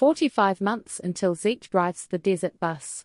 45 months until Zeke drives the desert bus.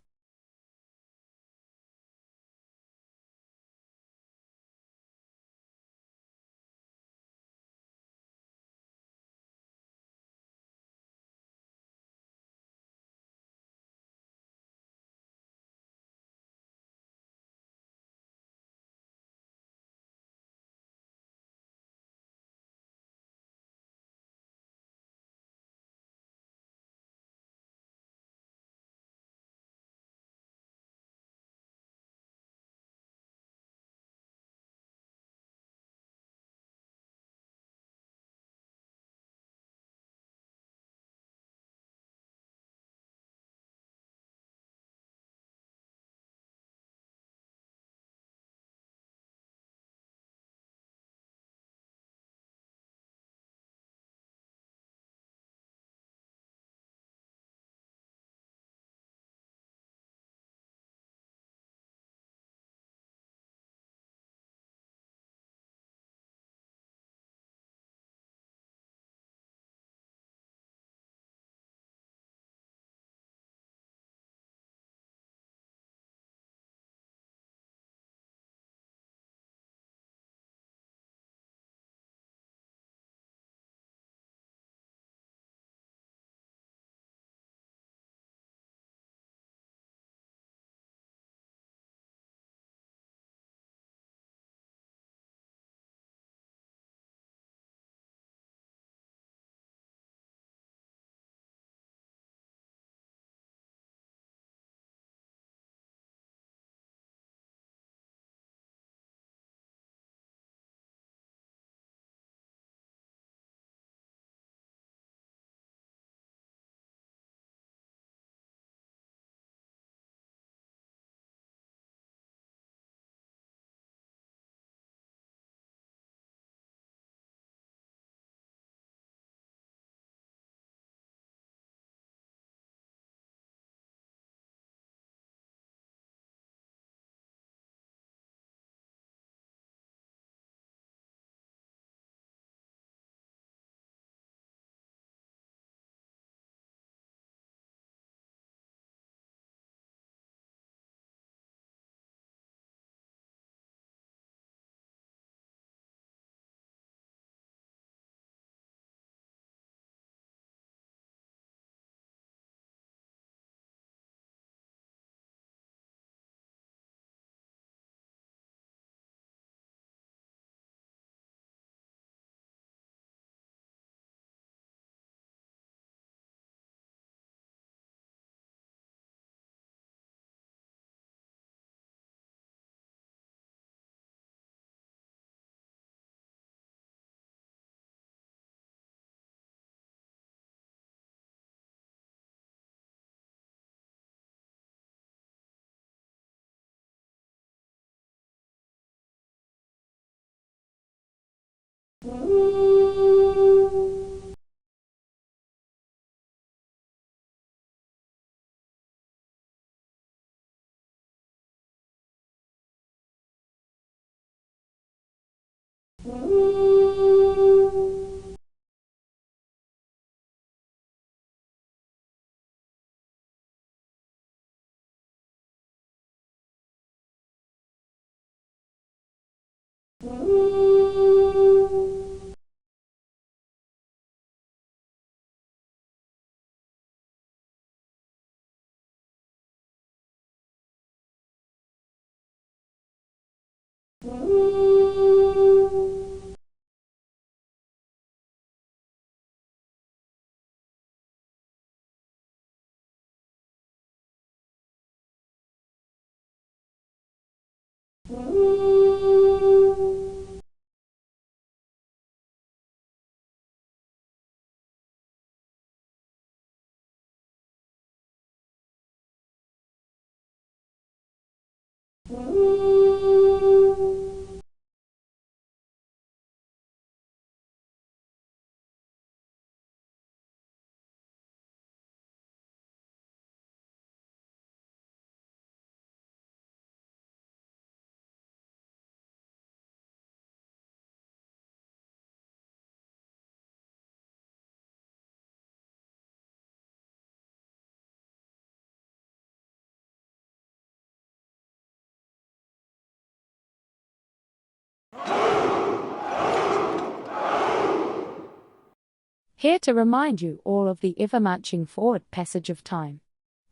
Here to remind you all of the ever-marching forward passage of time.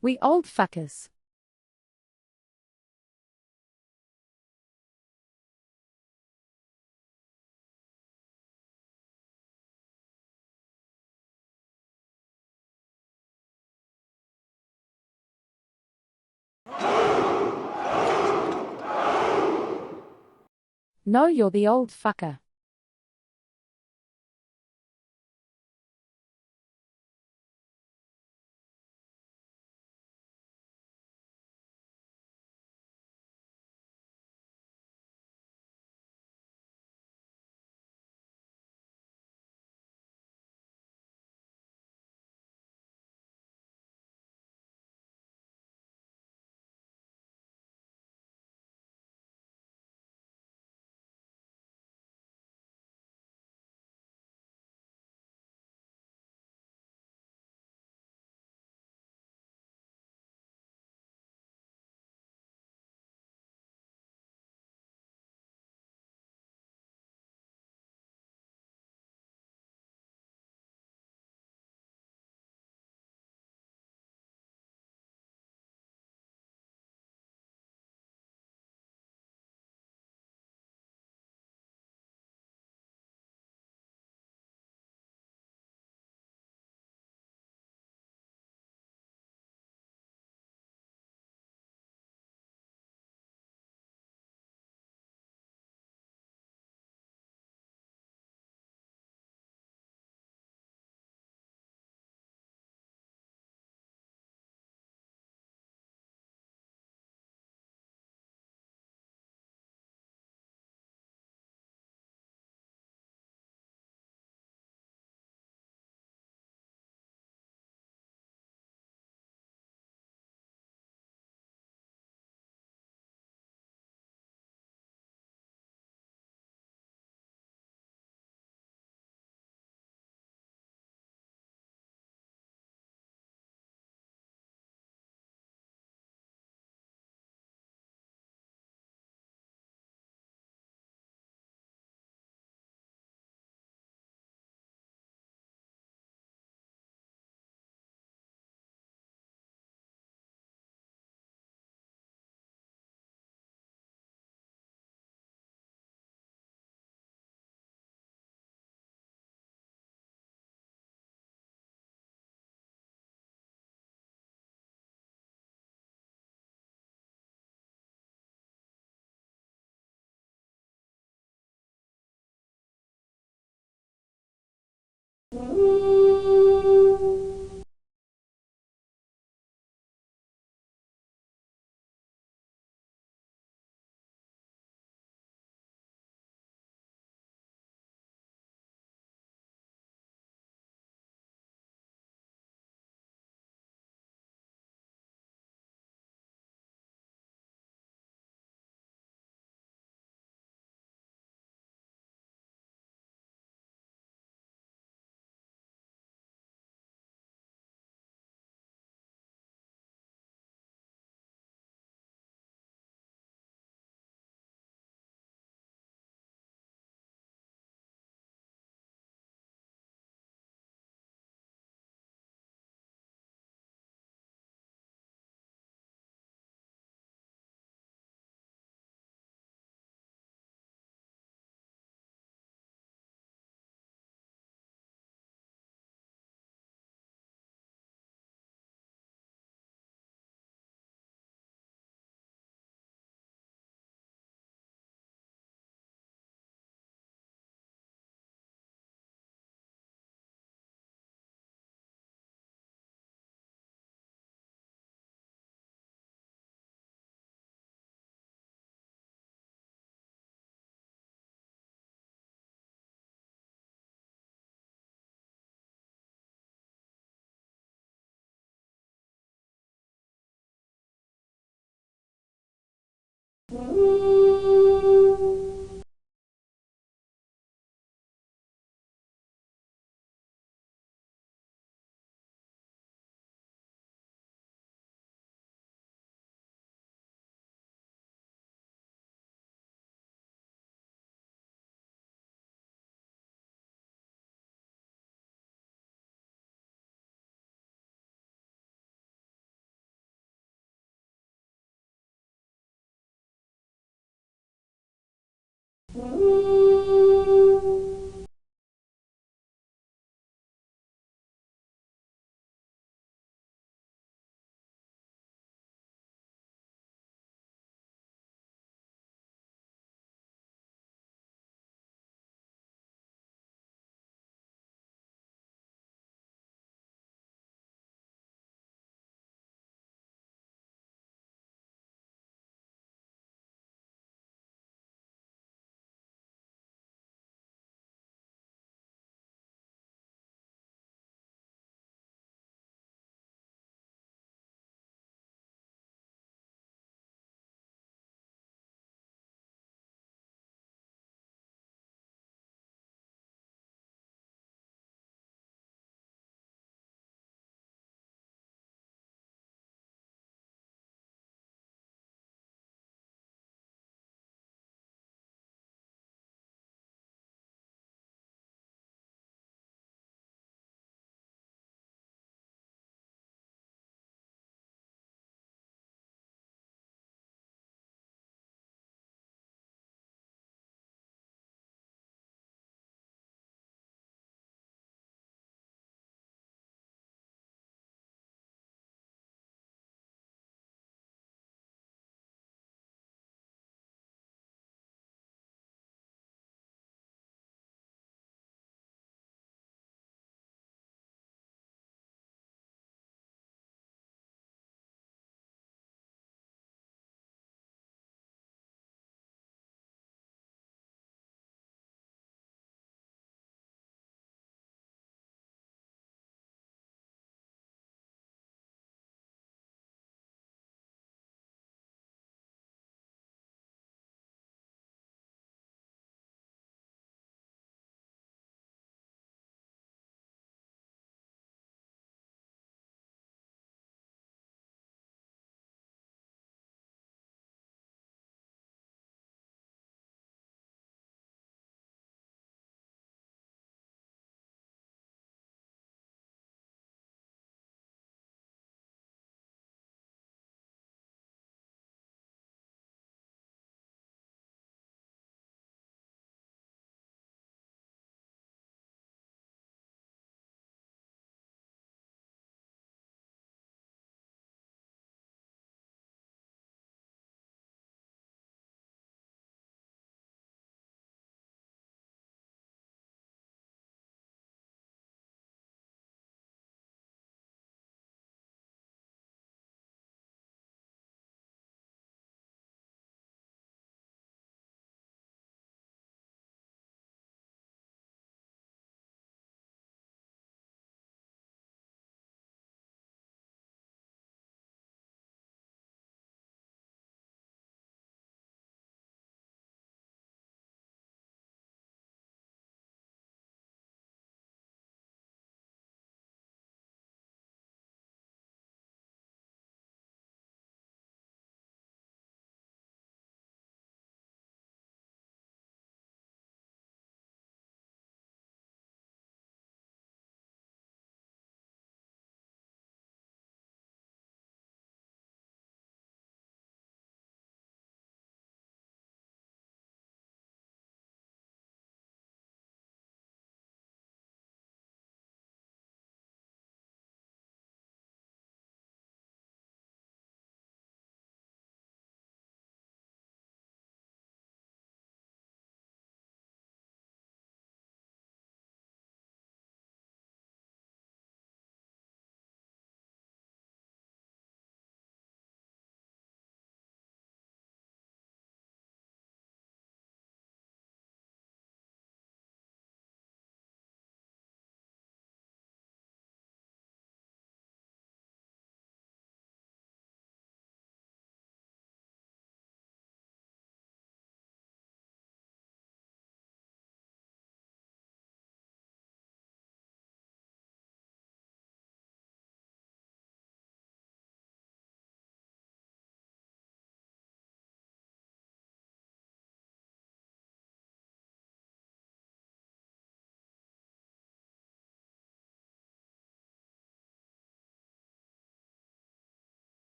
We old fuckers. No, you're the old fucker.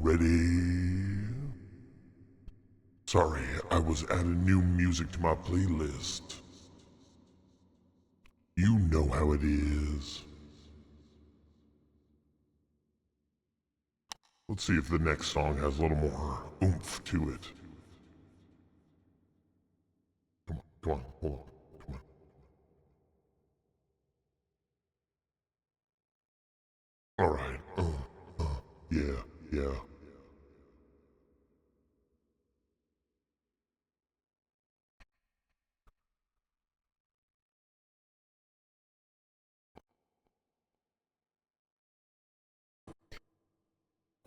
ready? Sorry, I was adding new music to my playlist. You know how it is. Let's see if the next song has a little more oomph to it. Come on, hold on, come on. Alright, yeah.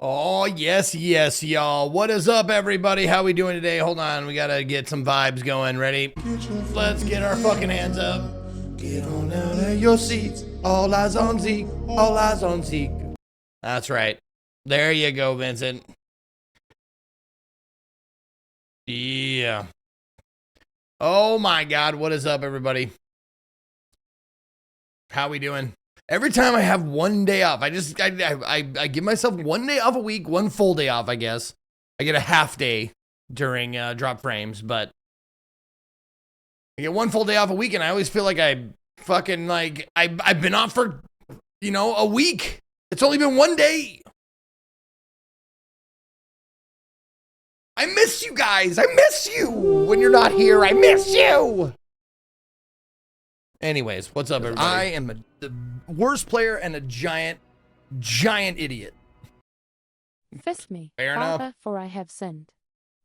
Oh, yes, y'all. What is up, everybody? How we doing today? Hold on, we gotta get some vibes going. Ready? Let's get our fucking hands up. Get on out of your seats. All eyes on Zeke. All eyes on Zeke. That's right. There you go, Vincent. Yeah. Oh my God, what is up, everybody? How we doing? Every time I have one day off, I give myself 1 day off a week, one full day off, I guess. I get a half day during drop frames, but I get one full day off a week, and I always feel like I fucking I've been off for, a week. It's only been 1 day. I miss you guys. I miss you. When you're not here, I miss you. Anyways, what's up, everybody? I am the worst player and a giant idiot. Fist me, Fair Father, enough. for I have sinned.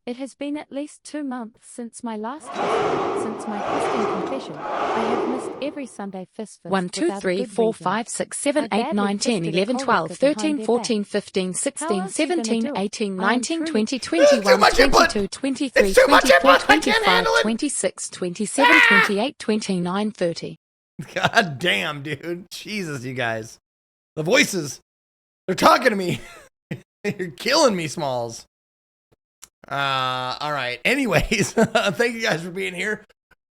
It has been at least 2 months since my last fist, since my fisting confession. I have missed every Sunday fist. 1, 2, 3, 4, 5, 6, 7, 8, 9, 10, 11, 12, 13, 14, 15, 16, 17, 18, 19, 20, 21, 22, 23, 24, 25, 26, 27, 28, 29, 30. God damn, dude. Jesus, you guys. The voices. They're talking to me. You're killing me, Smalls. All right. Anyways, thank you guys for being here.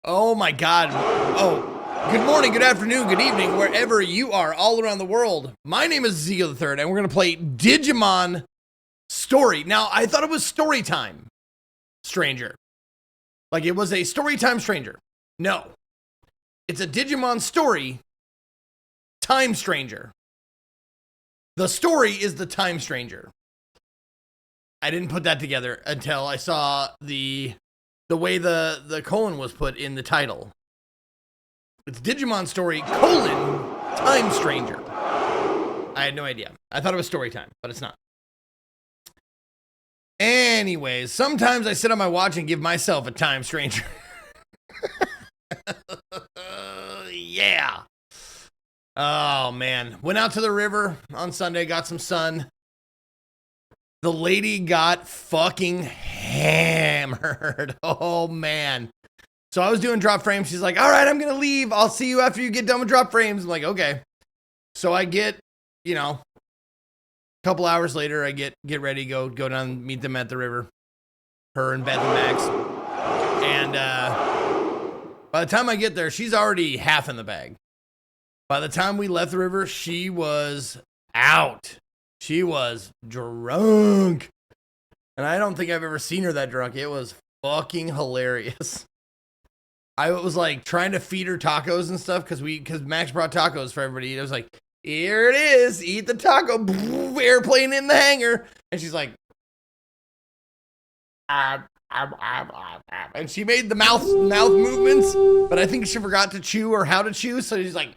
Oh my God. Oh, good morning, good afternoon, good evening, wherever you are all around the world. My name is Zeke the Third, and we're going to play Digimon Story. Now, I thought it was Story Time Stranger. Like it was a Story Time Stranger. No. It's a Digimon Story Time Stranger. The story is the Time Stranger. I didn't put that together until I saw the way the colon was put in the title. It's Digimon Story, Time Stranger. I had no idea. I thought it was story time, but it's not. Anyways, sometimes I sit on my watch and give myself a time stranger. Yeah. Oh, man. Went out to the river on Sunday, got some sun. The lady got fucking hammered. Oh, man. So I was doing drop frames. She's like, all right, I'm going to leave. I'll see you after you get done with drop frames. I'm like, okay. So I get, a couple hours later, I get ready, go down, meet them at the river. Her and Beth and Max. And by the time I get there, she's already half in the bag. By the time we left the river, she was out. She was drunk. And I don't think I've ever seen her that drunk. It was fucking hilarious. I was like trying to feed her tacos and stuff because Max brought tacos for everybody. It was like, here it is, eat the taco, airplane in the hangar. And she's like, and she made the mouth movements, but I think she forgot to chew or how to chew. So she's like,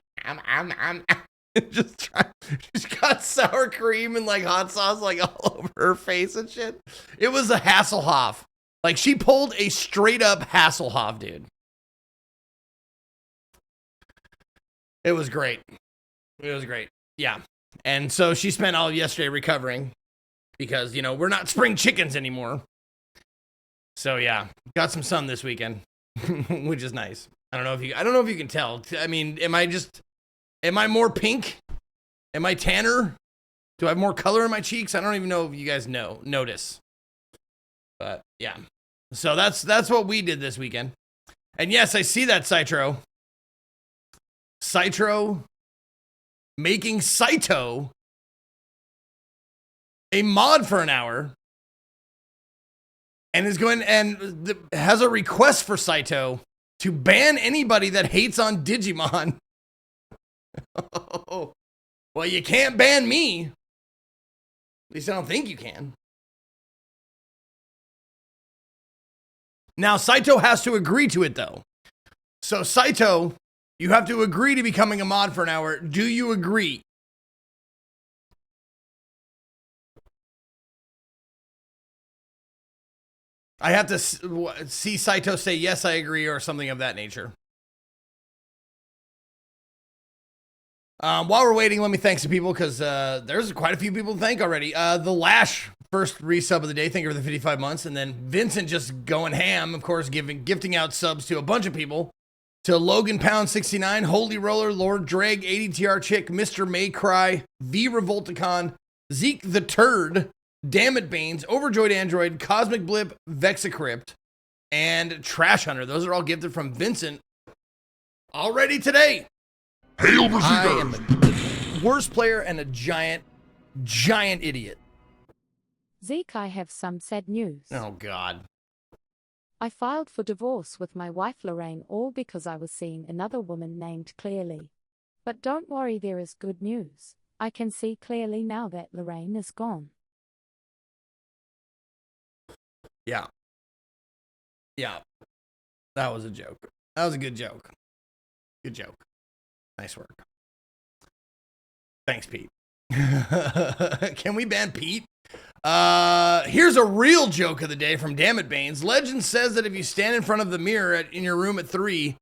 she's got sour cream and like hot sauce like all over her face and shit. It was a Hasselhoff. Like she pulled a straight up Hasselhoff, dude. It was great. It was great. Yeah. And so she spent all yesterday recovering because, we're not spring chickens anymore. So yeah, got some sun this weekend, which is nice. I don't know if you can tell. I mean, am I more pink? Am I tanner? Do I have more color in my cheeks? I don't even know if you guys notice. But yeah. So that's what we did this weekend. And yes, I see that, Citro. Citro making Saito a mod for an hour and is going and has a request for Saito to ban anybody that hates on Digimon. Well, you can't ban me. At least I don't think you can. Now, Saito has to agree to it, though. So, Saito, you have to agree to becoming a mod for an hour. Do you agree? I have to see Saito say, yes, I agree, or something of that nature. While we're waiting, let me thank some people, because there's quite a few people to thank already. The Lash, first resub of the day, thank you for the 55 months. And then Vincent just going ham, of course, gifting out subs to a bunch of people. To Logan Pound 69, Holy Roller, Lord Dreg, 80TR Chick, Mr. Maycry, V Revolticon, Zeke the Turd, Dammit Banes, Overjoyed Android, Cosmic Blip, Vexicrypt, and Trash Hunter. Those are all gifted from Vincent already today. Hail I am Vegeta! the worst player and a giant idiot. Zeke, I have some sad news. Oh, God. I filed for divorce with my wife Lorraine, all because I was seeing another woman named Clearly. But don't worry, there is good news. I can see clearly now that Lorraine is gone. Yeah. Yeah. That was a joke. That was a good joke. Good joke. Nice work. Thanks, Pete. Can we ban Pete? Here's a real joke of the day from Dammit Banes. Legend says that if you stand in front of the mirror in your room at 3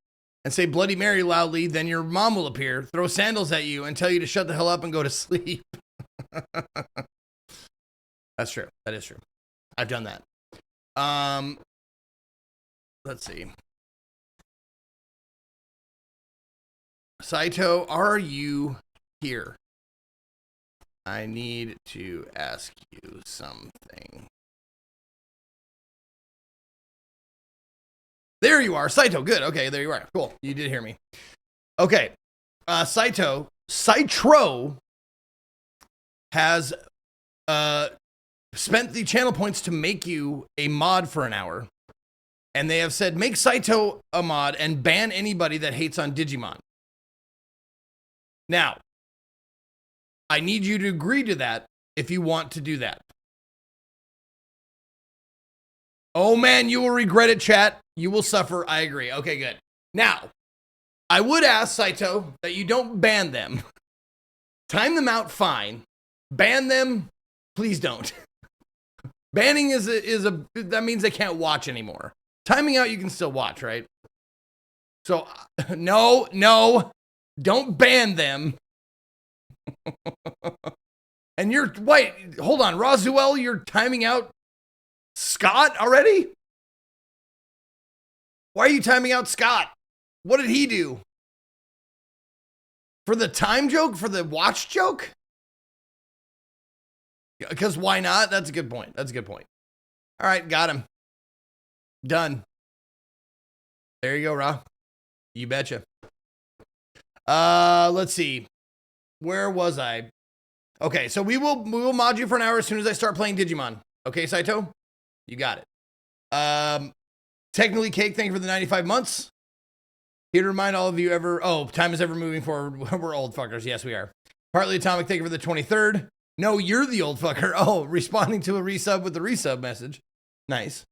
and say Bloody Mary loudly, then your mom will appear, throw sandals at you, and tell you to shut the hell up and go to sleep. That's true. That is true. I've done that. Let's see. Saito, are you here? I need to ask you something. There you are, Saito. Good. Okay, there you are. Cool. You did hear me. Okay. Saito, Citro has spent the channel points to make you a mod for an hour. And they have said, make Saito a mod and ban anybody that hates on Digimon. Now, I need you to agree to that if you want to do that. Oh man, you will regret it, chat. You will suffer. I agree. Okay, good. Now, I would ask Saito that you don't ban them. Time them out, fine. Ban them, please don't. Banning that means they can't watch anymore. Timing out, you can still watch, right? So, no, don't ban them. And wait, hold on, Razuel, you're timing out Scott already? Why are you timing out Scott? What did he do? For the time joke? For the watch joke? Because why not? That's a good point. That's a good point. All right, got him. Done. There you go, Ra. You betcha. Let's see. Where was I? Okay, so we will mod you for an hour as soon as I start playing Digimon. Okay, Saito? You got it. Technically Cake, thank you for the 95 months. Here to remind all of you time is ever moving forward. We're old fuckers. Yes, we are. Partly Atomic, thank you for the 23rd. No, you're the old fucker. Oh, responding to a resub with the resub message. Nice.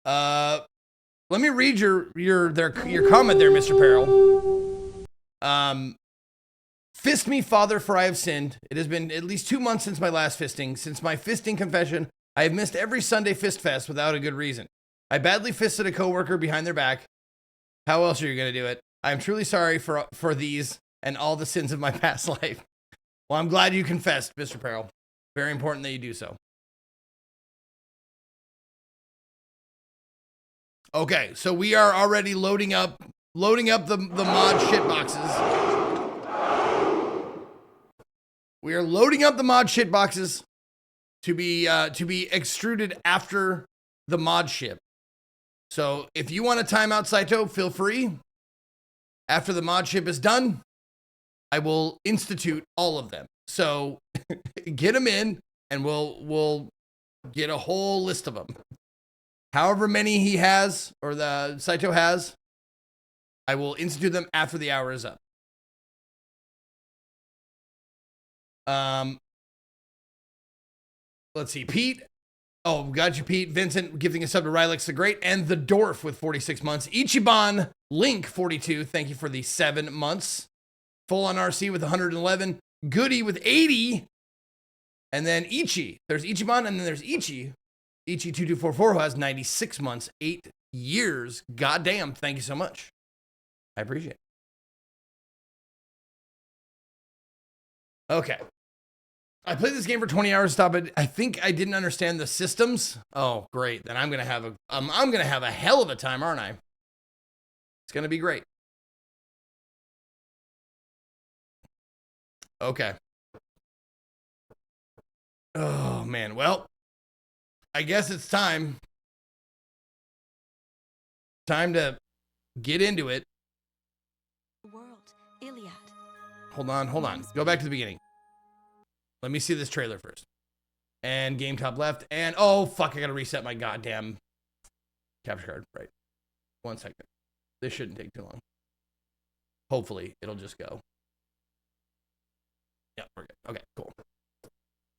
Let me read your comment there, Mr. Peril. Fist me, father, for I have sinned. It has been at least 2 months since my last fisting. Since my fisting confession, I have missed every Sunday fist fest without a good reason. I badly fisted a coworker behind their back. How else are you going to do it? I am truly sorry for these and all the sins of my past life. Well, I'm glad you confessed, Mr. Peril. Very important that you do so. Okay, so we are already loading up the mod shit boxes. We are loading up the mod shit boxes to be extruded after the mod ship. So if you want to time out Saito, feel free. After the mod ship is done, I will institute all of them. So get them in. and we'll get a whole list of them. However many he has, or the Saito has, I will institute them after the hour is up. Let's see, Pete. Oh, got you, Pete. Vincent gifting a sub to Rylix the Great, and the Dwarf with 46 months. Ichiban Link 42. Thank you for the 7 months. Full on RC with 111. Goody with 80. And then Ichi. There's Ichiban, and then there's Ichi. Ichi2244, who has 96 months, 8 years. Goddamn. Thank you so much. I appreciate it. Okay. I played this game for 20 hours. Stop it. I think I didn't understand the systems. Oh, great. Then I'm gonna have a hell of a time, aren't I? It's gonna be great. Okay. Oh man. Well, I guess it's time. Time to get into it. World, Iliad. Hold on. Go back to the beginning. Let me see this trailer first. And game top left. And oh fuck, I gotta reset my goddamn capture card. Right. 1 second. This shouldn't take too long. Hopefully it'll just go. Yeah, we're good. Okay, cool.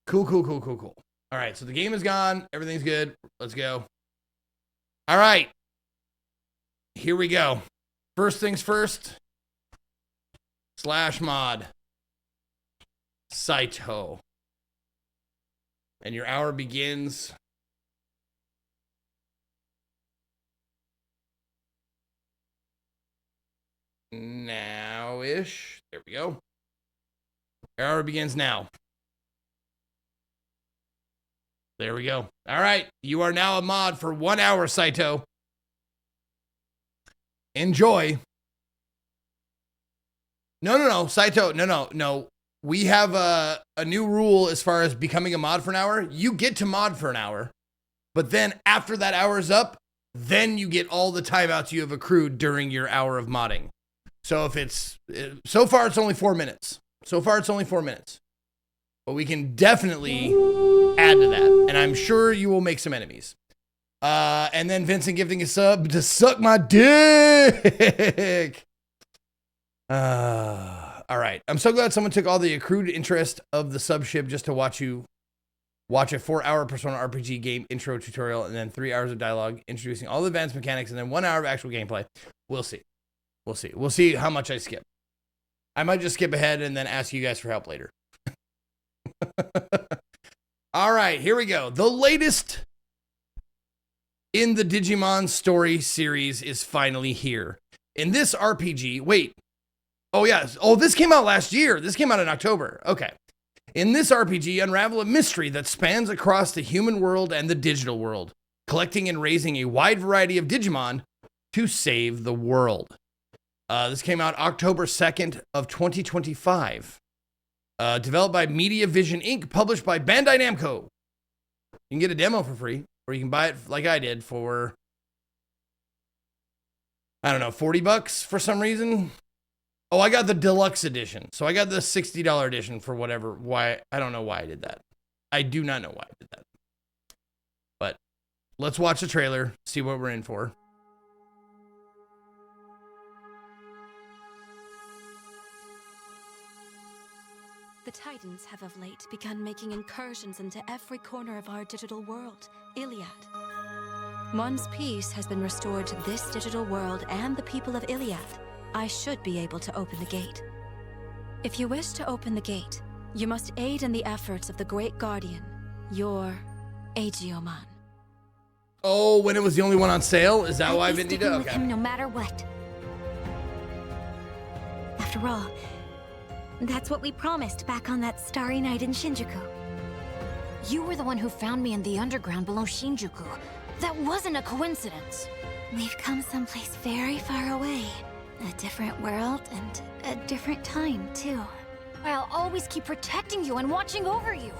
Cool. All right, so the game is gone. Everything's good. Let's go. All right. Here we go. First things first. /mod. Saito. And your hour begins now-ish. There we go. Your hour begins now. There we go. All right. You are now a mod for 1 hour, Saito. Enjoy. No, Saito. No. We have a new rule as far as becoming a mod for an hour. You get to mod for an hour, but then after that hour is up, then you get all the timeouts you have accrued during your hour of modding. So if it's, so far it's only 4 minutes. But we can definitely add to that. And I'm sure you will make some enemies. And then Vincent gifting a sub to suck my dick. All right. I'm so glad someone took all the accrued interest of the subship just to watch a 4-hour Persona RPG game intro tutorial and then 3 hours of dialogue introducing all the advanced mechanics and then 1 hour of actual gameplay. We'll see. We'll see how much I skip. I might just skip ahead and then ask you guys for help later. All right, here we go. The latest in the Digimon Story series is finally here. In this RPG, wait. Oh, yeah. Oh, this came out last year. This came out in October. Okay. In this RPG, unravel a mystery that spans across the human world and the digital world, collecting and raising a wide variety of Digimon to save the world. This came out October 2nd of 2025. Developed by Media Vision Inc., published by Bandai Namco. You can get a demo for free, or you can buy it like I did for, I don't know, $40 for some reason. Oh, I got the deluxe edition. So I got the $60 edition for why, I don't know why I did that. I do not know why I did that. But let's watch the trailer, see what we're in for. The Titans have of late begun making incursions into every corner of our digital world, Iliad. Mon's peace has been restored to this digital world and the people of Iliad. I should be able to open the gate. If you wish to open the gate, you must aid in the efforts of the Great Guardian, your DIGIMON. Oh, when it was the only one on sale? Is that why Vindita? Okay. With him no matter what. After all, that's what we promised back on that starry night in Shinjuku. You were the one who found me in the underground below Shinjuku. That wasn't a coincidence. We've come someplace very far away. A different world and a different time, too. I'll always keep protecting you and watching over you.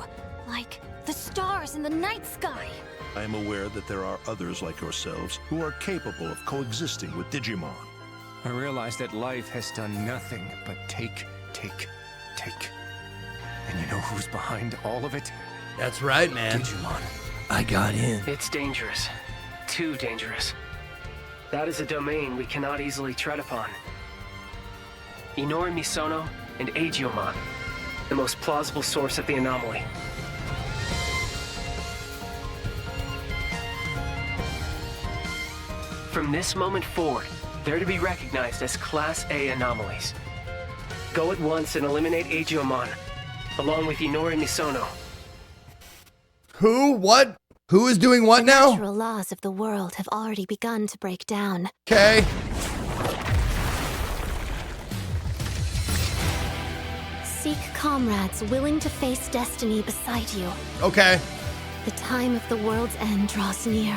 Like the stars in the night sky. I am aware that there are others like yourselves who are capable of coexisting with Digimon. I realize that life has done nothing but take. And you know who's behind all of it? That's right, man. Digimon. I got in. It's dangerous. Too dangerous. That is a domain we cannot easily tread upon. Inori Misono and Agiomon, the most plausible source of the anomaly. From this moment forward, they're to be recognized as Class A anomalies. Go at once and eliminate Agiomon, along with Inori Misono. Who? What? Who is doing what now? The natural laws of the world have already begun to break down. Okay. Seek comrades willing to face destiny beside you. Okay. The time of the world's end draws near.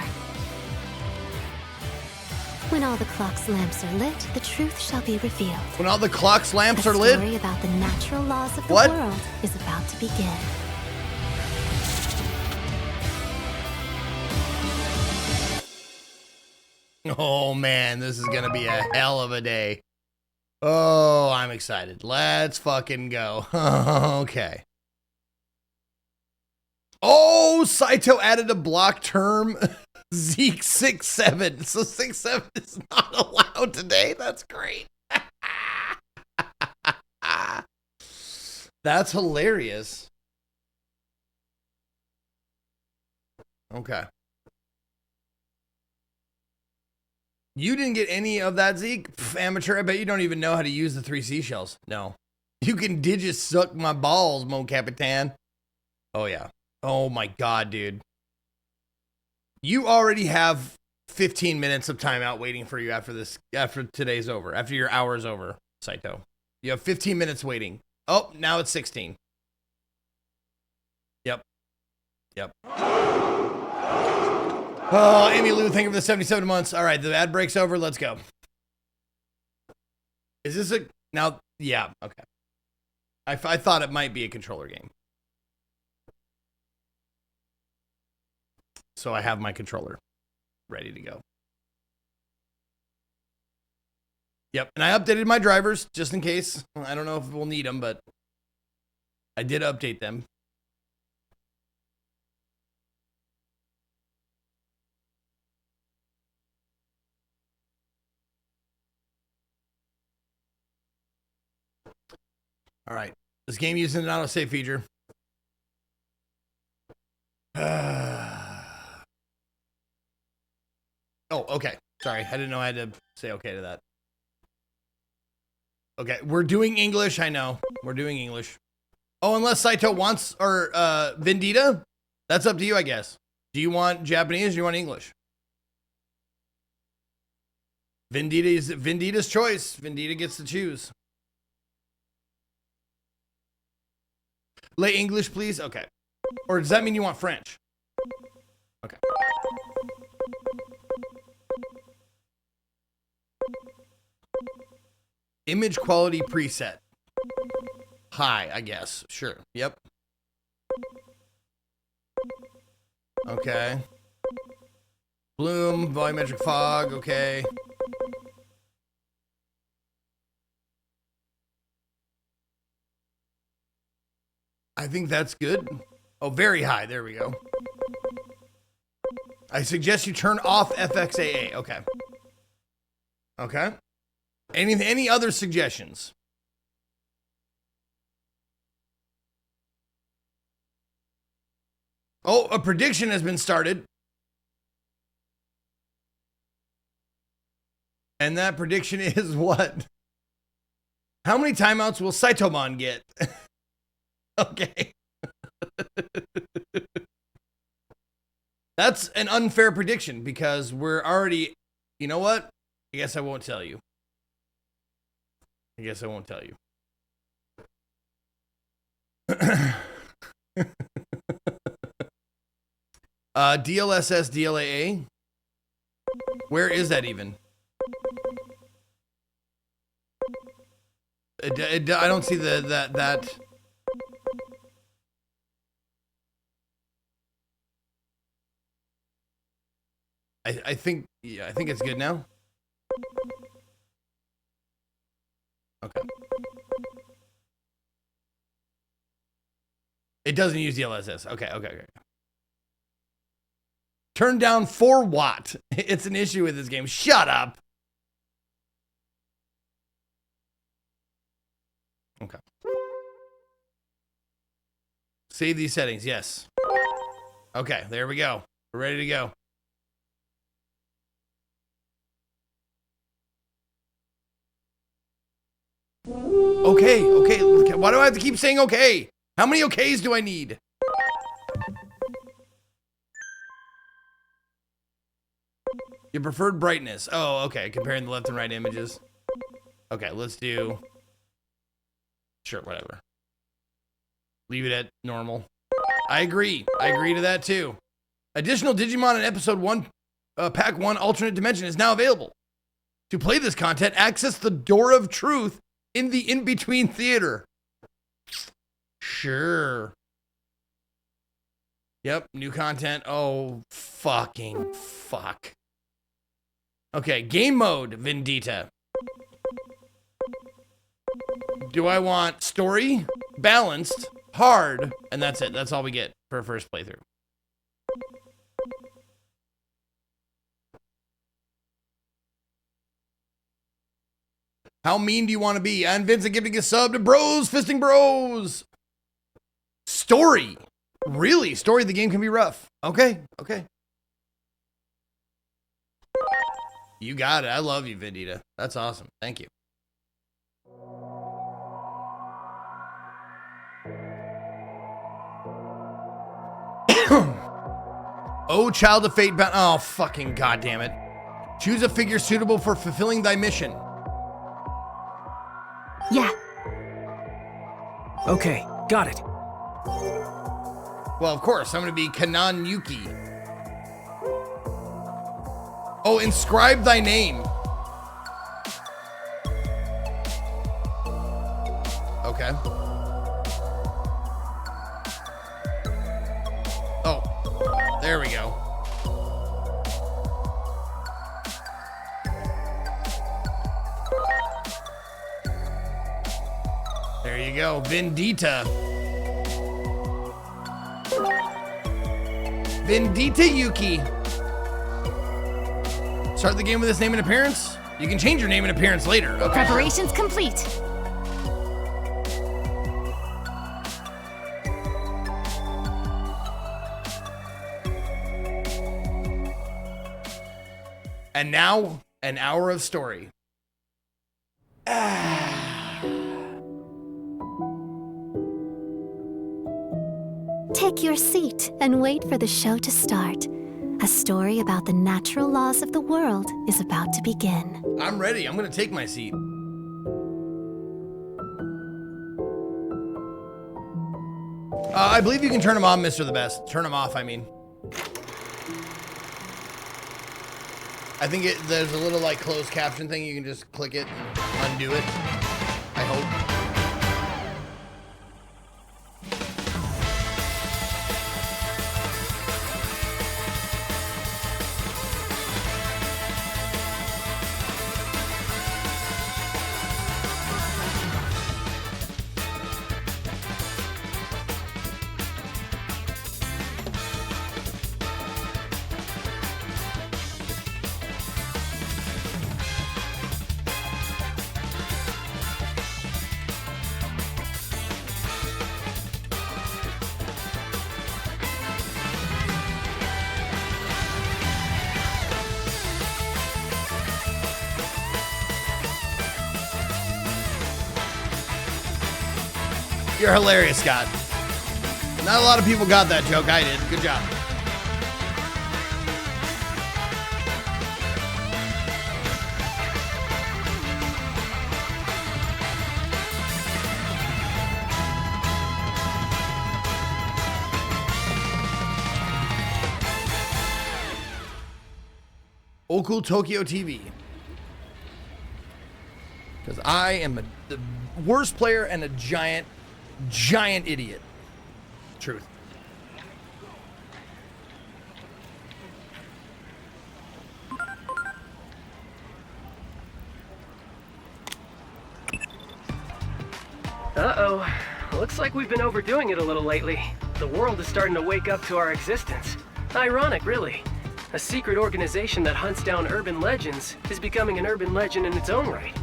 When all the clock's lamps are lit, the truth shall be revealed. When all the clock's lamps are The lit? story about the natural laws of the What? world is about to begin. Oh man, this is gonna be a hell of a day. Oh, I'm excited. Let's fucking go. Okay. Oh, Saito added a block term. Zeke 6-7. So 6-7 is not allowed today. That's great. That's hilarious. Okay. You didn't get any of that, Zeke? Pff, amateur, I bet you don't even know how to use the 3 seashells. No. You can digit suck my balls, Mon Capitan. Oh, yeah. Oh, my God, dude. You already have 15 minutes of timeout waiting for you after today's over. After your hour's over, Saito. You have 15 minutes waiting. Oh, now it's 16. Yep. Oh, Amy Lou, thank you for the 77 months. All right, the ad break's over. Let's go. Is this a... Now, yeah, okay. I thought it might be a controller game. So I have my controller ready to go. Yep, and I updated my drivers just in case. I don't know if we'll need them, but I did update them. All right. This game using an autosave feature. Oh, okay. Sorry. I didn't know I had to say okay to that. Okay. We're doing English. I know. We're doing English. Oh, unless Saito wants, or Vindita? That's up to you, I guess. Do you want Japanese or do you want English? Vindita's choice. Vindita gets to choose. Lay English, please? Okay. Or does that mean you want French? Okay. Image quality preset. High, I guess. Sure. Yep. Okay. Bloom, volumetric fog. Okay. I think that's good. Oh, very high. There we go. I suggest you turn off FXAA. Okay. Okay. Any other suggestions? Oh, a prediction has been started. And that prediction is what? How many timeouts will Saitomon get? Okay. That's an unfair prediction because we're already... You know what? I guess I won't tell you. DLSS, DLAA. Where is that even? I don't see that. I think it's good now. Okay. It doesn't use DLSS. Okay. Turn down for what? It's an issue with this game. Shut up. Okay. Save these settings. Yes. Okay, there we go. We're ready to go. Okay. Why do I have to keep saying okay? How many okays do I need? Your preferred brightness. Oh, okay. Comparing the left and right images. Okay, let's do... Sure, whatever. Leave it at normal. I agree. I agree to that too. Additional Digimon in Episode 1, Pack 1 Alternate Dimension is now available. To play this content, access the Door of Truth in the In-Between Theater. Sure. Yep, new content. Oh, fucking fuck. Okay, game mode, Vindita. Do I want story, balanced, hard, and that's it. That's all we get for a first playthrough. How mean do you want to be? And Vincent giving a sub to Bros, Fisting Bros. Story. Really? Story of the game can be rough. Okay. You got it. I love you, Vindita. That's awesome. Thank you. Oh, child of fate bound. Oh, fucking goddamn it. Choose a figure suitable for fulfilling thy mission. Yeah. Okay, got it. Well, of course, I'm going to be Kanan Yuki. Oh, inscribe thy name. Okay. Oh, there we go. There you go, Vindita. Vindita Yuki. Start the game with this name and appearance. You can change your name and appearance later. Okay. Preparations complete. And now, an hour of story. Take your seat and wait for the show to start. A story about the natural laws of the world is about to begin. I'm ready. I'm going to take my seat. I believe you can turn them on, Mr. The Best. Turn them off, I mean. I think there's a little like closed caption thing. You can just click it and undo it. I hope. You're hilarious, Scott. Not a lot of people got that joke. I did. Good job. Oku Tokyo TV. Because I am the worst player and a giant idiot. Truth. Uh-oh. Looks like we've been overdoing it a little lately. The world is starting to wake up to our existence. Ironic, really. A secret organization that hunts down urban legends is becoming an urban legend in its own right.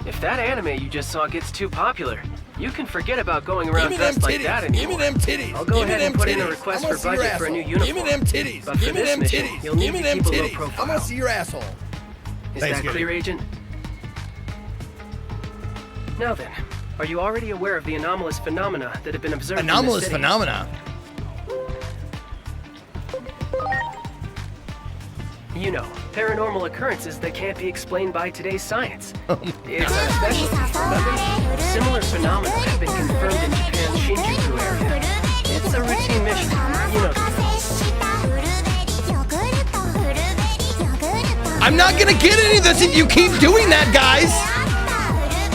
If that anime you just saw gets too popular, you can forget about going around dressed like that anymore. Give me them titties. I'll go ahead and put in a request for budget for a new uniform. Give me them titties. But for this mission, you'll need to keep a low profile. I'm gonna see your asshole. Is that clear, Agent? Now then, are you already aware of the anomalous phenomena that have been observed in the city? Anomalous phenomena? You know, paranormal occurrences that can't be explained by today's science. It's our specialty, remember? Similar phenomena have been confirmed in Japan's Shinjuku area. It's a routine mission. You know the I'm not gonna get any of this if you keep doing that, guys!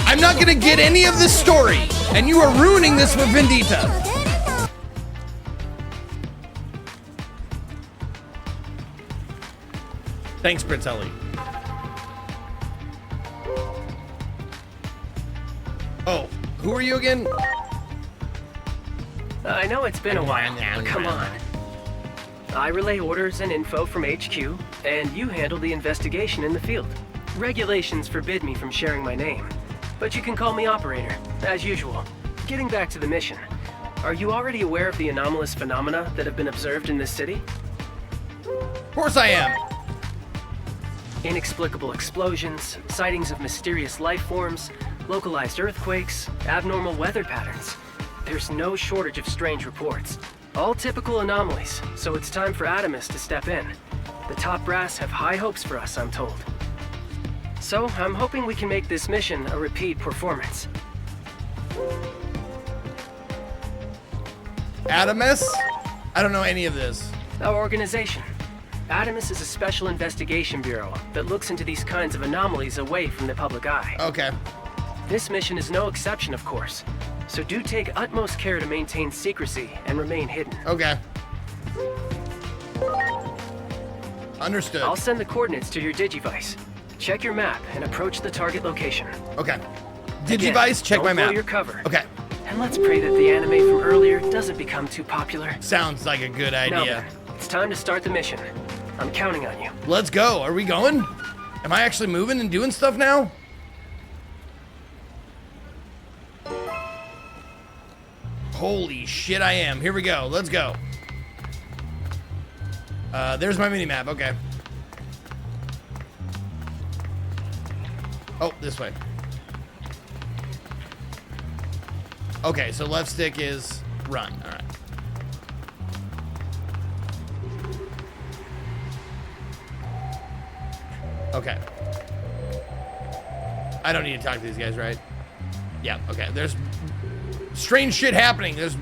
I'm not gonna get any of this story, and you are ruining this for Vindita. Thanks, Britelli. Oh, who are you again? I know it's been a while, but come on. I relay orders and info from HQ, and you handle the investigation in the field. Regulations forbid me from sharing my name, but you can call me Operator, as usual. Getting back to the mission, are you already aware of the anomalous phenomena that have been observed in this city? Of course I am. Inexplicable explosions, sightings of mysterious life forms, localized earthquakes, abnormal weather patterns. There's no shortage of strange reports. All typical anomalies, so it's time for Adamus to step in. The top brass have high hopes for us, I'm told. So, I'm hoping we can make this mission a repeat performance. Adamus? I don't know any of this. Our organization. Adamus is a special investigation bureau that looks into these kinds of anomalies away from the public eye. Okay. This mission is no exception, of course. So do take utmost care to maintain secrecy and remain hidden. Okay. Understood. I'll send the coordinates to your Digivice. Check your map and approach the target location. Okay. Digivice, check my map. Blow your cover. Okay. And let's pray that the anime from earlier doesn't become too popular. Sounds like a good Now idea. then, it's time to start the mission. I'm counting on you. Let's go. Are we going? Am I actually moving and doing stuff now? Holy shit, I am. Here we go. Let's go. There's my mini-map. Okay. Oh, this way. Okay, so left stick is run. All right. Okay. I don't need to talk to these guys, right? Yeah, okay. There's strange shit happening. There's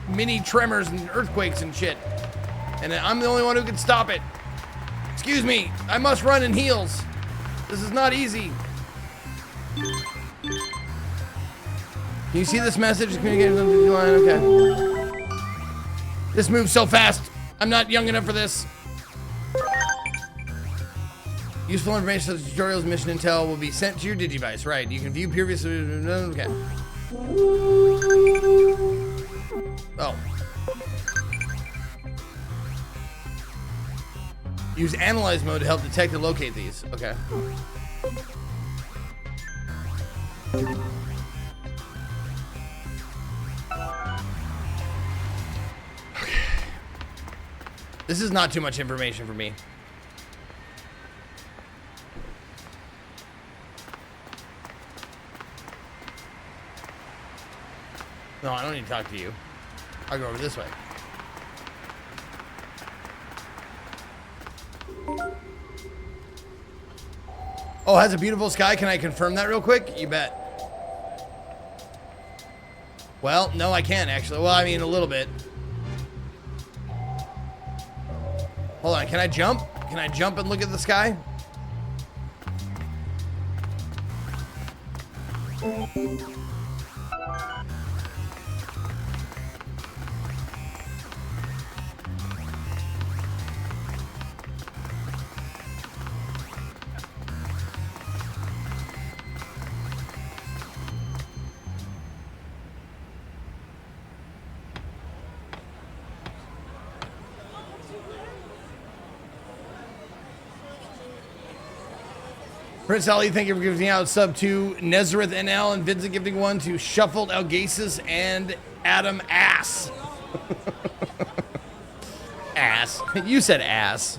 mini tremors and earthquakes and shit. And I'm the only one who can stop it. Excuse me. I must run in heels. This is not easy. Can you see this message? Communicating with the line. Okay. This moves so fast. I'm not young enough for this. Useful information such as tutorials, mission intel will be sent to your Digivice. Right. You can view previous. Okay. Oh. Use analyze mode to help detect and locate these. Okay. This is not too much information for me. No, I don't need to talk to you. I'll go over this way. Oh, has a beautiful sky. Can I confirm that real quick? You bet. Well, no, I can't actually. Well, I mean, a little bit. Hold on, can I jump? Can I jump and look at the sky? Prince Ali, thank you for giving out sub to Nezareth NL and Vincent gifting one to Shuffled Algasis and Adam Ass. Ass. You said ass.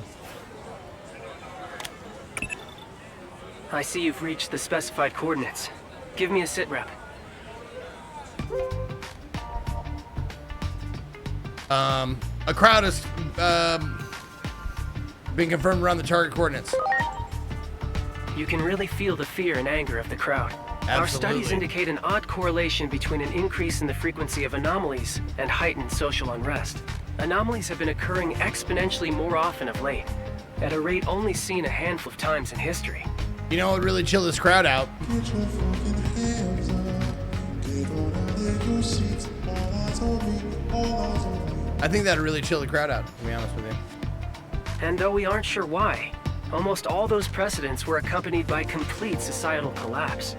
I see you've reached the specified coordinates. Give me a sit rep. A crowd has been confirmed around the target coordinates. You can really feel the fear and anger of the crowd. Absolutely. Our studies indicate an odd correlation between an increase in the frequency of anomalies and heightened social unrest. Anomalies have been occurring exponentially more often of late, at a rate only seen a handful of times in history. You know what would really chill this crowd out? I think that'd really chill the crowd out, to be honest with you. And though we aren't sure why, almost all those precedents were accompanied by complete societal collapse.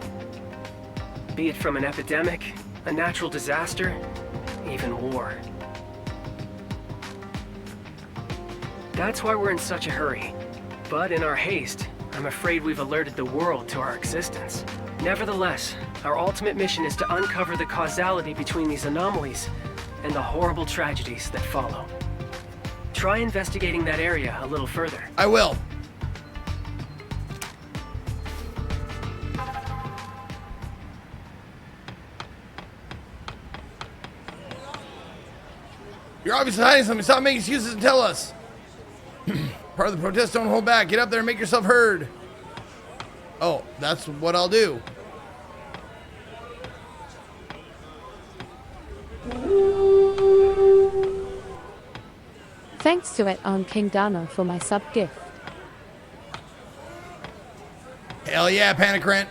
Be it from an epidemic, a natural disaster, even war. That's why we're in such a hurry. But in our haste, I'm afraid we've alerted the world to our existence. Nevertheless, our ultimate mission is to uncover the causality between these anomalies and the horrible tragedies that follow. Try investigating that area a little further. I will. You're obviously hiding something. Stop making excuses and tell us. Part of the protest, don't hold back. Get up there and make yourself heard. Oh, that's what I'll do. Thanks to King Dano for my sub gift. Hell yeah, Panicrant.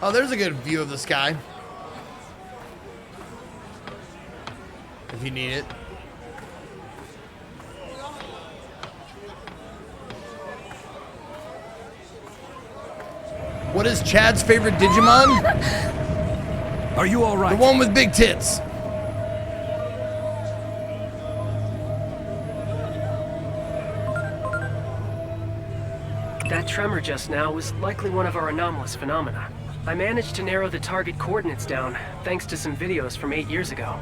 Oh, there's a good view of the sky. If you need it. What is Chad's favorite Digimon? Are you all right? The one with big tits. That tremor just now was likely one of our anomalous phenomena. I managed to narrow the target coordinates down thanks to some videos from 8 years ago.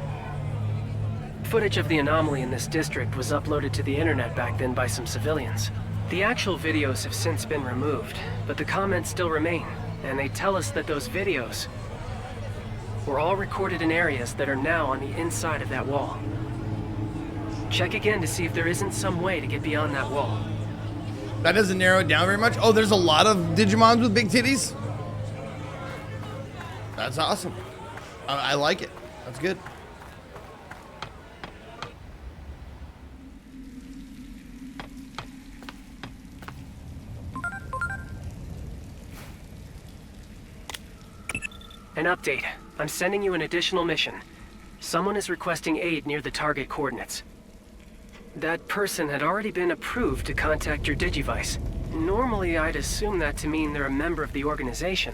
Footage of the anomaly in this district was uploaded to the internet back then by some civilians. The actual videos have since been removed, but the comments still remain, and they tell us that those videos were all recorded in areas that are now on the inside of that wall. Check again to see if there isn't some way to get beyond that wall. That doesn't narrow it down very much. Oh, there's a lot of Digimons with big titties? That's awesome. I like it. That's good. An update. I'm sending you an additional mission. Someone is requesting aid near the target coordinates. That person had already been approved to contact your Digivice. Normally, I'd assume that to mean they're a member of the organization.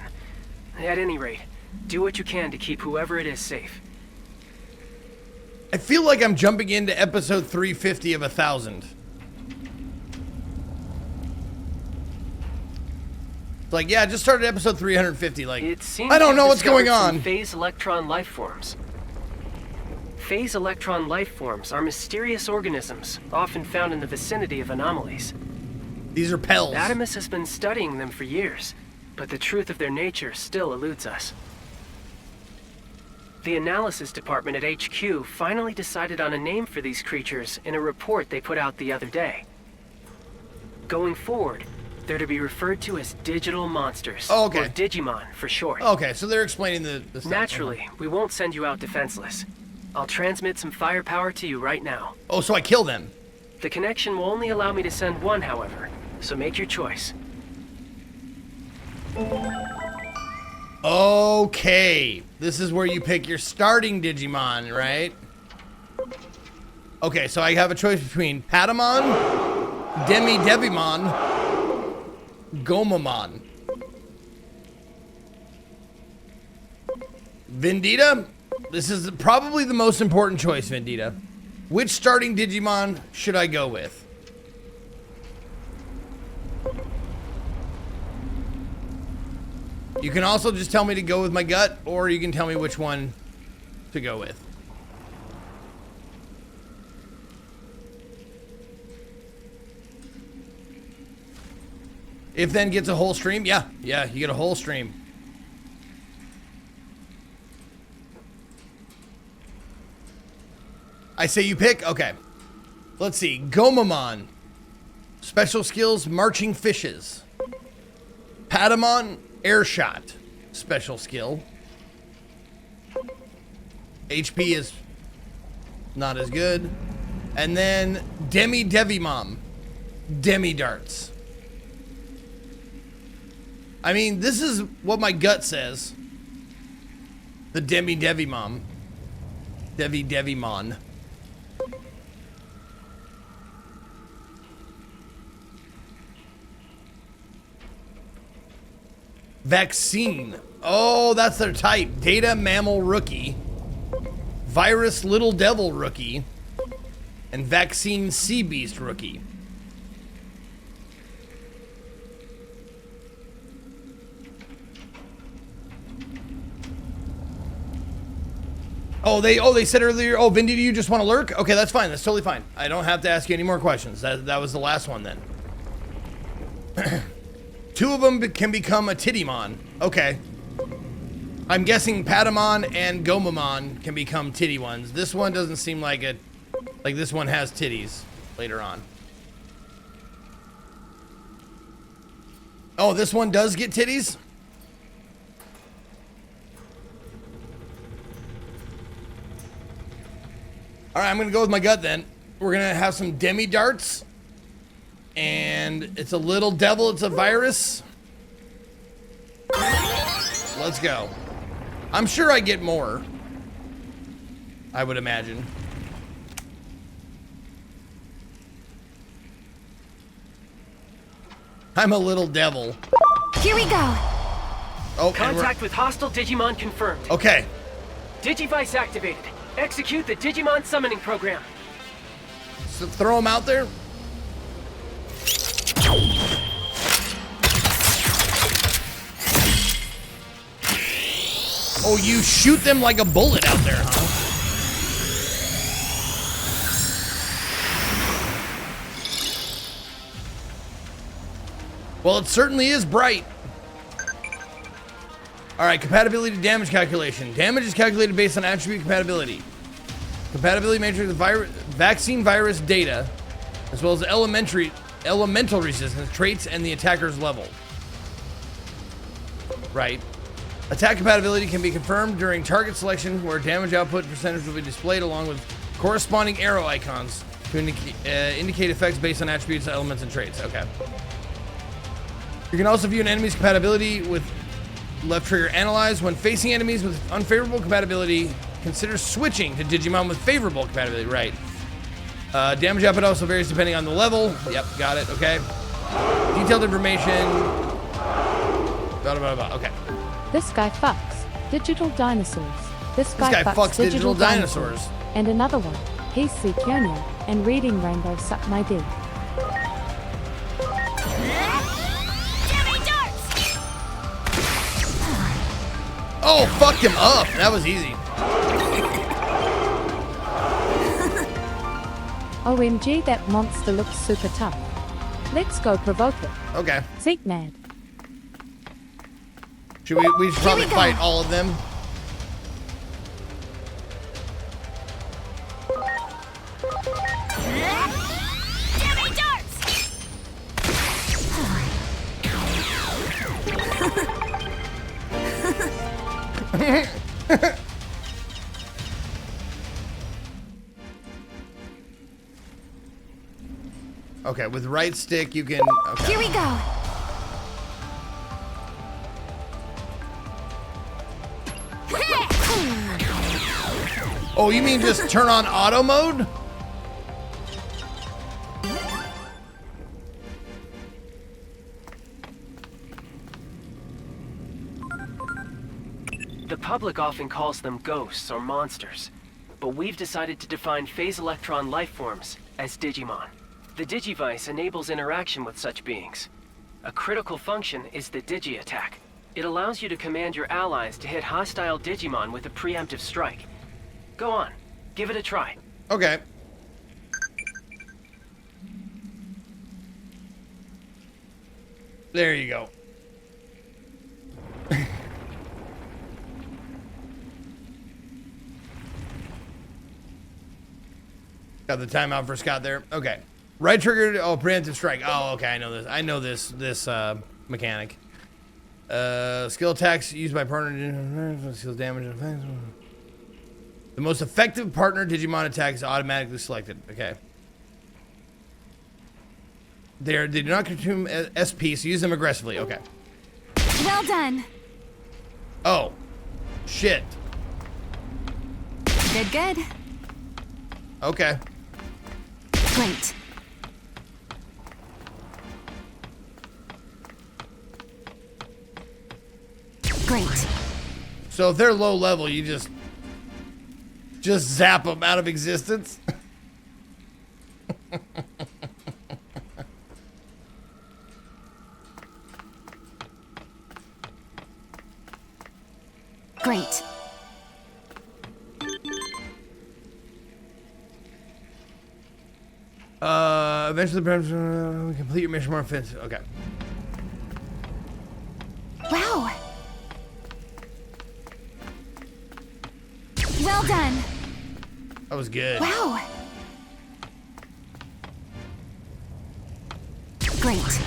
At any rate, do what you can to keep whoever it is safe. I feel like I'm jumping into episode 350 of 1,000. It's like, yeah, just started episode 350. Like, It seems I don't know you've what's going discovered some on. Phase electron life forms. Phase electron life forms are mysterious organisms, often found in the vicinity of anomalies. These are Pels. Adamus has been studying them for years, but the truth of their nature still eludes us. The analysis department at HQ finally decided on a name for these creatures in a report they put out the other day. Going forward, they're to be referred to as digital monsters. Oh, okay. Or Digimon for short. Okay, so they're explaining the stuff. Naturally, we won't send you out defenseless. I'll transmit some firepower to you right now. Oh, so I kill them. The connection will only allow me to send one, however, so make your choice. Okay, this is where you pick your starting Digimon, right? Okay, so I have a choice between Patamon, Devimon, Gomamon. Vindita, this is probably the most important choice, Vindita. Which starting Digimon should I go with? You can also just tell me to go with my gut, or you can tell me which one to go with. If then gets a whole stream, yeah, you get a whole stream. I say you pick? Okay. Let's see. Gomamon. Special skills, marching fishes. Patamon, air shot. Special skill. HP is not as good. And then Devimon. Demi darts. I mean, this is what my gut says. The Devimon. Devimon. Vaccine. Oh, that's their type. Data Mammal Rookie. Virus Little Devil Rookie. And Vaccine Sea Beast Rookie. they said earlier, oh, Vindy, do you just want to lurk? Okay, that's fine. That's totally fine. I don't have to ask you any more questions. That was the last one then. 2 of them can become a Tittymon. Okay. I'm guessing Patamon and Gomamon can become titty ones. This one doesn't seem like it. Like this one has titties later on. Oh, this one does get titties? All right, I'm gonna go with my gut then. We're gonna have some demi darts, and it's a little devil. It's a virus. Let's go. I'm sure I get more. I would imagine. I'm a little devil. Here we go. Oh, contact with hostile Digimon confirmed. Okay. Digivice activated. Execute the Digimon summoning program. So throw them out there. Oh, you shoot them like a bullet out there, huh? Well, it certainly is bright. All right, compatibility damage calculation. Damage is calculated based on attribute compatibility. Compatibility matrix of vaccine virus data, as well as elemental resistance traits and the attacker's level. Right. Attack compatibility can be confirmed during target selection, where damage output percentage will be displayed along with corresponding arrow icons to indicate effects based on attributes, elements, and traits. Okay. You can also view an enemy's compatibility with left trigger analyze. When facing enemies with unfavorable compatibility, consider switching to Digimon with favorable compatibility. Right. Damage output also varies depending on the level. Yep, got it. Okay. Detailed information. Blah, blah, blah. Okay. This guy fucks digital dinosaurs. This guy fucks digital dinosaurs. And another one. He's Sikyonia and reading Rainbow Suck My Dick. Oh, fuck him up. That was easy. OMG, that monster looks super tough. Let's go provoke it. Okay. Zeke mad. Should we should probably fight all of them? Okay, with right stick you can. Okay. Here we go. Oh, you mean just turn on auto mode? The public often calls them ghosts or monsters, but we've decided to define phase electron life forms as Digimon. The Digivice enables interaction with such beings. A critical function is the Digi attack. It allows you to command your allies to hit hostile Digimon with a preemptive strike. Go on, give it a try. Okay. There you go. Got the timeout for Scott there. Okay. Right trigger. Oh, preemptive strike. Oh, okay. I know this. I know this mechanic. Skill attacks used by partner. Skill damage. The most effective partner Digimon attack is automatically selected. Okay. They do not consume SP, so use them aggressively. Okay. Well done. Oh. Shit. Good, good. Okay. Great. Great. So if they're low level, you just zap them out of existence. Great. Eventually, complete your mission more offensive. Okay. Wow. Well done. That was good. Wow. Great.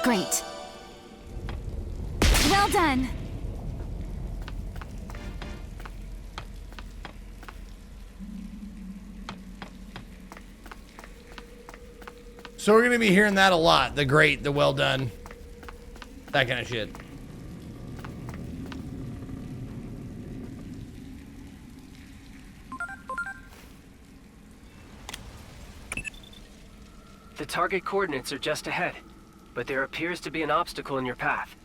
Great. Well done. So we're going to be hearing that a lot. The great, the well done. That kind of shit. The target coordinates are just ahead, but there appears to be an obstacle in your path.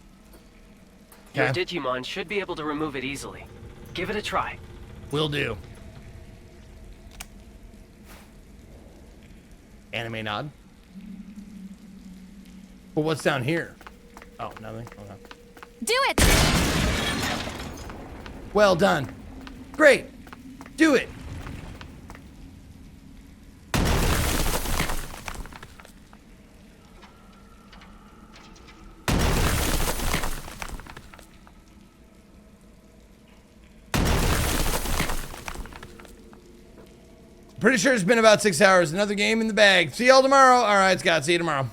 Your Digimon should be able to remove it easily. Give it a try. Will do. Anime nod. But what's down here? Oh, nothing. Okay. Do it! Well done. Great. Do it. Pretty sure it's been about 6 hours. Another game in the bag. See y'all tomorrow. All right, Scott. See you tomorrow.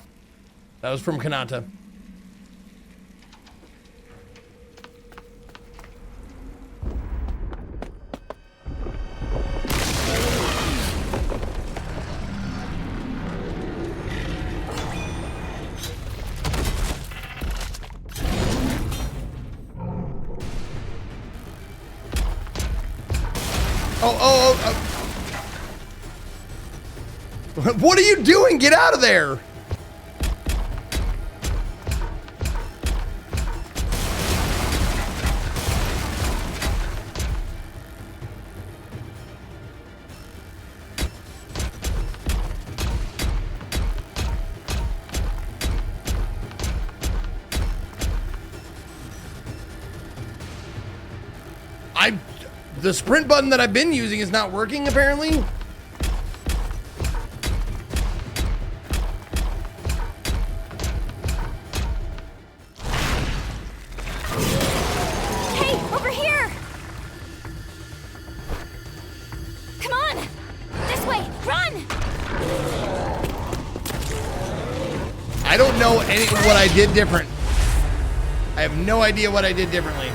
That was from Kanata. Oh. What are you doing? Get out of there! The sprint button that I've been using is not working, apparently. Hey, over here! Come on! This way, run! I don't know what I did different. I have no idea what I did differently.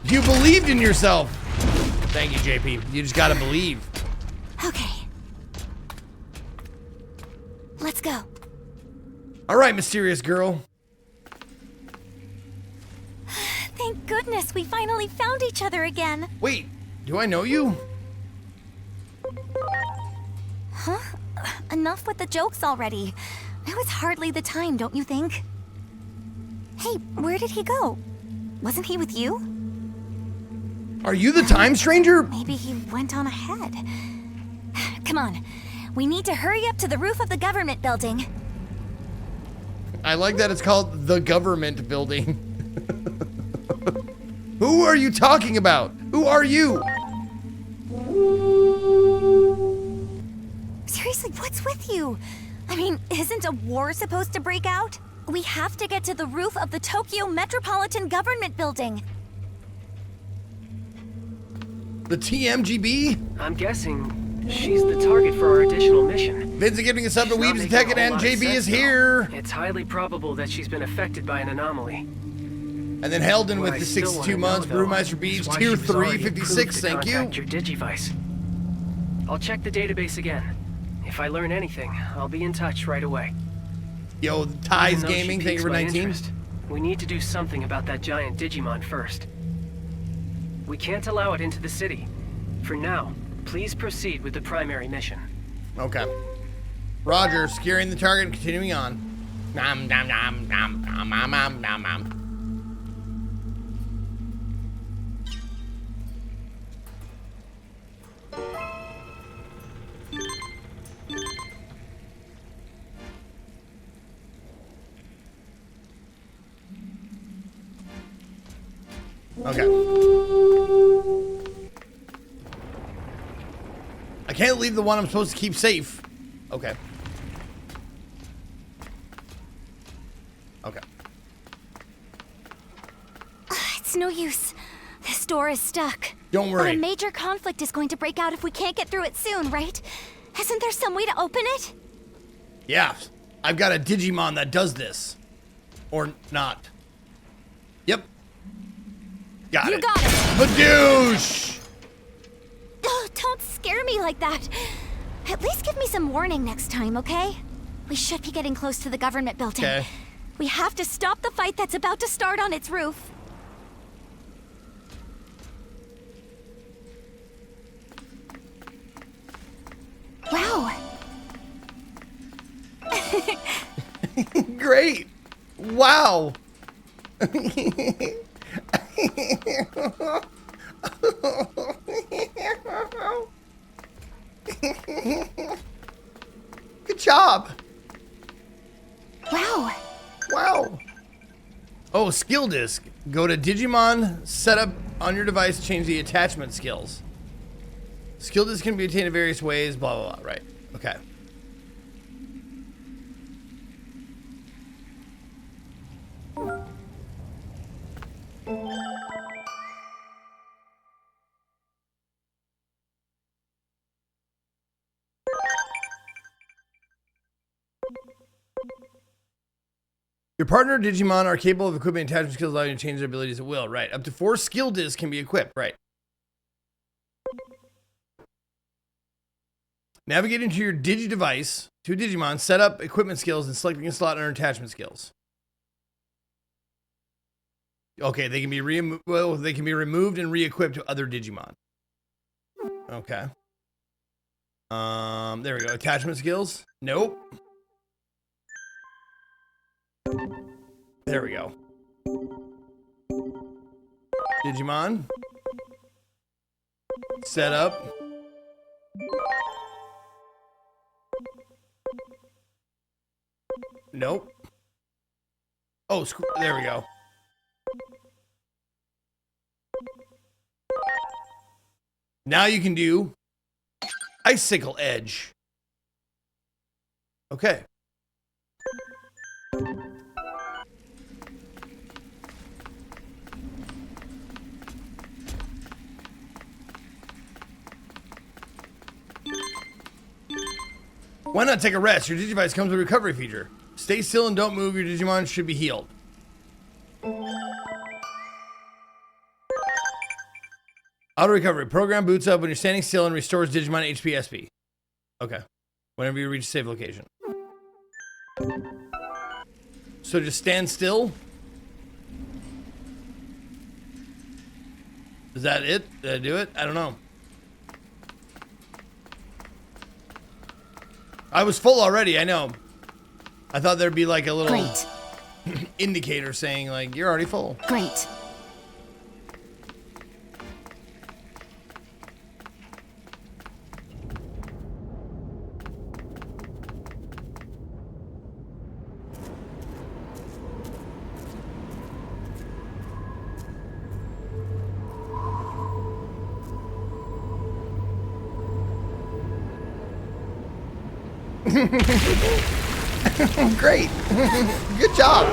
You believed in yourself. Thank you, JP. You just gotta believe. Okay. Let's go. All right, mysterious girl. Thank goodness we finally found each other again. Wait, do I know you? Huh? Enough with the jokes already. Now is hardly the time, don't you think? Hey, where did he go? Wasn't he with you? Are you the time stranger? Maybe he went on ahead. Come on. We need to hurry up to the roof of the government building. I like that it's called the government building. Who are you talking about? Who are you? Seriously, what's with you? I mean, isn't a war supposed to break out? We have to get to the roof of the Tokyo Metropolitan Government Building. The TMGB? I'm guessing she's the target for our additional mission. Vin's giving us up to Weeb's Detective and JB is here. It's highly probable that she's been affected by an anomaly. And then Helden with the 62 months, Brewmeister Beach, tier 3, 56, thank you. Your Digivice. I'll check the database again. If I learn anything, I'll be in touch right away. Yo, Ty's Gaming, thank you for 19. We need to do something about that giant Digimon first. We can't allow it into the city. For now, please proceed with the primary mission. Okay. Roger, securing the target and continuing on. Nom nom nom nom nom nom nom nom nom. Okay. I can't leave the one I'm supposed to keep safe. Okay. Okay. It's no use. This door is stuck. Don't worry. But a major conflict is going to break out if we can't get through it soon, right? Isn't there some way to open it? Yeah. I've got a Digimon that does this. Or not. Yep. Got it. You got it. Badoosh! Oh, don't scare me like that. At least give me some warning next time, okay? We should be getting close to the government building. Okay. We have to stop the fight that's about to start on its roof. Wow. Great. Wow. Good job. Wow. Wow. Oh, skill disc. Go to Digimon, setup on your device, change the attachment skills. Skill disc can be obtained in various ways, blah, blah, blah. Right. Okay. Your partner Digimon are capable of equipping attachment skills, allowing you to change their abilities at will. Right. Up to 4 skill discs can be equipped. Right. Navigate into your Digi device to Digimon, set up equipment skills, and selecting a slot under attachment skills. Okay, they can be removed and re-equipped to other Digimon. Okay. There we go. Attachment skills. Nope. There we go. Digimon. Set up. Nope. Oh, there we go. Now you can do Icicle Edge. Okay. Why not take a rest? Your Digivice comes with a recovery feature. Stay still and don't move. Your Digimon should be healed. Auto recovery. Program boots up when you're standing still and restores Digimon HP SP. Okay. Whenever you reach a safe location. So just stand still. Is that it? Did I do it? I don't know. I was full already, I know. I thought there'd be like a little indicator saying like, you're already full. Great. Great. Good job.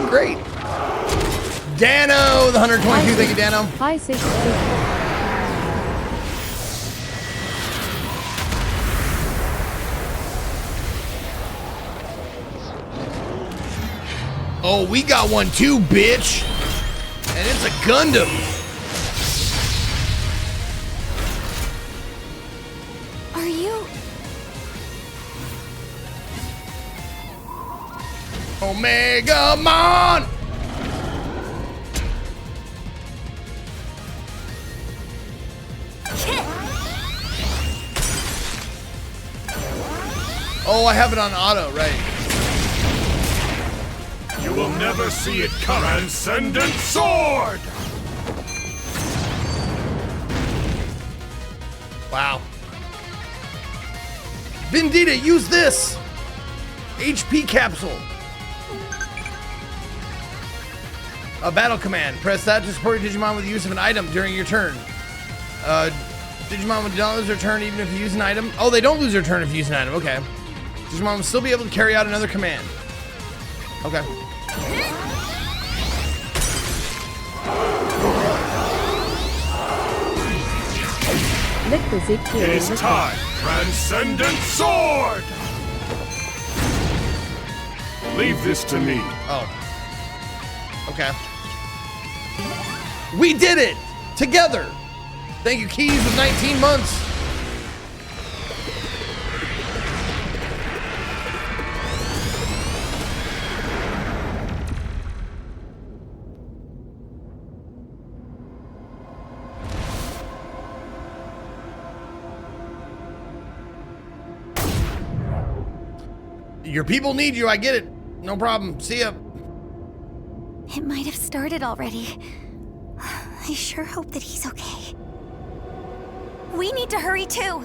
Great. Dano, the 122. Thank you, Dano. Hi, 62. Oh, we got one too, bitch. And it's a Gundam. Are you... Omega Mon! Oh, I have it on auto, right. You will never see it come. Transcendent Sword! Wow. Vindita, use this! HP capsule. A battle command. Press that to support your Digimon with the use of an item during your turn. Digimon will not lose their turn even if you use an item. Oh, they don't lose their turn if you use an item. Okay. Digimon will still be able to carry out another command. Okay. It is time. Transcendent Sword! Leave this to me. Oh. Okay. We did it! Together! Thank you, Keys, with 19 months. Your people need you, I get it. No problem. See ya. It might have started already. I sure hope that he's okay. We need to hurry too.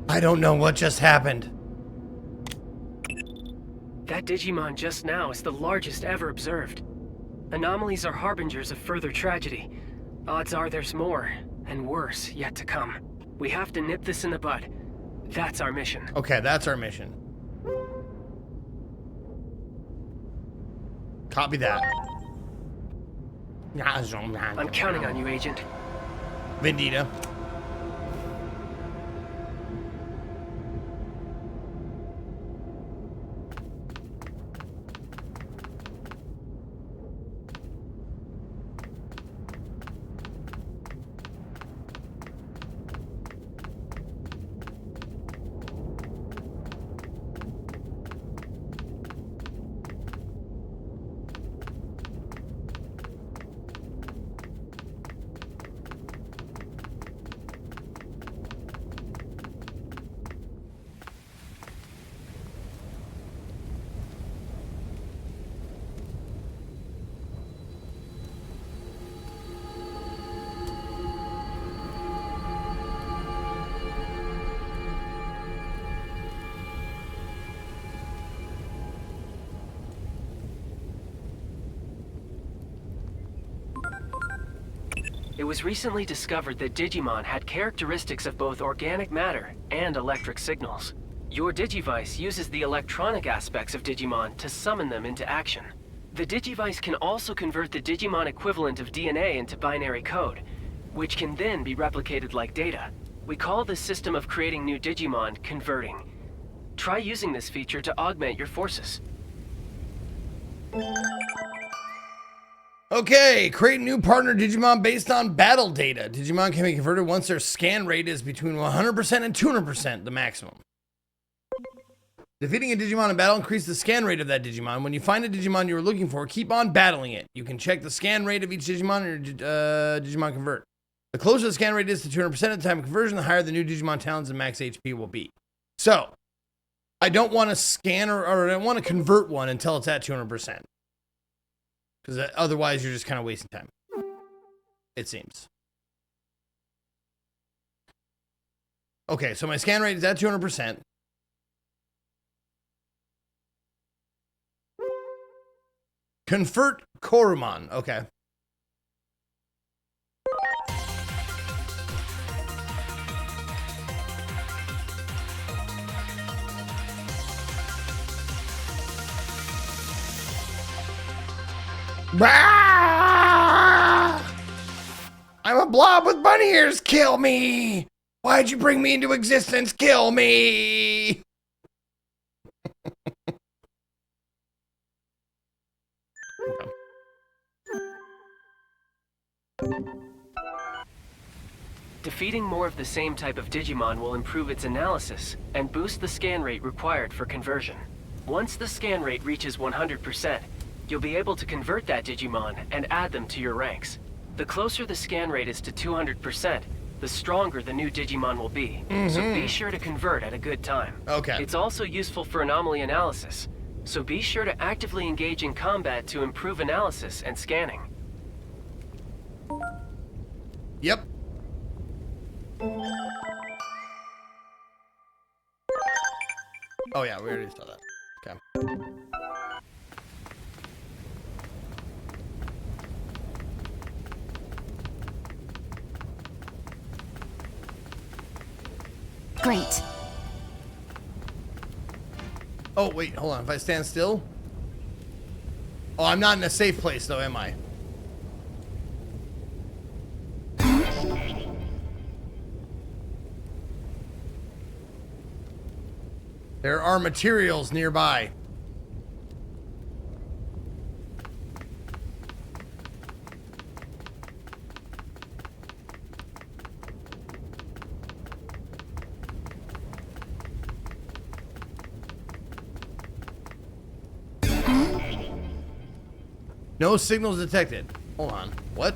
I don't know what just happened. That Digimon just now is the largest ever observed. Anomalies are harbingers of further tragedy. Odds are there's more, and worse, yet to come. We have to nip this in the bud. That's our mission. Okay, that's our mission. Copy that. I'm counting on you, Agent. Vindita. It was recently discovered that Digimon had characteristics of both organic matter and electric signals. Your Digivice uses the electronic aspects of Digimon to summon them into action. The Digivice can also convert the Digimon equivalent of DNA into binary code, which can then be replicated like data. We call this system of creating new Digimon converting. Try using this feature to augment your forces. Okay, create new partner Digimon based on battle data. Digimon can be converted once their scan rate is between 100% and 200%, the maximum. Defeating a Digimon in battle increases the scan rate of that Digimon. When you find a Digimon you were looking for, keep on battling it. You can check the scan rate of each Digimon in your Digimon Convert. The closer the scan rate is to 200% at the time of conversion, the higher the new Digimon talents and max HP will be. So, I don't want to scan or I don't want to convert one until it's at 200%. Because otherwise you're just kind of wasting time. It seems. Okay, so my scan rate is at 200%. Convert Koromon. Okay. I'm a blob with bunny ears. Kill me. Why'd you bring me into existence? Kill me. Defeating more of the same type of Digimon will improve its analysis and boost the scan rate required for conversion. Once the scan rate reaches 100%, you'll be able to convert that Digimon and add them to your ranks. The closer the scan rate is to 200%, the stronger the new Digimon will be. So be sure to convert at a good time. Okay. It's also useful for anomaly analysis, so be sure to actively engage in combat to improve analysis and scanning. Yep. Oh yeah, we already saw that. Okay. Great. Oh, wait, hold on. If I stand still? Oh, I'm not in a safe place, though, am I? There are materials nearby. No signals detected. Hold on. What?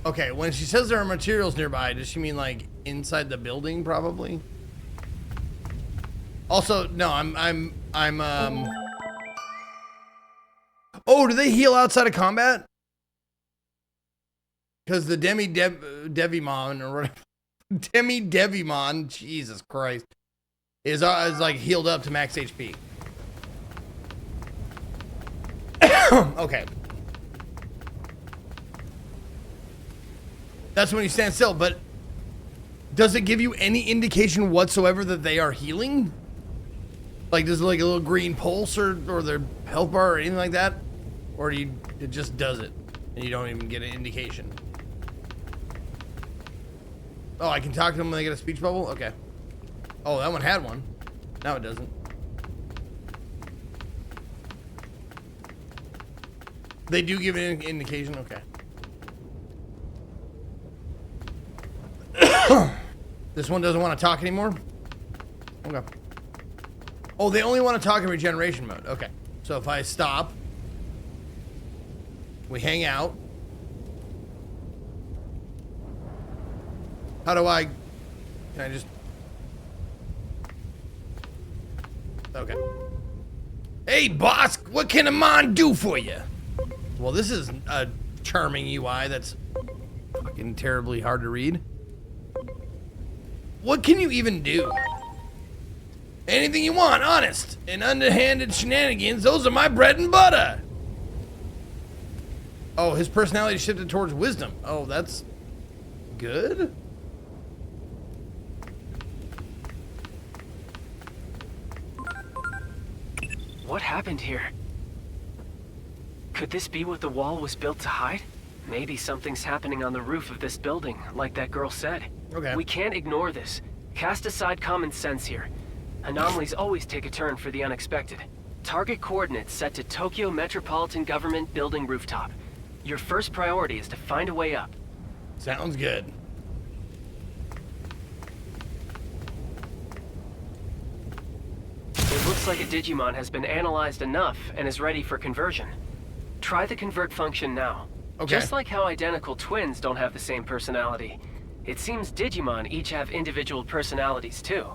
Okay, when she says there are materials nearby, does she mean like inside the building probably? Also, no, I'm Oh, do they heal outside of combat? Because the Devimon or whatever. Devimon, Jesus Christ, is like healed up to max HP. Okay. That's when you stand still, but does it give you any indication whatsoever that they are healing? Like, does it like a little green pulse or their health bar or anything like that? Or do you, it just does it and you don't even get an indication? Oh, I can talk to them when they get a speech bubble? Okay. Oh, that one had one. Now it doesn't. They do give an indication? Okay. This one doesn't want to talk anymore? Okay. Oh, they only want to talk in regeneration mode. Okay. So if I stop, we hang out. How do I... Can I just... Okay. Hey, boss! What can a mon do for you? Well, this is a charming UI that's fucking terribly hard to read. What can you even do? Anything you want, honest. And underhanded shenanigans, those are my bread and butter. Oh, his personality shifted towards wisdom. Oh, that's good. What happened here? Could this be what the wall was built to hide? Maybe something's happening on the roof of this building, like that girl said. Okay. We can't ignore this. Cast aside common sense here. Anomalies always take a turn for the unexpected. Target coordinates set to Tokyo Metropolitan Government Building rooftop. Your first priority is to find a way up. Sounds good. It looks like a Digimon has been analyzed enough and is ready for conversion. Try the convert function now. Okay. Just like how identical twins don't have the same personality, it seems Digimon each have individual personalities too.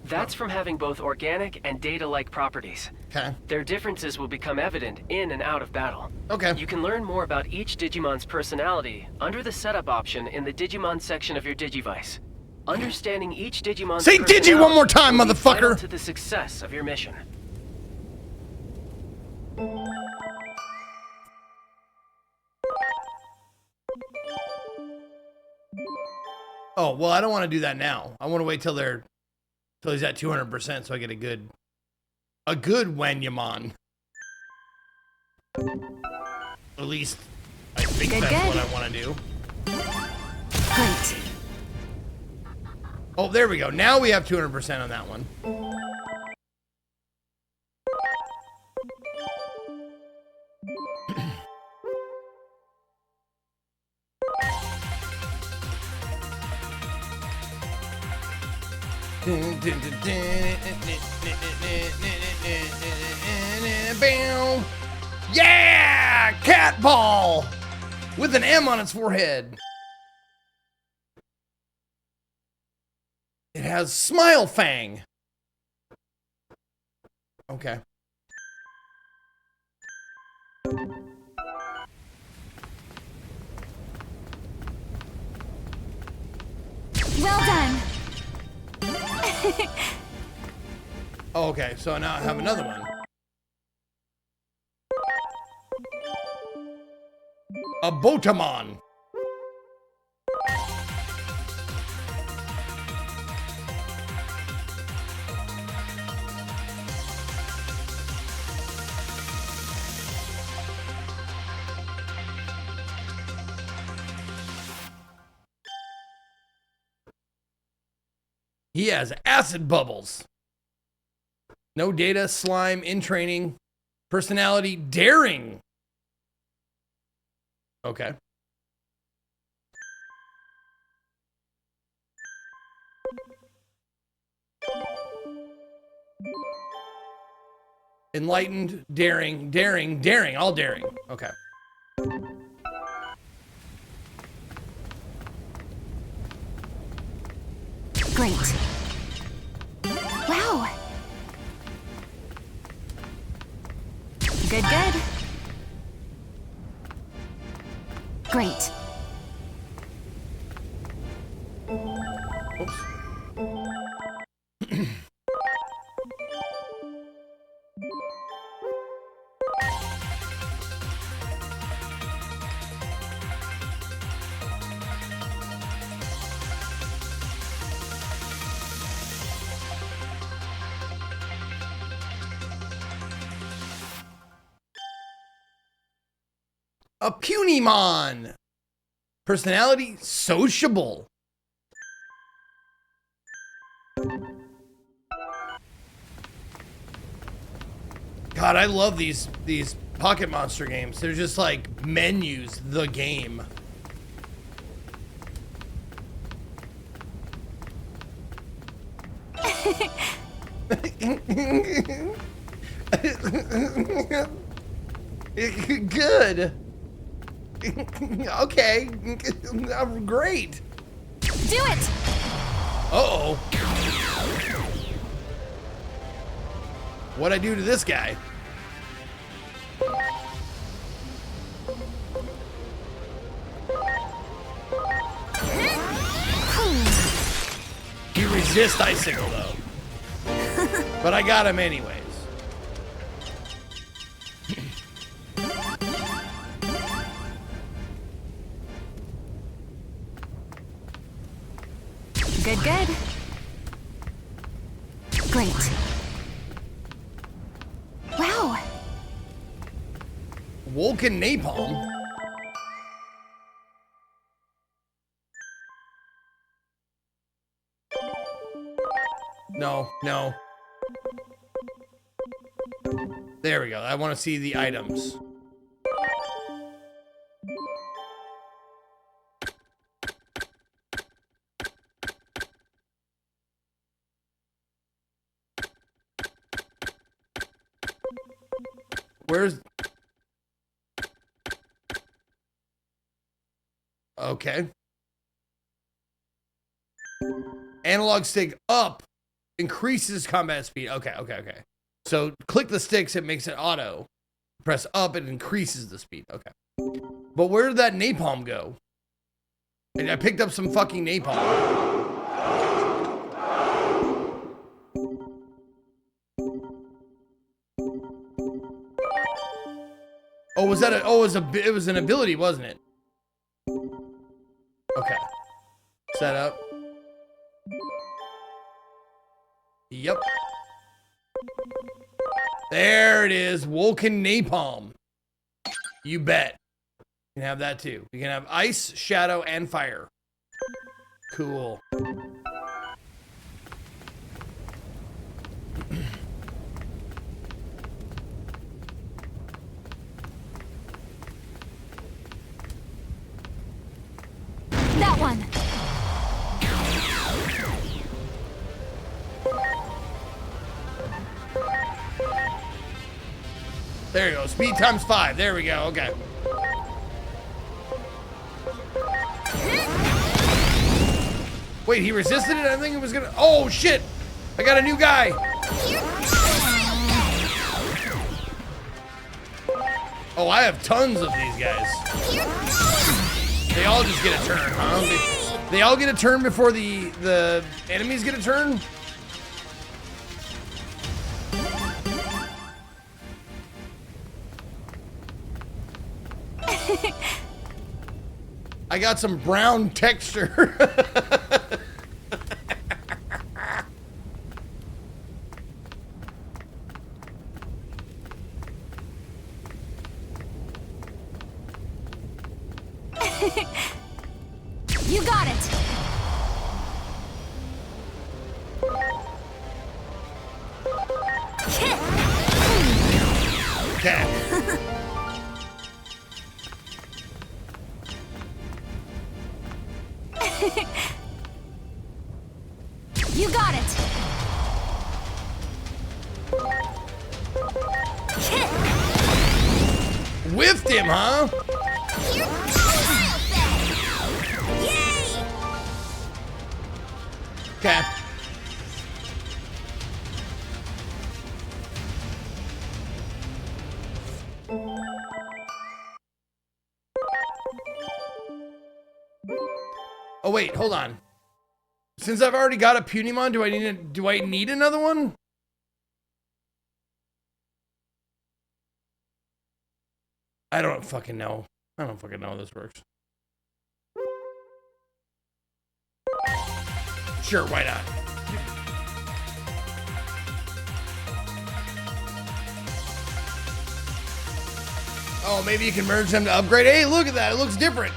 That's from having both organic and data-like properties. Okay. Their differences will become evident in and out of battle. Okay. You can learn more about each Digimon's personality under the setup option in the Digimon section of your Digivice. Understanding each Digimon's Say Digi one more time, will be vital motherfucker! to the success of your mission. Oh, well, I don't want to do that now. I want to wait till he's at 200% so I get a good Wenyamon. At least I think that's what I want to do. Great. Oh, there we go. Now we have 200% on that one. Yeah! Cat ball! With an M on its forehead. It has Smile Fang. Okay. Well done. Oh, okay, so now I have another one. A Botamon. He has acid bubbles. No data, slime, in training, personality, daring. Okay. Enlightened, daring, all daring. Okay. Great. Wow. Good. Great. Oops. A Punimon. Personality, sociable. God, I love these Pocket Monster games. They're just like menus, the game. Good. Okay. Great. Do it. Uh-oh. What'd I do to this guy? He resists Icicle though. But I got him anyways. Good. Great. Wow. Vulcan Napalm? No. There we go. I want to see the items. Where's... Okay. Analog stick up increases combat speed. Okay. So click the sticks, it makes it auto. Press up, it increases the speed. Okay. But where did that napalm go? And I picked up some fucking napalm. Oh, was that it was an ability, wasn't it? Okay. Set up. Yep. There it is. Vulcan napalm. You bet. You can have that too. You can have ice, shadow, and fire. Cool. That one. There you go. Speed times 5. There we go. Okay. Wait, he resisted it? I think it was gonna... Oh, shit! I got a new guy! Oh, I have tons of these guys. They all just get a turn, huh? They all get a turn before the enemies get a turn? I got some brown texture. You got it. Okay. You got it. Whiffed him, huh? Okay. Oh wait, hold on. Since I've already got a Punimon, do I need another one? I don't fucking know. I don't fucking know how this works. Sure, why not? Oh, maybe you can merge them to upgrade. Hey, look at that. It looks different.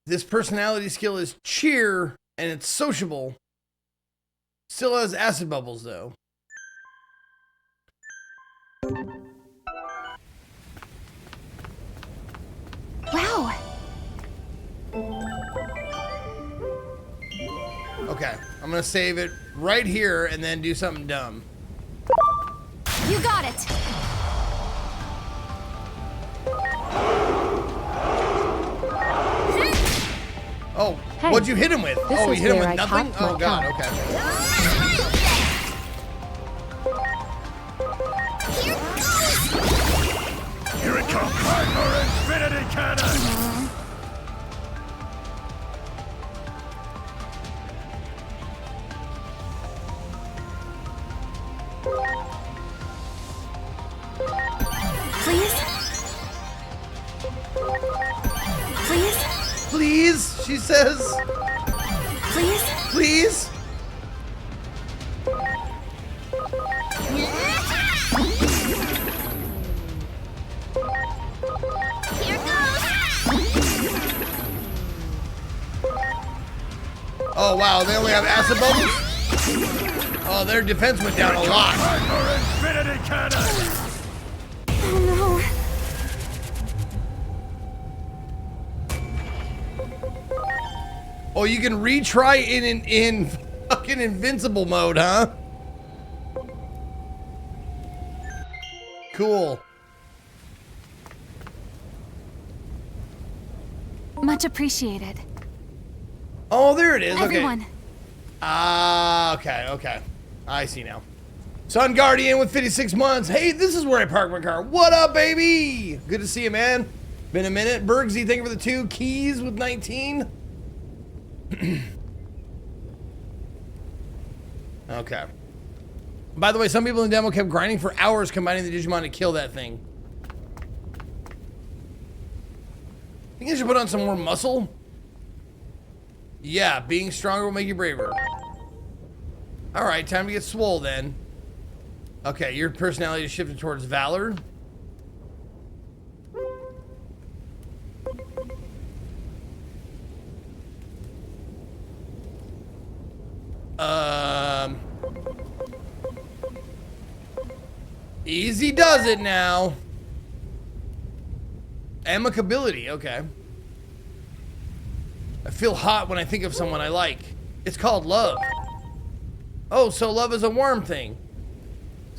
This personality skill is cheer, and it's sociable. Still has acid bubbles, though. Wow. Okay, I'm gonna save it right here and then do something dumb. You got it. Oh, Hey, what'd you hit him with? this Oh, you is hit him where with I nothing? parked my Oh, God, car. okay. Here it comes! Our infinity cannon! Please? Please? Please, she says. Please? Please. Here goes! Oh, wow, they only have acid bubbles? Oh, their defense went down a lot. Our infinity cannon! Oh no. Oh, you can retry in Fucking invincible mode, huh? Cool. Much appreciated. Oh, there it is. Everyone. Okay. Ah, okay. I see now. Sun Guardian with 56 months. Hey, this is where I park my car. What up, baby? Good to see you, man. Been a minute. Bergsy, thank you for the 2 keys with 19. Okay. By the way, some people in the demo kept grinding for hours combining the Digimon to kill that thing. Think I should put on some more muscle? Yeah, being stronger will make you braver. Alright, time to get swole then. Okay, your personality is shifted towards valor. Easy does it now. Amicability, okay. I feel hot when I think of someone I like. It's called love. Oh, so love is a warm thing.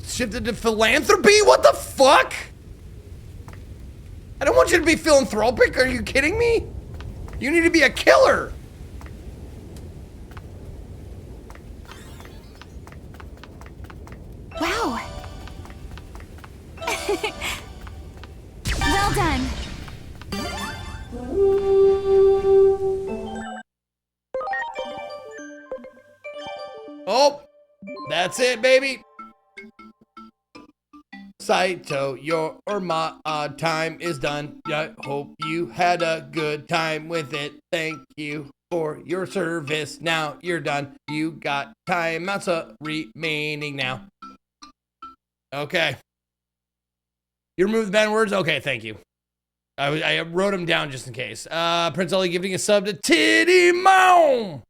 Shifted to philanthropy? What the fuck? I don't want you to be philanthropic. Are you kidding me? You need to be a killer. Wow. Well done. Oh, that's it, baby. Saito, your time is done. I hope you had a good time with it. Thank you for your service. Now you're done. You got timeouts remaining now. Okay. You removed the bad words? Okay, thank you. I wrote them down just in case. Prince Ollie giving a sub to Titty Mom.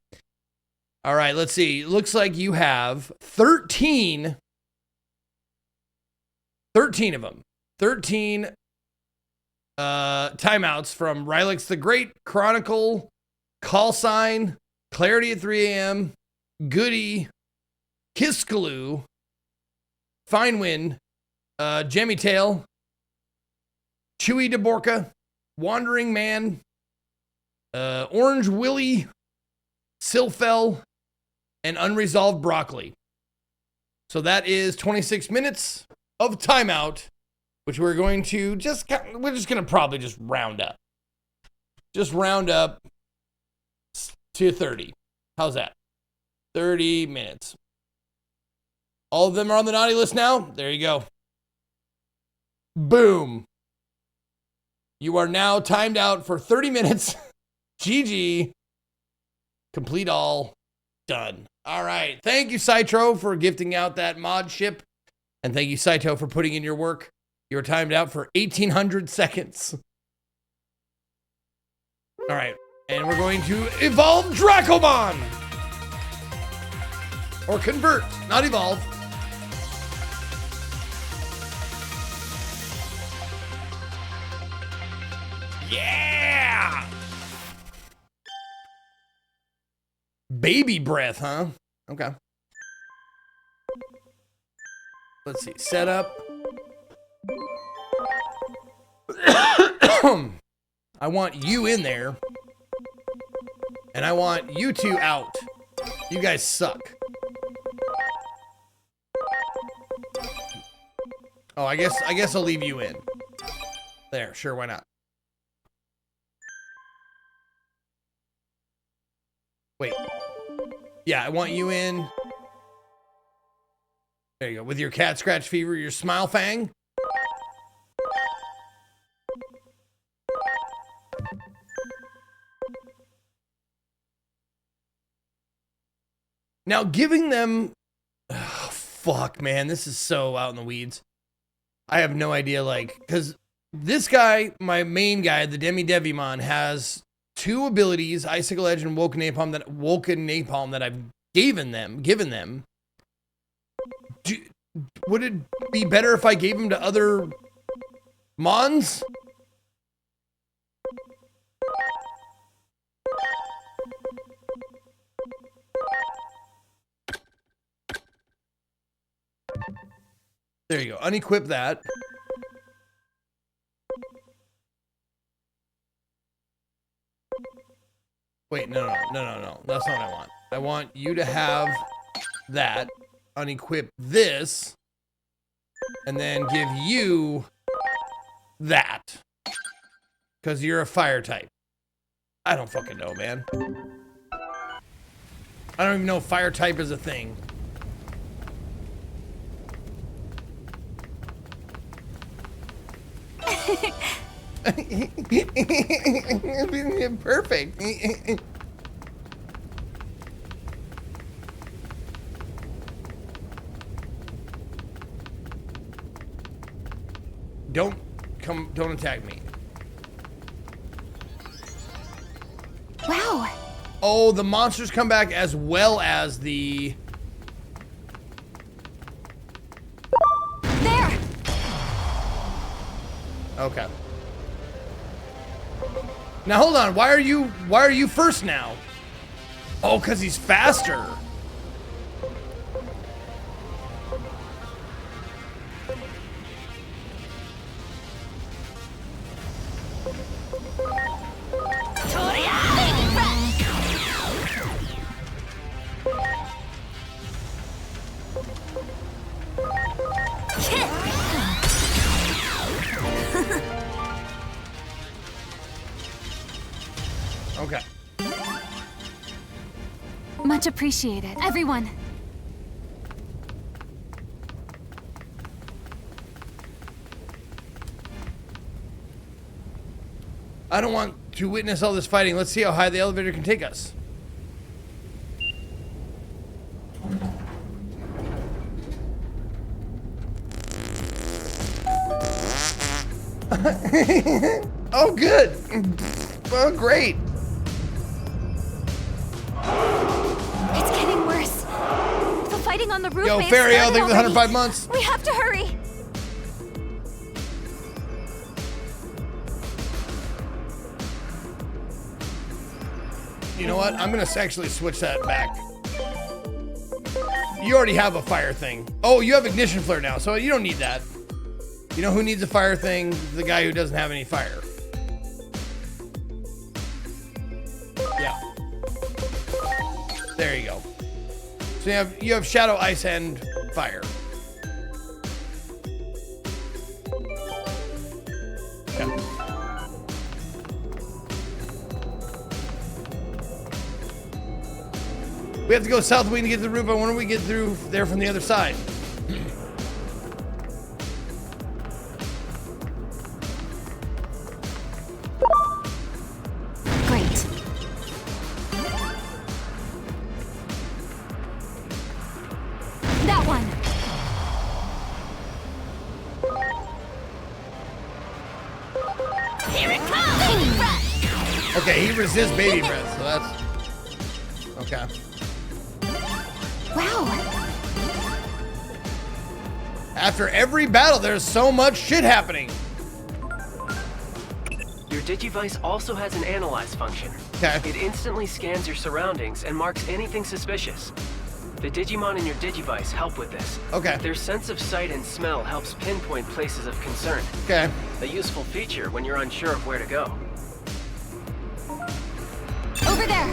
All right, let's see. Looks like you have 13 of them. 13 timeouts from Rylix the Great, Chronicle, Call Sign, Clarity at 3 a.m., Goody, Kiskaloo, Fine Wind, Jemmy Tail, Chewy DeBorka, Wandering Man, Orange Willie, Silfel, and Unresolved Broccoli. So that is 26 minutes of timeout, which we're going to we're just going to probably just round up. Just round up to 30. How's that? 30 minutes. All of them are on the naughty list now. There you go. Boom. You are now timed out for 30 minutes. GG. Complete all. Done. All right. Thank you, Citro, for gifting out that mod ship. And thank you, Saito, for putting in your work. You're timed out for 1,800 seconds. All right. And we're going to evolve Dracomon. Or convert, not evolve. Yeah! Baby breath, huh? Okay. Let's see. Setup. I want you in there. And I want you two out. You guys suck. Oh, I guess I'll leave you in. There, sure, why not? Wait. Yeah, I want you in. There you go. With your cat scratch fever, your smile fang. Now, giving them... Oh, fuck, man. This is so out in the weeds. I have no idea, like... Because this guy, my main guy, the Demi-Devimon, has 2 abilities, Icicle Edge and Woken Napalm that I've given them. Would it be better if I gave them to other Mons? There you go. Unequip that. Wait, no. That's not what I want. I want you to have that. Unequip this. And then give you that. Because you're a fire type. I don't fucking know, man. I don't even know if fire type is a thing. Perfect. Don't attack me. Wow. Oh, the monsters come back as well as the... There. Okay. Now hold on. Why are you first now? Oh, because he's faster. Okay. Much appreciated, everyone. I don't want to witness all this fighting. Let's see how high the elevator can take us. Oh, good. Oh, great. It's getting worse. The fighting on the roof. Yo, may have Fairy, I'll started think of the already. 105 months. We have to hurry. You know what? I'm gonna actually switch that back. You already have a fire thing. Oh, you have ignition flare now, so you don't need that. You know who needs a fire thing? The guy who doesn't have any fire. Yeah. There you go. So you have shadow, ice, and fire. Okay. We have to go south. We need to get to the roof. I wonder if we get through there from the other side. Great. That one. Here it comes. Baby breath. Okay, he resists baby breath, so that's okay. Wow. After every battle, there's so much shit happening. Your Digivice also has an analyze function. Okay. It instantly scans your surroundings and marks anything suspicious. The Digimon in your Digivice help with this. Okay. Their sense of sight and smell helps pinpoint places of concern. Okay. A useful feature when you're unsure of where to go. Over there.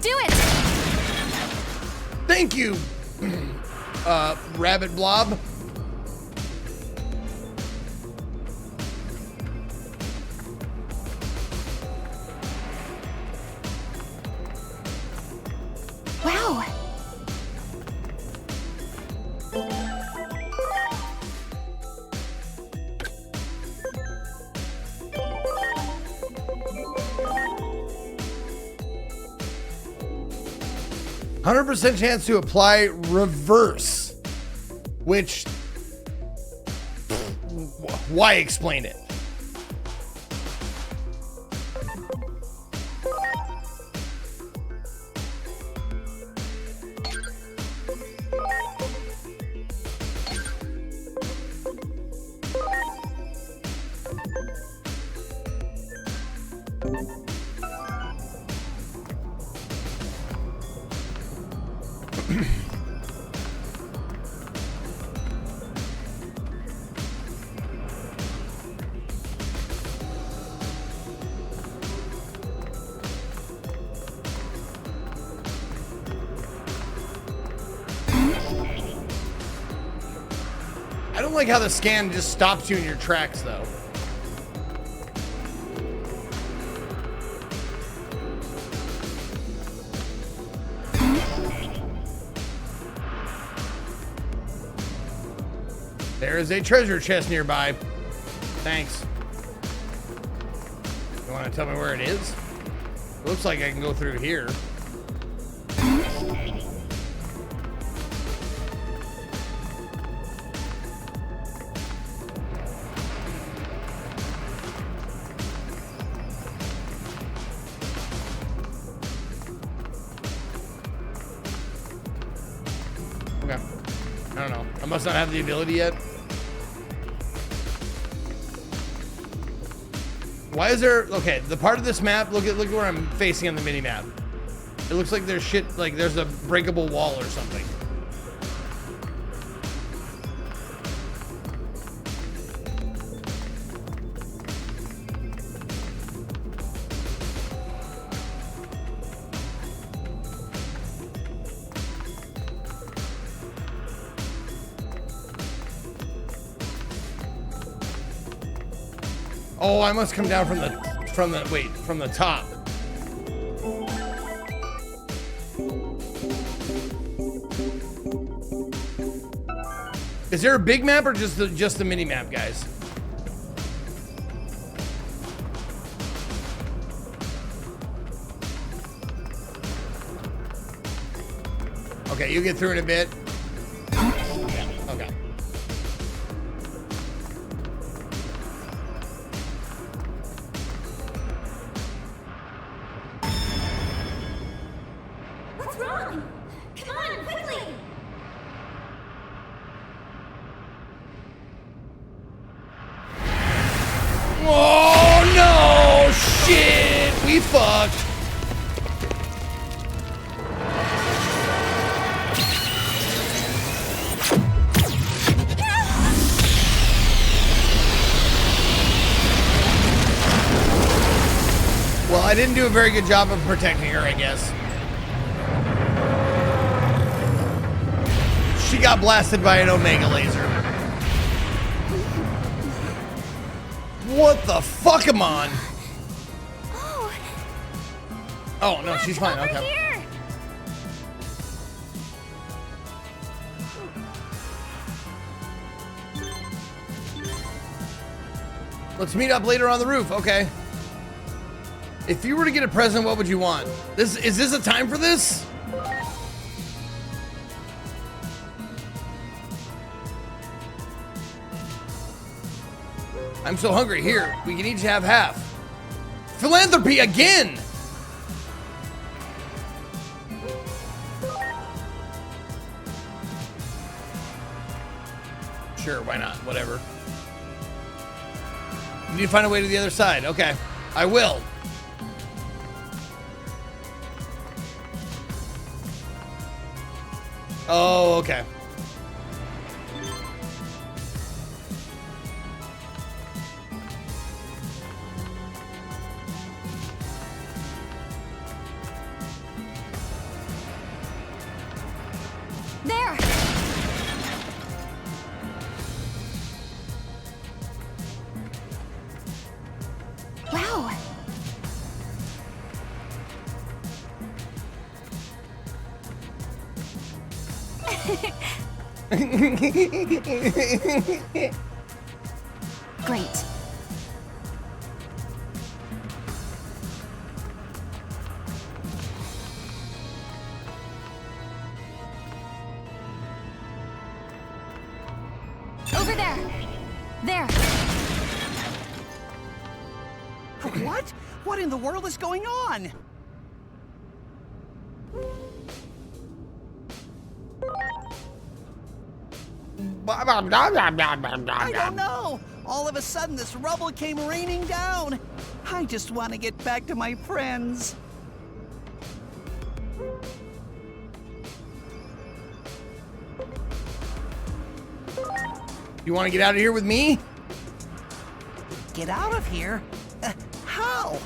Do it. Thank you, Rabbit Blob. Wow. 100% chance to apply reverse, which, why explain it? don't like how the scan just stops you in your tracks, though. There is a treasure chest nearby. Thanks. You want to tell me where it is? It looks like I can go through here. Okay. I don't know. I must not have the ability yet. Why is there, okay, the part of this map, look at where I'm facing on the mini map. It looks like there's shit, like there's a breakable wall or something. Oh, I must come down from the top. Is there a big map or just the mini map, guys? Okay, you get through in a bit. Yeah, okay. What's wrong? Come on, quickly! Oh no! Shit! We fucked! Well, I didn't do a very good job of protecting her, I guess. She got blasted by an Omega laser. What the fuck am on? Oh no, she's fine. Okay. Here. Let's meet up later on the roof. Okay. If you were to get a present, what would you want? Is this a time for this? I'm so hungry. Here, we can each have half. Philanthropy again! Sure, why not? Whatever. You need to find a way to the other side. Okay, I will. Oh, okay. There! Wow! Great. Over there. There. What? What in the world is going on? I don't know. All of a sudden, this rubble came raining down. I just want to get back to my friends. You want to get out of here with me? Get out of here? How?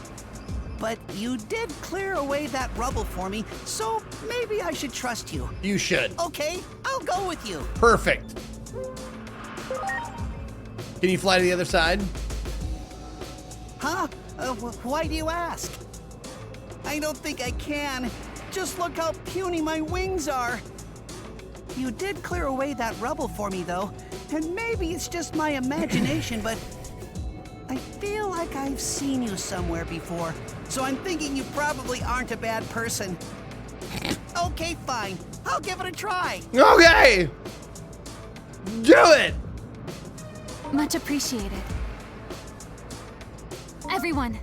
But you did clear away that rubble for me, so maybe I should trust you. You should. Okay, I'll go with you. Perfect. Can you fly to the other side? Huh? Why do you ask? I don't think I can. Just look how puny my wings are. You did clear away that rubble for me, though. And maybe it's just my imagination, but I feel like I've seen you somewhere before. So I'm thinking you probably aren't a bad person. Okay, fine. I'll give it a try. Okay! Do it! Much appreciated. Everyone.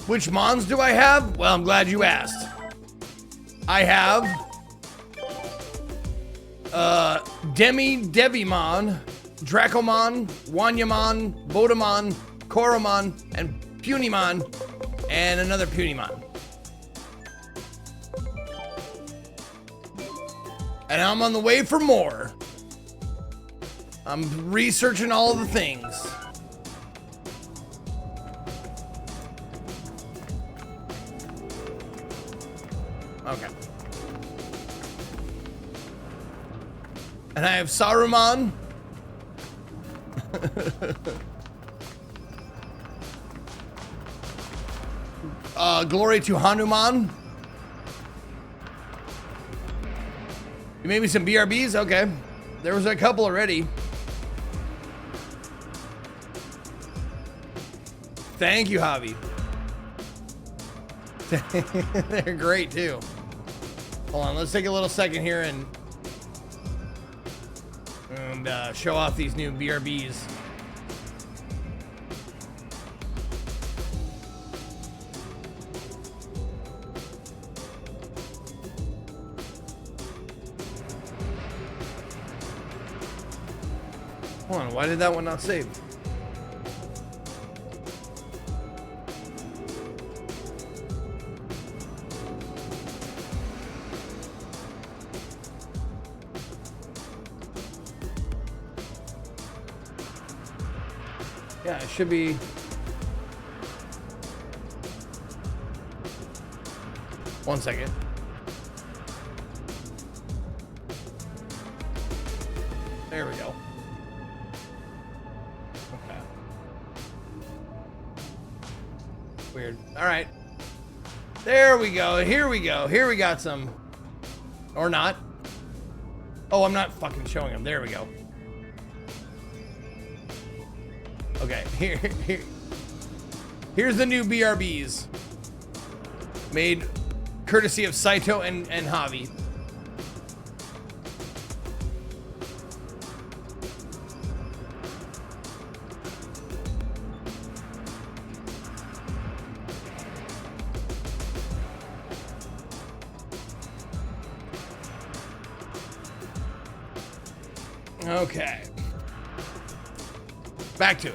Which mons do I have? Well, I'm glad you asked. I have Devimon, Dracomon, Wanyamon, Bodamon, Koromon, and Punimon, and another Punimon. And I'm on the way for more. I'm researching all of the things. Okay. And I have Saruman. Glory to Hanuman. You made me some BRBs? Okay. There was a couple already. Thank you, Javi. They're great too. Hold on, let's take a little second here and show off these new BRBs. Hold on, why did that one not save? Yeah, it should be. One second. There we go. Okay. Weird. All right. There we go. Here we go. Here we got some. Or not. Oh, I'm not fucking showing them. There we go. Okay, here's the new BRBs. Made courtesy of Saito and Javi. Okay. Back to it.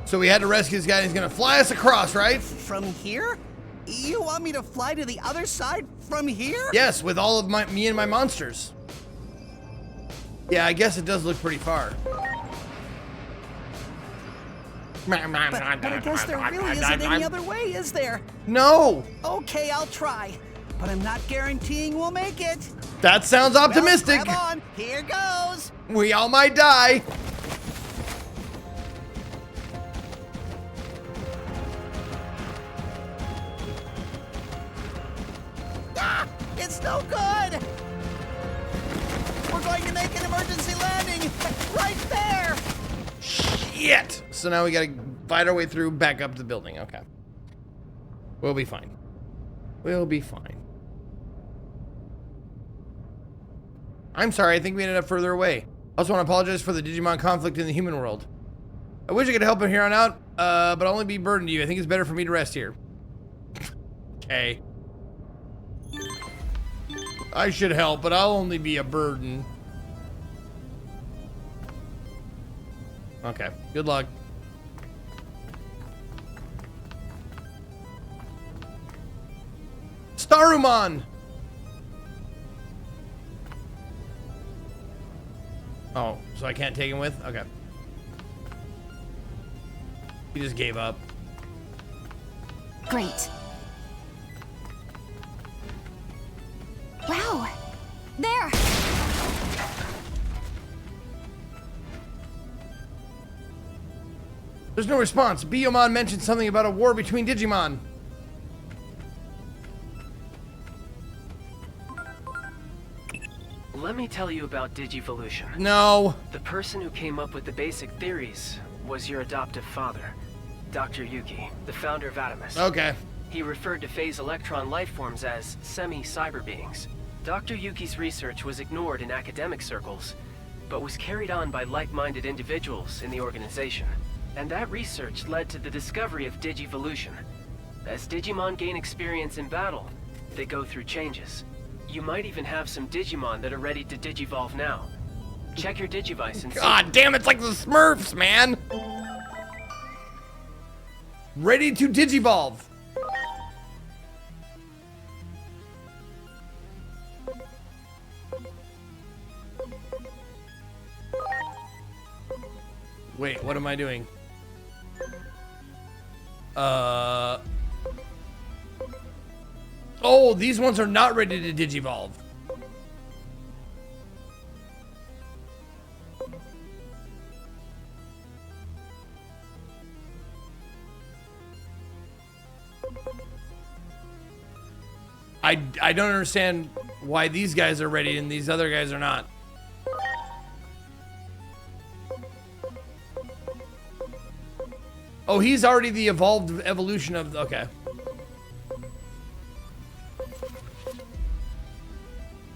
So we had to rescue this guy. He's gonna fly us across, right? From here? You want me to fly to the other side from here? Yes, with all of me and my monsters. Yeah, I guess it does look pretty far. But I guess there really isn't any other way, is there? No. Okay, I'll try. But I'm not guaranteeing we'll make it. That sounds optimistic. Well, grab on. Here goes. We all might die. Ah, it's no good. We're going to make an emergency landing right there. Shit. So now we gotta fight our way through back up the building. Okay. We'll be fine. We'll be fine. I'm sorry, I think we ended up further away. I also want to apologize for the Digimon conflict in the human world. I wish I could help him here on out, but I'll only be burdened to you. I think it's better for me to rest here. Okay. I should help, but I'll only be a burden. Okay, good luck. Starumon! Oh, so I can't take him with? Okay. He just gave up. Great. Wow! There! There's no response. Biyomon mentioned something about a war between Digimon. Let me tell you about Digivolution. No. The person who came up with the basic theories was your adoptive father, Dr. Yuki, the founder of Atomus. Okay. He referred to phase electron lifeforms as semi-cyber beings. Dr. Yuki's research was ignored in academic circles, but was carried on by like-minded individuals in the organization. And that research led to the discovery of Digivolution. As Digimon gain experience in battle, they go through changes. You might even have some Digimon that are ready to Digivolve now. Check your Digivice and see. God damn, it's like the Smurfs, man! Ready to Digivolve. Wait, what am I doing? Oh, these ones are not ready to Digivolve. I don't understand why these guys are ready and these other guys are not. Oh, he's already the evolved evolution of... Okay.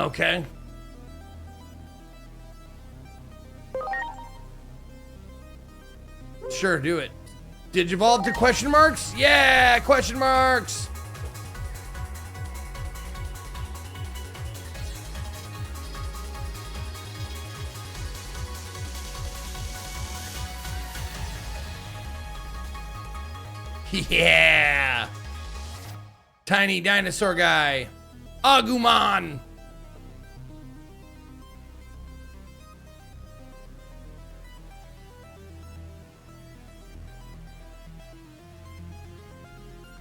Okay. Sure, do it. Digivolve to question marks? Yeah, question marks! Yeah! Tiny dinosaur guy. Agumon!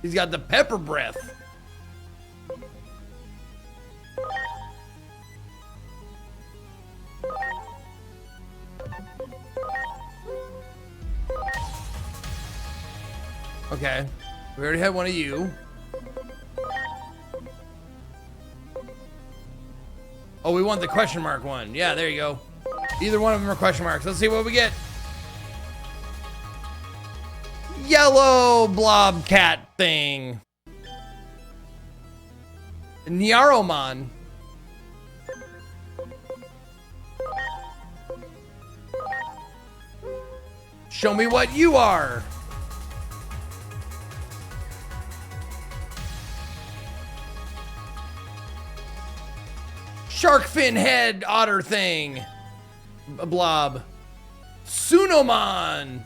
He's got the pepper breath. Okay, we already had one of you. Oh, we want the question mark one. Yeah, there you go. Either one of them are question marks. Let's see what we get. Yellow blob cat thing. Nyaromon. Show me what you are. Shark fin head otter thing. Blob. Sunomon.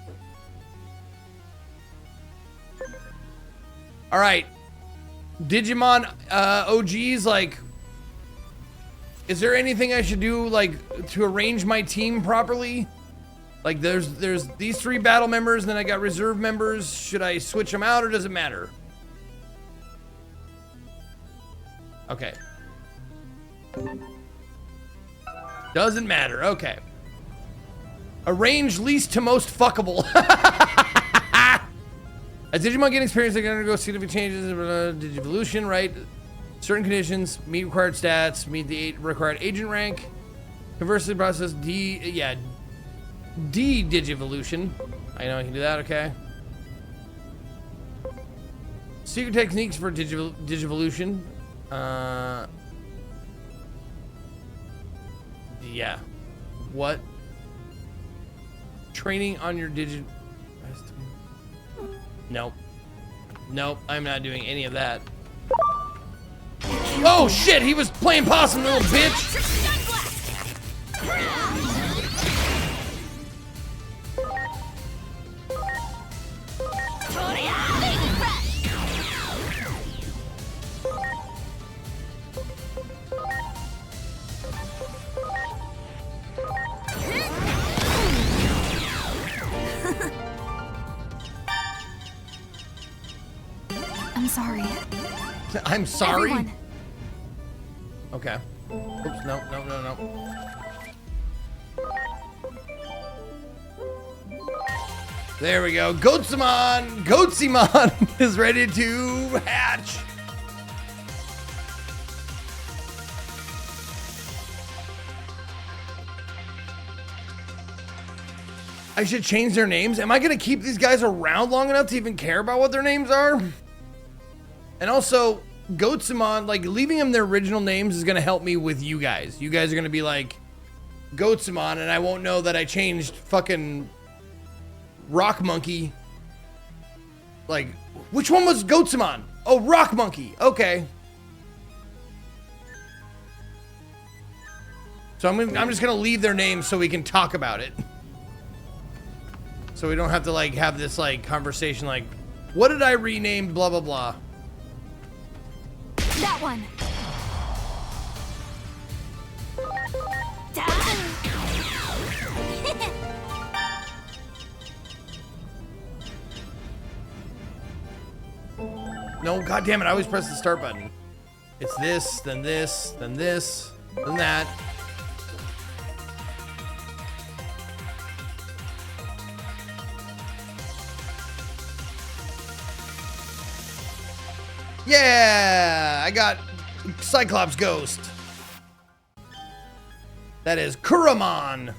All right. Digimon OGs, like, is there anything I should do, like, to arrange my team properly? Like, there's these 3 battle members, and then I got reserve members. Should I switch them out, or does it matter? Okay. Doesn't matter. Okay. Arrange least to most fuckable. As Digimon gain experience, they can undergo significant changes in Digivolution, right? Certain conditions, meet required stats, meet the required agent rank. Conversely, process D-Digivolution. I know I can do that, okay. Secret techniques for Digivolution. Yeah. What? Training on your Nope. Nope, I'm not doing any of that. You Oh shit, he was playing possum, little bitch. I'm sorry. I'm sorry? Everyone. Okay. Oops, no. There we go. Goatsimon is ready to hatch. I should change their names. Am I going to keep these guys around long enough to even care about what their names are? And also, Goatsimon, like, leaving them their original names is going to help me with you guys. You guys are going to be like, Goatsimon, and I won't know that I changed fucking Rock Monkey. Like, which one was Goatsimon? Oh, Rock Monkey. Okay. So I'm just going to leave their names so we can talk about it. So we don't have to, like, have this, like, conversation like, what did I rename blah, blah, blah. That one. No, god damn it, I always press the start button. It's this, then this, then this, then that. Yeah, I got Cyclops Ghost. That is Kuramon.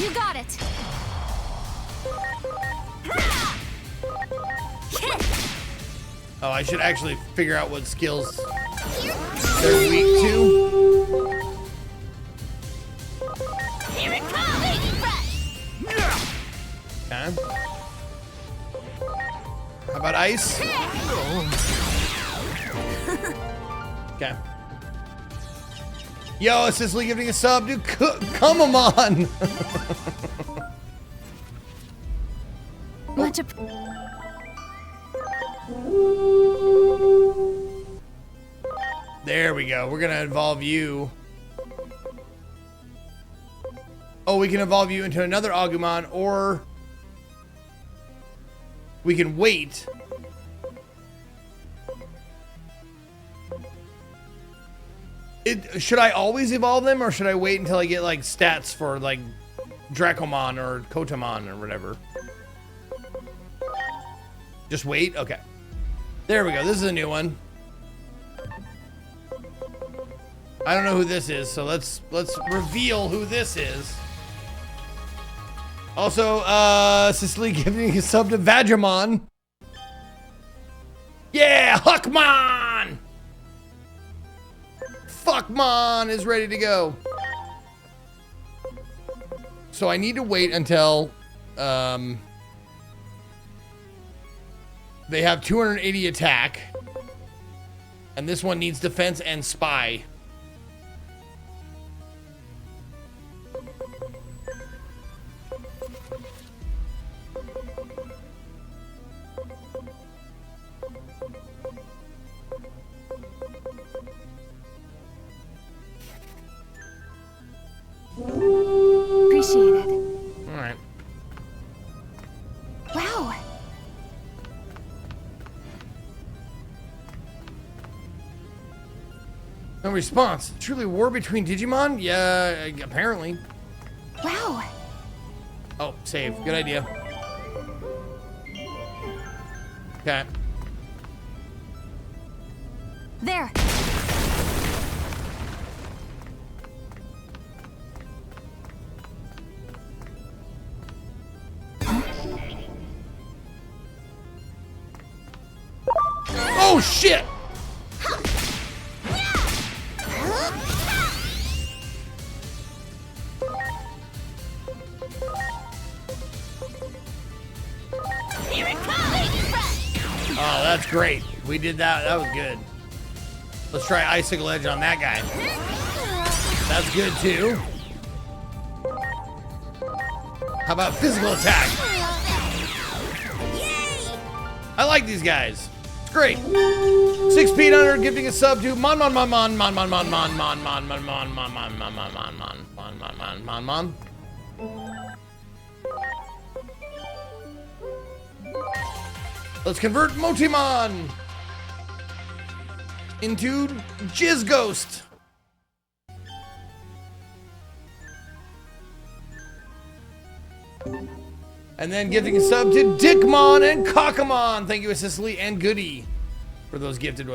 You got it. Oh, I should actually figure out what skills they're weak to. Here it comes, baby fresh. Okay. How about ice? Okay. Yo, Sicily giving a sub, dude. Come on. Much There we go. We're gonna evolve you. Oh, we can evolve you into another Agumon, or we can wait. Should I always evolve them, or should I wait until I get like stats for like Dracomon or Kotamon or whatever? Just wait? Okay. There we go. This is a new one. I don't know who this is, so let's reveal who this is. Also, Cicely giving a sub to Vagimon. Yeah, Huckmon! Fuckmon is ready to go. So I need to wait until they have 280 attack. And this one needs defense and spy. Appreciate it. All right. Wow. No response. Truly a war between Digimon? Yeah, apparently. Wow. Oh, save. Good idea. Okay. There. Oh shit! Oh, that's great. We did that. That was good. Let's try Icicle Edge on that guy. That's good too. How about physical attack? I like these guys. It's great. 6 Pete Hunter gifting a sub to Mon. Let's convert Motimon into Jizz Ghost. And then gifting a sub to Digimon and Kakamon. Thank you, Cicely and Goody, for those gifted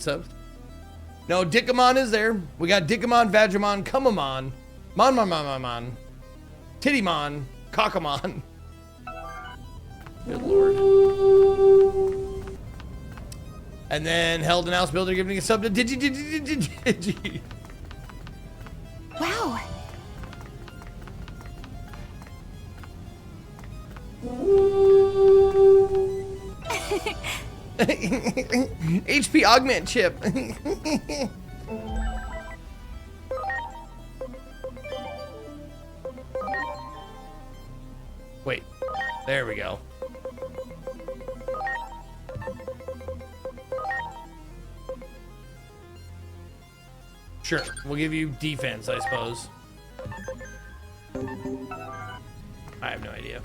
subs. No, Digimon is there. We got Digimon, Vagimon, Kumamon, Mon, Tittymon, Kakamon. Good lord. And then Held and House Builder giving a sub to Digi. Wow. HP augment chip. Wait, there we go. Sure, we'll give you defense, I suppose. I have no idea.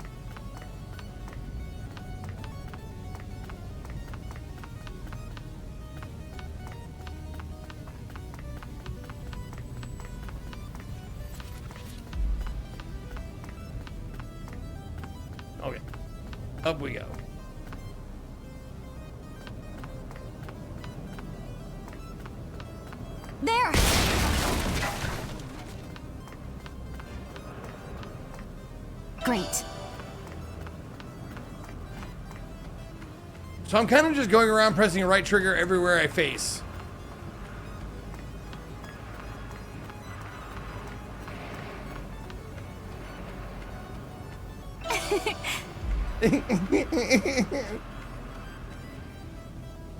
Okay, up we go. There! Great. So I'm kind of just going around pressing the right trigger everywhere I face.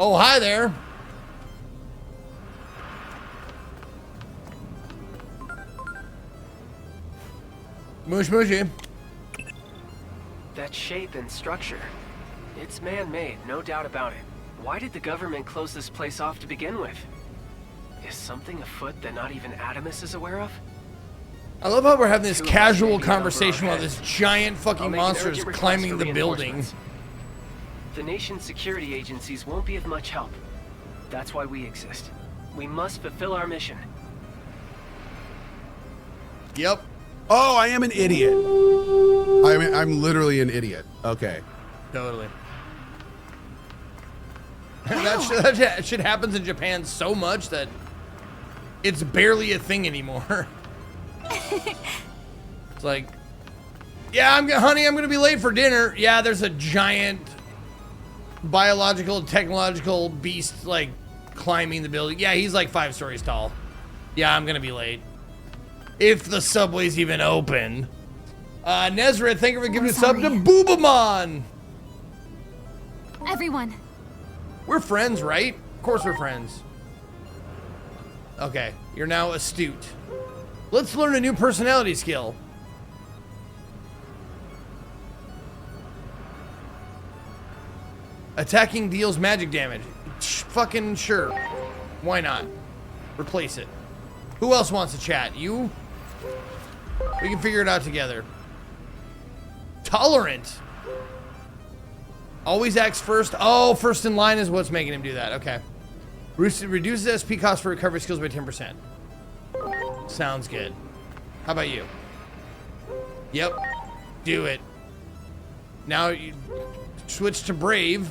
Oh, hi there. Mush mushy. That shape and structure. It's man-made, no doubt about it. Why did the government close this place off to begin with? Is something afoot that not even Adamus is aware of? I love how we're having this casual conversation while this giant fucking monster is climbing the building. The nation's security agencies won't be of much help. That's why we exist. We must fulfill our mission. Yep. Oh, I am an idiot. I'm literally an idiot. Okay. Totally. That shit happens in Japan so much that it's barely a thing anymore. It's like, yeah, honey, I'm gonna be late for dinner. Yeah, there's a giant biological, technological beast like climbing the building. Yeah, he's like 5 stories tall. Yeah, I'm gonna be late. If the subway's even open. Nezra, thank you for giving a sub to Boobamon. Everyone. We're friends, right? Of course we're friends. Okay, you're now astute. Let's learn a new personality skill. Attacking deals magic damage. Fucking sure. Why not? Replace it. Who else wants to chat? You? We can figure it out together. Tolerant. Always acts first. Oh, first in line is what's making him do that. Okay. Reduces SP cost for recovery skills by 10%. Sounds good. How about you? Yep. Do it. Now you switch to Brave.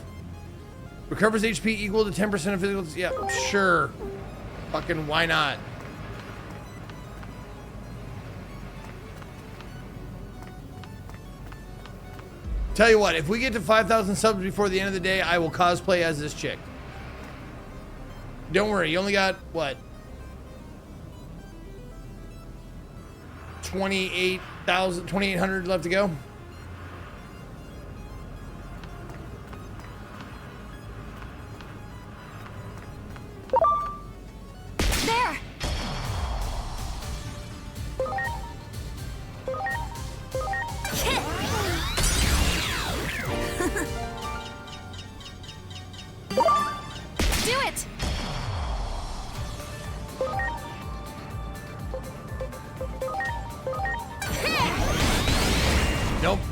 Recovers HP equal to 10% of physical. Yeah, sure. Fucking why not? Tell you what, if we get to 5,000 subs before the end of the day, I will cosplay as this chick. Don't worry, you only got, what? 2,800 left to go?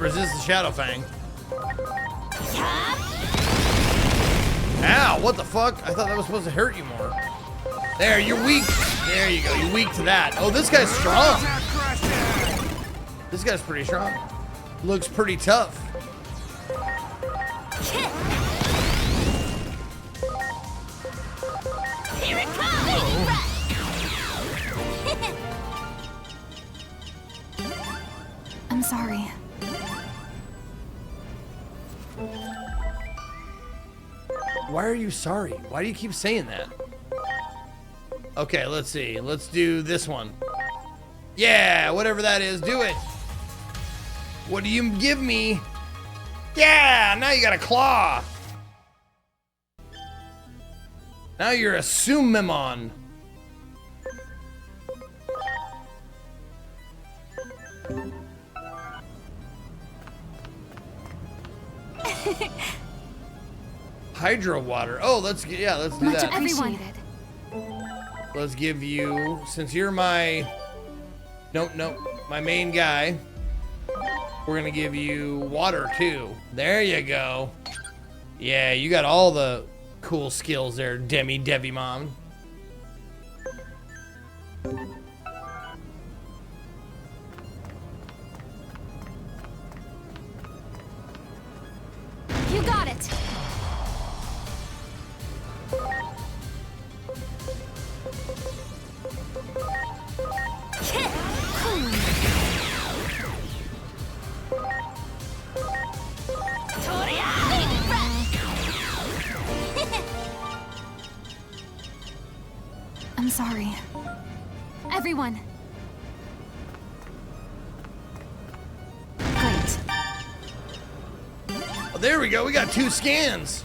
resist the Shadow Fang. Ow, what the fuck? I thought that was supposed to hurt you more. There, you're weak. There you go, you're weak to that. Oh, this guy's strong. This guy's pretty strong. Looks pretty tough. Here it comes! I'm sorry. Why are you sorry? Why do you keep saying that? Okay, let's see. Let's do this one. Yeah, whatever that is, do it. What do you give me? Yeah, now you got a claw. Now you're a Sumimon. Hydro water. Oh, let's do that. Everyone. Let's give you, since you're my, nope, my main guy, we're gonna give you water too. There you go. Yeah, you got all the cool skills there, Devi Mom. You got it. I'm sorry. Everyone. Great. Oh, there we go. We got 2 scans.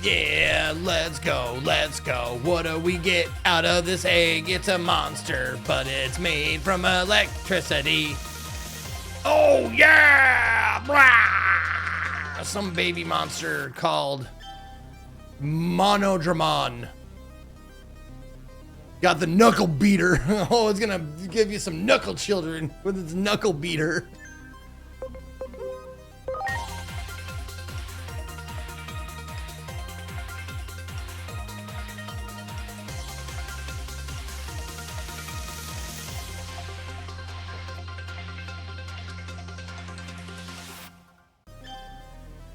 Yeah, let's go, let's go. What do we get out of this egg? It's a monster, but it's made from electricity. Oh, yeah! Blah! Some baby monster called Monodramon. Got the knuckle beater. Oh, it's gonna give you some knuckle children with its knuckle beater.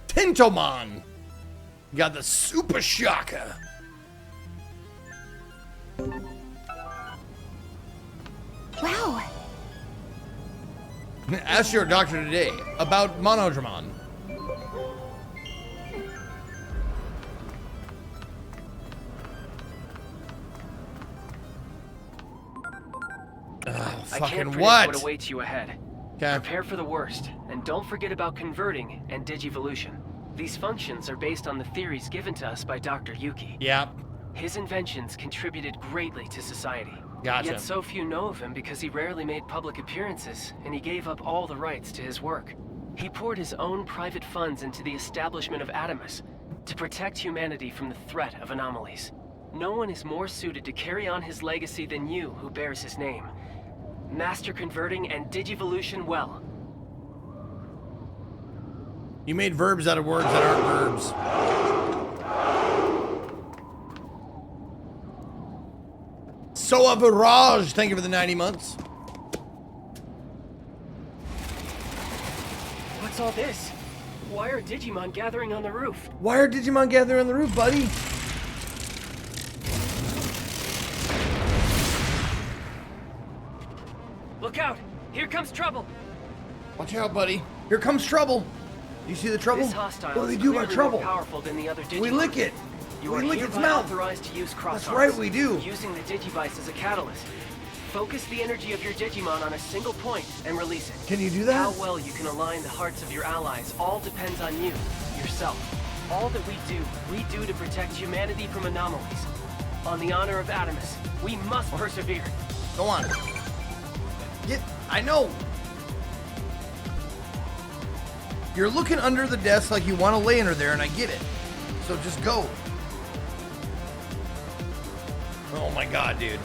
Tentomon. Got the Super Shocker. Wow. Ask your doctor today about Monodramon. Oh, I can't fucking predict what? what awaits you ahead. Okay. Prepare for the worst, and don't forget about converting and digivolution. These functions are based on the theories given to us by Dr. Yuki. Yep. His inventions contributed greatly to society. Gotcha. Yet so few know of him because he rarely made public appearances, and he gave up all the rights to his work. He poured his own private funds into the establishment of Adamus to protect humanity from the threat of anomalies. No one is more suited to carry on his legacy than you who bears his name. Master converting and digivolution well. You made verbs out of words that aren't verbs. So Virage, thank you for the 90 months. What's all this? Why are Digimon gathering on the roof? Why are Digimon gathering on the roof, buddy? Look out! Here comes trouble! Watch out, buddy. Here comes trouble. You see the trouble? This hostile What do we is do about clearly trouble? more powerful than the other Digimon. We lick it. You We are lick its hereby mouth. authorized to use cross That's right, we do. Using the Digivice as a catalyst. Focus the energy of your Digimon on a single point and release it. Can you do that? How well you can align the hearts of your allies all depends on you, yourself. All that we do to protect humanity from anomalies. On the honor of Adamus, we must persevere. Go on. I know. You're looking under the desk like you want to lay under there, and I get it. So just go. Oh my god, dude.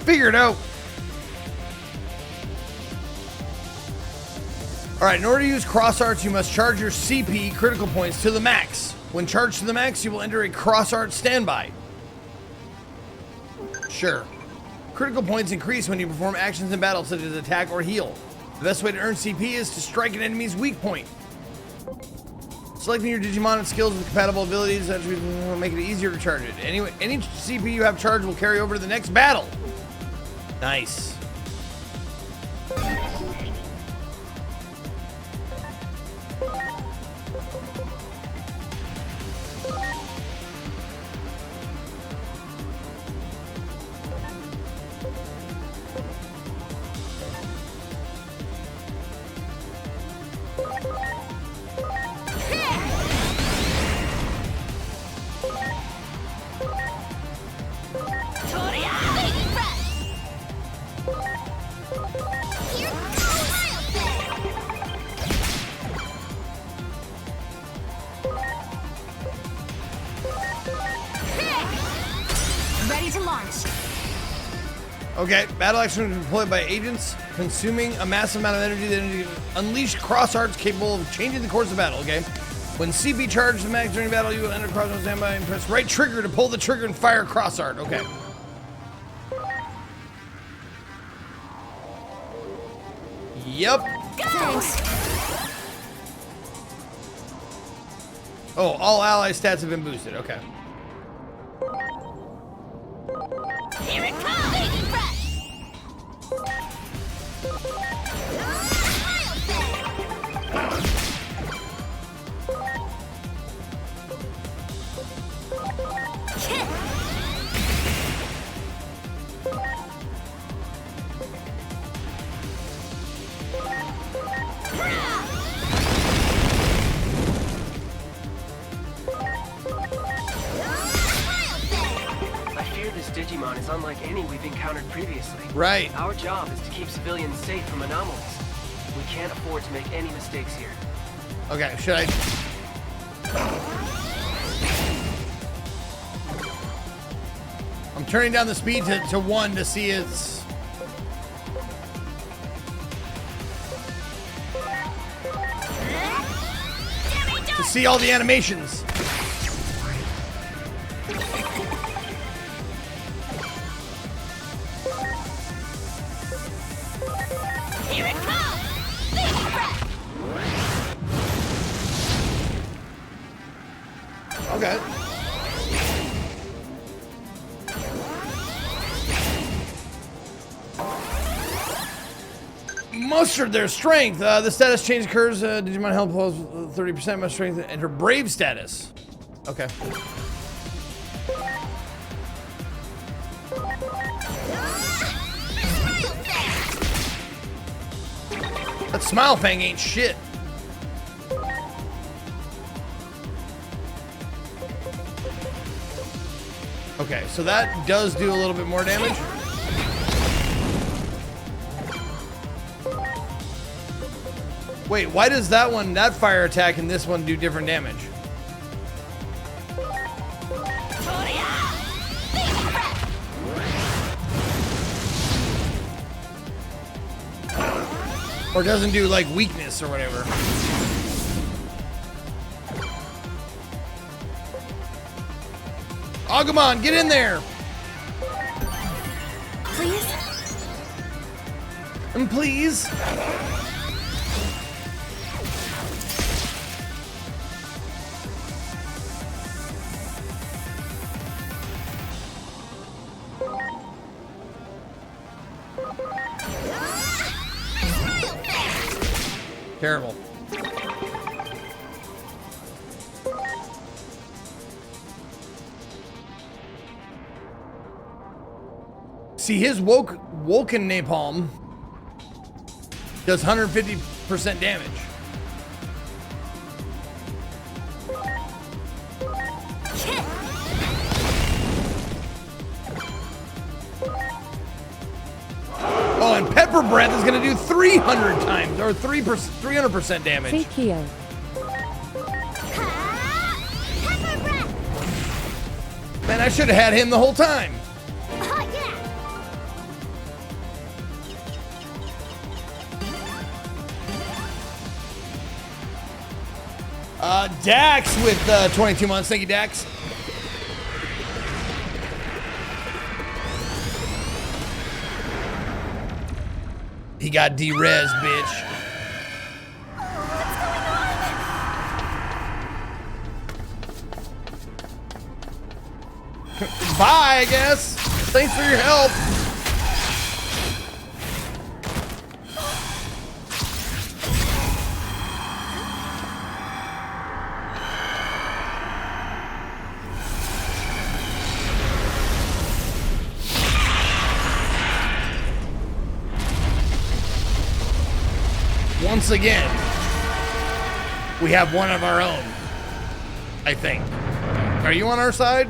Figure it out. Alright, in order to use cross arts, you must charge your CP critical points to the max. When charged to the max, you will enter a cross art standby. Sure. Critical points increase when you perform actions in battle, such as attack or heal. The best way to earn CP is to strike an enemy's weak point. Selecting your Digimon and skills with compatible abilities will make it easier to charge it. Anyway, any CP you have charged will carry over to the next battle. Nice. Ready to launch. Okay, battle action is deployed by agents, consuming a massive amount of energy that unleash cross arts capable of changing the course of battle, okay? When CP charges the max during battle, you will enter cross art standby and press right trigger to pull the trigger and fire cross art, okay. Yep. Thanks. Oh, all ally stats have been boosted, okay. Here it comes! Baby breath! Digimon is unlike any we've encountered previously. Right. Our job is to keep civilians safe from anomalies. We can't afford to make any mistakes here. Okay, should I... I'm turning down the speed to 1 to see its... to see all the animations. Here it comes! Baby breath! Okay. Mustered their strength. The status change occurs. Digimon health plus 30% my strength and her brave status. Okay. That Smile Fang ain't shit. Okay, so that does do a little bit more damage. Wait, why does that fire attack and this one do different damage? Or doesn't do like weakness or whatever. Agumon, get in there! Please? And please? Terrible. See, his Woken Napalm does 150% damage. Oh, and Pepper Breath is going to do 300 times, or 300% damage. See Kyo. Man, I should have had him the whole time. Dax with 22 months. Thank you, Dax. He got D-res, bitch. Bye, I guess. Thanks for your help. Once again, we have one of our own, I think. Are you on our side?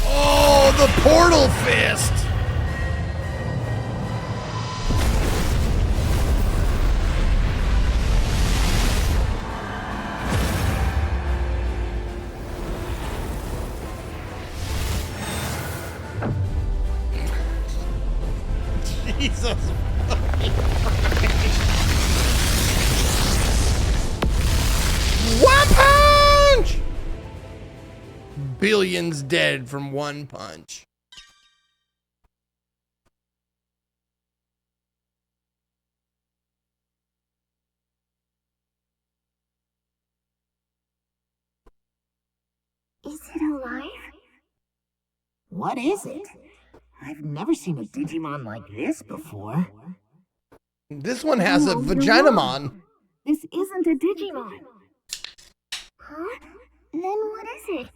Oh, the portal fist! Jesus. One punch! Billions dead from one punch. Is it alive? What is it? I've never seen a Digimon like this before. This one has a Vaginamon. This isn't a Digimon. Huh? Then what is it?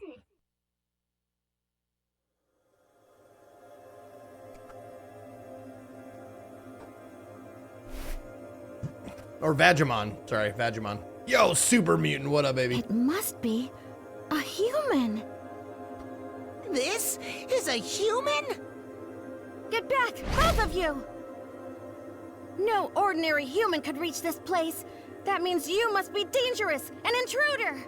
Or Vagimon. Sorry, Vagimon. Yo, super mutant. What up, baby? It must be a human. This is a human? Get back, both of you! No ordinary human could reach this place. That means you must be dangerous, an intruder.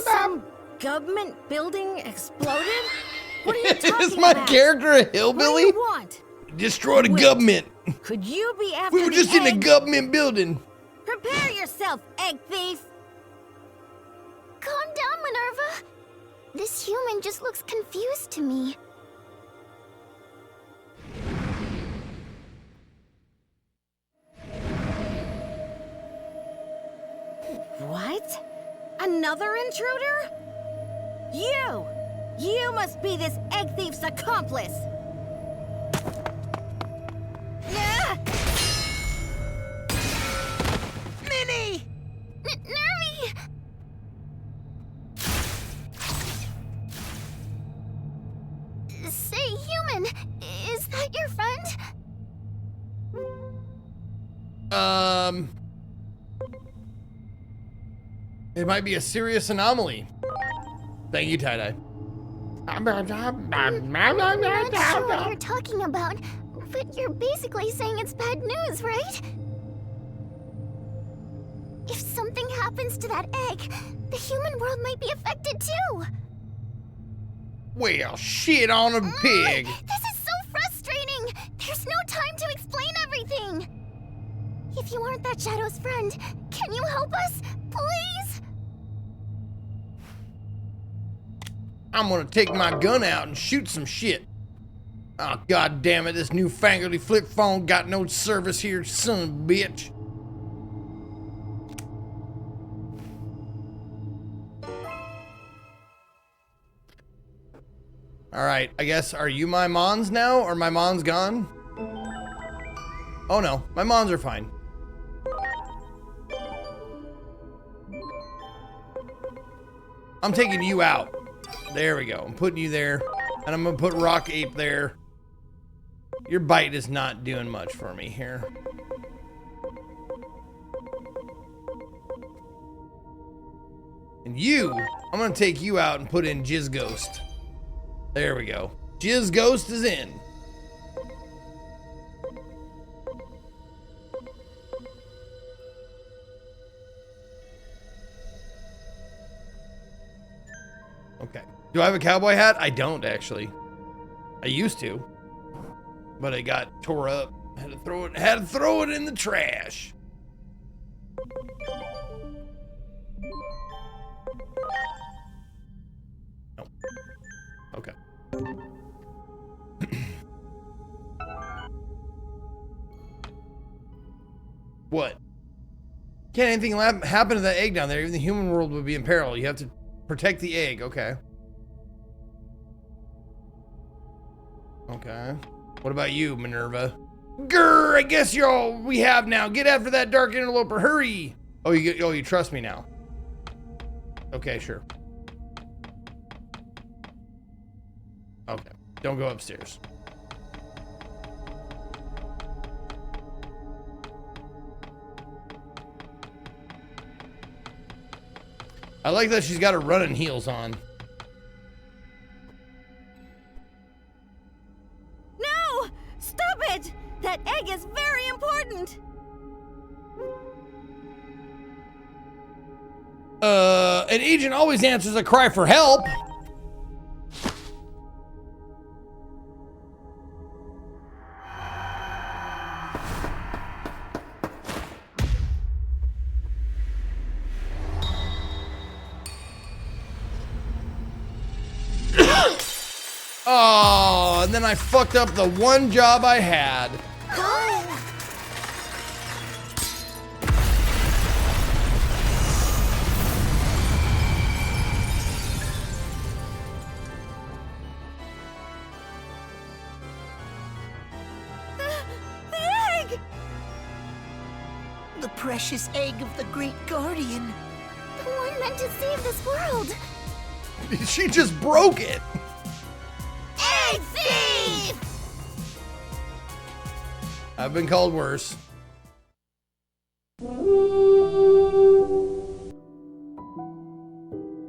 Some government building exploded? What are you talking Is my about? character a hillbilly? What do you want? Destroy the government. Could you be after We were just in a government building. Prepare yourself, egg thief! Calm down, Minerva. This human just looks confused to me. What? Another intruder? You! You must be this egg thief's accomplice! Minnie! Nervy! Say, human, is that your friend? It might be a serious anomaly. Thank you, Tie-Dye. I'm not sure what you're talking about, but you're basically saying it's bad news, right? If something happens to that egg, the human world might be affected too. Well, shit on a pig. This is so frustrating. There's no time to explain everything. If you aren't that Shadow's friend, can you help us, please? I'm gonna take my gun out and shoot some shit. Oh, god damn it, this newfangledy flip phone got no service here, son of a bitch. Alright, I guess, are you my Mons now, or my Mons gone? Oh no, my Mons are fine. I'm taking you out. There we go. I'm putting you there. And I'm gonna put Rock Ape there. Your bite is not doing much for me here. And you, I'm gonna take you out and put in Jizz Ghost. There we go. Jizz Ghost is in. Okay. Do I have a cowboy hat? I don't, actually. I used to. But it got tore up. Had to throw it in the trash. No. Okay. What? Can't anything happen to that egg down there? Even the human world would be in peril. You have to protect the egg. Okay. Okay. What about you, Minerva? Grr, I guess you're all we have now. Get after that dark interloper. Hurry. Oh, you trust me now. Okay, sure. Okay. Don't go upstairs. I like that she's got her running heels on. No! Stop it! That egg is very important! An agent always answers a cry for help. Oh, and then I fucked up the one job I had. The egg! The precious egg of the Great Guardian. The one meant to save this world. She just broke it. Egg thief! I've been called worse.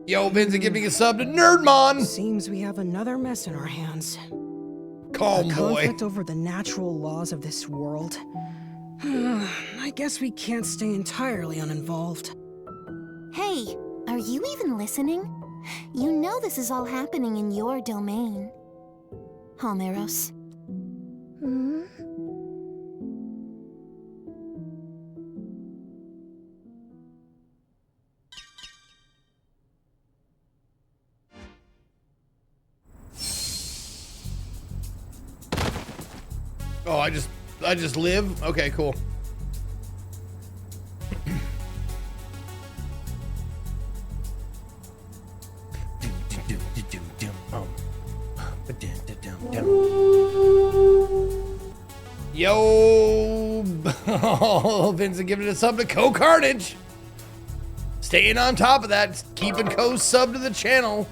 Yo, Vincent, give me a sub to Nerdmon. Seems we have another mess in our hands. Calm, a boy. conflict over the natural laws of this world. I guess we can't stay entirely uninvolved. Hey, are you even listening? You know this is all happening in your domain. Homeros. Hmm? Oh, I just live? Okay, cool. Yo, Vincent giving it a sub to Co Carnage. Staying on top of that, keeping Co sub to the channel.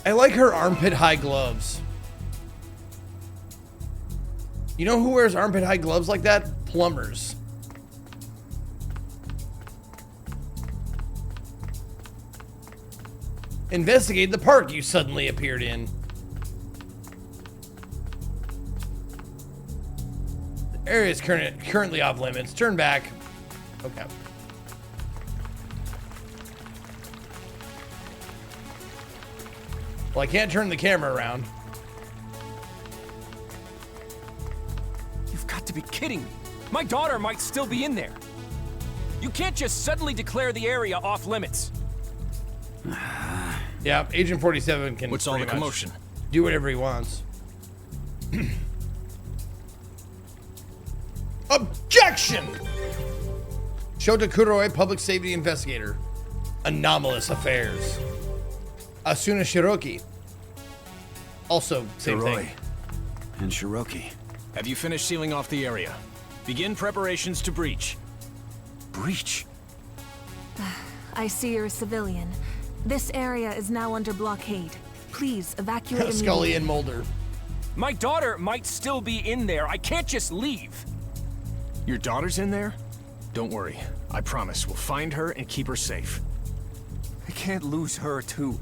I like her armpit high gloves. You know who wears armpit high gloves like that? Plumbers. Investigate the park you suddenly appeared in. The area is currently off limits. Turn back. Okay. Well, I can't turn the camera around. You've got to be kidding me. My daughter might still be in there. You can't just suddenly declare the area off limits. Yeah, Agent 47 can. What's all the commotion? Do whatever he wants. Objection! Shota Kuroi, Public Safety Investigator. Anomalous Affairs. Asuna Shiroki. Also, same thing. And Shiroki. Have you finished sealing off the area? Begin preparations to breach. Breach? I see you're a civilian. This area is now under blockade. Please evacuate immediately. Scully and Mulder. My daughter might still be in there. I can't just leave. Your daughter's in there? Don't worry. I promise we'll find her and keep her safe. I can't lose her, too.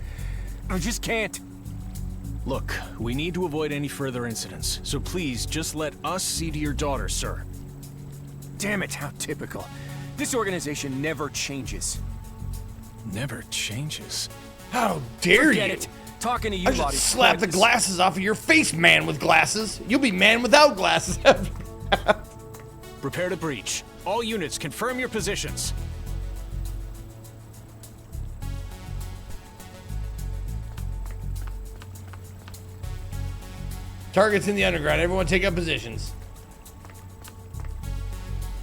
I just can't. Look, we need to avoid any further incidents, so please just let us see to your daughter, sir. Damn it, how typical. This organization never changes. Never changes? How dare Forget you? it. Talking to you, I should Lottie. slap the glasses off of your face, man with glasses. You'll be man without glasses. Prepare to breach. All units, confirm your positions. Targets in the underground. Everyone take up positions.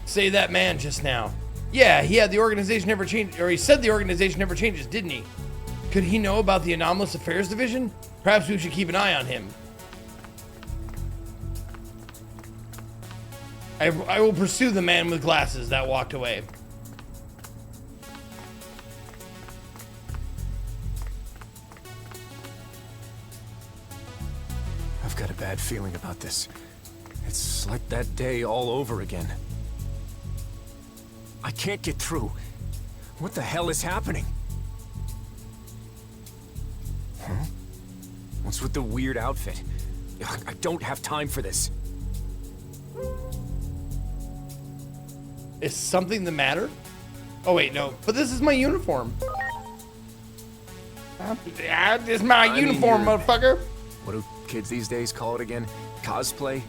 Say that man just now. Yeah, he had the organization never changed, or he said the organization never changes, didn't he? Could he know about the Anomalous Affairs Division? Perhaps we should keep an eye on him. I will pursue the man with glasses that walked away. I've got a bad feeling about this. It's like that day all over again. I can't get through. What the hell is happening? Huh? What's with the weird outfit? I don't have time for this. Is something the matter? Oh wait, no. But this is my uniform. This is my uniform, motherfucker. What do kids these days call it again? Cosplay?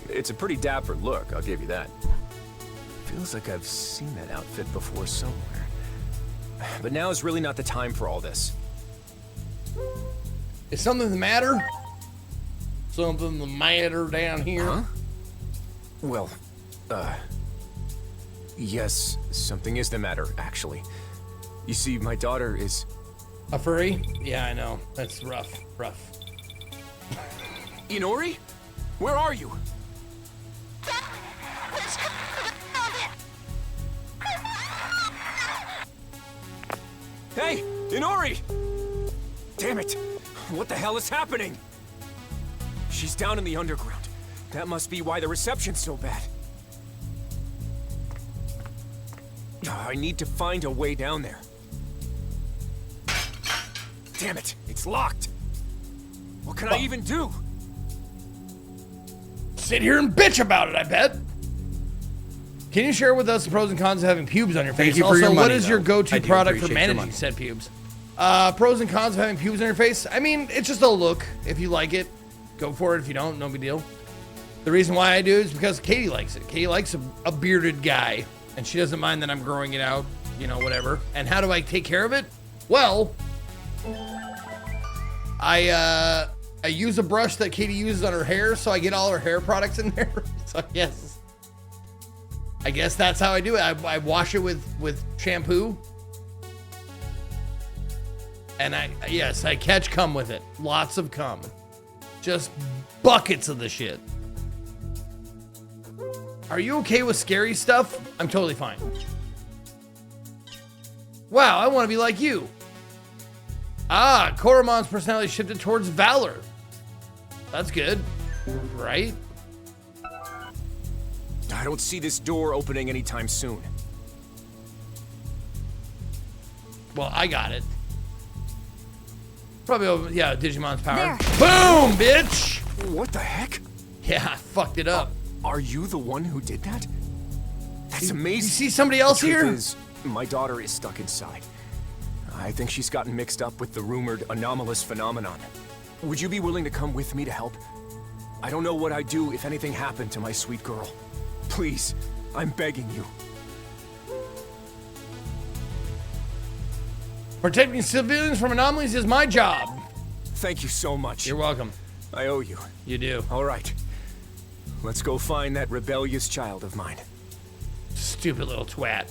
It's a pretty dapper look, I'll give you that. Feels like I've seen that outfit before somewhere. But now is really not the time for all this. Is something the matter? Something the matter down here? Huh? Well, yes, something is the matter, actually. You see, my daughter is... A furry? Yeah, I know. That's rough. Inori? Where are you? Hey, Inori! Damn it! What the hell is happening? She's down in the underground. That must be why the reception's so bad. I need to find a way down there. Damn it, it's locked. What can I even do? Sit here and bitch about it, I bet. Can you share with us the pros and cons of having pubes on your face? Thank you for Also, your money, what is your though. go-to I do product for appreciate your managing money. said pubes? Pros and cons of having pubes on your face? I mean, it's just a look. If you like it, go for it. If you don't, no big deal. The reason why I do is because Katie likes it. Katie likes a bearded guy, and she doesn't mind that I'm growing it out, you know, whatever. And how do I take care of it? Well, I use a brush that Katie uses on her hair, so I get all her hair products in there. So yes. I guess that's how I do it. I wash it with shampoo. And I catch cum with it. Lots of cum. Just buckets of the shit. Are you okay with scary stuff? I'm totally fine. Wow, I want to be like you. Ah, Koromon's personality shifted towards valor. That's good, right? I don't see this door opening anytime soon. Well, I got it. Probably over, yeah, Digimon's power. There. Boom, bitch! What the heck? Yeah, I fucked it up. Are you the one who did that? That's amazing. You see somebody else The truth here? is, my daughter is stuck inside. I think she's gotten mixed up with the rumored anomalous phenomenon. Would you be willing to come with me to help? I don't know what I'd do if anything happened to my sweet girl. Please, I'm begging you. Protecting civilians from anomalies is my job. Thank you so much. You're welcome. I owe you. You do. All right. Let's go find that rebellious child of mine. Stupid little twat.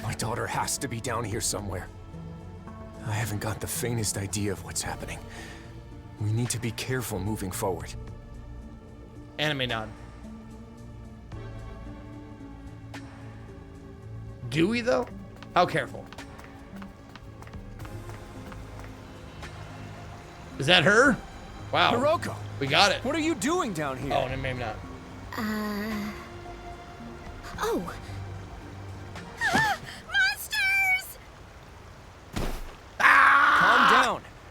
My daughter has to be down here somewhere. I haven't got the faintest idea of what's happening. We need to be careful moving forward. Anime nod. Do we though? How careful? Is that her? Wow. Hiroko! We got it. What are you doing down here? Oh, maybe not. Oh. Monsters!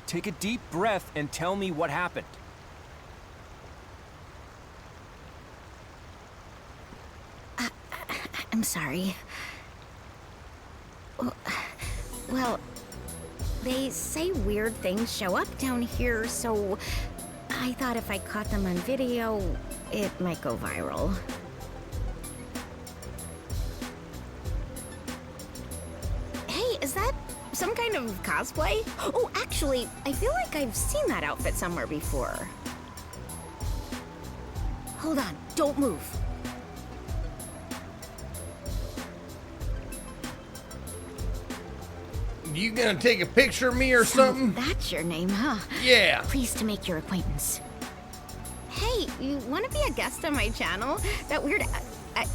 take a deep breath and tell me what happened. I'm sorry. Well, they say weird things show up down here, so I thought if I caught them on video, it might go viral. Hey, is that some kind of cosplay? Oh, actually, I feel like I've seen that outfit somewhere before. Hold on, don't move. You gonna take a picture of me or something? That's your name, huh? Yeah. Pleased to make your acquaintance. Hey, you want to be a guest on my channel? That weird, I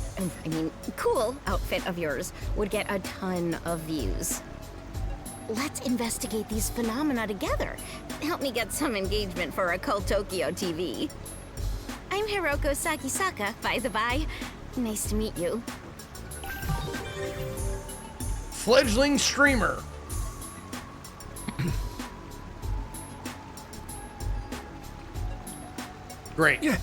mean, cool outfit of yours would get a ton of views. Let's investigate these phenomena together. Help me get some engagement for Occult Tokyo TV. I'm Hiroko Sakisaka, by the by. Nice to meet you. Fledgling streamer. Great. Yeah.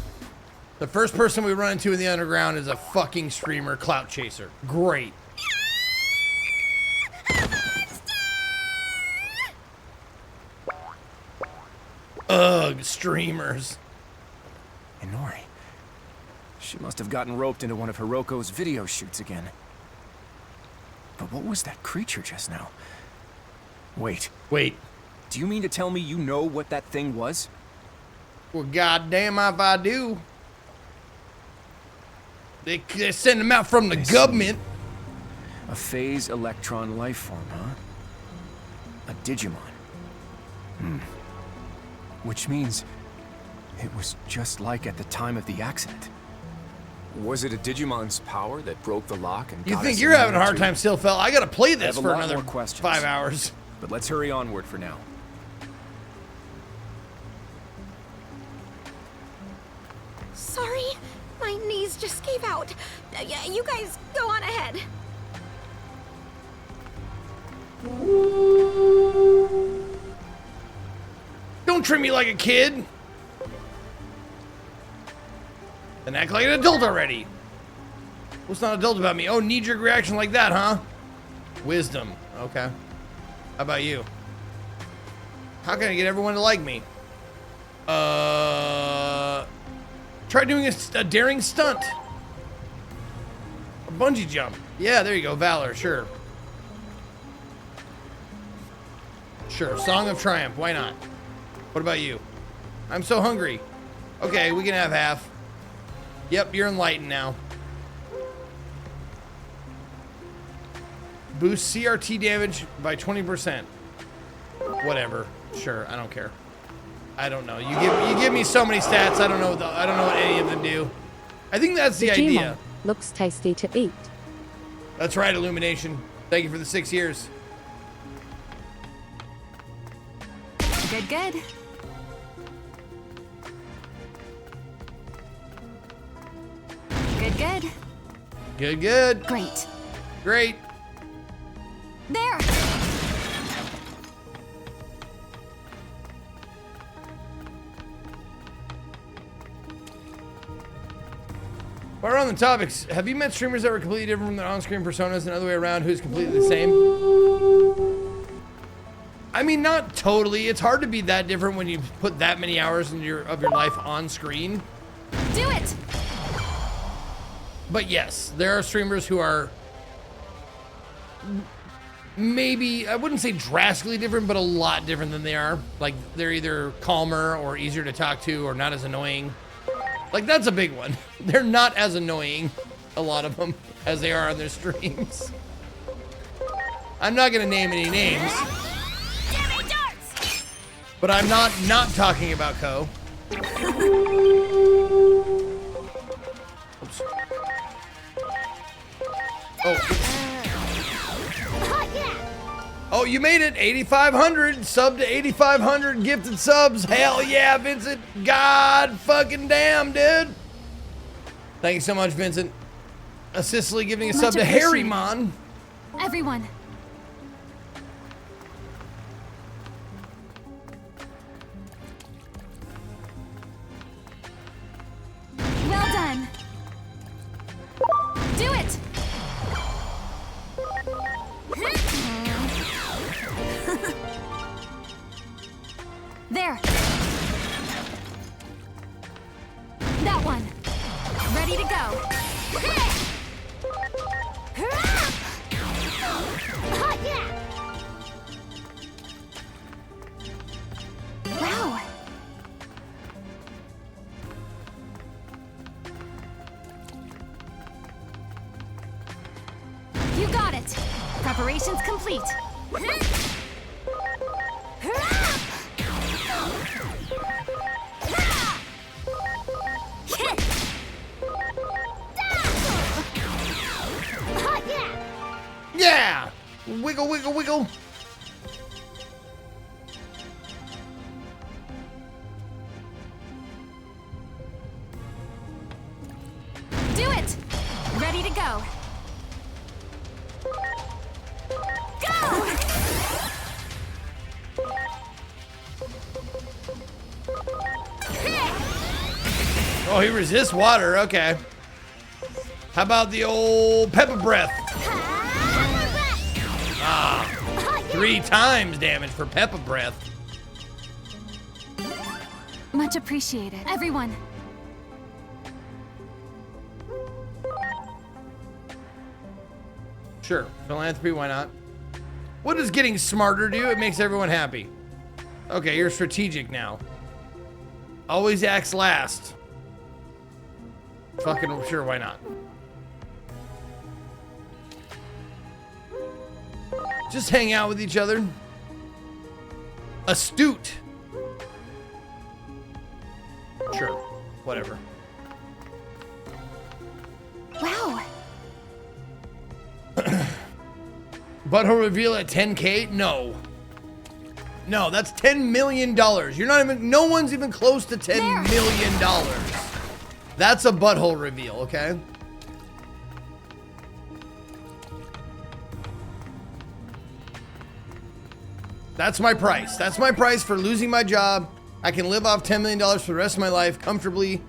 The first person we run into in the underground is a fucking streamer clout chaser. Great. Ugh, streamers. Inori. She must have gotten roped into one of Hiroko's video shoots again. But what was that creature just now? Wait. Do you mean to tell me you know what that thing was? Well, goddamn if I do. They send them out from the government. A phase electron life form, huh? A Digimon. Which means it was just like at the time of the accident. Was it a Digimon's power that broke the lock and You got think us you're in having a there hard too? time still, fella? I gotta play I this have a for lot another more questions, 5 hours. But let's hurry onward for now. Sorry, my knees just gave out. Yeah, you guys go on ahead. Don't treat me like a kid. And act like an adult already. What's not adult about me? Oh, knee-jerk reaction like that, huh? Wisdom. Okay. How about you? How can I get everyone to like me? Try doing a daring stunt. A bungee jump. Yeah, there you go. Valor, sure. Sure, Song of Triumph. Why not? What about you? I'm so hungry. Okay, we can have half. Yep, you're enlightened now. Boost CRT damage by 20%. Whatever. Sure, I don't care. I don't know. You give me so many stats. I don't know what any of them do. I think that's the idea. Looks tasty to eat. That's right, Illumination. Thank you for the 6 years. Good, good. Good, good. Good, good. Great. Great. There! While we're on the topics, have you met streamers that were completely different from their on-screen personas and the other way around who's completely the same? I mean, not totally. It's hard to be that different when you put that many hours of your life on screen. Do it! But yes, there are streamers who are maybe, I wouldn't say drastically different, but a lot different than they are. Like, they're either calmer or easier to talk to or not as annoying. Like, that's a big one. They're not as annoying, a lot of them, as they are on their streams. I'm not gonna name any names. But I'm not talking about Ko. Oops. Oh, you made it. 8,500. Sub to 8,500 gifted subs. Hell yeah, Vincent. God fucking damn, dude. Thank you so much, Vincent. Cicely giving a sub to Harrymon. Everyone. That one. Ready to go. Wow. You got it. Preparations complete. Yeah! Wiggle, wiggle, wiggle. Do it! Ready to go. Go! Oh, he resists water. Okay. How about the old pepper breath? Ah, 3 times damage for pepper breath. Much appreciated. Everyone. Sure, philanthropy, why not? What does getting smarter do? It makes everyone happy. Okay, you're strategic now. Always acts last. Fucking sure, why not? Just hang out with each other. Astute. Sure, whatever. Wow. Butthole reveal at 10K? No. No, that's $10 million. You're not even, no one's even close to $10 million. That's a butthole reveal, okay? That's my price. That's my price for losing my job. I can live off $10 million for the rest of my life comfortably.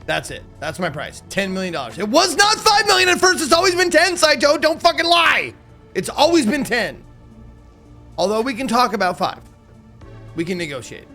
That's it. That's my price. $10 million. It was not $5 million at first. It's always been 10, Saito. Don't fucking lie. It's always been 10. Although we can talk about 5. We can negotiate.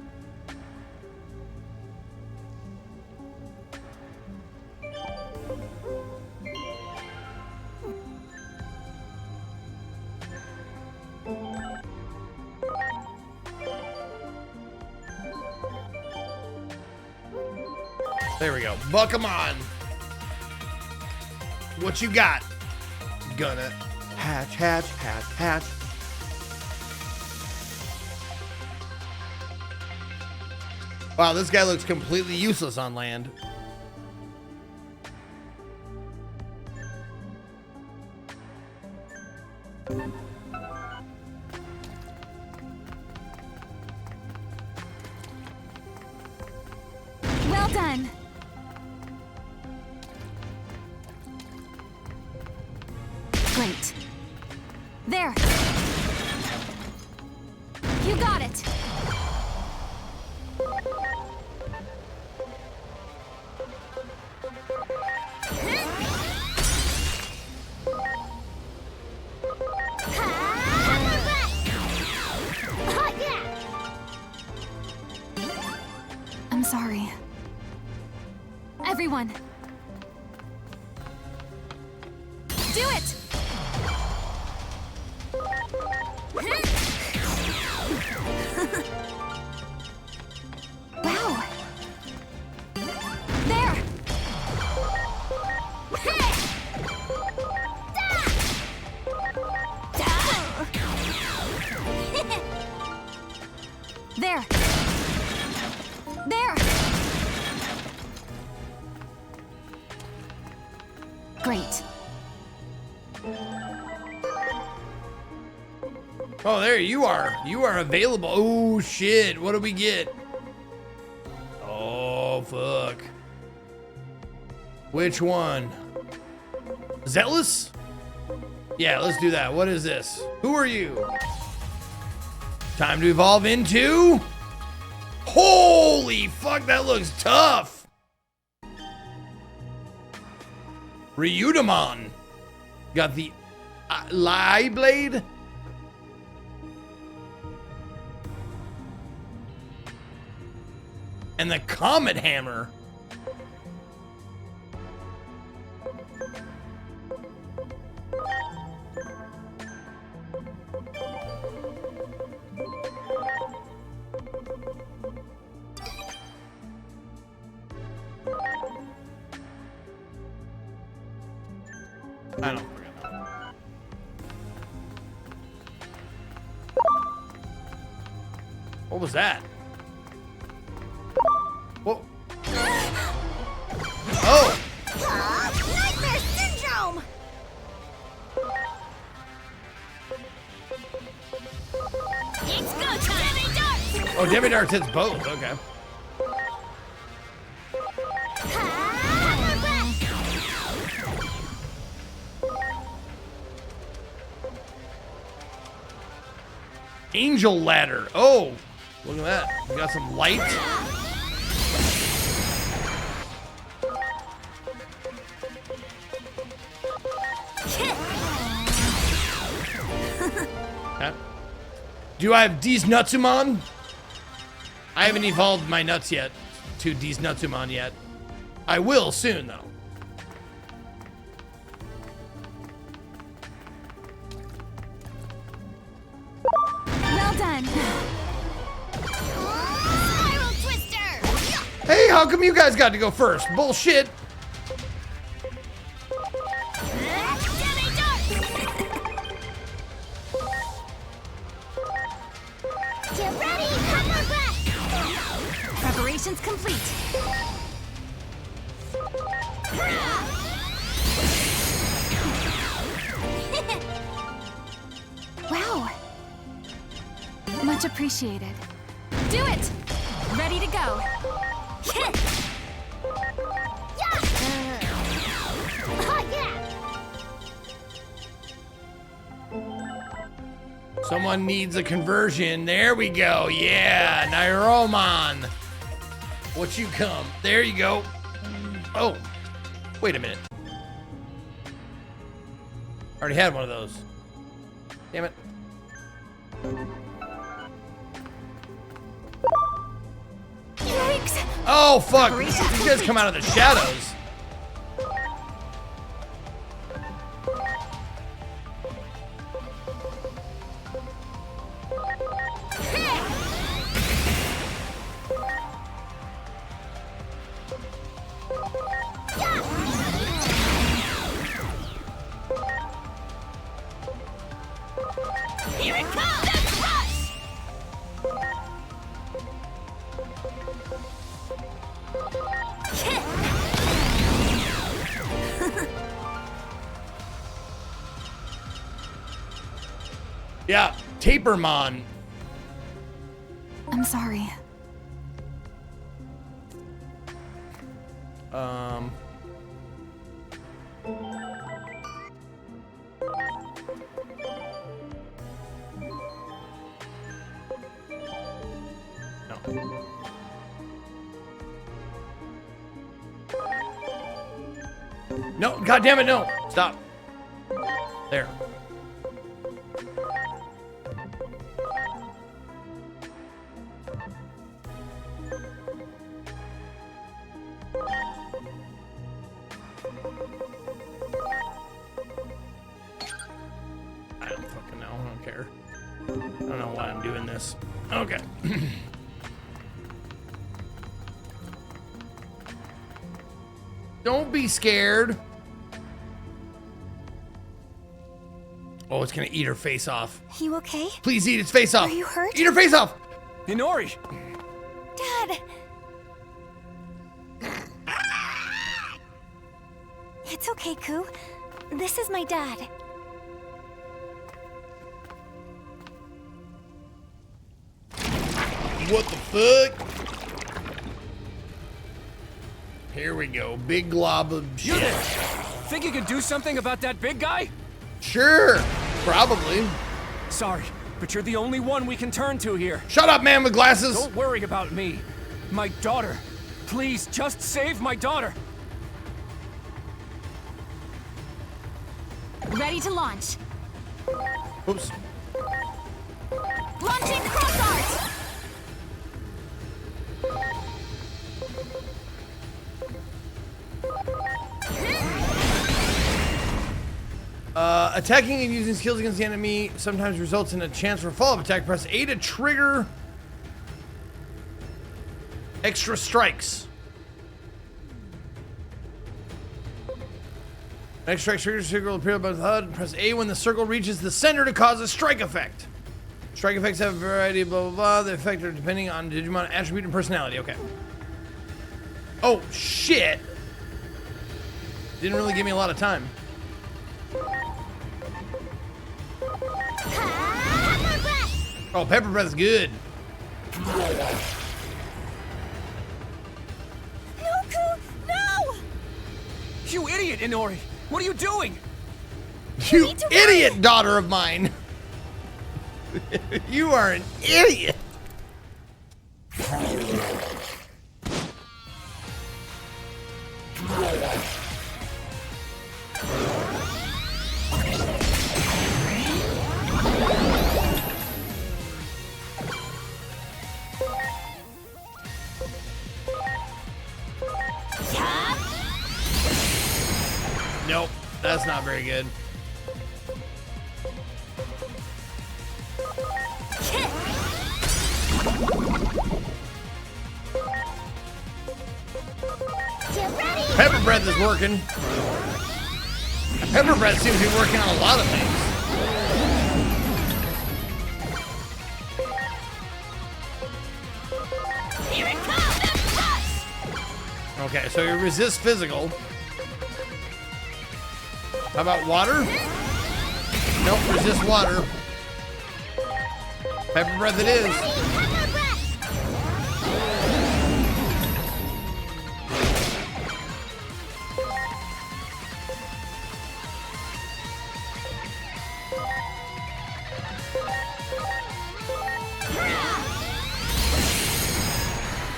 There we go. Buck 'em on. What you got? Gonna hatch, hatch, hatch, hatch. Wow, this guy looks completely useless on land. Well done. Great. There. You got it. I'm sorry. Everyone. Do it! Wow. There. There. There. Great. Oh, there you are. You are available. Oh, shit. What do we get? Oh, fuck. Which one? Zealous? Yeah, let's do that. What is this? Who are you? Time to evolve into... Holy fuck, that looks tough. Ryudamon. Got the Lie Blade. And the Comet Hammer. I don't forget that. What was that? Whoa. Oh! Nightmare syndrome! It's go time! Demi darts! Oh, Demi Darts hits both. Okay. Angel Ladder. Oh, look at that. We got some light. Okay. Do I have D's Nutsumon? I haven't evolved my nuts yet to D's Nutsumon yet. I will soon, though. Well done. Spiral Twister! Hey, how come you guys got to go first? Bullshit. Demi darts! Get ready, Pepper Breath! Preparations complete. Wow. Much appreciated. Do it! Ready to go. Someone needs a conversion. There we go. Yeah, Nairomon. What you come? There you go. Oh, wait a minute. Already had one of those. Damn it. Yikes! Oh, fuck. These guys come out of the shadows. Here it comes! Let's rush! Yeah, Tapermon. I'm sorry. No, God damn it, no. Stop. There. I don't fucking know. I don't care. I don't know why I'm doing this. Okay. Don't be scared. Oh, it's gonna eat her face off. You okay? Please eat its face off. Are you hurt? Eat her face off. Inori! Dad! It's okay, Ku. This is my dad. What the fuck? Here we go. Big glob of shit. Think you can do something about that big guy? Sure. Probably. Sorry, but you're the only one we can turn to here. Shut up, man with glasses. Don't worry about me. My daughter. Please, just save my daughter. Ready to launch. Oops. Launching cross art! Attacking and using skills against the enemy sometimes results in a chance for a follow-up attack. Press A to trigger extra strikes. Extra strike circle will appear above the HUD. Press A when the circle reaches the center to cause a strike effect. Strike effects have a variety of blah blah blah. The effect are depending on Digimon attribute and personality. Okay. Oh shit! Didn't really give me a lot of time. Oh, pepper breath is good. No! You idiot, Inori! What are you doing? You idiot, daughter of mine! You are an idiot! Nope, that's not very good. Pepper breath is working. Pepper breath seems to be working on a lot of things. Here it comes! Okay, so you resist physical. How about water? Nope, resist water. Pepper breath it is.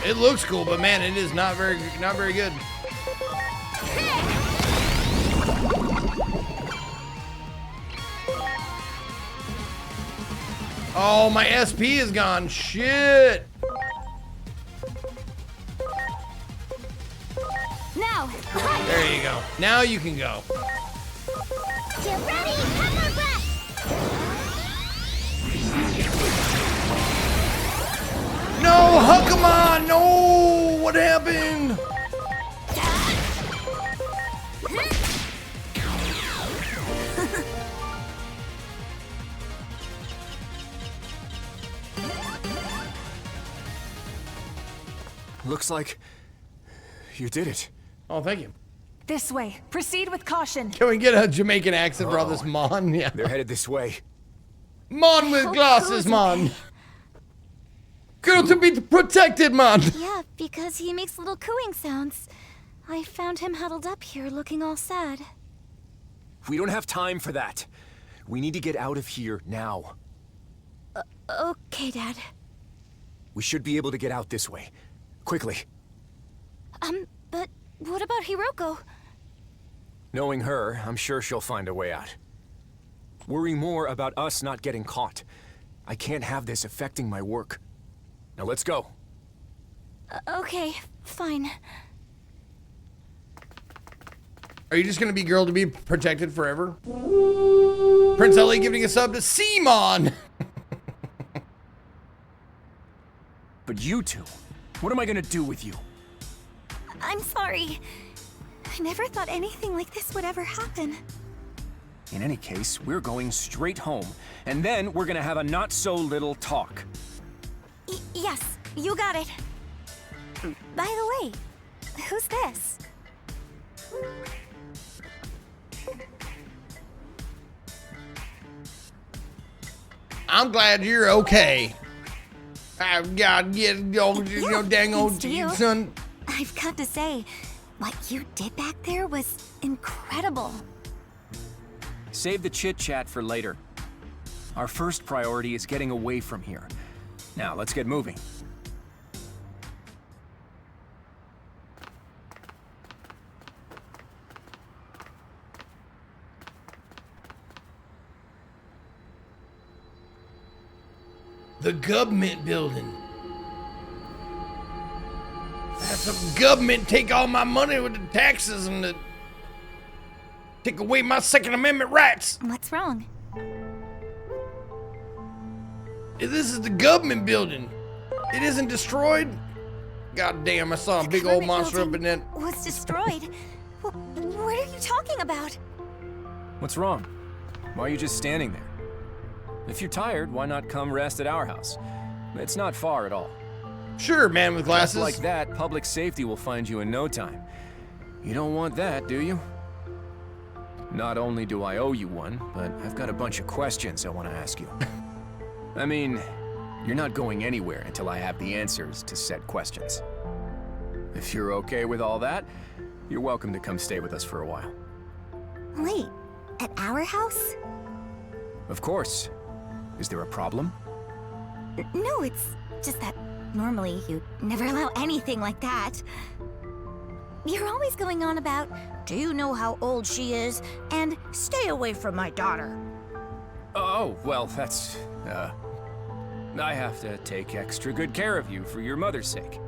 It looks cool, but man, it is not very good. Oh, my SP is gone. Shit. Now. There you go. Now you can go. Get ready, pepper breath! No, Huckamon! No! What happened? Looks like you did it. Oh, thank you. This way. Proceed with caution. Can we get a Jamaican accent for all this Mon? Yeah. They're headed this way. Mon with glasses, Mon. Girl to be protected, Mon. Yeah, because he makes little cooing sounds. I found him huddled up here looking all sad. We don't have time for that. We need to get out of here now. Okay, Dad. We should be able to get out this way. Quickly. But what about Hiroko? Knowing her, I'm sure she'll find a way out. Worry more about us not getting caught. I can't have this affecting my work. Now let's go. Okay, fine. Are you just gonna be girl to be protected forever? Prince Ellie giving a sub to Simon. But you two, what am I gonna do with you? I'm sorry. I never thought anything like this would ever happen. In any case, we're going straight home, and then we're gonna have a not-so-little talk. Yes, you got it. By the way, who's this? I'm glad you're okay. I've got dang old son. I've got to say, what you did back there was incredible. Save the chit-chat for later. Our first priority is getting away from here. Now, let's get moving. The government building. That's a government take all my money with the taxes and the Take away my Second Amendment rights. What's wrong? This is the government building. It isn't destroyed. God damn, I saw a big old monster up in that. Was destroyed. What are you talking about? What's wrong? Why are you just standing there? If you're tired, why not come rest at our house? It's not far at all. Sure, man with glasses. Just like that, public safety will find you in no time. You don't want that, do you? Not only do I owe you one, but I've got a bunch of questions I want to ask you. I mean, you're not going anywhere until I have the answers to said questions. If you're okay with all that, you're welcome to come stay with us for a while. Wait, at our house? Of course. Is there a problem? No, it's just that normally you never allow anything like that. You're always going on about, do you know how old she is? And stay away from my daughter. Oh, well, that's, I have to take extra good care of you for your mother's sake.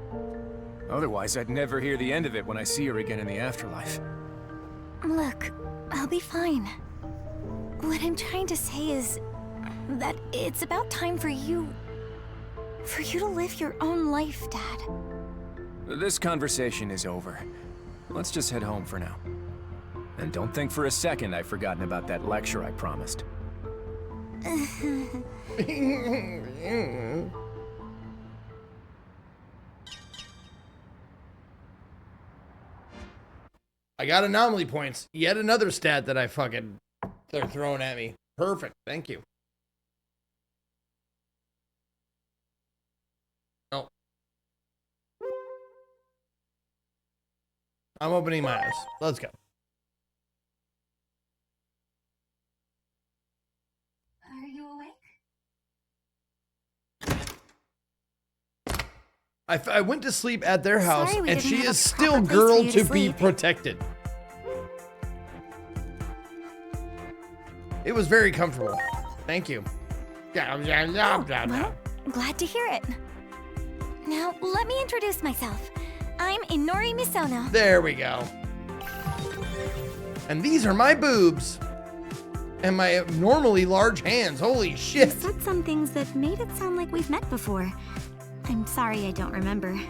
Otherwise, I'd never hear the end of it when I see her again in the afterlife. Look, I'll be fine. What I'm trying to say is that it's about time for you to live your own life, Dad. This conversation is over. Let's just head home for now. And don't think for a second I've forgotten about that lecture I promised. I got anomaly points. Yet another stat that they're throwing at me. Perfect. Thank you. Oh. I'm opening my eyes. Let's go. Are you awake? I went to sleep at their house, Sorry, we and didn't she have is a still proper place girl for you to to be sleep. protected. It was very comfortable. Thank you. Well, glad to hear it. Now, let me introduce myself. I'm Inori Misono. There we go. And these are my boobs. And my abnormally large hands. Holy shit. You said some things that made it sound like we've met before. I'm sorry I don't remember.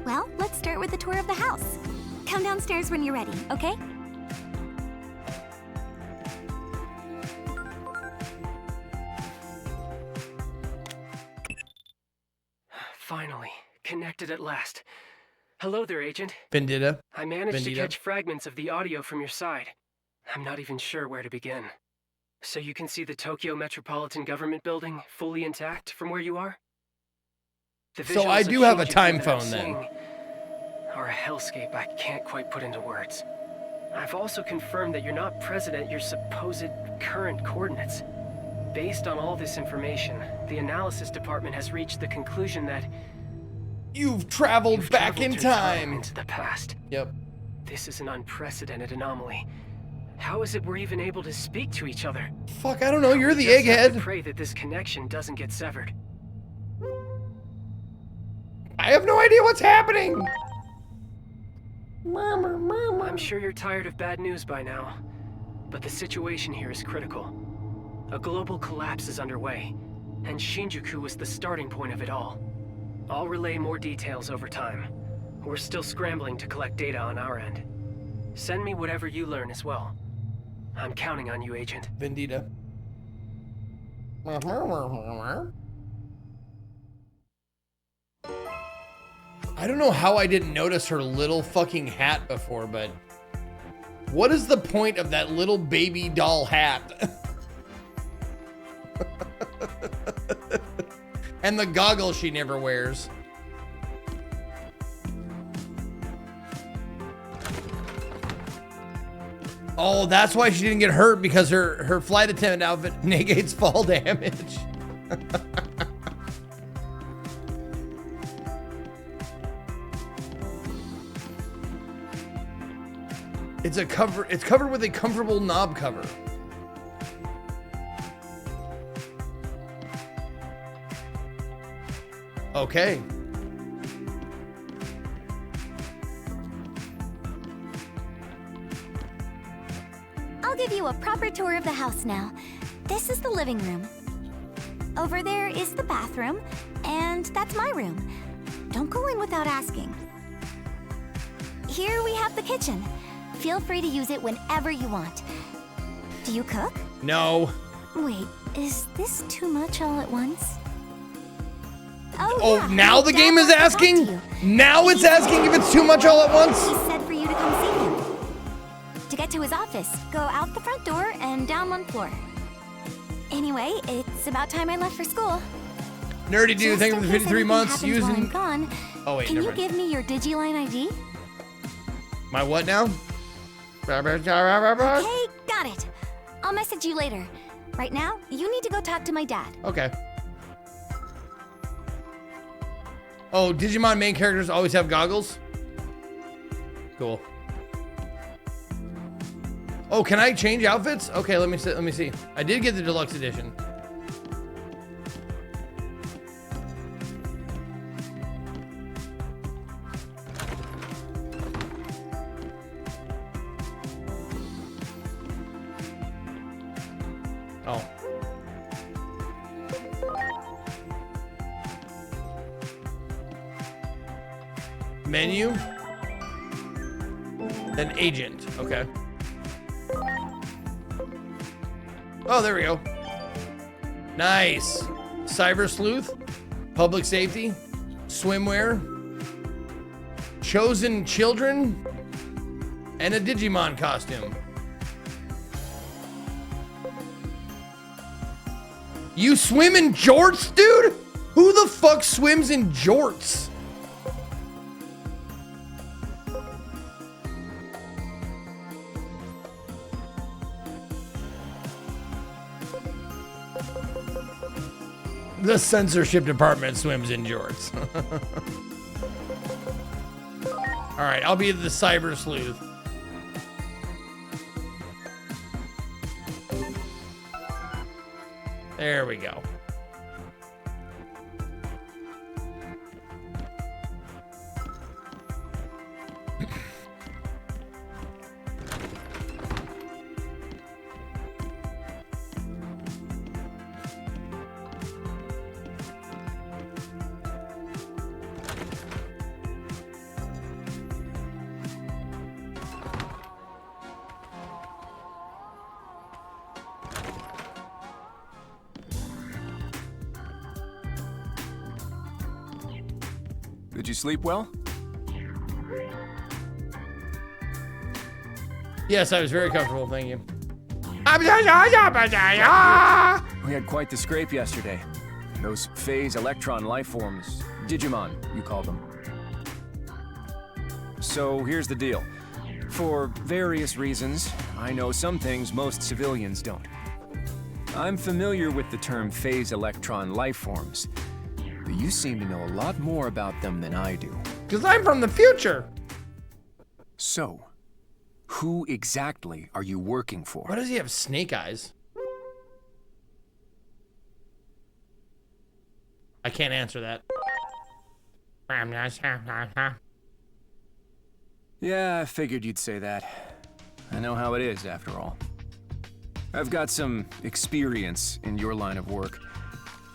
Well, let's start with a tour of the house. Come downstairs when you're ready, okay? Finally, connected at last. Hello there, Agent. Vindita. I managed to Vindita. catch fragments of the audio from your side. I'm not even sure where to begin. So you can see the Tokyo Metropolitan Government Building fully intact from where you are? The So I visuals do have a Shinjuku time that I'm phone then. seeing are a hellscape I can't quite put into words. I've also confirmed that you're not present at your supposed current coordinates. Based on all this information, the analysis department has reached the conclusion that You've traveled back in through time. into the past. Yep. This is an unprecedented anomaly. How is it we're even able to speak to each other? Fuck, I don't know. You're the We just have to egghead. pray that this connection doesn't get severed. I have no idea what's happening. I'm sure you're tired of bad news by now, but the situation here is critical. A global collapse is underway, and Shinjuku was the starting point of it all. I'll relay more details over time. We're still scrambling to collect data on our end. Send me whatever you learn as well. I'm counting on you, Agent. Vindita. I don't know how I didn't notice her little fucking hat before, but what is the point of that little baby doll hat? And the goggles she never wears. Oh, that's why she didn't get hurt, because her flight attendant outfit negates fall damage. It's covered with a comfortable knob cover. Okay. I'll give you a proper tour of the house now. This is the living room. Over there is the bathroom, and that's my room. Don't go in without asking. Here we have the kitchen. Feel free to use it whenever you want. Do you cook? No. Wait, is this too much all at once? Oh, yeah, now the game is asking? Now it's asking if it's too much all at once? He said for you to come see him. To get to his office, go out the front door and down one floor. Anyway, it's about time I left for school. Nerdy dude, thank you for the 53 months using... I'm gone, oh, wait, can never you mind. give me your Digiline ID? My what now? Okay, got it. I'll message you later. Right now, you need to go talk to my dad. Okay. Oh, Digimon main characters always have goggles? Cool. Oh, can I change outfits? Okay, let me see. I did get the deluxe edition. Oh. Menu. Then agent. Okay. Oh, there we go. Nice. Cyber sleuth. Public safety. Swimwear. Chosen children. And a Digimon costume. You swim in jorts, dude? Who the fuck swims in jorts? The censorship department swims in jorts. All right, I'll be the cyber sleuth. There we go. Did you sleep well? Yes, I was very comfortable, thank you. We had quite the scrape yesterday. Those phase electron life forms, Digimon, you call them. So here's the deal. For various reasons, I know some things most civilians don't. I'm familiar with the term phase electron life forms, but you seem to know a lot more about them than I do. Because I'm from the future. So, who exactly are you working for? Why does he have snake eyes? I can't answer that. Yeah, I figured you'd say that. I know how it is, after all. I've got some experience in your line of work.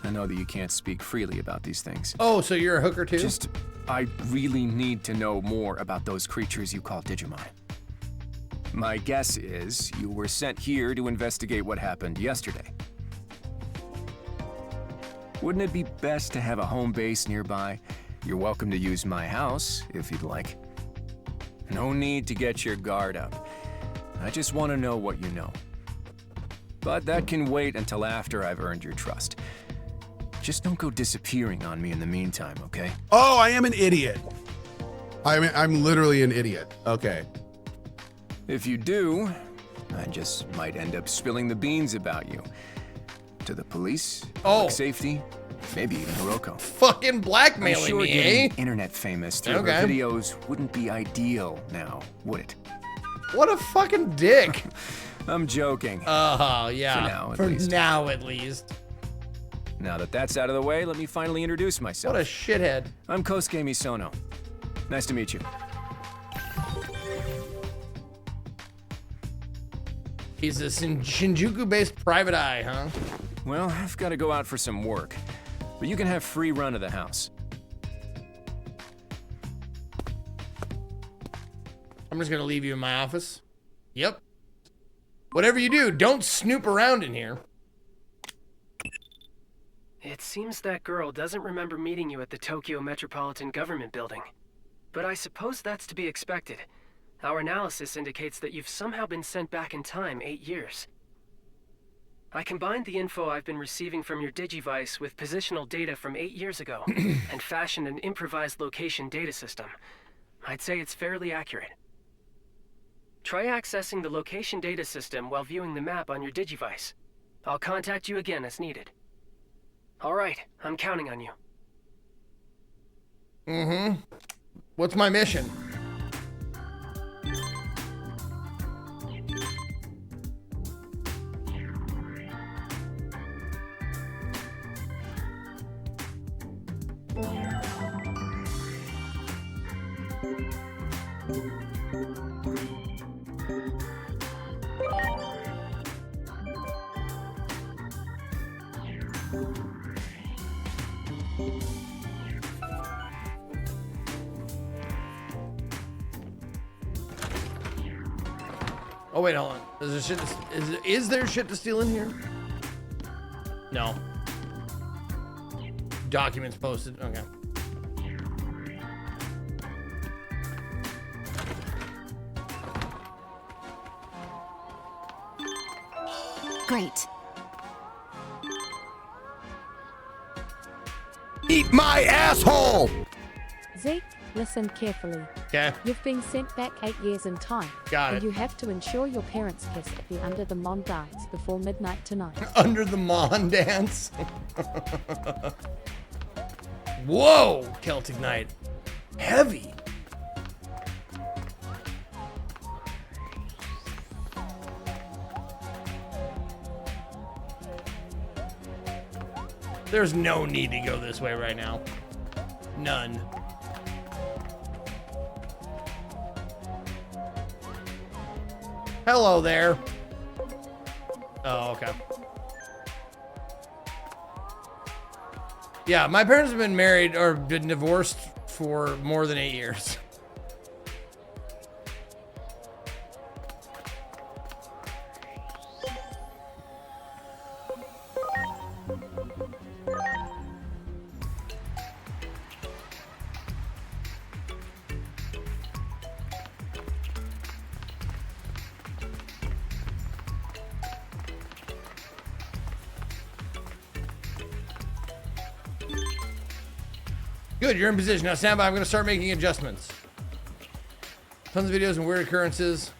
I know that you can't speak freely about these things. Oh, so you're a hooker too? I really need to know more about those creatures you call Digimon. My guess is you were sent here to investigate what happened yesterday. Wouldn't it be best to have a home base nearby? You're welcome to use my house, if you'd like. No need to get your guard up. I just want to know what you know. But that can wait until after I've earned your trust. Just don't go disappearing on me in the meantime, okay? Oh, I am an idiot. I'm literally an idiot. Okay. If you do, I just might end up spilling the beans about you. To the police, public safety, maybe even Hiroko. Fucking blackmailing I'm sure me, getting eh? internet famous through her videos wouldn't be ideal now, would it? What a fucking dick. I'm joking. Oh, yeah. For now, at least. least. Now that that's out of the way, let me finally introduce myself. What a shithead. I'm Kosuke Misono. Nice to meet you. He's a Shinjuku-based private eye, huh? Well, I've got to go out for some work, but you can have free run of the house. I'm just gonna leave you in my office. Yep. Whatever you do, don't snoop around in here. It seems that girl doesn't remember meeting you at the Tokyo Metropolitan Government Building. But I suppose that's to be expected. Our analysis indicates that you've somehow been sent back in time 8 years. I combined the info I've been receiving from your Digivice with positional data from 8 years ago and fashioned an improvised location data system. I'd say it's fairly accurate. Try accessing the location data system while viewing the map on your Digivice. I'll contact you again as needed. All right, I'm counting on you. Mm-hmm. What's my mission? Oh wait, hold on. Is there shit to steal in here? No. Documents posted. Okay. Great. Eat my asshole! Zeke, listen carefully. Okay. You've been sent back 8 years in time. Got it. And you have to ensure your parents kiss at the Under the Mon dance before midnight tonight. Under the Mon dance? Whoa! Celtic Knight. Heavy. There's no need to go this way right now. None. Hello there. Oh, okay. Yeah, my parents have been married or been divorced for more than 8 years. Good, you're in position. Now stand by, I'm gonna start making adjustments. Tons of videos and weird occurrences.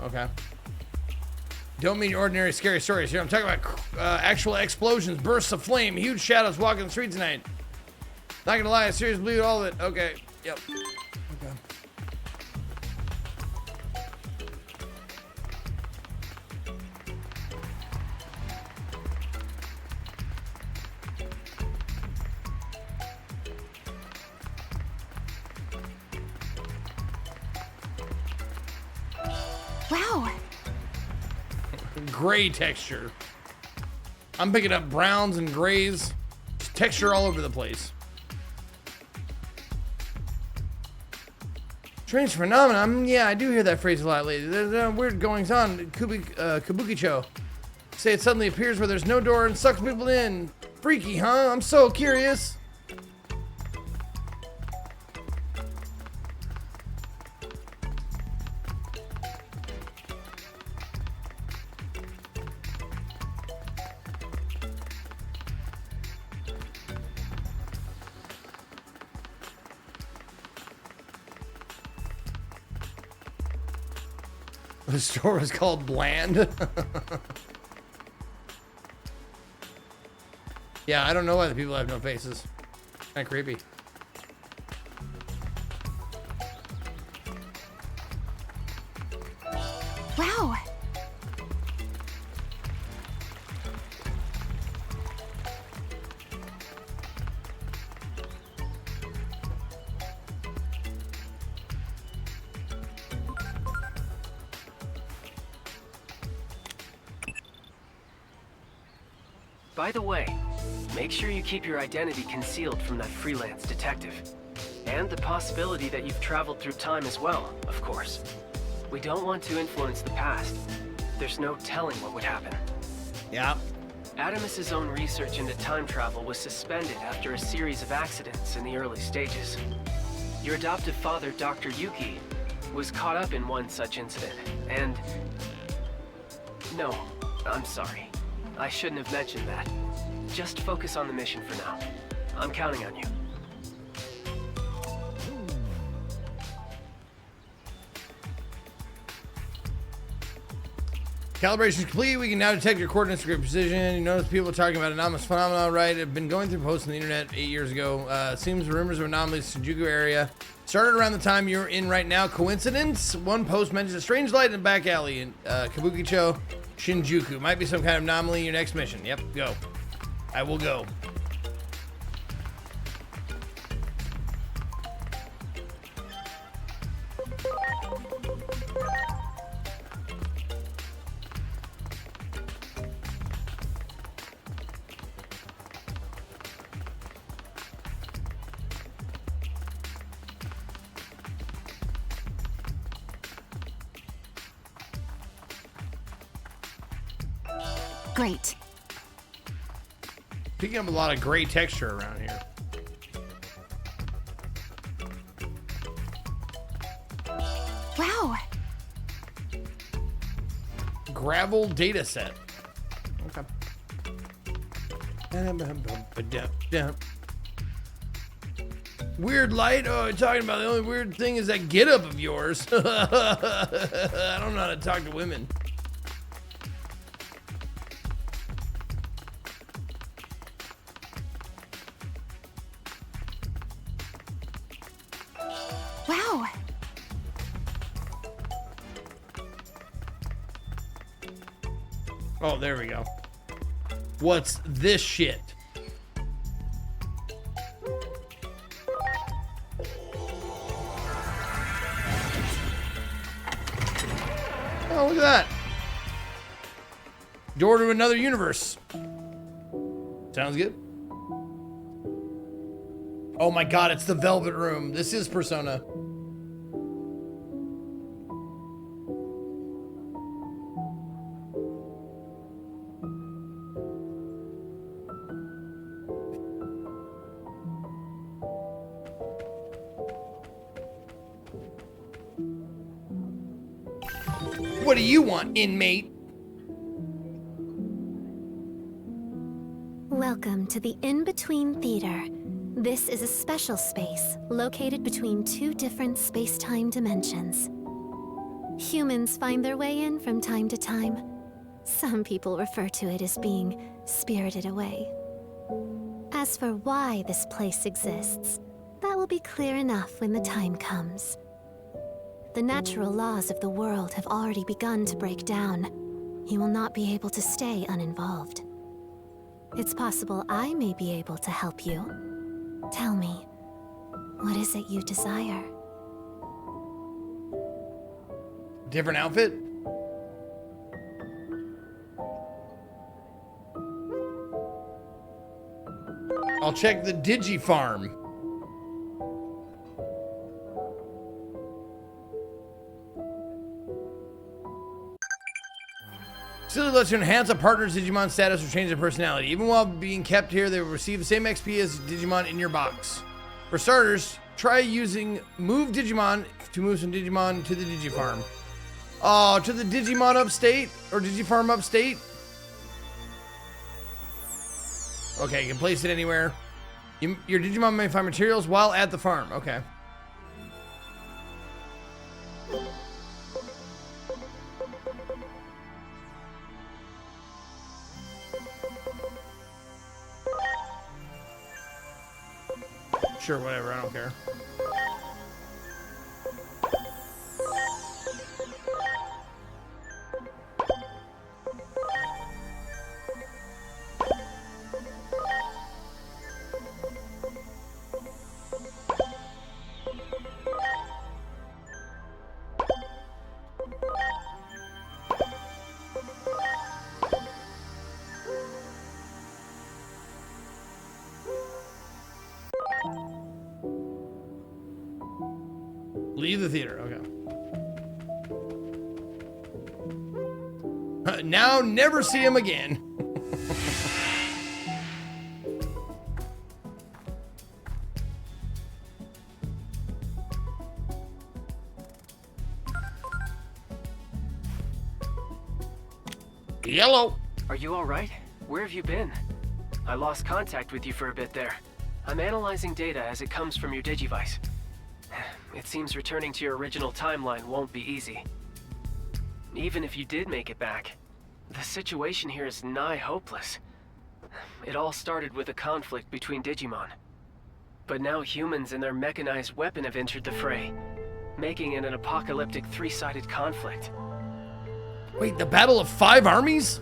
Okay. Don't mean ordinary scary stories here. I'm talking about actual explosions, bursts of flame, huge shadows walking the streets tonight. Not gonna lie, I seriously believe all of it. Okay, yep. Okay. Wow. Gray texture. I'm picking up browns and grays. Just texture all over the place. Strange phenomenon. Yeah, I do hear that phrase a lot lately. There's weird goings on. Kabukicho. Say it suddenly appears where there's no door and sucks people in. Freaky, huh? I'm so curious. The store is called Bland. Yeah, I don't know why the people have no faces. Kind of creepy. Wow. By the way, make sure you keep your identity concealed from that freelance detective. And the possibility that you've traveled through time as well, of course. We don't want to influence the past. There's no telling what would happen. Yeah. Adamus's own research into time travel was suspended after a series of accidents in the early stages. Your adoptive father, Dr. Yuki, was caught up in one such incident, and... No, I'm sorry. I shouldn't have mentioned that. Just focus on the mission for now. I'm counting on you. Calibration is complete. We can now detect your coordinates with great precision. You notice people are talking about anomalous phenomena, right? I've been going through posts on the internet 8 years ago. Seems rumors of anomalies in the Shinjuku area started around the time you're in right now. Coincidence? One post mentions a strange light in the back alley in Kabukicho, Shinjuku. Might be some kind of anomaly in your next mission. Yep, go. I will go. Great. Picking up a lot of gray texture around here. Wow. Gravel data set. Okay. Weird light? Oh, you're talking about the only weird thing is that get up of yours. I don't know how to talk to women. Wow. Oh, there we go. What's this shit? Oh, look at that. Door to another universe. Sounds good. Oh my god, it's the Velvet Room. This is Persona. What do you want, inmate? Welcome to the In-Between Theater. This is a special space located between two different space-time dimensions. Humans find their way in from time to time. Some people refer to it as being spirited away. As for why this place exists, that will be clear enough when the time comes. The natural laws of the world have already begun to break down. You will not be able to stay uninvolved. It's possible I may be able to help you. Tell me, what is it you desire? Different outfit? I'll check the Digi Farm. Facility lets you enhance a partner's Digimon status or change their personality. Even while being kept here, they will receive the same XP as Digimon in your box. For starters, try using Move Digimon to move some Digimon to the Digifarm. Oh, to the Digimon upstate? Or Digifarm upstate? Okay, you can place it anywhere. Your Digimon may find materials while at the farm. Okay. Sure, whatever, I don't care. Leave the theater. Okay. Now never see him again. Yellow. Are you all right? Where have you been? I lost contact with you for a bit there. I'm analyzing data as it comes from your Digivice. It seems returning to your original timeline won't be easy. Even if you did make it back, the situation here is nigh hopeless. It all started with a conflict between Digimon. But now humans and their mechanized weapon have entered the fray, making it an apocalyptic three-sided conflict. Wait, the battle of 5 armies?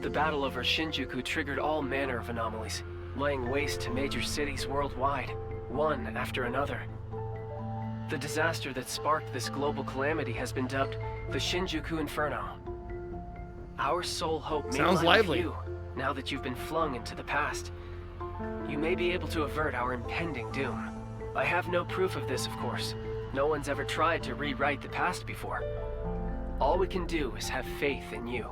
The battle over Shinjuku triggered all manner of anomalies, laying waste to major cities worldwide, one after another. The disaster that sparked this global calamity has been dubbed the Shinjuku Inferno. Our sole hope may lie with you, now that you've been flung into the past. You may be able to avert our impending doom. I have no proof of this, of course. No one's ever tried to rewrite the past before. All we can do is have faith in you.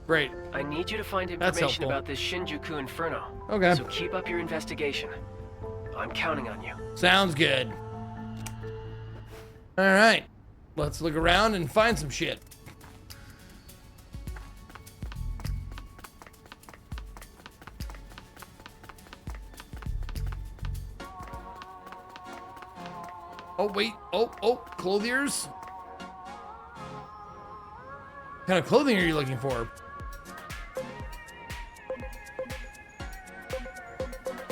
Great. I need you to find information about this Shinjuku Inferno. Okay. So keep up your investigation. I'm counting on you. Sounds good. All right. Let's look around and find some shit. Oh, wait. Oh, clothiers? What kind of clothing are you looking for?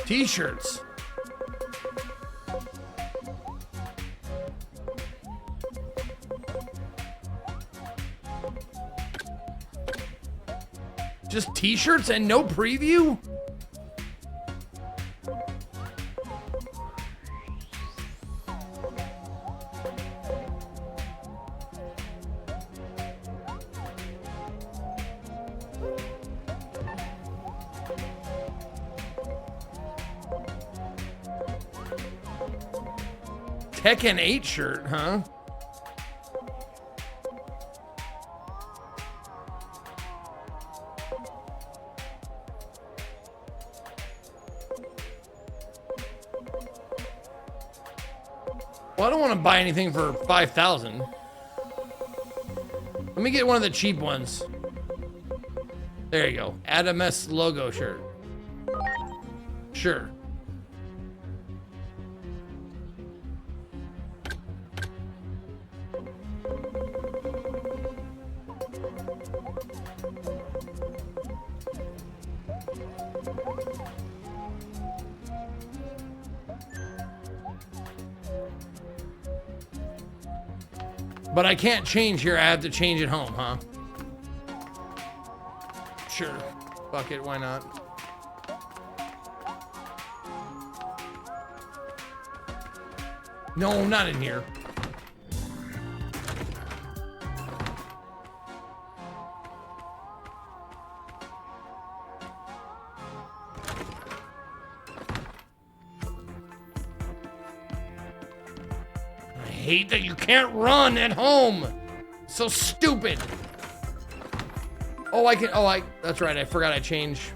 T-shirts. Just t-shirts and no preview? Tekken 8 shirt, huh? Well, I don't want to buy anything for 5,000. Let me get one of the cheap ones. There you go. Adamus logo shirt. Sure. But I can't change here. I have to change at home, huh? Sure. Fuck it. Why not? No, not in here. I hate that you can't run at home. So stupid. Oh, I can. Oh, that's right. I forgot I changed.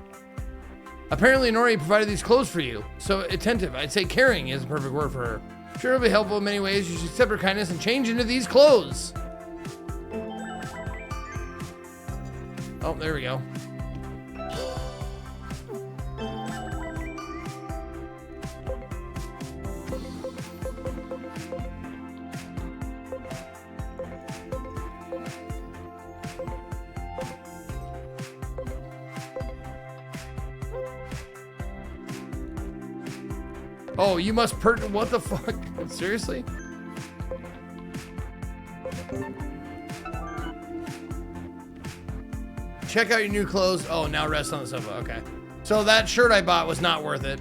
Apparently, Nori provided these clothes for you. So attentive. I'd say caring is a perfect word for her. Sure, it'll be helpful in many ways. You should accept her kindness and change into these clothes. Oh, there we go. Oh, you must what the fuck? Seriously? Check out your new clothes. Oh, now rest on the sofa. Okay. So that shirt I bought was not worth it.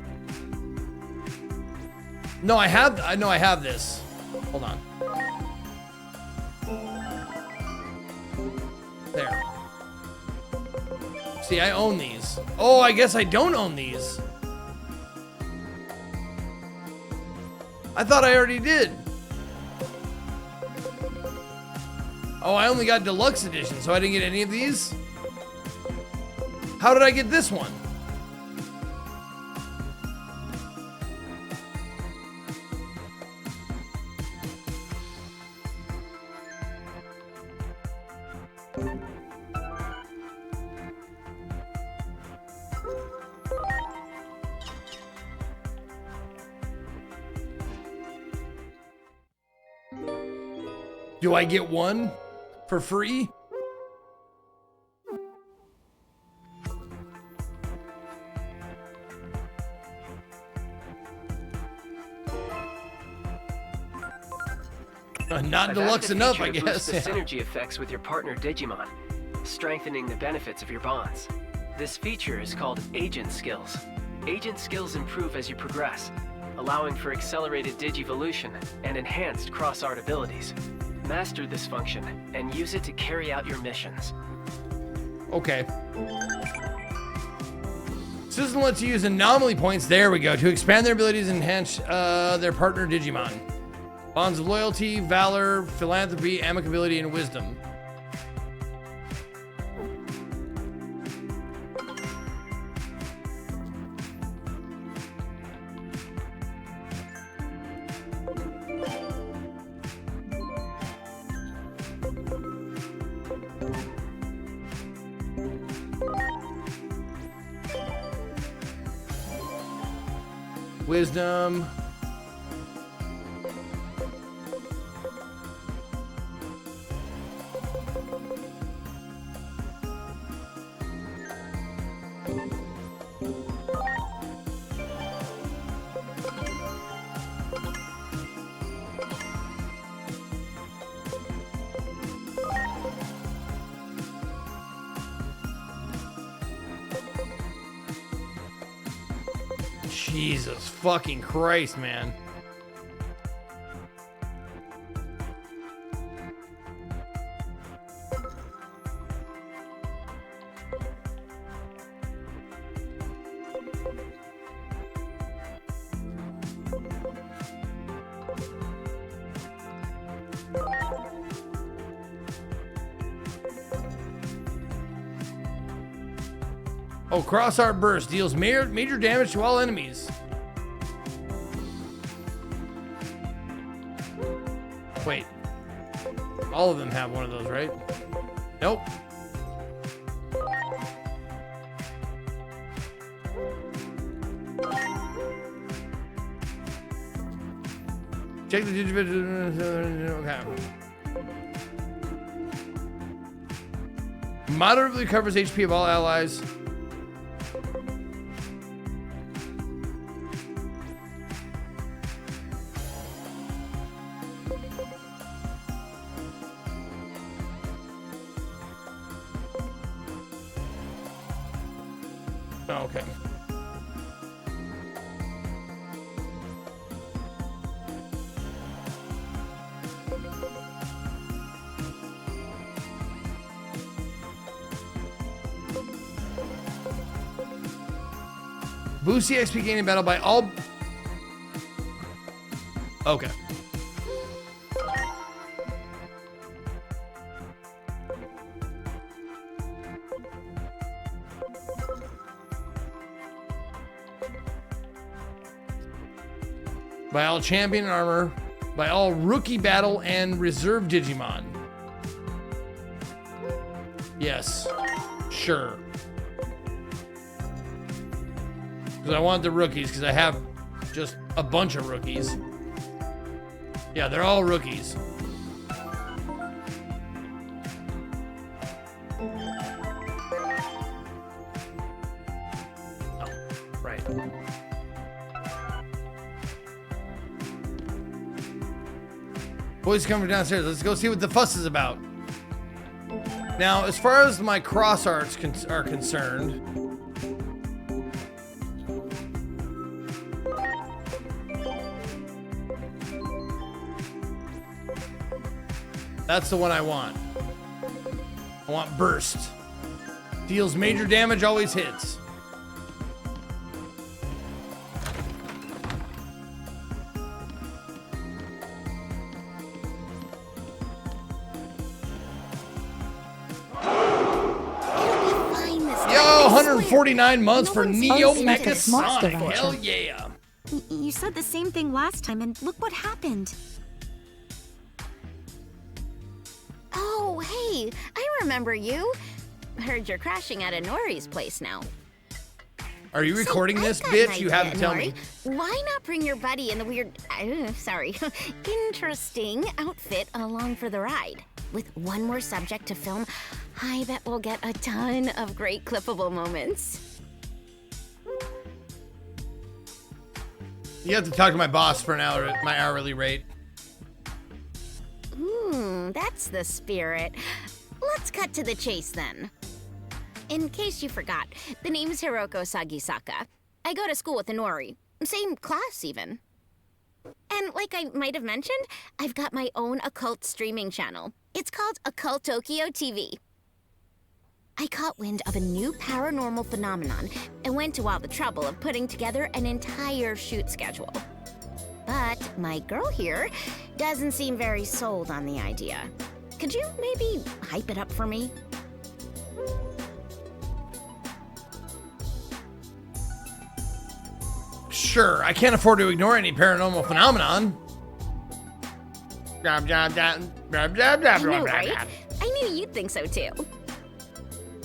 No, I have this. Hold on. There. See, I own these. Oh, I guess I don't own these. I thought I already did. Oh, I only got deluxe edition, so I didn't get any of these? How did I get this one? Do I get one for free? Not deluxe enough, I guess. The synergy effects with your partner Digimon, strengthening the benefits of your bonds. This feature is called Agent Skills. Agent Skills improve as you progress, allowing for accelerated Digivolution and enhanced cross-art abilities. Master this function and use it to carry out your missions. Okay. System lets you use anomaly points, there we go, to expand their abilities and enhance their partner Digimon. Bonds of loyalty, valor, philanthropy, amicability, and wisdom. Wisdom. Jesus fucking Christ, man. Oh, cross-art burst deals major damage to all enemies. Wait. All of them have one of those, right? Nope. Check the Digibit. Okay. Moderately recovers HP of all allies. Okay. Boost the XP gain in battle by all... Okay. By all champion armor, by all rookie battle and reserve Digimon. Yes, sure. Because I want the rookies, because I have just a bunch of rookies. Yeah, they're all rookies. Oh, right. Boys coming downstairs. Let's go see what the fuss is about. Now, as far as my cross arts are concerned, that's the one I want. I want burst. Deals major damage, always hits. $149 months for Neo Mecha Mecha Sonic. Sonic. Hell yeah. You said the same thing last time, and look what happened. Oh, hey, I remember you. Heard you're crashing at Inori's place now. Are you recording this, I've got an bitch? You idea, have to tell me. Inori. Why not bring your buddy in the weird, interesting outfit along for the ride? With one more subject to film, I bet we'll get a ton of great clippable moments. You have to talk to my boss for an hour, my hourly rate. That's the spirit. Let's cut to the chase then. In case you forgot, the name's Hiroko Sagisaka. I go to school with Inori. Same class, even. And like I might have mentioned, I've got my own occult streaming channel. It's called Occult Tokyo TV. I caught wind of a new paranormal phenomenon and went to all the trouble of putting together an entire shoot schedule. But my girl here doesn't seem very sold on the idea. Could you maybe hype it up for me? Sure, I can't afford to ignore any paranormal phenomenon. I know, right? I knew you'd think so too.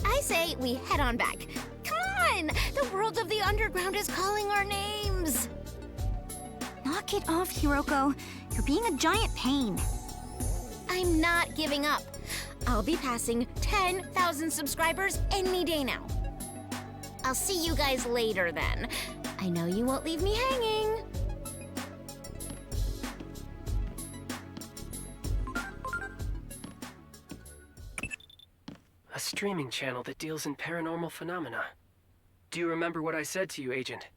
I say we head on back. Come on! The world of the underground is calling our names! Knock it off, Hiroko. You're being a giant pain. I'm not giving up. I'll be passing 10,000 subscribers any day now. I'll see you guys later then. I know you won't leave me hanging. A streaming channel that deals in paranormal phenomena. Do you remember what I said to you, Agent?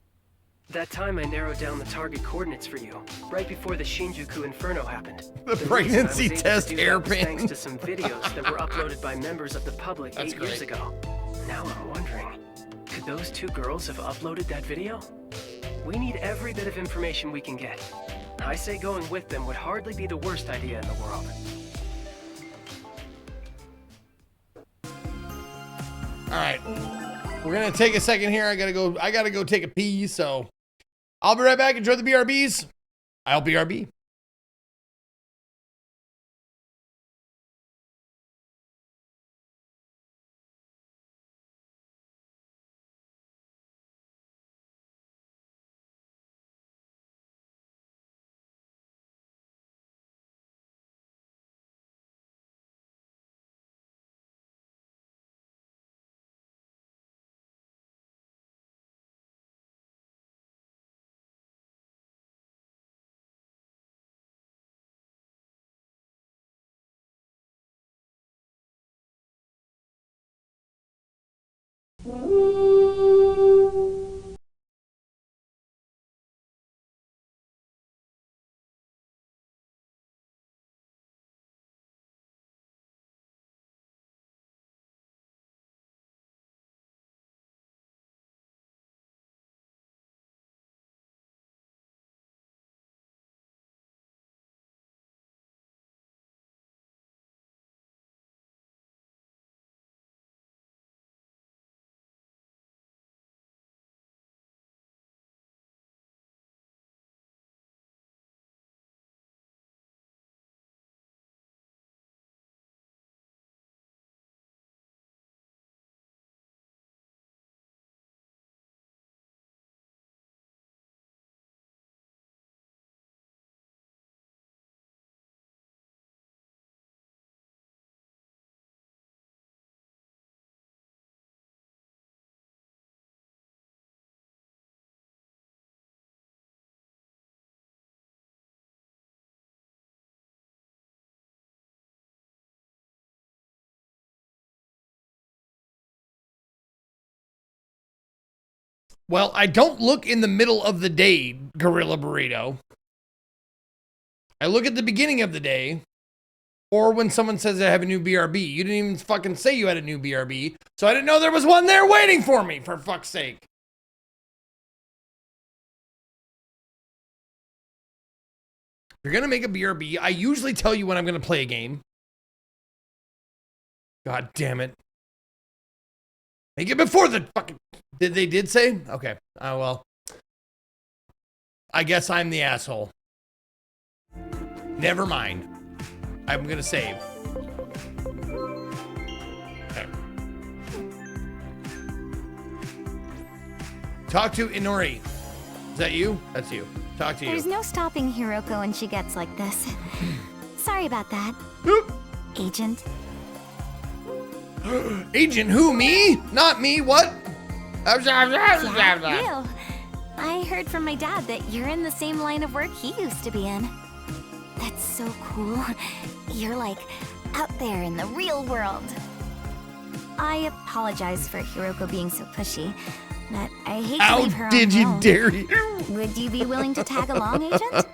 That time I narrowed down the target coordinates for you, right before the Shinjuku Inferno happened. The pregnancy test hairpin. Thanks to some videos that were uploaded by members of the public 8 years ago. Now I'm wondering, could those two girls have uploaded that video? We need every bit of information we can get. I say going with them would hardly be the worst idea in the world. All right, we're gonna take a second here. I gotta go take a pee. So I'll be right back. Enjoy the BRBs. I'll BRB. Well, I don't look in the middle of the day, Gorilla Burrito. I look at the beginning of the day, or when someone says I have a new BRB. You didn't even fucking say you had a new BRB, so I didn't know there was one there waiting for me, for fuck's sake. If you're gonna make a BRB, I usually tell you when I'm gonna play a game. God damn it. Make it before the fucking... They did say? Okay. Oh, well. I guess I'm the asshole. Never mind. I'm gonna save. Okay. Talk to Inori. Is that you? That's you. Talk to you. There's no stopping Hiroko when she gets like this. Sorry about that. Agent. Agent who? Me? Not me. What? Yeah, you. I heard from my dad that you're in the same line of work he used to be in. That's so cool. You're like out there in the real world. I apologize for Hiroko being so pushy, but I hate to leave her on her own. How did you dare? Would you be willing to tag along, Agent?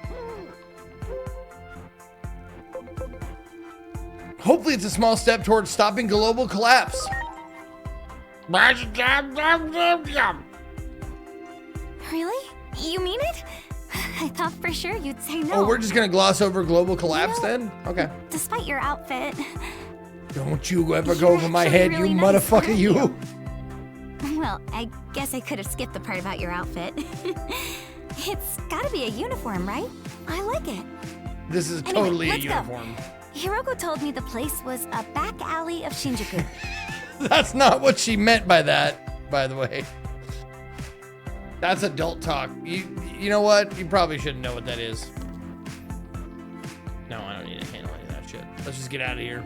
Hopefully it's a small step towards stopping global collapse. Really? You mean it? I thought for sure you'd say no. Oh, we're just gonna gloss over global collapse then? Okay. Despite your outfit. Don't you ever go over my head, really you nice, motherfucker, you. Well, I guess I could have skipped the part about your outfit. It's gotta be a uniform, right? I like it. This is Anyway, totally a let's go. uniform. Hiroko told me the place was a back alley of Shinjuku. That's not what she meant by that, by the way. That's adult talk. You know what? You probably shouldn't know what that is. No, I don't need to handle any of that shit. Let's just get out of here.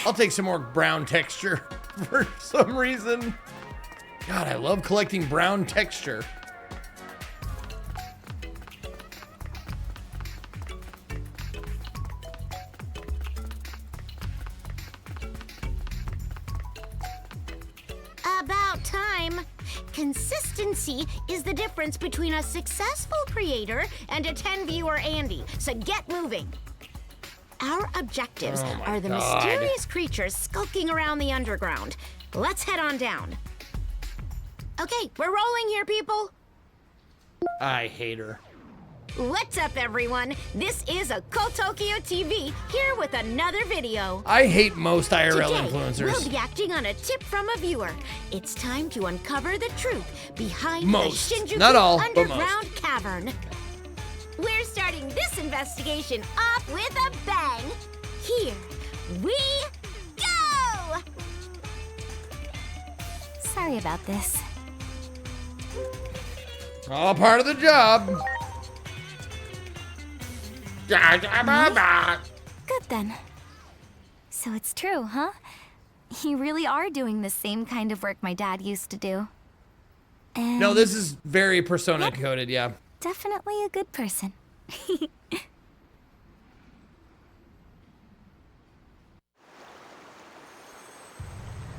I'll take some more brown texture for some reason. God, I love collecting brown texture. About time. Consistency is the difference between a successful creator and a 10-viewer Andy, so get moving. Our objectives are the mysterious creatures skulking around the underground. Let's head on down. Okay, we're rolling here, people. I hate her. What's up, everyone? This is Occult Tokyo TV, here with another video. I hate most IRL Today, influencers. we'll be acting on a tip from a viewer. It's time to uncover the truth behind Most. the Shinjuku Not all, but underground cavern. We're starting this investigation off with a bang. Here we go! Sorry about this. All part of the job. Good then. So it's true, huh? You really are doing the same kind of work my dad used to do. And No, this is very persona coded, yeah. definitely a good person.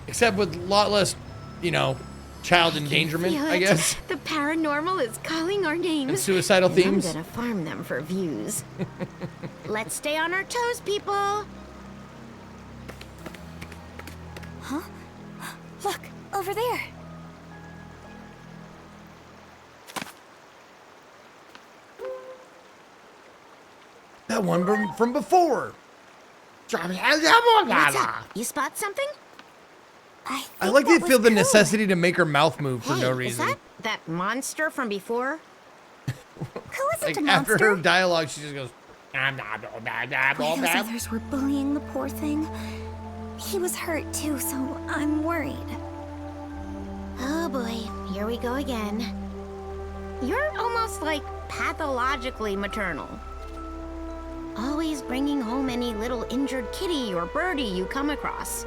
Except with a lot less, you know, child endangerment, Feel I it. guess. The paranormal is calling our names. And suicidal And themes. I'm gonna farm them for views. Let's stay on our toes, people. Huh? Look, over there. That one from before. What's up? You spot something? I like they feel the necessity to make her mouth move for no Is reason. that monster from before? Who isn't Like a after monster? her dialogue, she just goes. Why those others were bullying the poor thing. He was hurt too, so I'm worried. Oh boy, here we go again. You're almost like pathologically maternal. Always bringing home any little injured kitty or birdie you come across.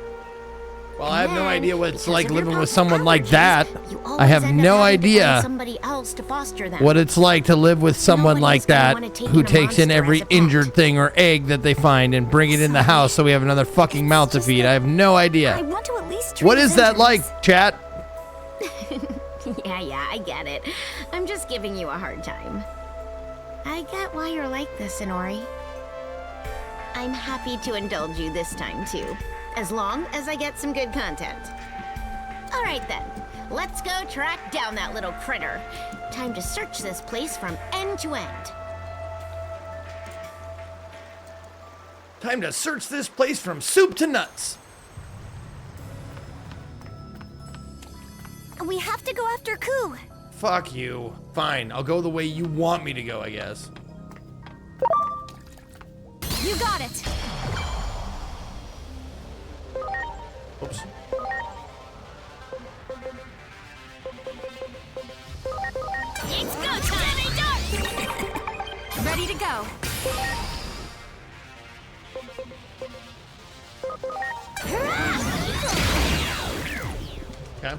Well, I have no then, idea what it's because like of your living with powerful someone like allergies, that. you I always have end up no having to find idea somebody else to foster them. what it's like to live with someone like that who takes in every injured thing or egg that they find and bring it in the house so we have another fucking mouth to feed. I have no I idea. want to at least What treat is that symptoms. like, chat? Yeah, I get it. I'm just giving you a hard time. I get why you're like this, Inori. I'm happy to indulge you this time, too. As long as I get some good content. All right, then. Let's go track down that little critter. Time to search this place from end to end. Time to search this place from soup to nuts. We have to go after Ku. Fuck you. Fine, I'll go the way you want me to go, I guess. You got it. Oops. It's go time. Ready to go. Okay.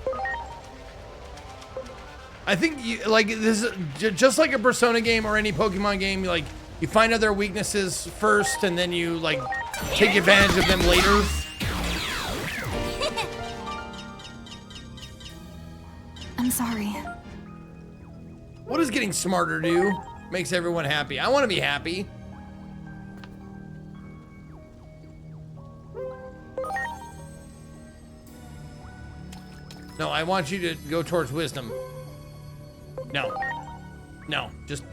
I think you, like this is just like a Persona game or any Pokemon game. You find out their weaknesses first, and then you like take advantage of them later. I'm sorry. What does getting smarter do? Makes everyone happy. I want to be happy. No, I want you to go towards wisdom. No. No, just...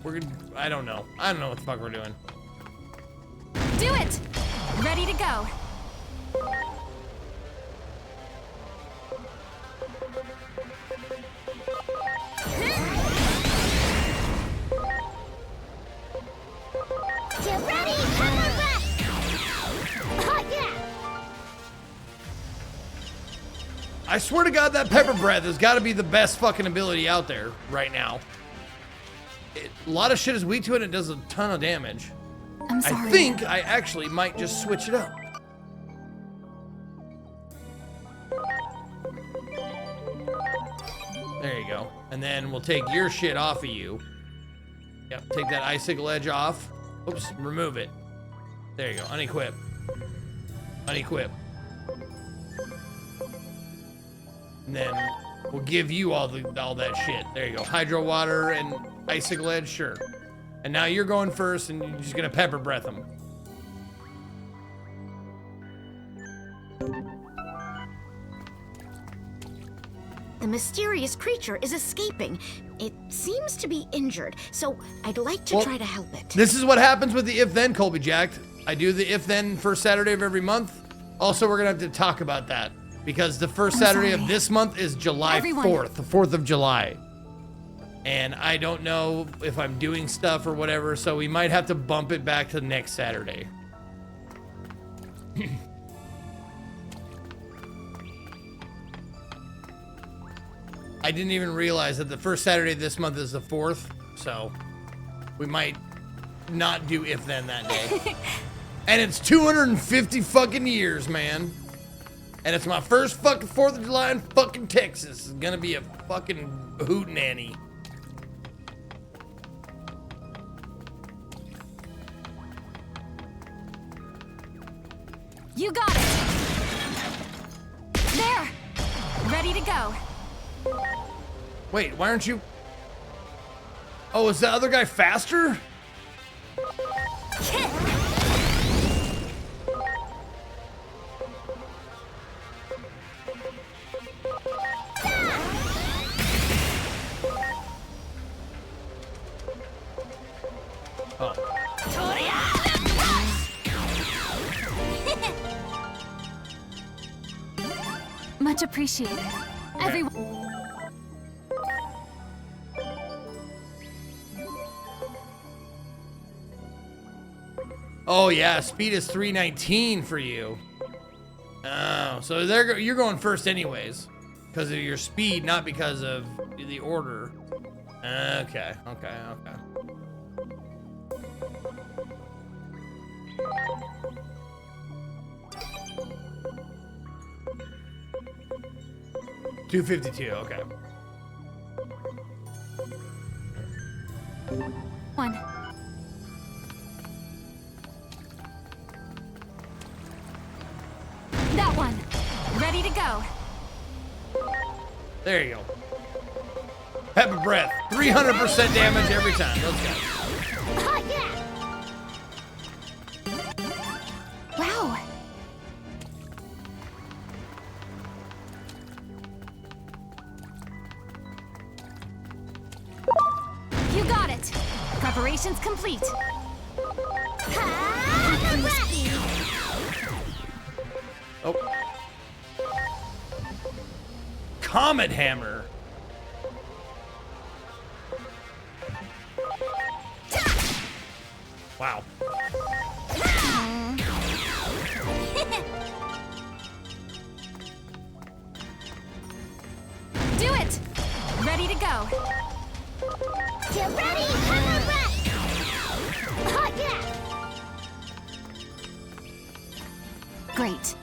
We're gonna... I don't know. I don't know what the fuck we're doing. Do it! Ready to go. Get ready, pepper breath! Oh, yeah! I swear to God, that pepper breath has got to be the best fucking ability out there right now. A lot of shit is weak to it and it does a ton of damage. I'm sorry. I think I actually might just switch it up. There you go. And then we'll take your shit off of you. Yep, take that icicle edge off. Oops, remove it. There you go, unequip. Unequip. And then we'll give you all that shit. There you go, hydro water and icicle edge, sure. And now you're going first and you're just gonna pepper breath them. The mysterious creature is escaping. It seems to be injured, so I'd like to try to help it. This is what happens with the if-then, Colby Jacked. I do the if-then first Saturday of every month. Also, we're gonna have to talk about that because the first Saturday of this month is July 4th, the 4th of July. And I don't know if I'm doing stuff or whatever, so we might have to bump it back to next Saturday. I didn't even realize that the first Saturday of this month is the 4th, so we might not do if then that day. And it's 250 fucking years, man. And it's my first fucking 4th of July in fucking Texas. It's gonna be a fucking hootenanny. You got it. There. Ready to go. Wait, why aren't you? Oh, is the other guy faster? Oh. Much appreciated. Everyone. Oh yeah, speed is 319 for you. Oh, so you're going first anyways, because of your speed, not because of the order. Okay. 252. Okay. One. That one. Ready to go. There you go. Pepper breath. 300% damage every time. Let's go. Oh, yeah! Wow. You got it. Preparations complete. Pepper Oh. Comet Hammer. Wow. Do it! Ready to go. Get ready, hammer rush! Oh, yeah! Great.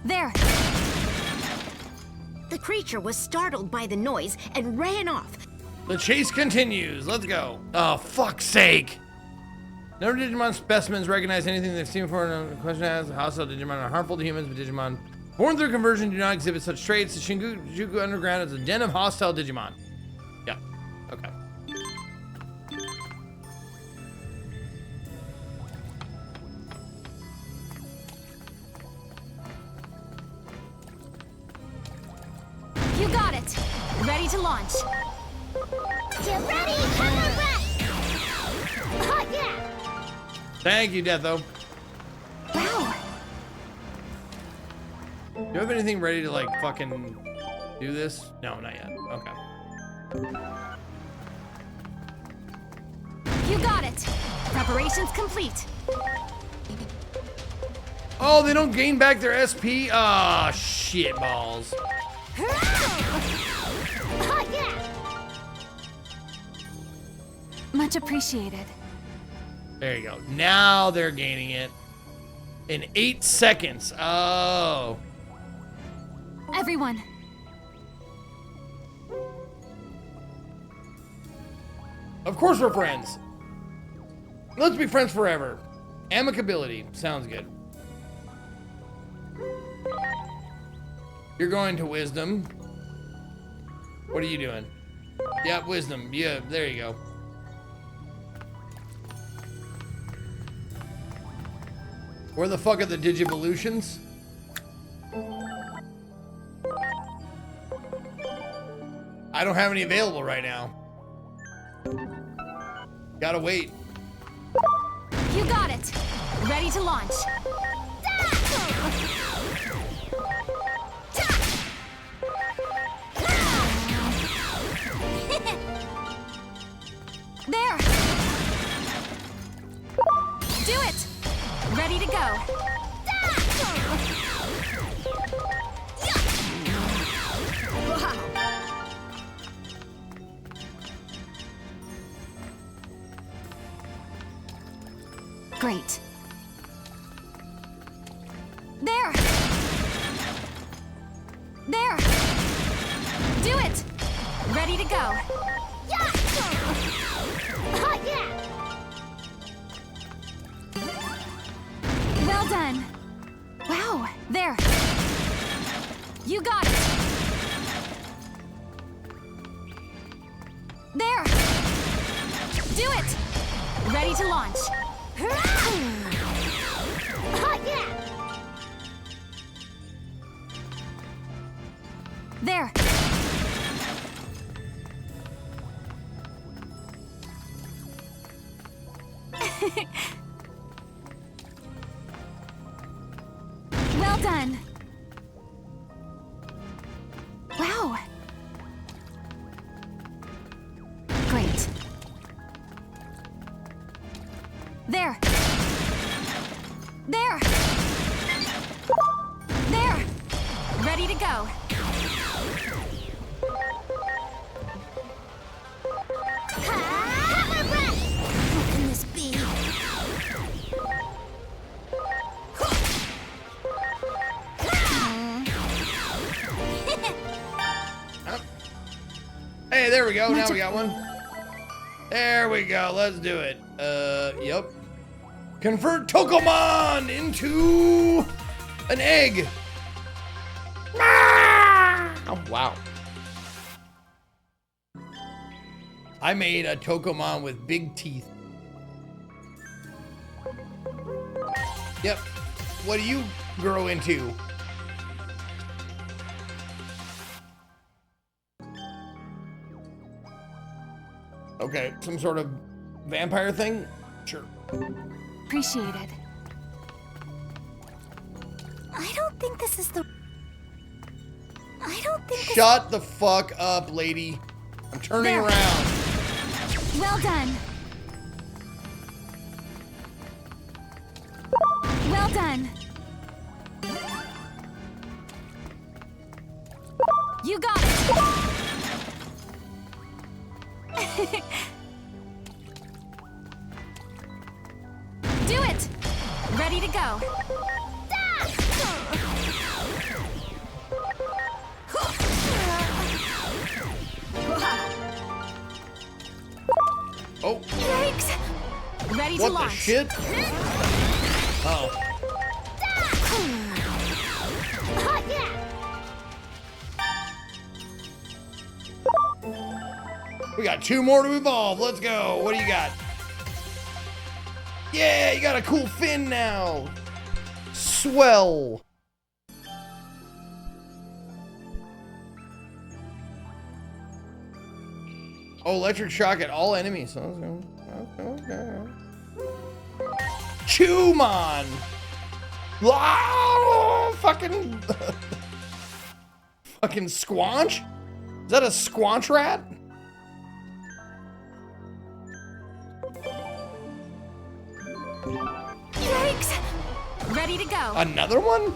There. The creature was startled by the noise and ran off. The chase continues. Let's go. Oh, fuck's sake. No Digimon specimens recognize anything they've seen before. The question as hostile Digimon are harmful to humans, but Digimon born through conversion do not exhibit such traits. The Shinjuku Underground is a den of hostile Digimon. Yeah. Okay. You got it. Ready to launch. Get ready, hammer rush! Oh, yeah! Thank you, Deatho. Wow. Do you have anything ready to like fucking do this? No, not yet. Okay. You got it. Preparations complete. Oh, they don't gain back their SP? Ah, shit balls. Oh, yeah! Much appreciated. There you go. Now they're gaining it in 8 seconds. Oh. Everyone. Of course we're friends. Let's be friends forever. Amicability. Sounds good. You're going to wisdom. What are you doing? Yeah, wisdom. Yeah, there you go. Where the fuck are the Digivolutions? I don't have any available right now. Gotta wait. You got it. Ready to launch. There. Do it. Ready to go. Great. There. There. Do it. Ready to go. Oh, yeah! Well done. Wow, there. You got it. There. Do it. Ready to launch. Oh, yeah! There. Well done. Wow. Great. There. There. There. Ready to go. Hammer rush! What can this be? Hey, there we go. Now we got one. There we go. Let's do it. Yep. Convert Tokomon into an egg. Oh, wow. I made a Tokomon with big teeth. Yep. What do you grow into? Okay, some sort of vampire thing? Sure. Appreciated. think this is the... I don't think this... Shut the fuck up, lady. I'm turning around. Well done. Well done. You got it. Do it. Ready to go. Oh. Yikes. Ready to What launch. the shit? Oh. We got 2 more to evolve. Let's go. What do you got? Yeah, you got a cool fin now. Swell. Oh, electric shock at all enemies. Okay. Chewmon. Wow, fucking fucking squanch? Is that a squanch rat? Yikes. Ready to go. Another one?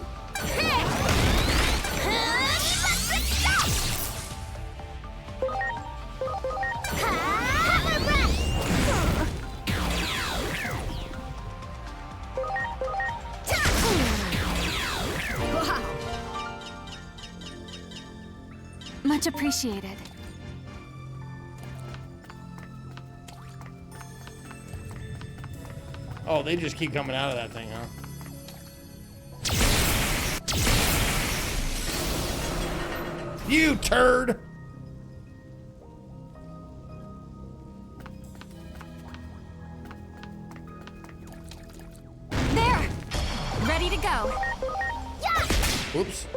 Much appreciated. Oh, they just keep coming out of that thing, huh? You turd! There! Ready to go. Whoops.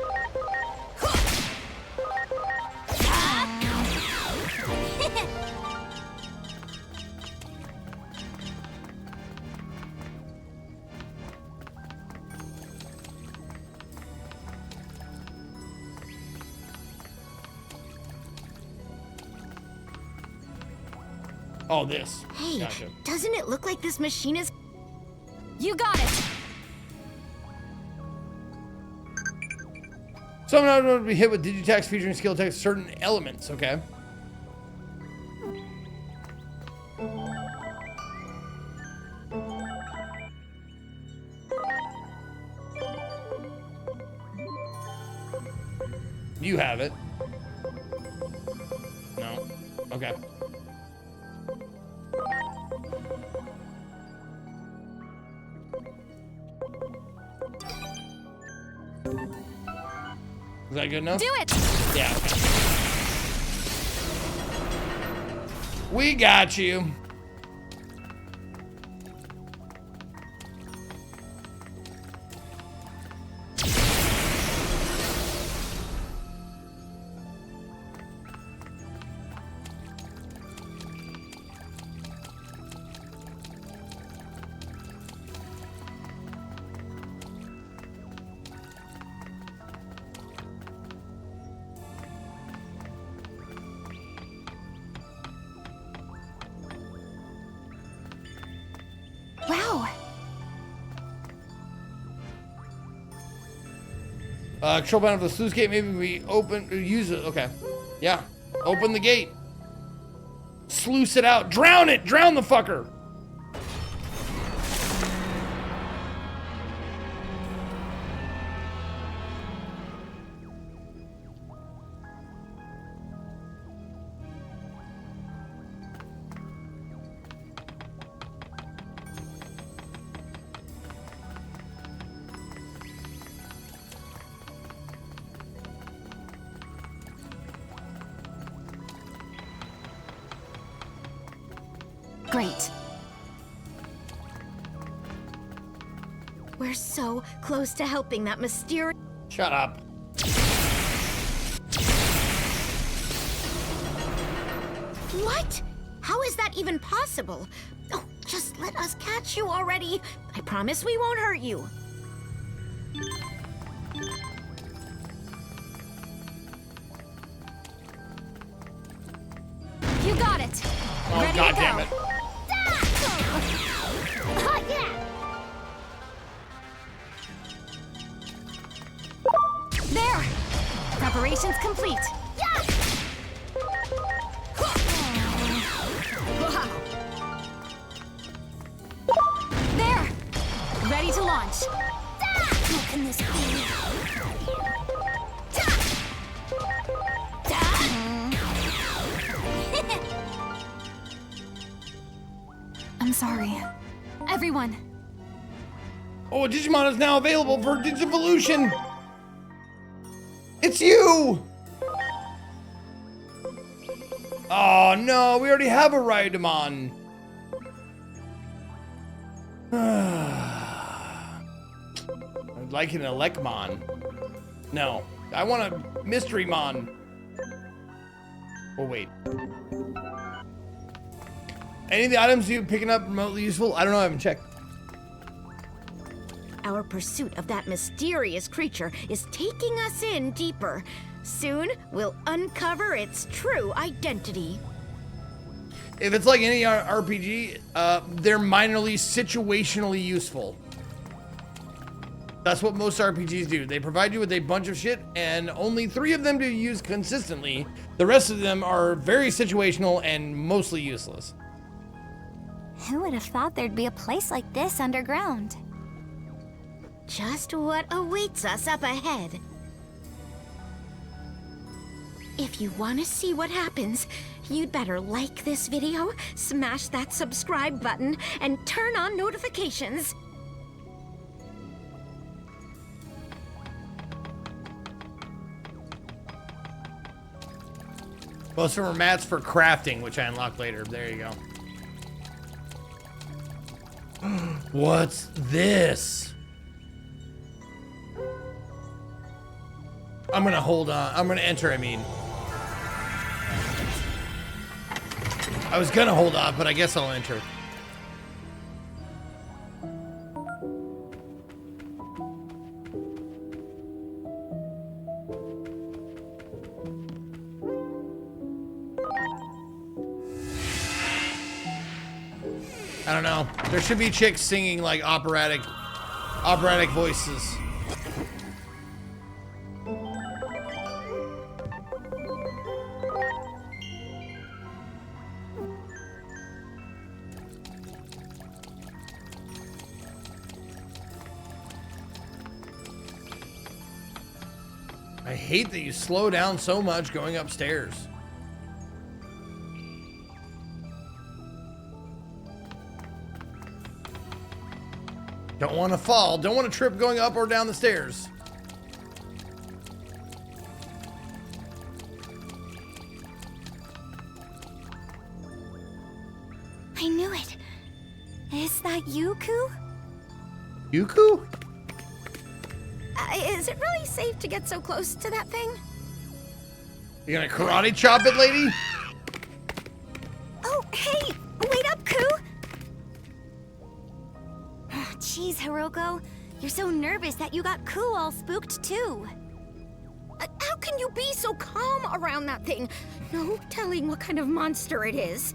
Oh, this. Hey, Gotcha. doesn't it look like this machine is... You got it. Someone would be hit with digitext featuring skill text certain elements, okay? You have it. No. Okay. Is that good enough? Do it! Yeah, okay. We got you. Wow. Control panel of the sluice gate. Maybe we use it. Okay. Yeah. Open the gate. Sluice it out. Drown it. Drown the fucker. Great. We're so close to helping that mysterious... Shut up. What? How is that even possible? Oh, just let us catch you already. I promise we won't hurt you. Preparations complete. Yeah! There! Ready to launch. What can this be? I'm sorry. Everyone. Oh, Digimon is now available for Digivolution. It's you! Oh no, we already have a Raidamon. I'd like an Elecmon. No, I want a Mystery Mon. Oh wait. Any of the items you're picking up remotely useful? I don't know, I haven't checked. Our pursuit of that mysterious creature is taking us in deeper. Soon, we'll uncover its true identity. If it's like any RPG, they're minorly situationally useful. That's what most RPGs do. They provide you with a bunch of shit and only 3 of them to use consistently. The rest of them are very situational and mostly useless. Who would have thought there'd be a place like this underground? Just what awaits us up ahead. If you want to see what happens, you'd better like this video, smash that subscribe button, and turn on notifications. Most of them are mats for crafting, which I unlock later. There you go. What's this? I'm gonna hold on. I'm gonna enter, I mean. I was gonna hold off, but I guess I'll enter. I don't know. There should be chicks singing like operatic voices. I hate that you slow down so much going upstairs. Don't want to fall. Don't want to trip going up or down the stairs. I knew it. Is that Yuku? Yuku? Is it really safe to get so close to that thing? You gonna karate chop it, lady? Oh, hey! Wait up, Ku! Jeez, Hiroko. You're so nervous that you got Ku all spooked, too. How can you be so calm around that thing? No telling what kind of monster it is.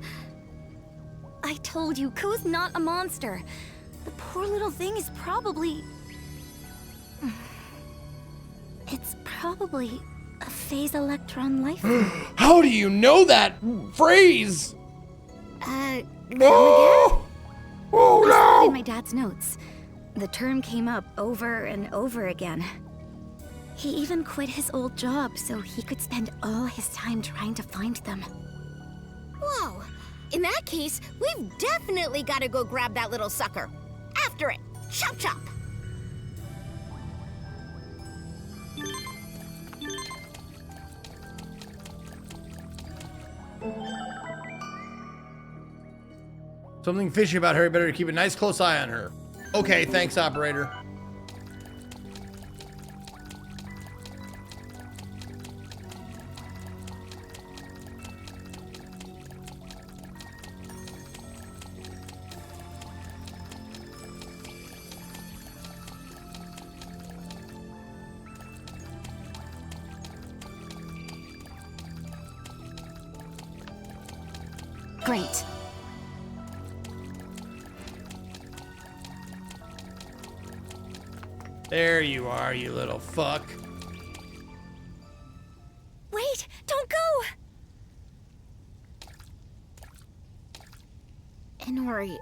I told you, Ku's not a monster. The poor little thing is probably... It's probably a phase electron life form. How do you know that phrase? Come Oh! Oh no! In my dad's notes, the term came up over and over again. He even quit his old job so he could spend all his time trying to find them. Whoa! In that case, we've definitely got to go grab that little sucker. After it! Chop chop! Something fishy about her. Better keep a nice close eye on her. Okay, thanks, operator. Great. There you are, you little fuck. Inori.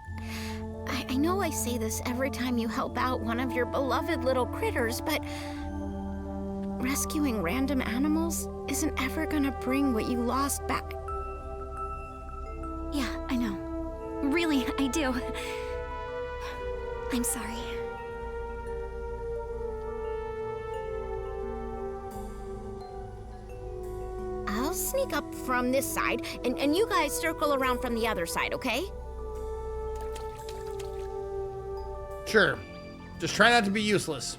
I know I say this every time you help out one of your beloved little critters, but rescuing random animals isn't ever gonna bring what you lost back. Yeah, I know. Really, I do. I'm sorry. I'll sneak up from this side, and you guys circle around from the other side, okay? Sure. Just try not to be useless.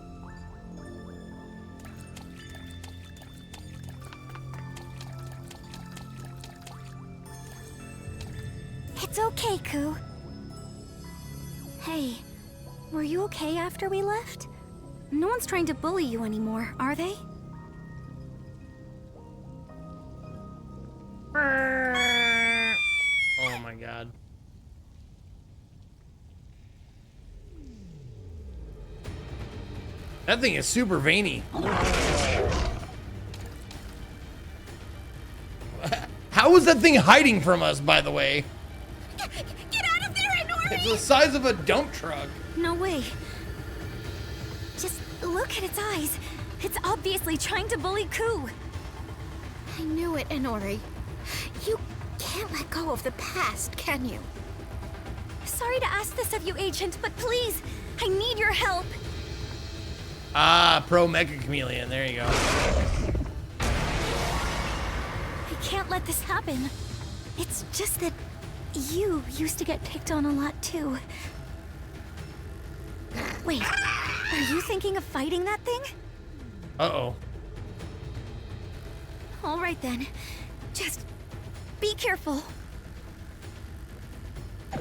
It's okay, Ku. Hey, were you okay after we left? No one's trying to bully you anymore, are they? Oh my god. That thing is super veiny. How is that thing hiding from us, by the way? Get out of there, Inori! It's the size of a dump truck. No way. Just look at its eyes. It's obviously trying to bully Ku. I knew it, Inori. You can't let go of the past, can you? Sorry to ask this of you, Agent, but please, I need your help. Ah, pro Mecha Chameleon. There you go. I can't let this happen. It's just that you used to get picked on a lot too. Wait, are you thinking of fighting that thing? Uh-oh. All right then. Just be careful.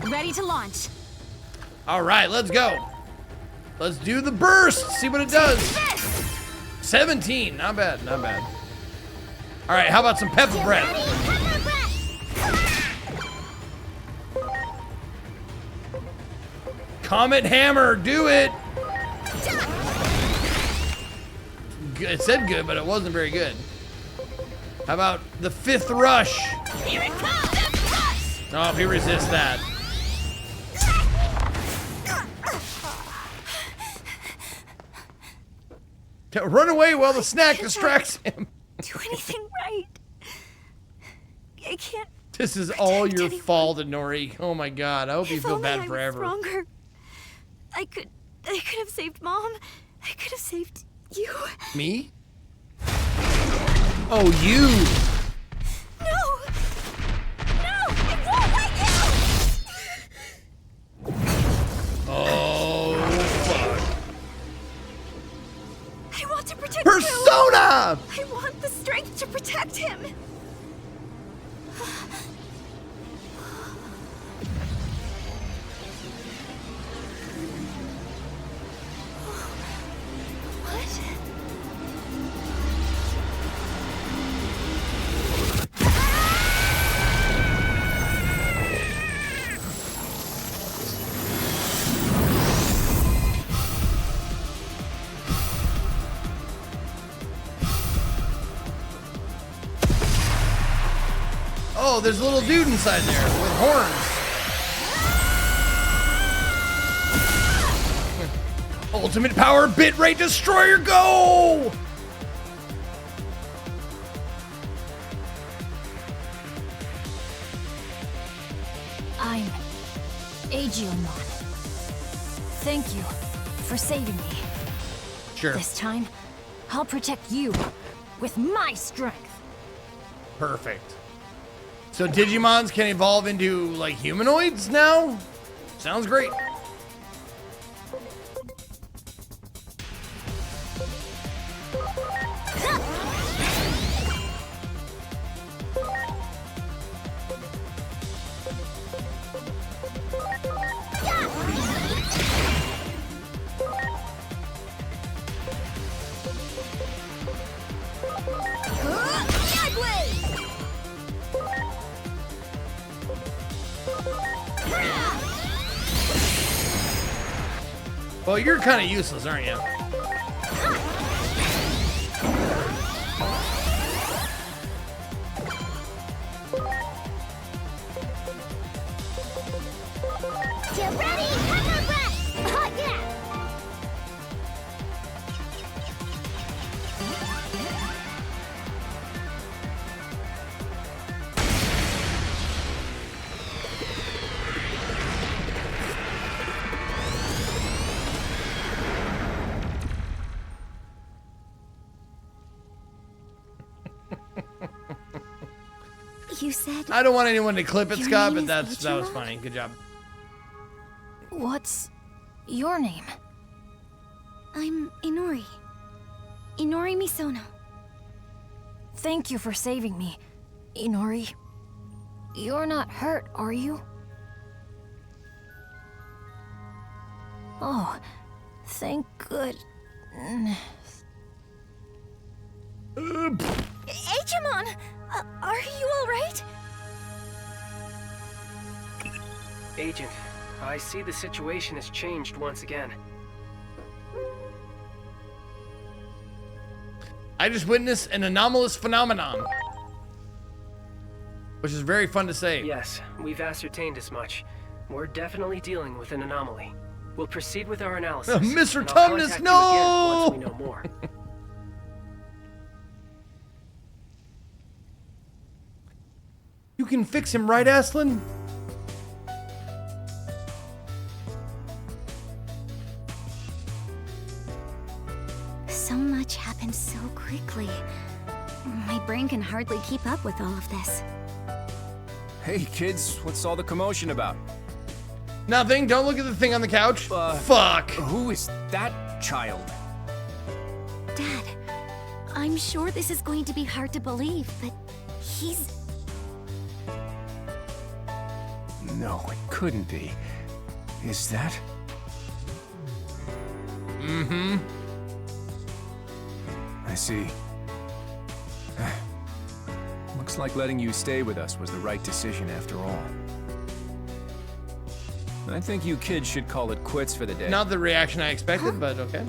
Ready to launch. All right, let's go. Let's do the burst. See what it does. 17. Not bad. Not bad. All right, how about some pepper breath? Comet hammer. Do it. It said good, but it wasn't very good. How about the fifth rush? Here it comes! Oh, if he resists that. Run away while the snack distracts him. Do anything right. I can't. This is all your fault, Inori. Oh my god, I hope you feel bad forever. Stronger. I could have saved Mom. I could have saved you. Me? Oh, you. No! No! I won't let you! Oh, fuck. I want to protect Persona! Ku. I want the strength to protect him. Oh, there's a little dude inside there with horns. Ultimate power bitrate destroyer, go! I'm DIGIMON. Thank you for saving me. Sure. This time, I'll protect you with my strength. Perfect. So Digimons can evolve into, like, humanoids now? Sounds great. Well, you're kind of useless, aren't you? You said... I don't want anyone to clip it, Your Scott, name but is that was Digimon? funny. Good job. What's your name? I'm Inori. Inori Misono. Thank you for saving me, Inori. You're not hurt, are you? Oh, thank goodness. Digimon! Are you alright? Agent, I see the situation has changed once again. I just witnessed an anomalous phenomenon. Which is very fun to say. Yes, we've ascertained as much. We're definitely dealing with an anomaly. We'll proceed with our analysis. Mr. and I'll Tumnus, contact you no! again once we know more. You can fix him, right, Aslan? So much happened so quickly. My brain can hardly keep up with all of this. Hey, kids, what's all the commotion about? Nothing. Don't look at the thing on the couch. Fuck. Who is that child? Dad, I'm sure this is going to be hard to believe, but he's... No, it couldn't be. Is that? Mm-hmm. I see. Looks like letting you stay with us was the right decision after all. I think you kids should call it quits for the day. Not the reaction I expected, but okay.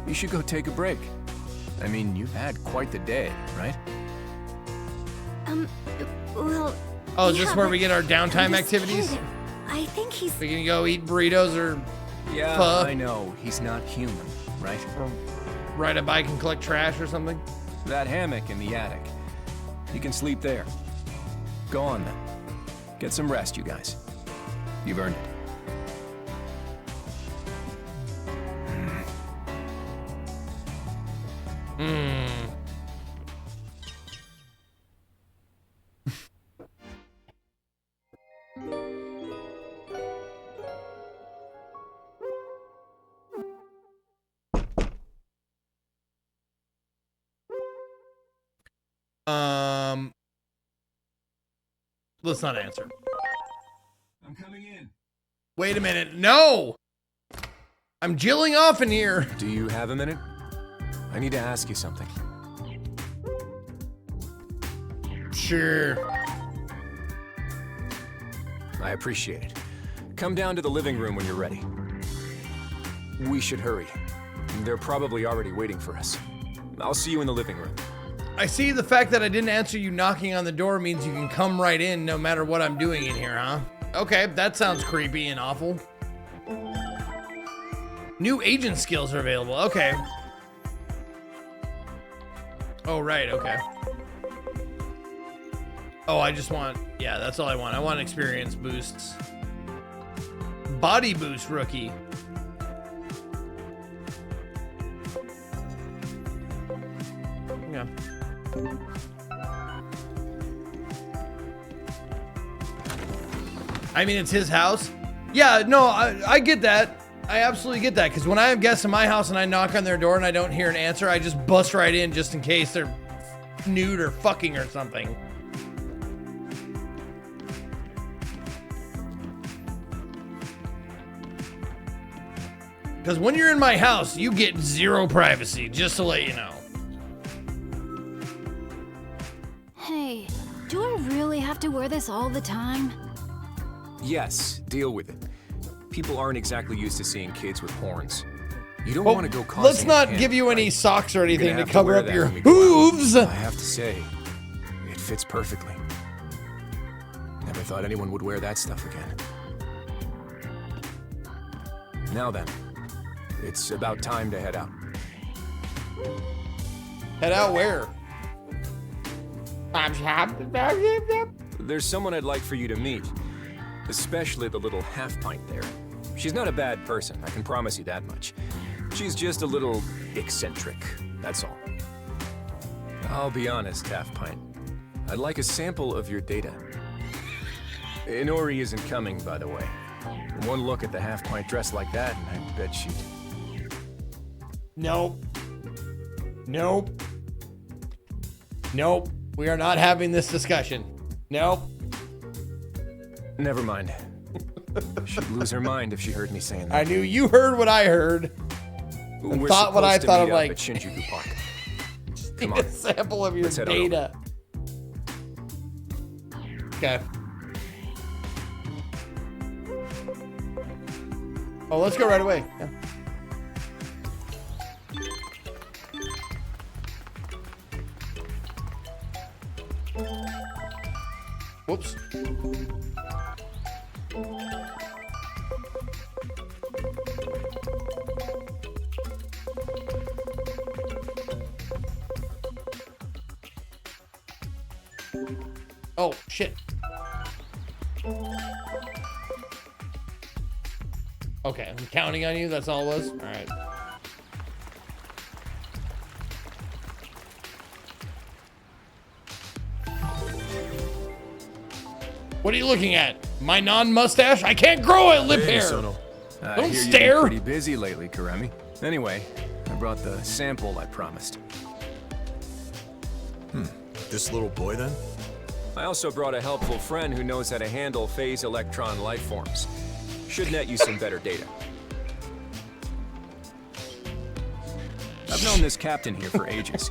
You should go take a break. I mean, you've had quite the day, right? Well... Oh, is this yeah, where but we get our downtime this activities? kid, I think he's... We can go eat burritos or Yeah, pho, I know. He's not human, right? or ride a bike and collect trash or something. That hammock in the attic. You can sleep there. Go on then. Get some rest, you guys. You've earned it. Hmm. Let's not answer. I'm coming in. Wait a minute. No! I'm jilling off in here. Do you have a minute? I need to ask you something. Sure. I appreciate it. Come down to the living room when you're ready. We should hurry. They're probably already waiting for us. I'll see you in the living room. I see the fact that I didn't answer you knocking on the door means you can come right in no matter what I'm doing in here, huh? Okay, that sounds creepy and awful. New agent skills are available. Okay. Oh, right, okay. Oh, I just want... Yeah, that's all I want. I want experience boosts. Body boost rookie. Yeah. I mean, it's his house. Yeah, no, I get that. I absolutely get that. Because when I have guests in my house and I knock on their door and I don't hear an answer, I just bust right in just in case they're nude or fucking or something. Because when you're in my house, you get zero privacy, just to let you know. Hey, do I really have to wear this all the time? Yes, deal with it. People aren't exactly used to seeing kids with horns. You don't want to go causing Let's not a panic, give you any right? socks or You're anything gonna to have cover wear up that your when we go out. hooves. I have to say, it fits perfectly. Never thought anyone would wear that stuff again. Now then, it's about time to head out. Head out where? There's someone I'd like for you to meet. Especially the little half-pint there. She's not a bad person, I can promise you that much. She's just a little eccentric, that's all. I'll be honest, half-pint. I'd like a sample of your data. Inori isn't coming, by the way. One look at the half-pint dress like that, and I bet she'd... Nope. Nope. Nope. We are not having this discussion. Nope. Never mind. She'd lose her mind if she heard me saying that. I knew you heard what I heard. And thought what I thought of, like... At Shinjuku Park. Come on. A sample of your data. Okay. Oh, let's go right away. Yeah. Whoops. Oh, shit. Okay, I'm counting on you. That's all it was? All right. What are you looking at? My non-mustache? I can't grow a lip hair. Sono. Don't hear stare. You've been pretty busy lately, Karemi. Anyway, I brought the sample I promised. This little boy then? I also brought a helpful friend who knows how to handle phase electron life forms. Should net you some better data. I've known this captain here for ages.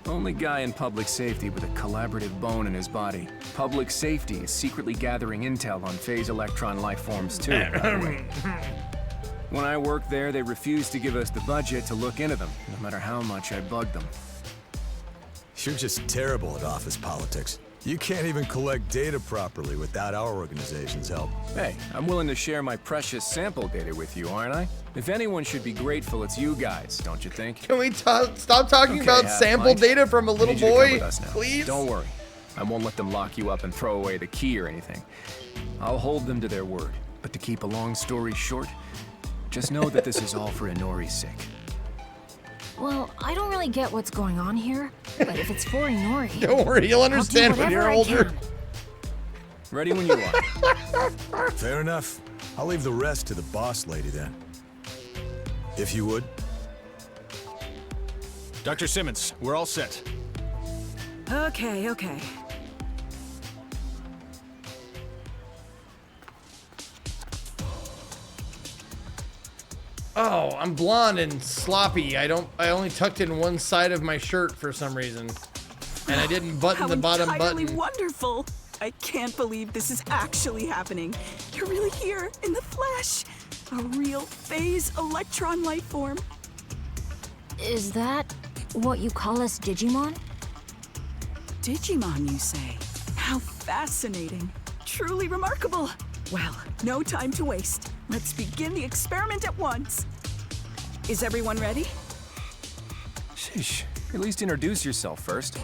Only guy in public safety with a collaborative bone in his body. Public safety is secretly gathering intel on phase electron life forms too, by the way. When I worked there, they refused to give us the budget to look into them, no matter how much I bugged them. You're just terrible at office politics. You can't even collect data properly without our organization's help. Hey, I'm willing to share my precious sample data with you, aren't I? If anyone should be grateful, it's you guys, don't you think? Can we stop talking about sample data from a little boy, please? Don't worry. I won't let them lock you up and throw away the key or anything. I'll hold them to their word. But to keep a long story short, just know that this is all for Inori's sake. Well, I don't really get what's going on here, but if it's for Inori... Don't worry, you'll understand when you're older. Ready when you are. Fair enough. I'll leave the rest to the boss lady then. If you would. Dr. Simmons, we're all set. Okay. Oh, I'm blonde and sloppy. I only tucked in one side of my shirt for some reason. And I didn't button the bottom button. Wonderful. I can't believe this is actually happening. You're really here in the flesh. A real phase electron life form. Is that what you call us Digimon? Digimon, you say? How fascinating. Truly remarkable. Well, no time to waste. Let's begin the experiment at once. Is everyone ready? Sheesh. At least introduce yourself first.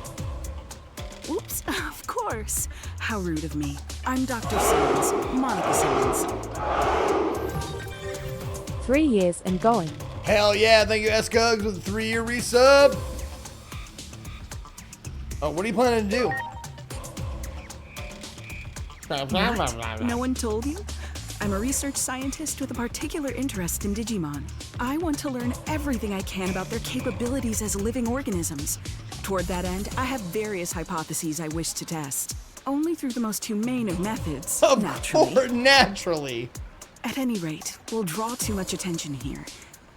Oops, of course. How rude of me. I'm Dr. Simmons, Monica Simmons. 3 years and going. Hell yeah, thank you, S-Cugs, with a 3-year resub. Oh, what are you planning to do? What? No one told you? I'm a research scientist with a particular interest in Digimon. I want to learn everything I can about their capabilities as living organisms. Toward that end, I have various hypotheses I wish to test. Only through the most humane of methods, naturally. At any rate, we'll draw too much attention here.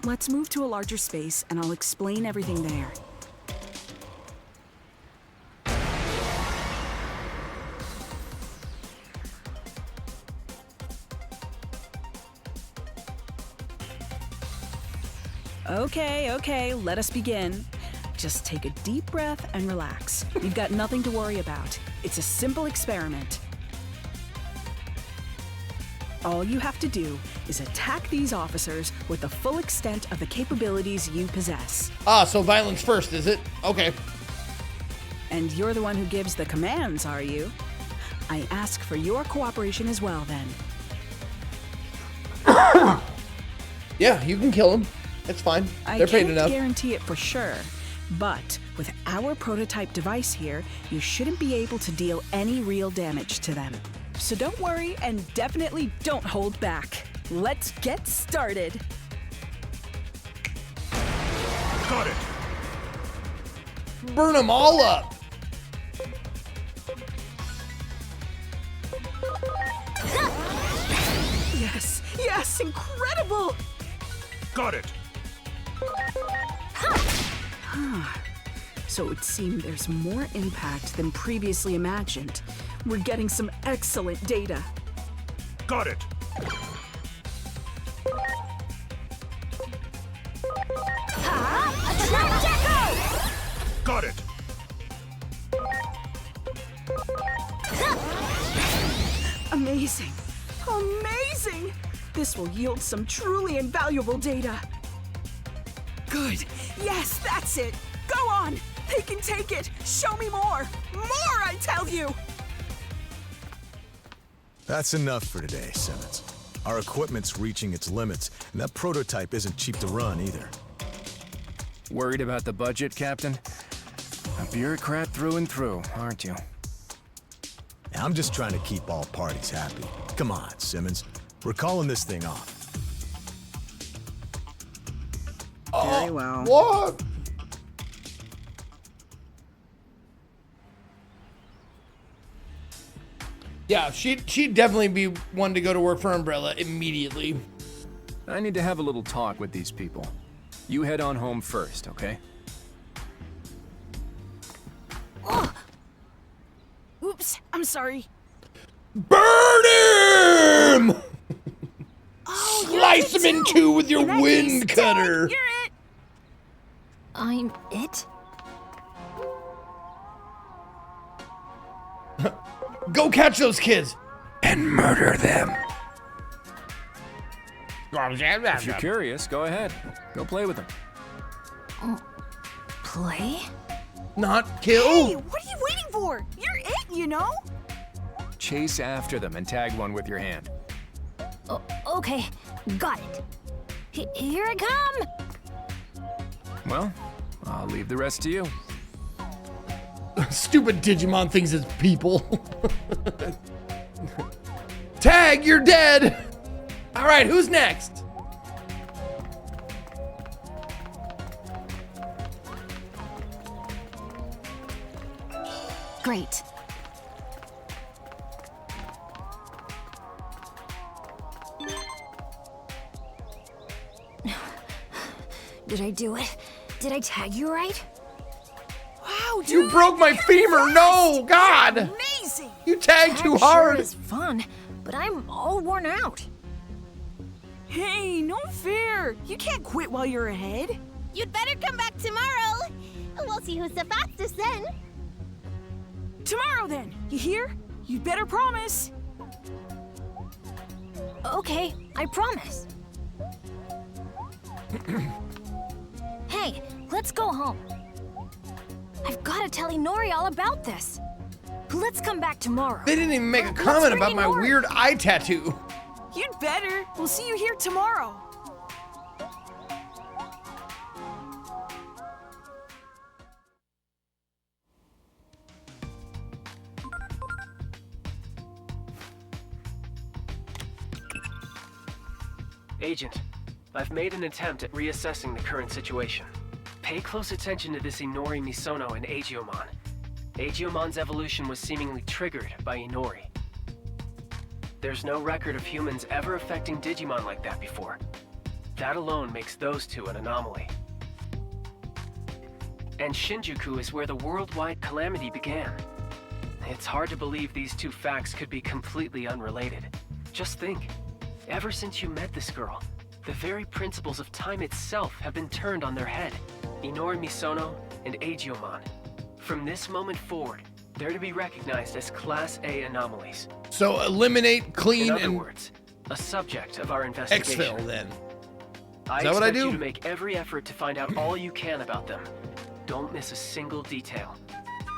Let's move to a larger space and I'll explain everything there. Okay, let us begin. Just take a deep breath and relax. You've got nothing to worry about. It's a simple experiment. All you have to do is attack these officers with the full extent of the capabilities you possess. Ah, so violence first, is it? Okay. And you're the one who gives the commands, are you? I ask for your cooperation as well, then. Yeah, you can kill him. It's fine. They're paid enough. I can't guarantee it for sure. But with our prototype device here, you shouldn't be able to deal any real damage to them. So don't worry and definitely don't hold back. Let's get started. Got it. Burn them all up. Yes, yes, incredible. Got it. So it would seem there's more impact than previously imagined. We're getting some excellent data. Got it. Got it. Amazing. Amazing! This will yield some truly invaluable data. Good. Yes, that's it. Go on. They can take it. Show me more. More, I tell you. That's enough for today, Simmons. Our equipment's reaching its limits, and that prototype isn't cheap to run either. Worried about the budget, Captain? A bureaucrat through and through, aren't you? I'm just trying to keep all parties happy. Come on, Simmons. We're calling this thing off. Very well. What? Yeah, she'd definitely be one to go to work for Umbrella immediately. I need to have a little talk with these people. You head on home first, okay? Oh. Oops, I'm sorry. Burn him! Oh, Slice him in two with your wind cutter. You're it. I'm it? Go catch those kids and murder them. If you're curious, go ahead. Go play with them. Play? Not kill. Hey, what are you waiting for? You're it, you know? Chase after them and tag one with your hand. Okay, got it. Here I come! Well, I'll leave the rest to you. Stupid Digimon thinks it's people. Tag, you're dead. All right, who's next? Great. Did I do it? Did I tag you right? Wow, dude, you broke my femur. No, God. Amazing. You tagged too Sure hard. is fun, but I'm all worn out. Hey, no fair. You can't quit while you're ahead. You'd better come back tomorrow. We'll see who's the fastest then. Tomorrow then, you hear? You'd better promise. Okay, I promise. Hey, let's go home. I've got to tell Inori all about this. Let's come back tomorrow. They didn't even make a comment about my weird eye tattoo. You'd better. We'll see you here tomorrow. Agent, I've made an attempt at reassessing the current situation. Pay close attention to this Inori Misono and Agiomon. Agiomon's evolution was seemingly triggered by Inori. There's no record of humans ever affecting Digimon like that before. That alone makes those two an anomaly. And Shinjuku is where the worldwide calamity began. It's hard to believe these two facts could be completely unrelated. Just think, ever since you met this girl, the very principles of time itself have been turned on their head. Inori Misono and Agiomon. From this moment forward, they're to be recognized as Class A anomalies. So eliminate, clean, In other and words, a subject of our investigation. exfil then. I Is that what I expect do? you to make every effort to find out all you can about them. Don't miss a single detail.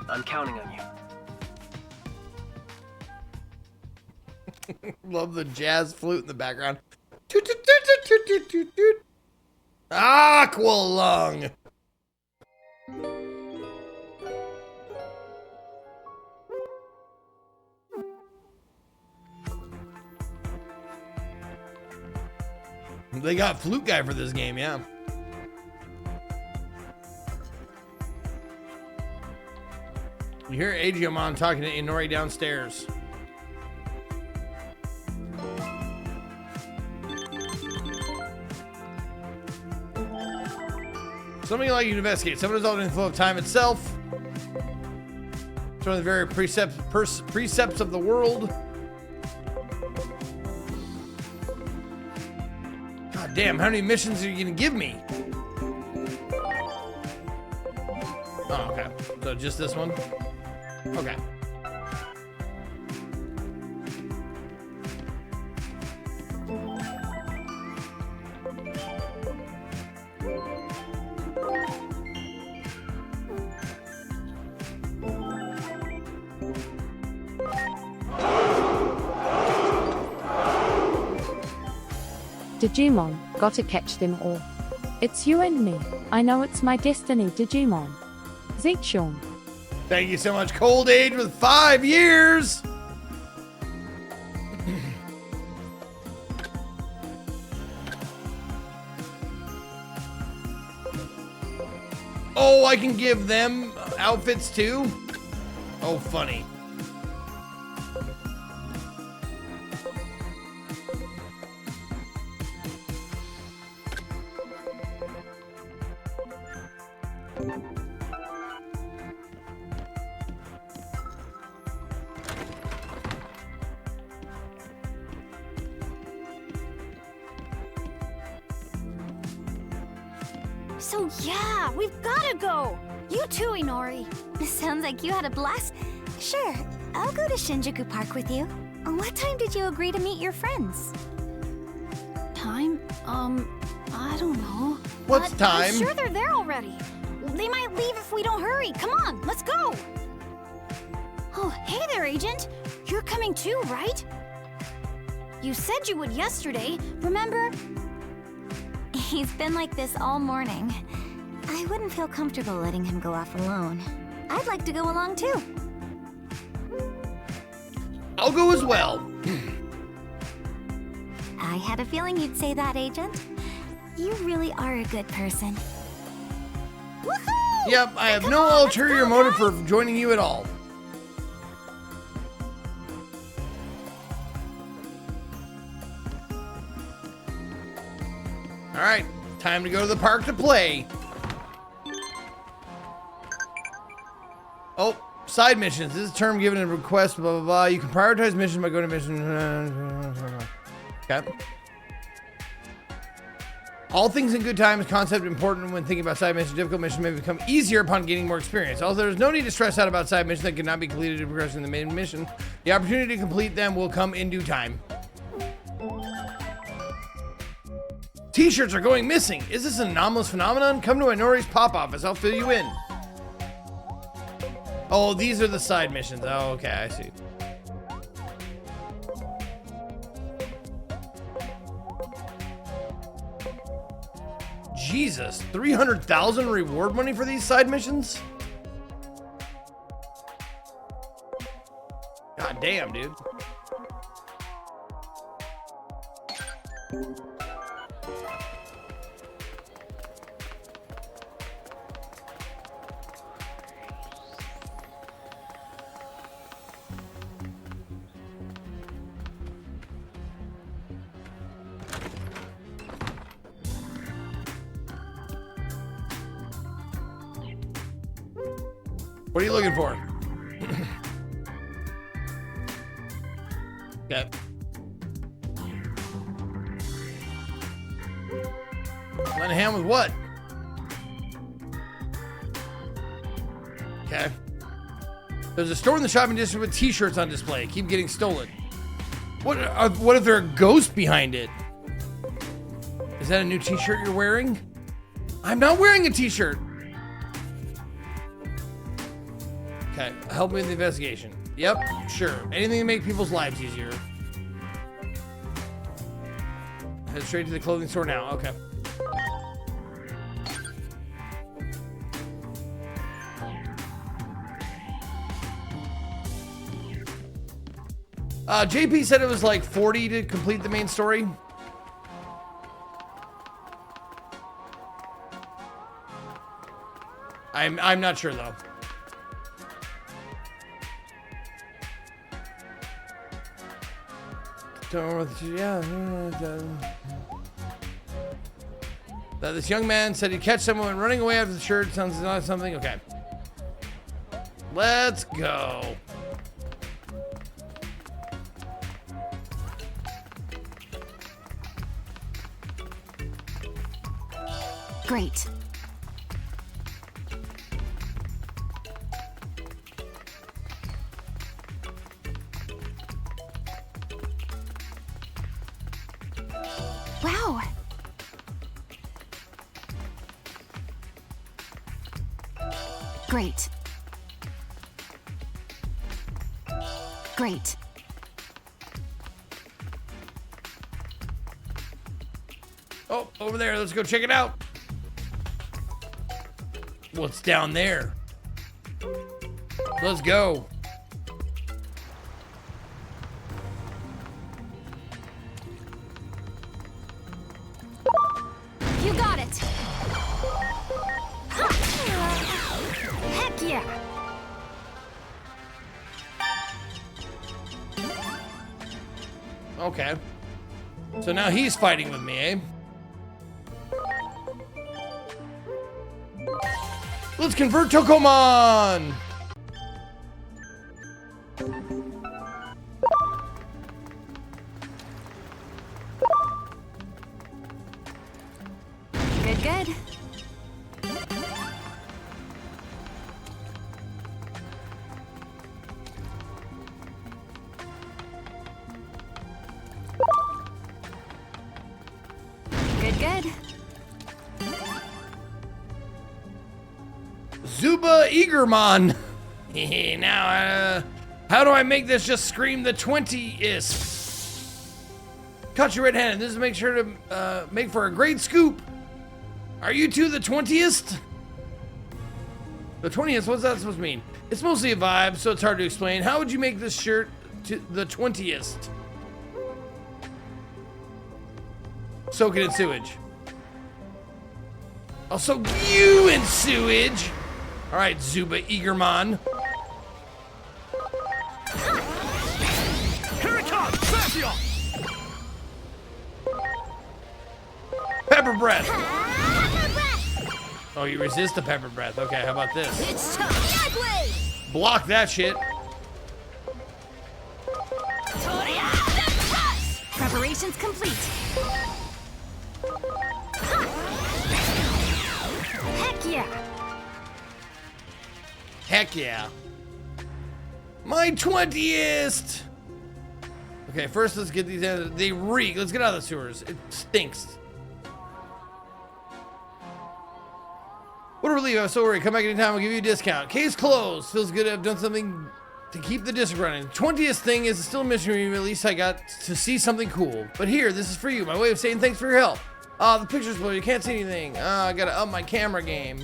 I'm counting on you. Love the jazz flute in the background. Toot, toot, toot, toot, toot, toot, toot. Aqualung. they got Flute Guy for this game, yeah. You hear Digimon talking to Inori downstairs. Something like you to investigate. Someone is all in the flow of time itself. It's one of the very precepts of the world. God damn, how many missions are you gonna give me? Oh, okay. So just this one? Okay. Digimon, gotta catch them all. It's you and me. I know it's my destiny, Digimon. Zekshawn. Thank you so much, Cold Age with 5 years. Oh, I can give them outfits too? Oh, funny. So yeah, we've gotta go! You too, Inori. Sounds like you had a blast. Sure, I'll go to Shinjuku Park with you. What time did you agree to meet your friends? Time? I don't know. What's time? I'm sure they're there already. They might leave if we don't hurry. Come on, let's go! Oh, hey there, Agent. You're coming too, right? You said you would yesterday, remember? He's been like this all morning. I wouldn't feel comfortable letting him go off alone. I'd like to go along too. I'll go as well. I had a feeling you'd say that, Agent. You really are a good person. Woohoo! Yep, I have no ulterior motive for joining you at all. All right, time to go to the park to play. Oh, side missions. This is a term given in a request, blah, blah, blah. You can prioritize missions by going to mission. Okay. All things in good time is concept important when thinking about side missions. Difficult missions may become easier upon gaining more experience. Also, there's no need to stress out about side missions that cannot be completed in progressing the main mission. The opportunity to complete them will come in due time. T-shirts are going missing. Is this an anomalous phenomenon? Come to Inori's pop office. I'll fill you in. Oh, these are the side missions. Oh, okay, I see. Jesus, 300,000 reward money for these side missions? God damn, dude. What are you looking for? Okay. Lend a hand with what? Okay. There's a store in the shopping district with t-shirts on display. Keep getting stolen. What if there are ghosts behind it? Is that a new t-shirt you're wearing? I'm not wearing a t-shirt. Okay, help me with the investigation. Yep, sure. Anything to make people's lives easier. Head straight to the clothing store now. Okay. JP said it was like 40 to complete the main story. I'm not sure though. This young man said he'd catch someone running away after the shirt. Sounds like something. Okay. Let's go. Great. Wow. Great. Great. Oh, over there. Let's go check it out. What's down there? Let's go. You got it. Heck yeah. Okay. So now he's fighting with me, eh? Let's convert Tokomon! Good, good. Good, good. Zuba Eagermon. Now, how do I make this just scream the 20th? Caught you red-handed. This is make sure to make for a great scoop. Are you two the 20th? The 20th, what's that supposed to mean? It's mostly a vibe, so it's hard to explain. How would you make this shirt to the 20th? Soak it in sewage. I'll soak you in sewage. All right, Zuba Eagermon. Here it comes! Fashion! Pepper breath. Oh, you resist the pepper breath. Okay, how about this? It's time. Block that shit. Preparations complete. Heck yeah. Heck yeah. My 20th. Okay, first let's get these out. They reek. Let's get out of the sewers. It stinks. What a relief. I was so worried. Come back anytime. I'll give you a discount. Case closed. Feels good to have done something to keep the disc running. 20th thing is still a mystery. At least I got to see something cool. But here, this is for you. My way of saying thanks for your help. The picture's blurry. You can't see anything. I gotta up my camera game.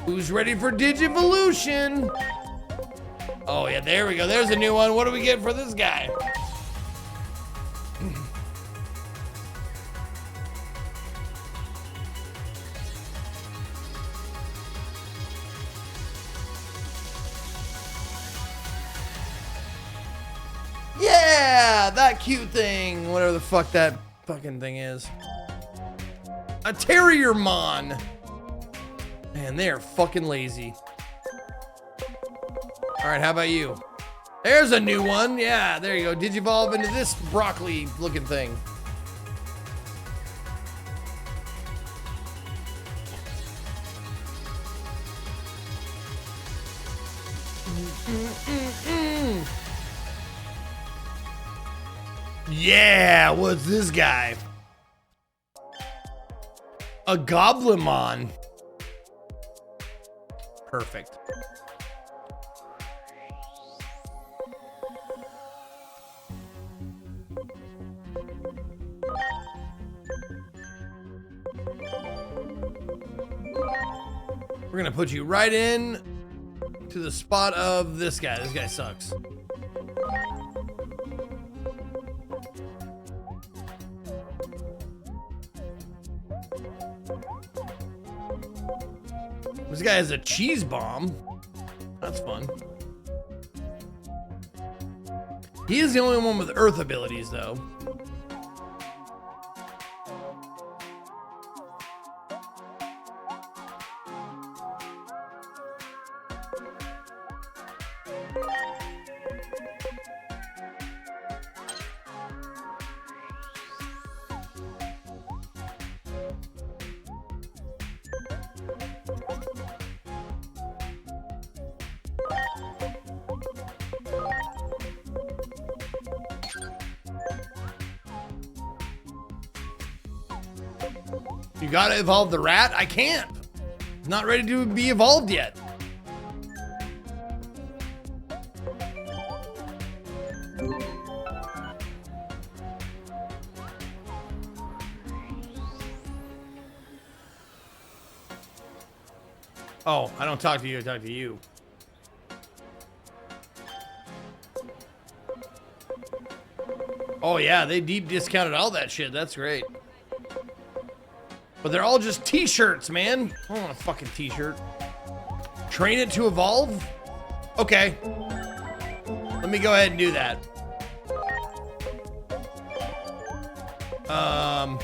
Who's ready for Digivolution? Oh yeah, there we go. There's a new one. What do we get for this guy? Yeah, that cute thing. Whatever the fuck that fucking thing is. A Terriermon. Man, they are fucking lazy. All right, how about you? There's a new one. Yeah, there you go. Digivolve into this broccoli-looking thing. Yeah, what's this guy? A Goblimon. Perfect. We're gonna put you right in to the spot of this guy. This guy sucks. This guy has a cheese bomb. That's fun. He is the only one with earth abilities, though. You gotta evolve the rat? I can't. Not ready to be evolved yet. Oh, I don't talk to you, I talk to you. Oh yeah, they deep discounted all that shit. That's great. But they're all just t-shirts, man. I don't want a fucking t-shirt. Train it to evolve? Okay. Let me go ahead and do that. All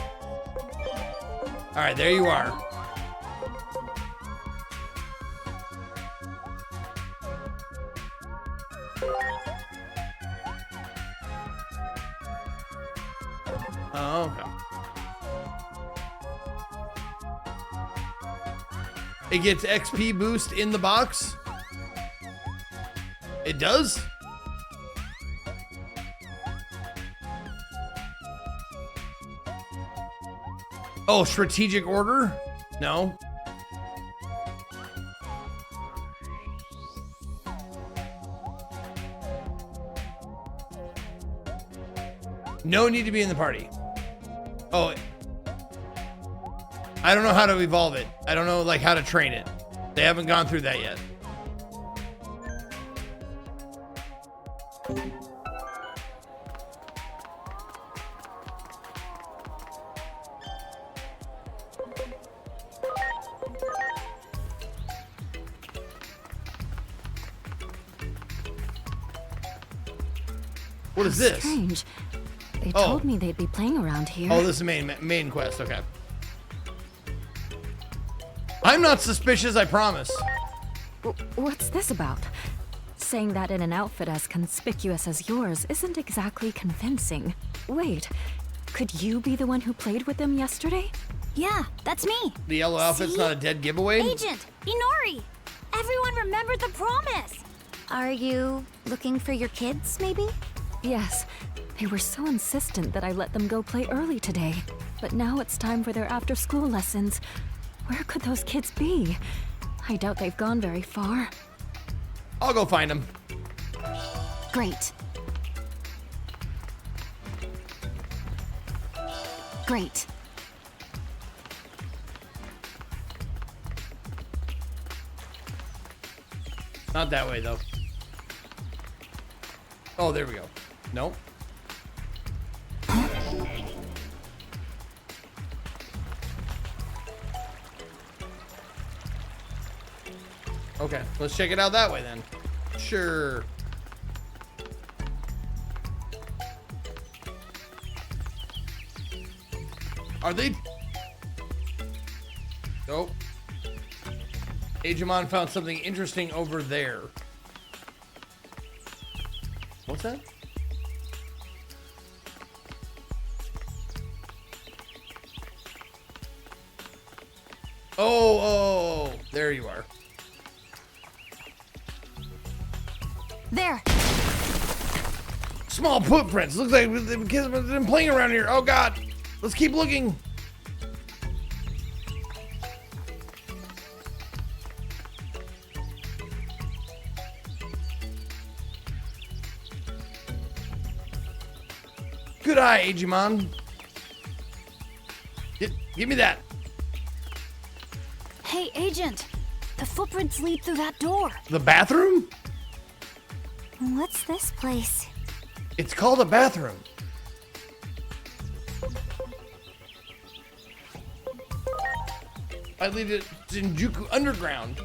right, there you are. Oh, okay. It gets XP boost in the box? It does? Oh, strategic order? No. No need to be in the party. Oh, I don't know how to evolve it. I don't know like how to train it. They haven't gone through that yet. What is this? Strange. They told me they'd be playing around here. Oh, this is main quest. Okay. I'm not suspicious, I promise. What's this about? Saying that in an outfit as conspicuous as yours isn't exactly convincing. Wait, could you be the one who played with them yesterday? Yeah, that's me. The yellow outfit's not a dead giveaway? Agent, Inori! Everyone remembered the promise! Are you looking for your kids, maybe? Yes. They were so insistent that I let them go play early today. But now it's time for their after-school lessons. Where could those kids be? I doubt they've gone very far. I'll go find them. Great. Great. Not that way, though. Oh, there we go. Nope. Okay, let's check it out that way then. Sure. Are they? Nope. Digimon found something interesting over there. What's that? Oh, there you are. There. Small footprints. Looks like the kids have been playing around here. Oh God. Let's keep looking. Good eye, Digimon. Give me that. Hey, Agent. The footprints lead through that door. The bathroom? What's this place? It's called a bathroom. I lead it to Shinjuku Underground.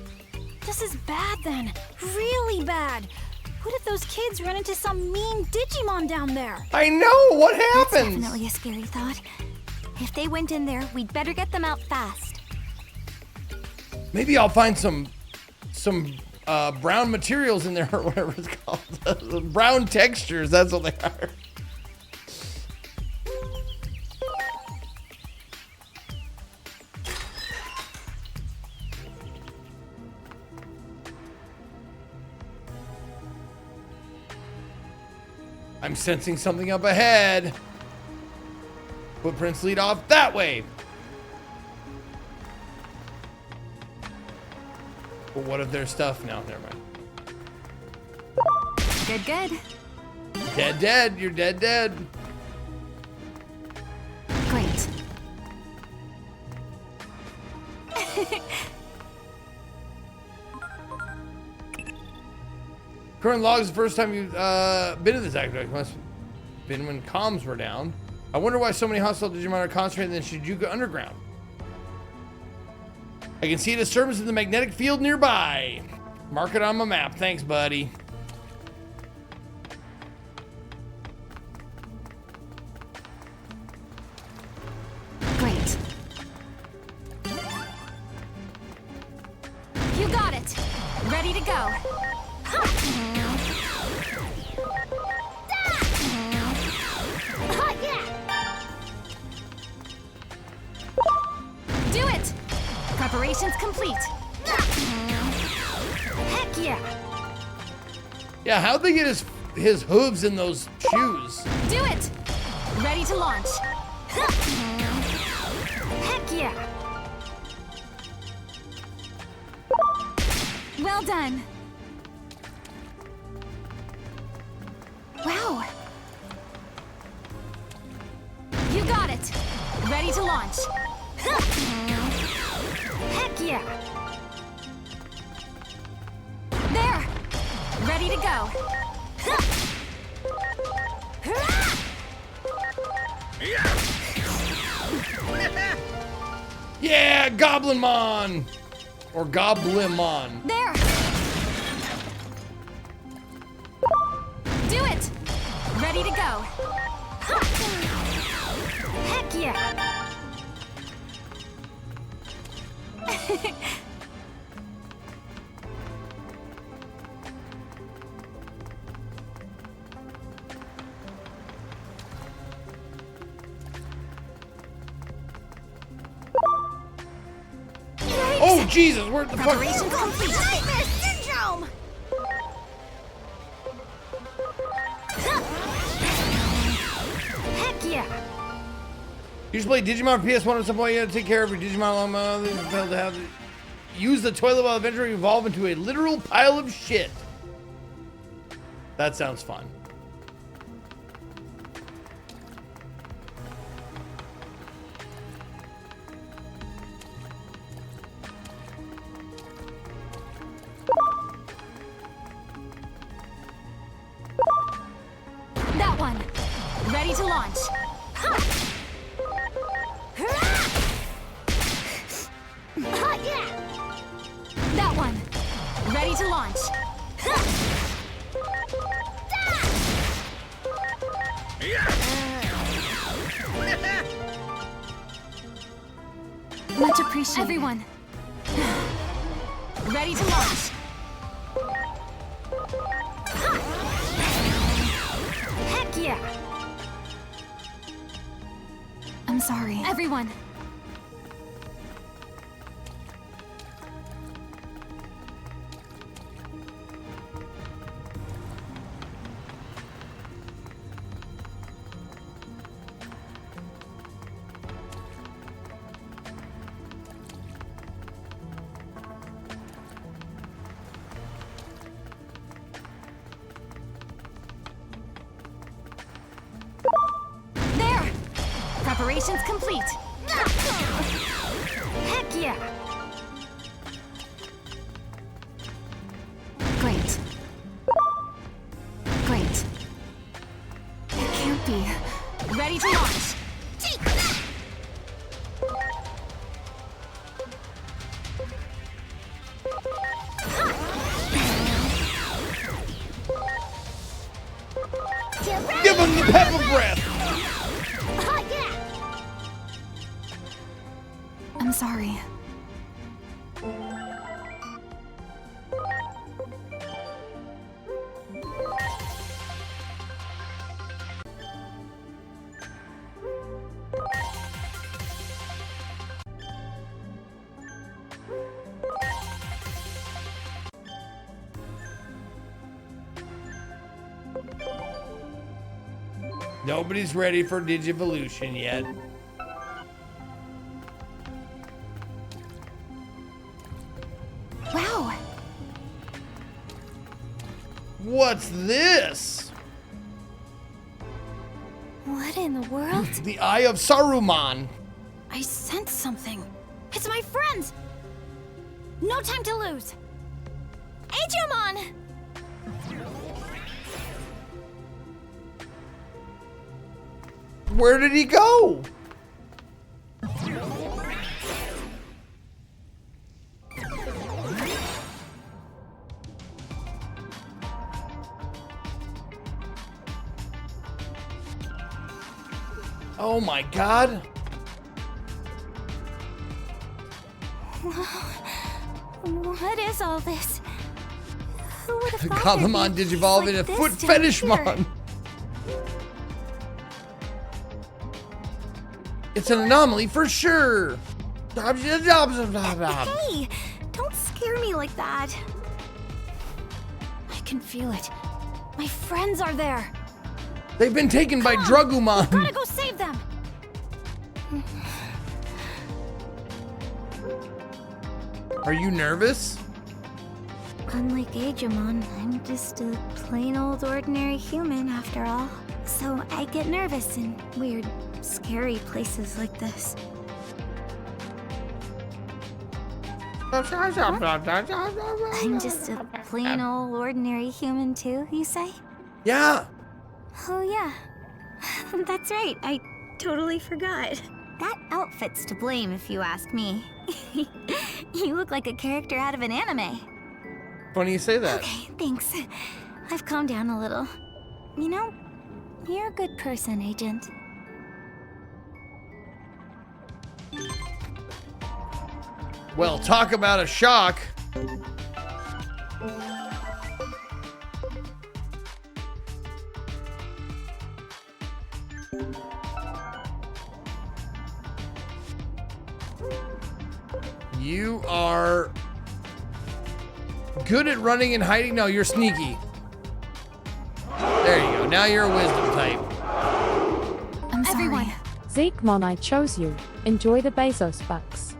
This is bad then. Really bad. What if those kids run into some mean Digimon down there? I know! What happens? That's definitely a scary thought. If they went in there, we'd better get them out fast. Maybe I'll find some brown materials in there or whatever it's called. Brown textures, that's what they are. I'm sensing something up ahead. Footprints lead off that way. But what if there's stuff now? Never mind. Good, good. Dead. You're dead. Great. Current log is the first time you've been to this active. Must have been when comms were down. I wonder why so many hostile Digimon are concentrated in the Shinjuku Underground. I can see a disturbance in the magnetic field nearby. Mark it on my map. Thanks, buddy. Great. You got it. Ready to go. Do it! Preparations complete. Heck yeah! Yeah, how'd they get his hooves in those shoes? Do it! Ready to launch. Heck yeah! Well done. Wow. You got it. Ready to launch. Heck yeah. There. Ready to go. Yeah, Goblinmon! Or Goblimon. There. Do it. Ready to go. Heck yeah. Oh, Jesus, where the fuck? Preparation complete. Nightmare syndrome! Heck yeah. You just play Digimon for PS1 at some point. You gotta take care of your Digimon long failed to have use the toilet while eventually evolve into a literal pile of shit. That sounds fun. That one. Ready to launch. That one. Ready to launch. Much appreciated. Everyone. Ready to launch. Heck yeah. I'm sorry. Everyone. There! Preparations complete. Heck yeah! pepper breath. I'm sorry. Nobody's ready for Digivolution yet. Wow. What's this? What in the world? The Eye of Saruman. I sense something. It's my friends! No time to lose! Digimon! Where did he go? Oh my God. What is all this? Who would have thought Gabumon digivolve in a foot fetishmon. It's an anomaly for sure. Hey, don't scare me like that. I can feel it. My friends are there. They've been taken by Dragumon. Gotta go save them. Are you nervous? Unlike Digimon, I'm just a plain old ordinary human after all. So I get nervous in weird, scary places like this. I'm just a plain old ordinary human too, you say? Yeah. Oh yeah, that's right, I totally forgot. That outfit's to blame if you ask me. You look like a character out of an anime. Funny you say that. Okay, thanks. I've calmed down a little. You know, you're a good person, Agent. Well, talk about a shock. You are good at running and hiding. No, you're sneaky. There you go. Now you're a wisdom type. I'm sorry. Everyone. Digimon, I chose you. Enjoy the Bezos bucks.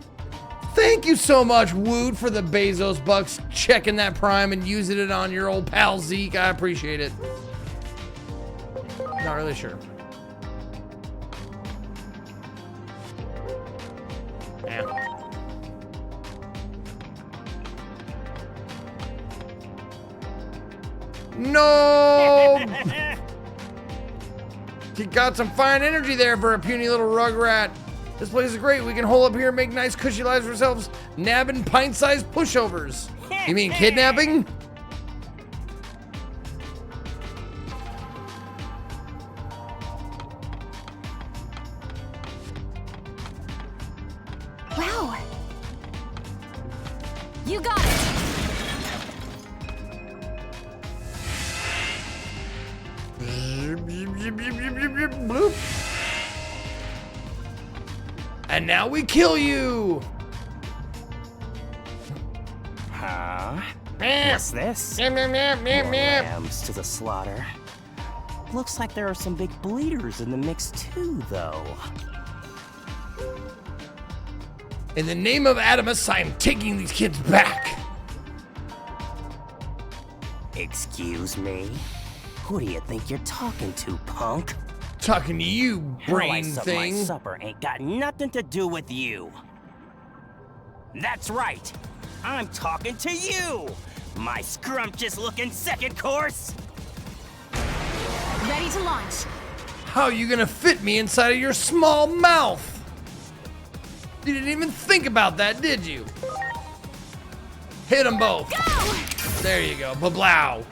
Thank you so much, Wood, for the Bezos bucks. Checking that prime and using it on your old pal Zeke. I appreciate it. Not really sure. Yeah. No! You got some fine energy there for a puny little rugrat. This place is great. We can hole up here and make nice cushy lives for ourselves, nabbing pint-sized pushovers. You mean kidnapping? Wow. You got it. Bloop. And now we kill you. Huh? What's this? More lambs to the slaughter. Looks like there are some big bleeders in the mix too, though. In the name of Adamus, I am taking these kids back. Excuse me? Who do you think you're talking to, punk? Talking to you, brain How I thing. My supper ain't got nothing to do with you. That's right. I'm talking to you, my scrumptious-looking second course. Ready to launch. How are you gonna fit me inside of your small mouth? You didn't even think about that, did you? Hit them both. Go! There you go. Bablow.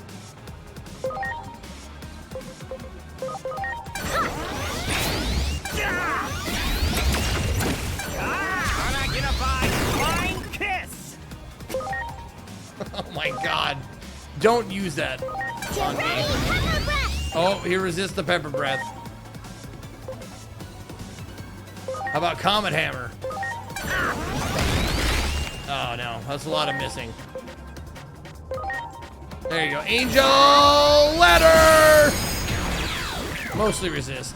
my god. Don't use that on me. Oh, he resists the pepper breath. How about Comet Hammer? Oh no, that's a lot of missing. There you go. Angel Ladder! Mostly resist.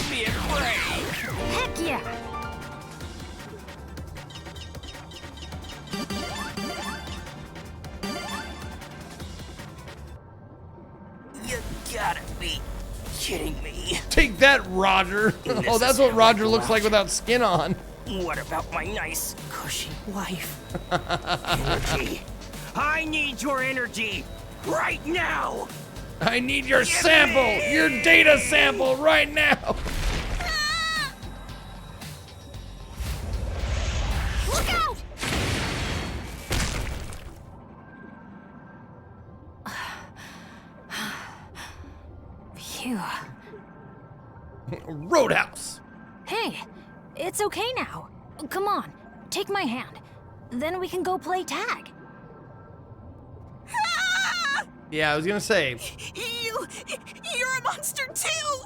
Be afraid. Heck yeah. You gotta be kidding me. Take that, Roger. Oh, that's what Roger looks like without skin on. What about my nice, cushy wife? Energy. I need your energy right now. I need your sample, your data sample right now. Look out! Phew. Roadhouse. Hey, it's okay now. Come on, take my hand. Then we can go play tag. Yeah, I was gonna say. You're a monster too!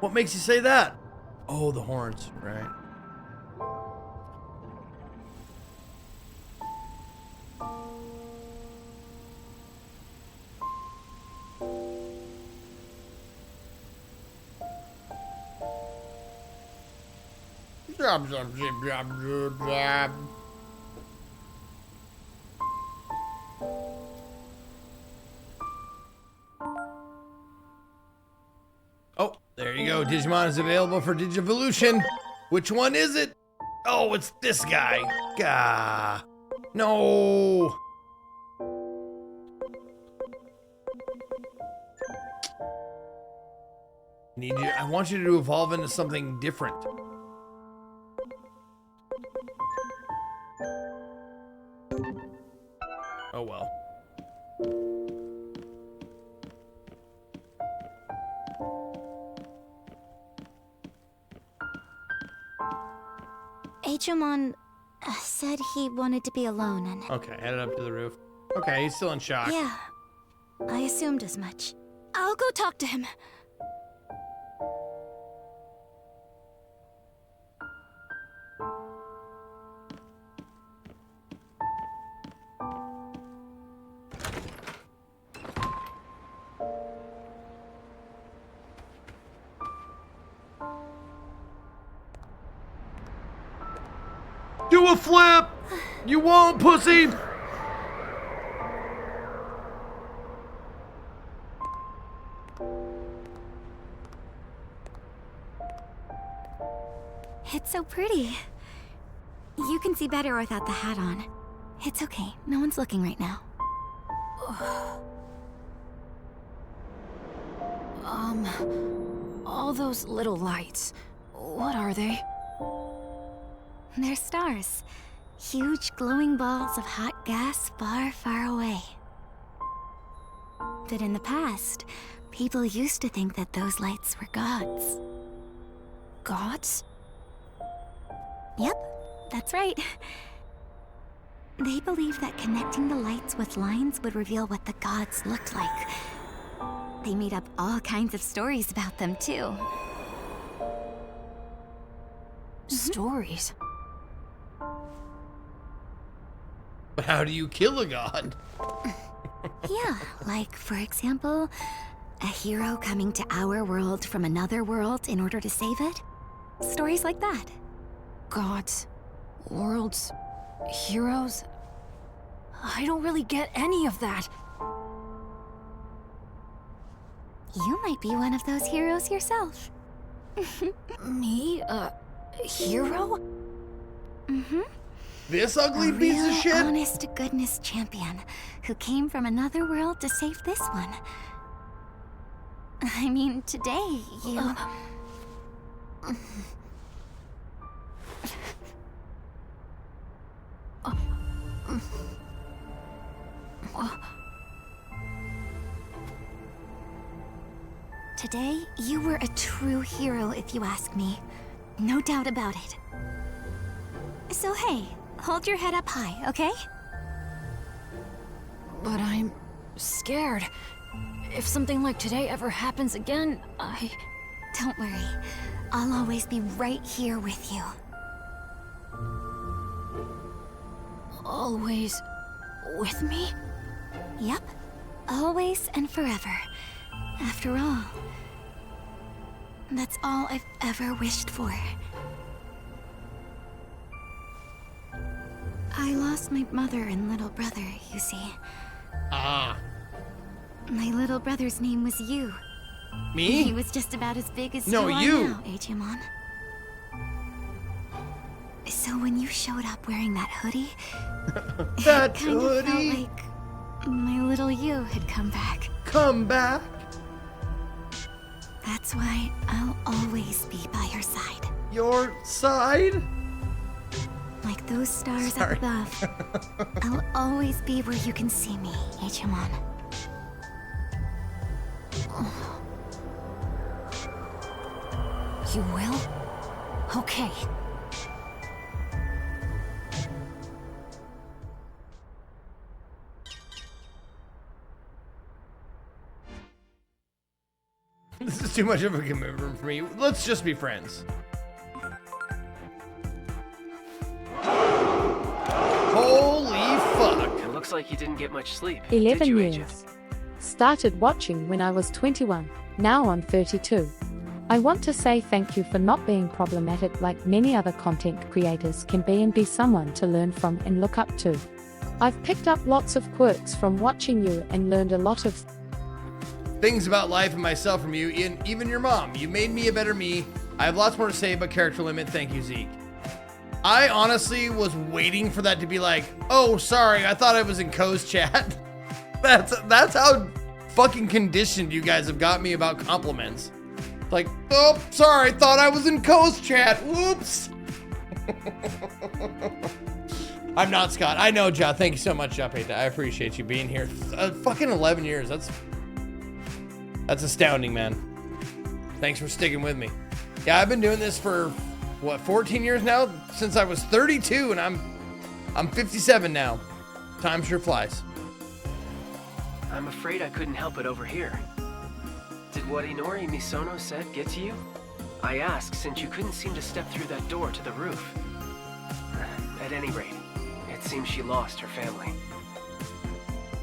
What makes you say that? Oh, the horns, right. Oh, there you go. Digimon is available for Digivolution. Which one is it? Oh, it's this guy. Gah. No. I want you to evolve into something different. Oh well. Digimon said he wanted to be alone and... Okay, headed up to the roof. Okay, he's still in shock. Yeah, I assumed as much. I'll go talk to him. Do a flip! You won't, pussy! It's so pretty. You can see better without the hat on. It's okay. No one's looking right now. All those little lights, what are they? They're stars. Huge glowing balls of hot gas far, far away. But in the past, people used to think that those lights were gods. Gods? Yep, that's right. They believed that connecting the lights with lines would reveal what the gods looked like. They made up all kinds of stories about them, too. Stories? But how do you kill a god? Yeah, like, for example, a hero coming to our world from another world in order to save it. Stories like that. Gods, worlds, heroes. I don't really get any of that. You might be one of those heroes yourself. Me? A hero? Mm-hmm. This ugly a piece real, of shit? honest-to-goodness champion who came from another world to save this one. I mean, today, you... Today, you were a true hero, if you ask me. No doubt about it. So hey, hold your head up high, okay? But I'm scared. If something like today ever happens again, Don't worry. I'll always be right here with you. Always with me? Yep. Always and forever. After all, that's all I've ever wished for. I lost my mother and little brother, you see. Ah. My little brother's name was you. Me? He was just about as big as No, you are you. now, Digimon. So when you showed up wearing that hoodie, That it kind of hoodie. felt like my little you had come back. Come back. That's why I'll always be by your side. Your side? Like those stars up above. I'll always be where you can see me, Digimon. You will? Okay. This is too much of a commitment for me. Let's just be friends. Holy fuck. It looks like you didn't get much sleep. 11 did you, years. Agent? Started watching when I was 21, now I'm 32. I want to say thank you for not being problematic like many other content creators can be, and be someone to learn from and look up to. I've picked up lots of quirks from watching you and learned a lot of Things about life and myself from you, and even your mom. You made me a better me. I have lots more to say about character limit. Thank you, Zeke. I honestly was waiting for that to be like, oh, sorry, I thought I was in Co's chat. That's how fucking conditioned you guys have got me about compliments. Like, oh, sorry, thought I was in Co's chat. Whoops. I'm not Scott. I know, Ja. Thank you so much, Ja. I appreciate you being here. Fucking 11 years. That's astounding, man. Thanks for sticking with me. Yeah, I've been doing this for, what, 14 years now? Since I was 32, and I'm 57 now. Time sure flies. I'm afraid I couldn't help it over here. Did what Inori Misono said get to you? I asked since you couldn't seem to step through that door to the roof. At any rate, it seems she lost her family.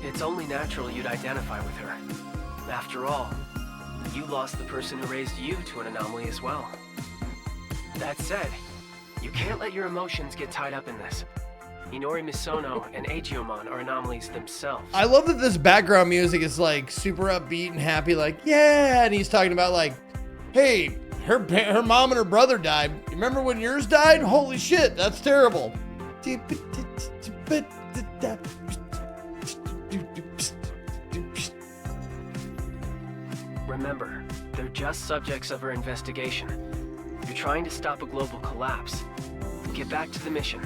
It's only natural you'd identify with her. After all, you lost the person who raised you to an anomaly as well. That said, you can't let your emotions get tied up in this. Inori Misono and Agumon are anomalies themselves. I love that this background music is like super upbeat and happy, like, yeah, and he's talking about like, hey, her mom and her brother died. Remember when yours died? Holy shit, that's terrible. Remember, they're just subjects of her investigation. You're trying to stop a global collapse. Get back to the mission.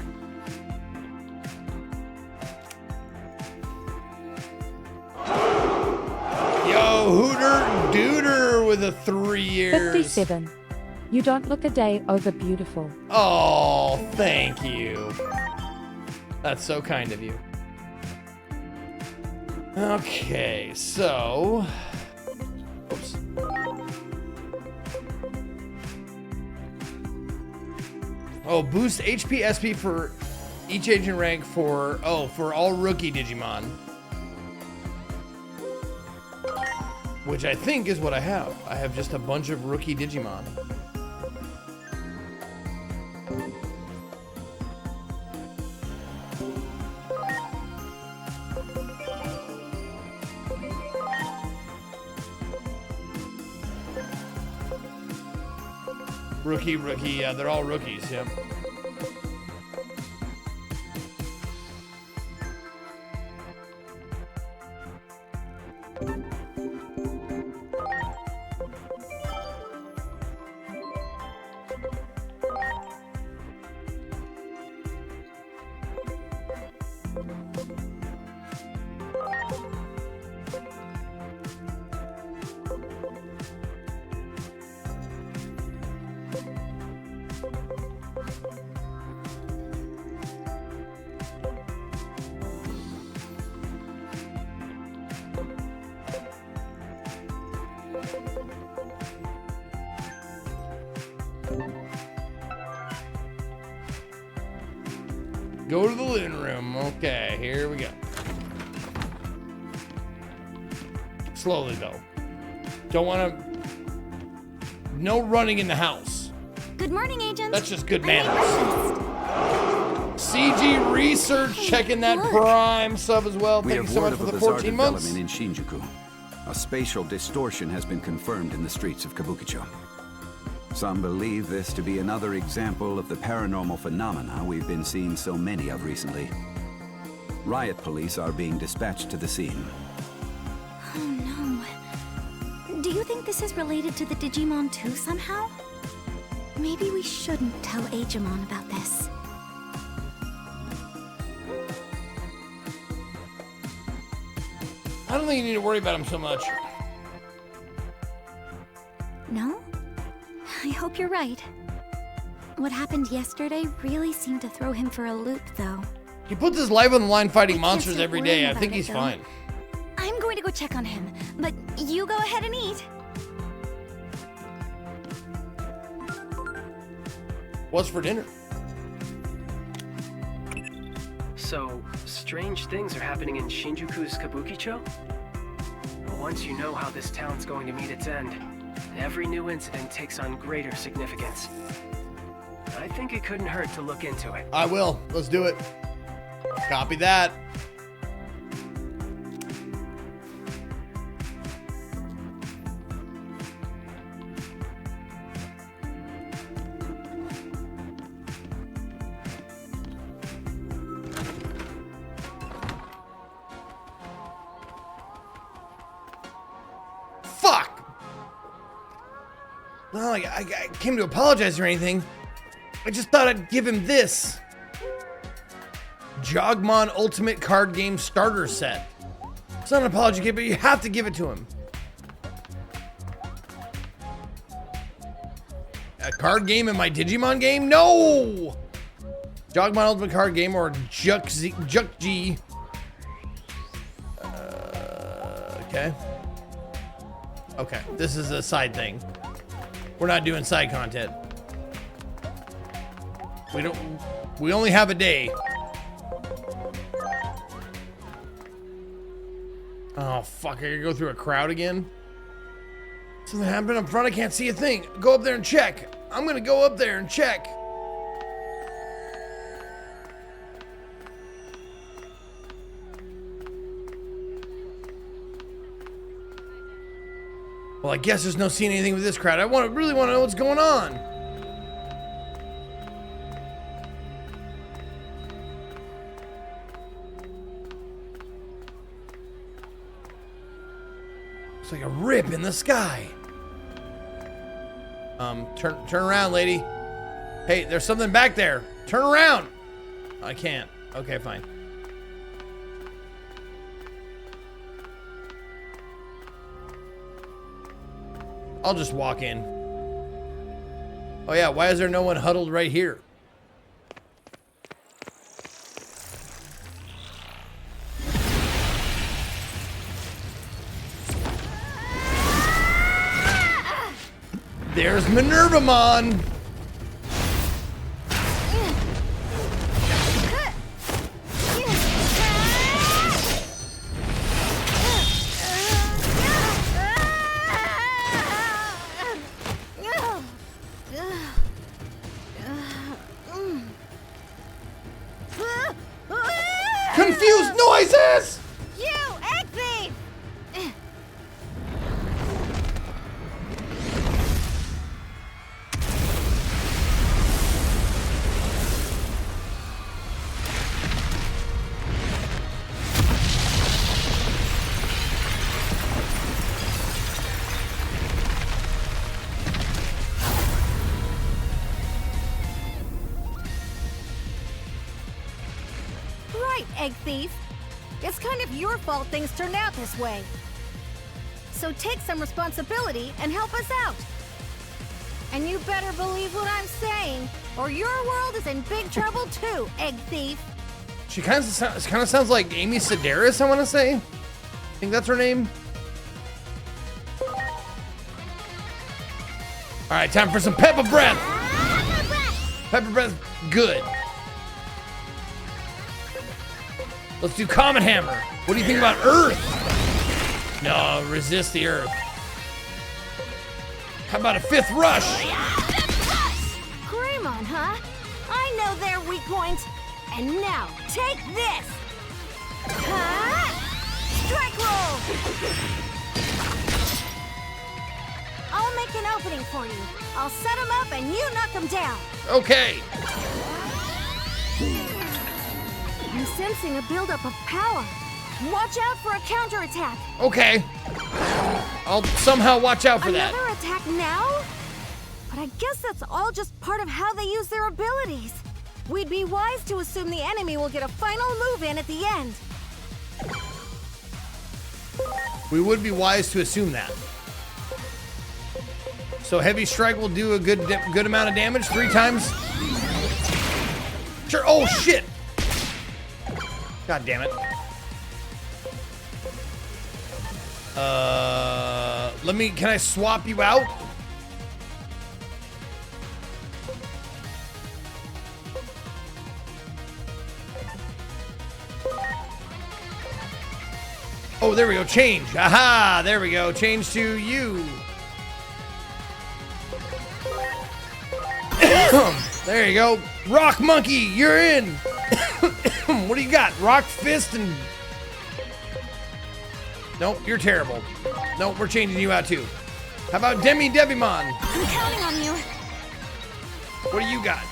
Yo, Hooter Dooter with a 3 years. 57. You don't look a day over beautiful. Oh, thank you. That's so kind of you. Okay, so... Oops. Oh, boost HP SP for each agent rank for all rookie Digimon. Which I think is what I have. I have just a bunch of rookie Digimon. Rookie, yeah, they're all rookies, yep. Go to the living room. Okay, here we go. Slowly, though. Don't want to... No running in the house. Good morning, Agent. That's just good manners. CG Research checking that Prime sub as well. We Thank you have so word much of for a the bizarre 14 months. development in Shinjuku. A spatial distortion has been confirmed in the streets of Kabukicho. Some believe this to be another example of the paranormal phenomena we've been seeing so many of recently. Riot police are being dispatched to the scene. Oh no. Do you think this is related to the Digimon too somehow? Maybe we shouldn't tell Agimon about this. I don't think you need to worry about him so much. No? I hope you're right. What happened yesterday really seemed to throw him for a loop, though. He puts his life on the line fighting monsters stop every worrying day. I about think it, he's though. fine. I'm going to go check on him, but you go ahead and eat. What's for dinner? So, strange things are happening in Shinjuku's Kabukicho? Once you know how this town's going to meet its end, every new incident takes on greater significance. I think it couldn't hurt to look into it. I will. Let's do it. Copy that. Fuck! Not like I came to apologize or anything. I just thought I'd give him this. Jogmon Ultimate Card Game Starter Set. It's not an apology kit, but you have to give it to him. A card game in my Digimon game? No! Jogmon Ultimate Card Game or Juk-G. Okay. Okay, this is a side thing. We're not doing side content. We only have a day. Oh, fuck, I gotta go through a crowd again? Something happened up front, I can't see a thing. Go up there and check. I'm gonna go up there and check. Well, I guess there's no seeing anything with this crowd. I really want to know what's going on. It's like a rip in the sky. Turn around, lady. Hey, there's something back there. Turn around. I can't. Okay, fine. I'll just walk in. Oh yeah, why is there no one huddled right here? There's Minervamon! Confused noises! You, egg thief! Right, egg thief. It's kind of your fault things turned out this way. So take some responsibility and help us out. And you better believe what I'm saying, or your world is in big trouble too, egg thief. She kind of sounds like Amy Sedaris, I want to say. I think that's her name. All right, time for some pepper breath. Pepper breath, good. Let's do Comet Hammer. What do you think about Earth? No, resist the Earth. How about a fifth rush? Greymon, huh? I know their weak points. And now, take this! Huh? Strike roll! I'll make an opening for you. I'll set him up and you knock him down. Okay. I'm sensing a buildup of power. Watch out for a counterattack. Okay. I'll somehow watch out for that. Another attack now? But I guess that's all just part of how they use their abilities. We'd be wise to assume the enemy will get a final move in at the end. We would be wise to assume that. So heavy strike will do a good amount of damage 3 times. Sure. Oh shit. God damn it. Can I swap you out? Oh, there we go. Change. Aha, there we go. Change to you. There you go. Rock Monkey, you're in. What do you got? Rock Fist and... Nope, you're terrible. Nope, we're changing you out too. How about Devimon? I'm counting on you. What do you got?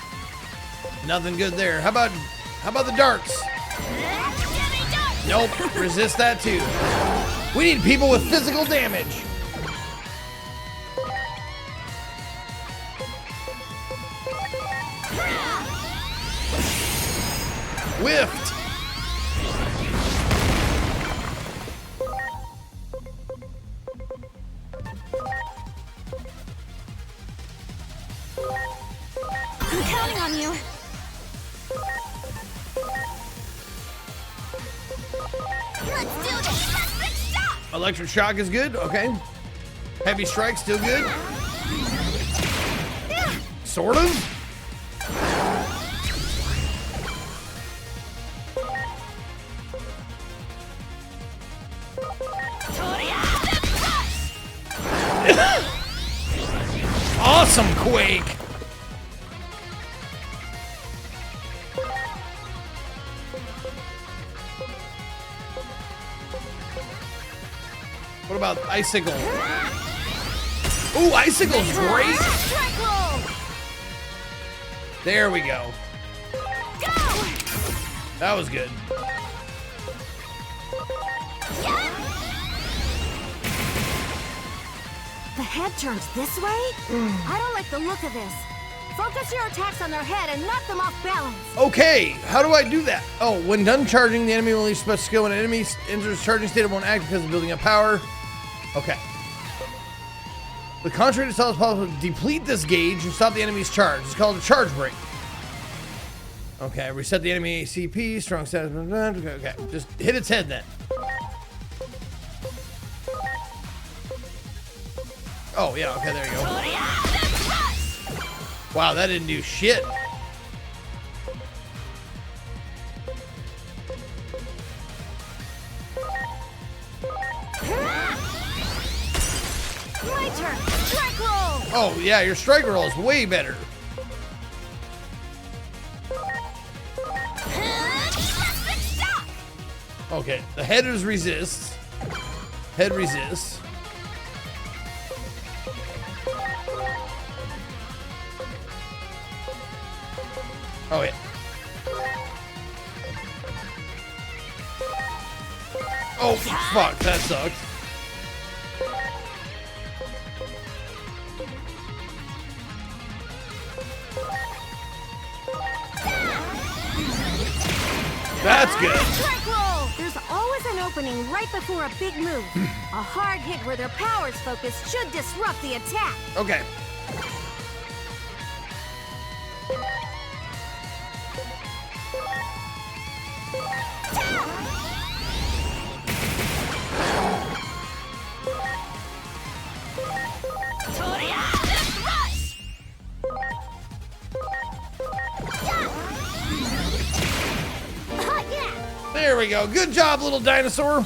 Nothing good there. How about the darts? Nope, resist that too. We need people with physical damage. Whiffed. I'm counting on you. Let's do this. Electric shock is good. Okay. Heavy strike still good. Sort of. Awesome Quake. What about Icicle? Ooh, Icicle's great. There we go. That was good. The head turns this way? I don't like the look of this. Focus your attacks on their head and knock them off balance. Okay, how do I do that? Oh, when done charging, the enemy will release special skill. When an enemy enters charging state, it won't act because of building up power. Okay. The contrary to itself is possible to deplete this gauge and stop the enemy's charge. It's called a charge break. Okay, reset the enemy ACP, strong status. Okay, just hit its head then. Oh, yeah, okay, there you go. Wow, that didn't do shit. My turn. Strike roll. Oh, yeah, your strike roll is way better. Okay, the head is resists. Head resists. Oh, yeah. Oh, fuck, that sucked. That's good. Strike roll. There's always an opening right before a big move. A hard hit where their power's focused should disrupt the attack. Okay. There we go. Good job, little dinosaur.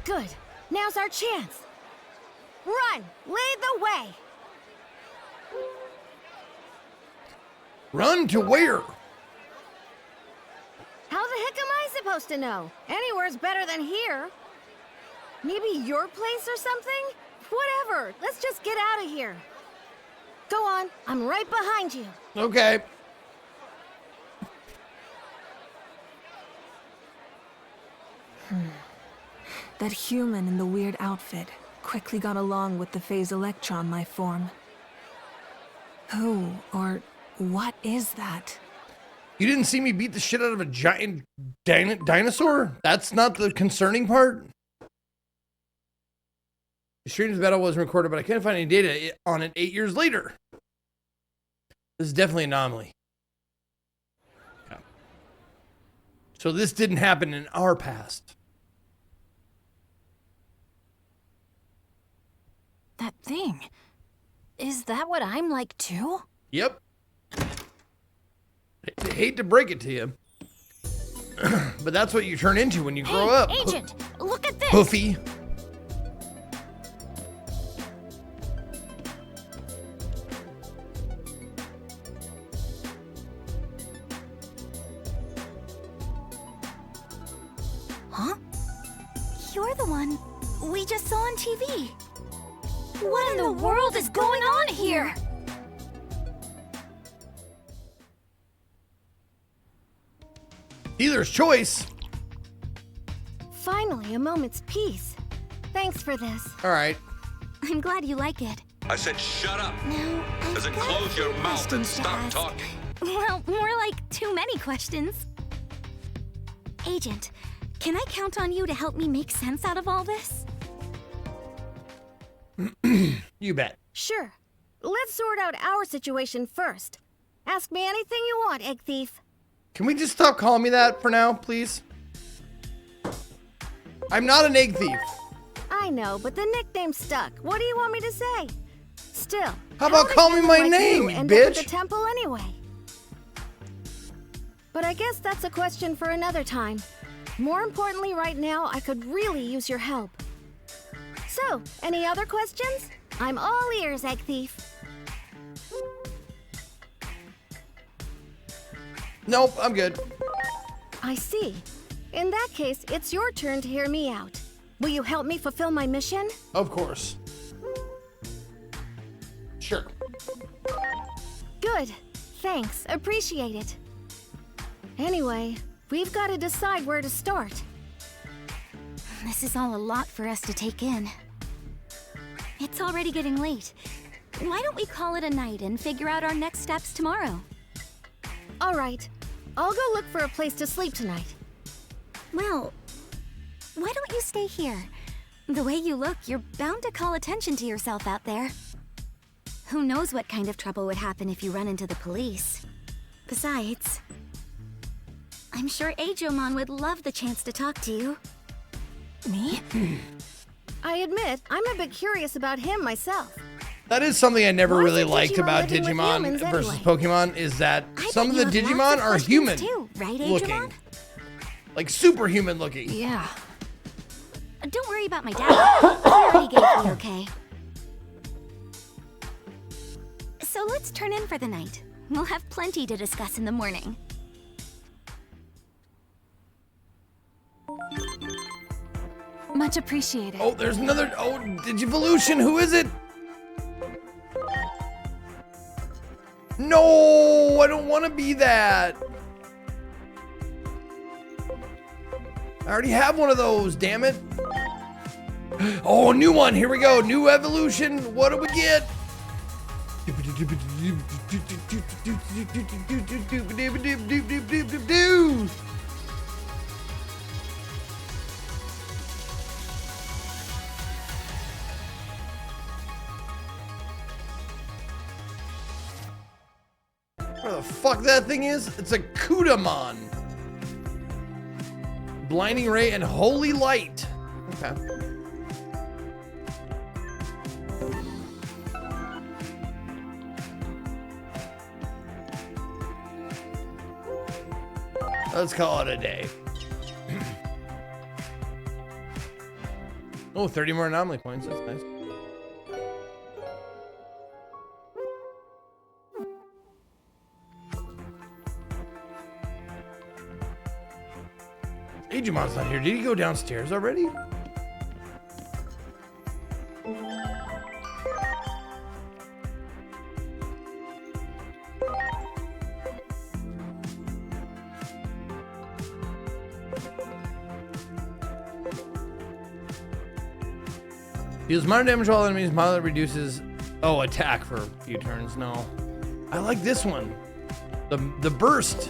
Good. Now's our chance. Run! Lead the way! Run to where? How the heck am I supposed to know? Anywhere's better than here. Maybe your place or something? Whatever. Let's just get out of here. Go on. I'm right behind you. Okay. That human in the weird outfit quickly got along with the phase electron life form. Who or what is that? You didn't see me beat the shit out of a giant dinosaur? That's not the concerning part? The stream's battle wasn't recorded, but I couldn't find any data on it 8 years later. This is definitely an anomaly. Yeah. So this didn't happen in our past. That thing. Is that what I'm like too? Yep. I hate to break it to you, but that's what you turn into when you grow up. Agent, look at this. Poofy. Huh? You're the one we just saw on TV. What in the world is going on here? Dealer's choice. Finally, a moment's peace. Thanks for this. All right. I'm glad you like it. I said shut up. No, As in close your mouth and stop talking. Well, more like too many questions. Agent, can I count on you to help me make sense out of all this? You bet. Sure. Let's sort out our situation first. Ask me anything you want, Egg Thief. Can we just stop calling me that for now, please? I'm not an egg thief. I know, but the nickname stuck. What do you want me to say? Still, How about call me my name, end up at bitch? the temple anyway. But I guess that's a question for another time. More importantly, right now, I could really use your help. So, any other questions? I'm all ears, Egg Thief. Nope, I'm good. I see. In that case, it's your turn to hear me out. Will you help me fulfill my mission? Of course. Sure. Good. Thanks. Appreciate it. Anyway, we've got to decide where to start. This is all a lot for us to take in. It's already getting late. Why don't we call it a night and figure out our next steps tomorrow? All right. I'll go look for a place to sleep tonight. Well, why don't you stay here? The way you look, you're bound to call attention to yourself out there. Who knows what kind of trouble would happen if you run into the police. Besides, I'm sure Digimon would love the chance to talk to you. Me? I admit, I'm a bit curious about him myself. That is something I never Why really is a liked Digimon about living with Digimon humans versus anyway? Pokemon is that some of the you have Digimon lots of are questions human too, right, looking. Digimon? Like superhuman looking. Yeah. Don't worry about my dad. He already gave me okay. So let's turn in for the night. We'll have plenty to discuss in the morning. Much appreciated. Oh, there's another. Oh, Digivolution. Who is it? No, I don't want to be that. I already have one of those, damn it. Oh, new one. Here we go. New evolution. What do we get? What the fuck that thing is? It's a Kudamon. Blinding Ray and Holy Light. Okay. Let's call it a day. Oh, 30 more anomaly points. That's nice. Digimon's not here. Did he go downstairs already? Deals minor damage to all enemies. Mildly reduces attack for a few turns. No, I like this one. The burst.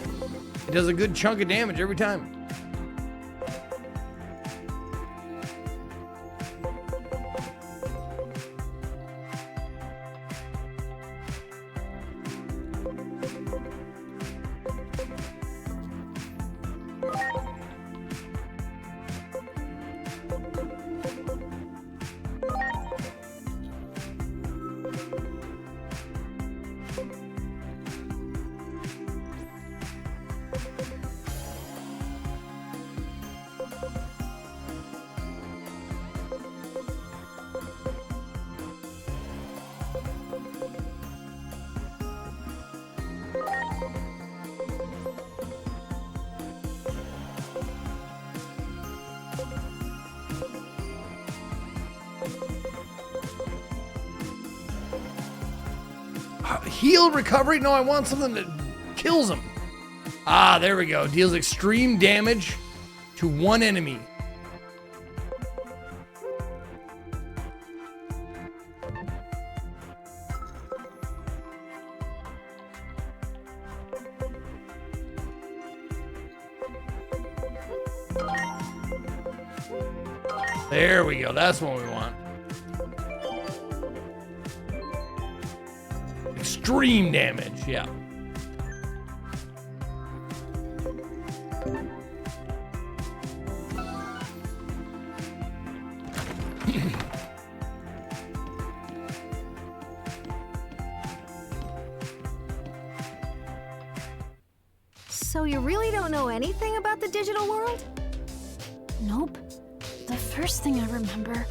It does a good chunk of damage every time. Heal recovery? No, I want something that kills him. Ah, there we go. Deals extreme damage to one enemy. There we go. That's what we want. Extreme damage, yeah. So you really don't know anything about the digital world? Nope. The first thing I remember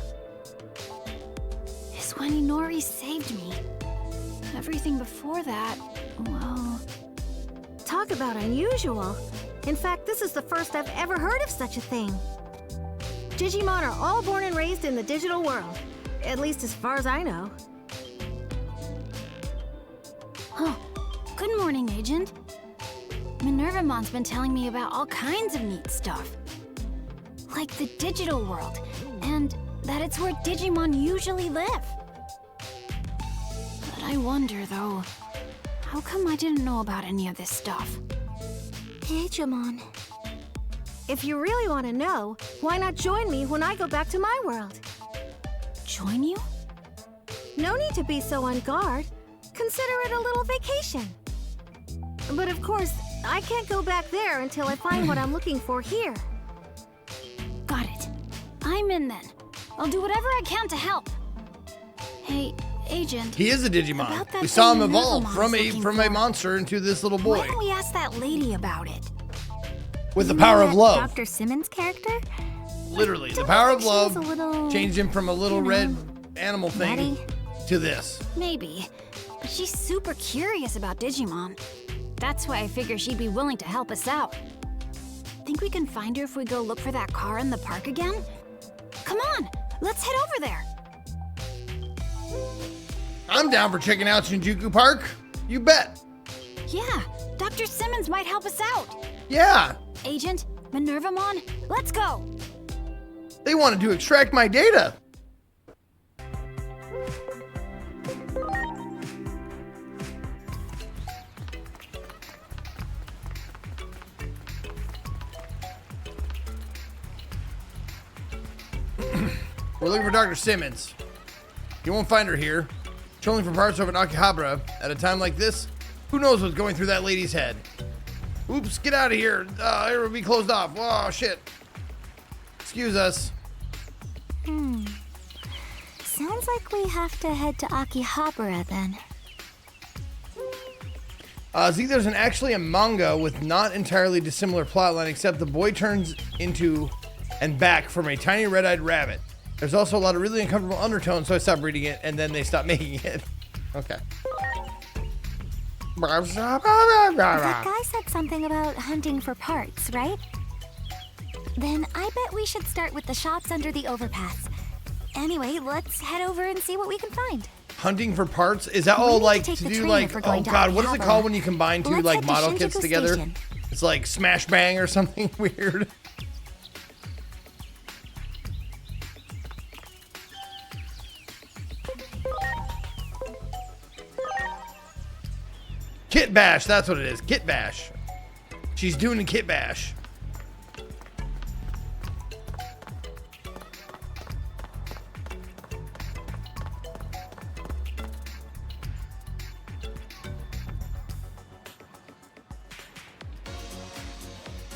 is when Inori saved me. Everything before that, well... Talk about unusual. In fact, this is the first I've ever heard of such a thing. Digimon are all born and raised in the digital world. At least as far as I know. Oh, good morning, Agent. Minervamon's been telling me about all kinds of neat stuff. Like the digital world, and that it's where Digimon usually live. I wonder, though, how come I didn't know about any of this stuff? Digimon. If you really want to know, why not join me when I go back to my world? Join you? No need to be so on guard. Consider it a little vacation. But of course, I can't go back there until I find what I'm looking for here. Got it. I'm in then. I'll do whatever I can to help. Hey, Agent. He is a Digimon. We saw him evolve from a monster into this little boy. Why don't we ask that lady about it? With the power of love. Dr. Simmons' character? Literally, the power of love changed him from a little red animal thing to this. Maybe, but she's super curious about Digimon. That's why I figure she'd be willing to help us out. Think we can find her if we go look for that car in the park again? Come on, let's head over there. I'm down for checking out Shinjuku Park. You bet. Yeah, Dr. Simmons might help us out. Yeah. Agent, Minervamon, let's go. They wanted to extract my data. We're looking for Dr. Simmons. You won't find her here. Trolling for parts of an Akihabara at a time like this, Who knows what's going through that lady's head? Oops, get out of here. It will be closed off. Oh, shit. Excuse us. Sounds like we have to head to Akihabara then. See, there's actually a manga with not entirely dissimilar plotline, except the boy turns into and back from a tiny red-eyed rabbit. There's also a lot of really uncomfortable undertones, so I stopped reading it, and then they stopped making it. Okay. That guy said something about hunting for parts, right? Then I bet we should start with the shops under the overpass. Anyway, let's head over and see what we can find. Hunting for parts? Is that all like to do like, oh god, what is it called when you combine two like model kits together? It's like smash bang or something weird. Kit bash, that's what it is. Kit bash. She's doing a kit bash.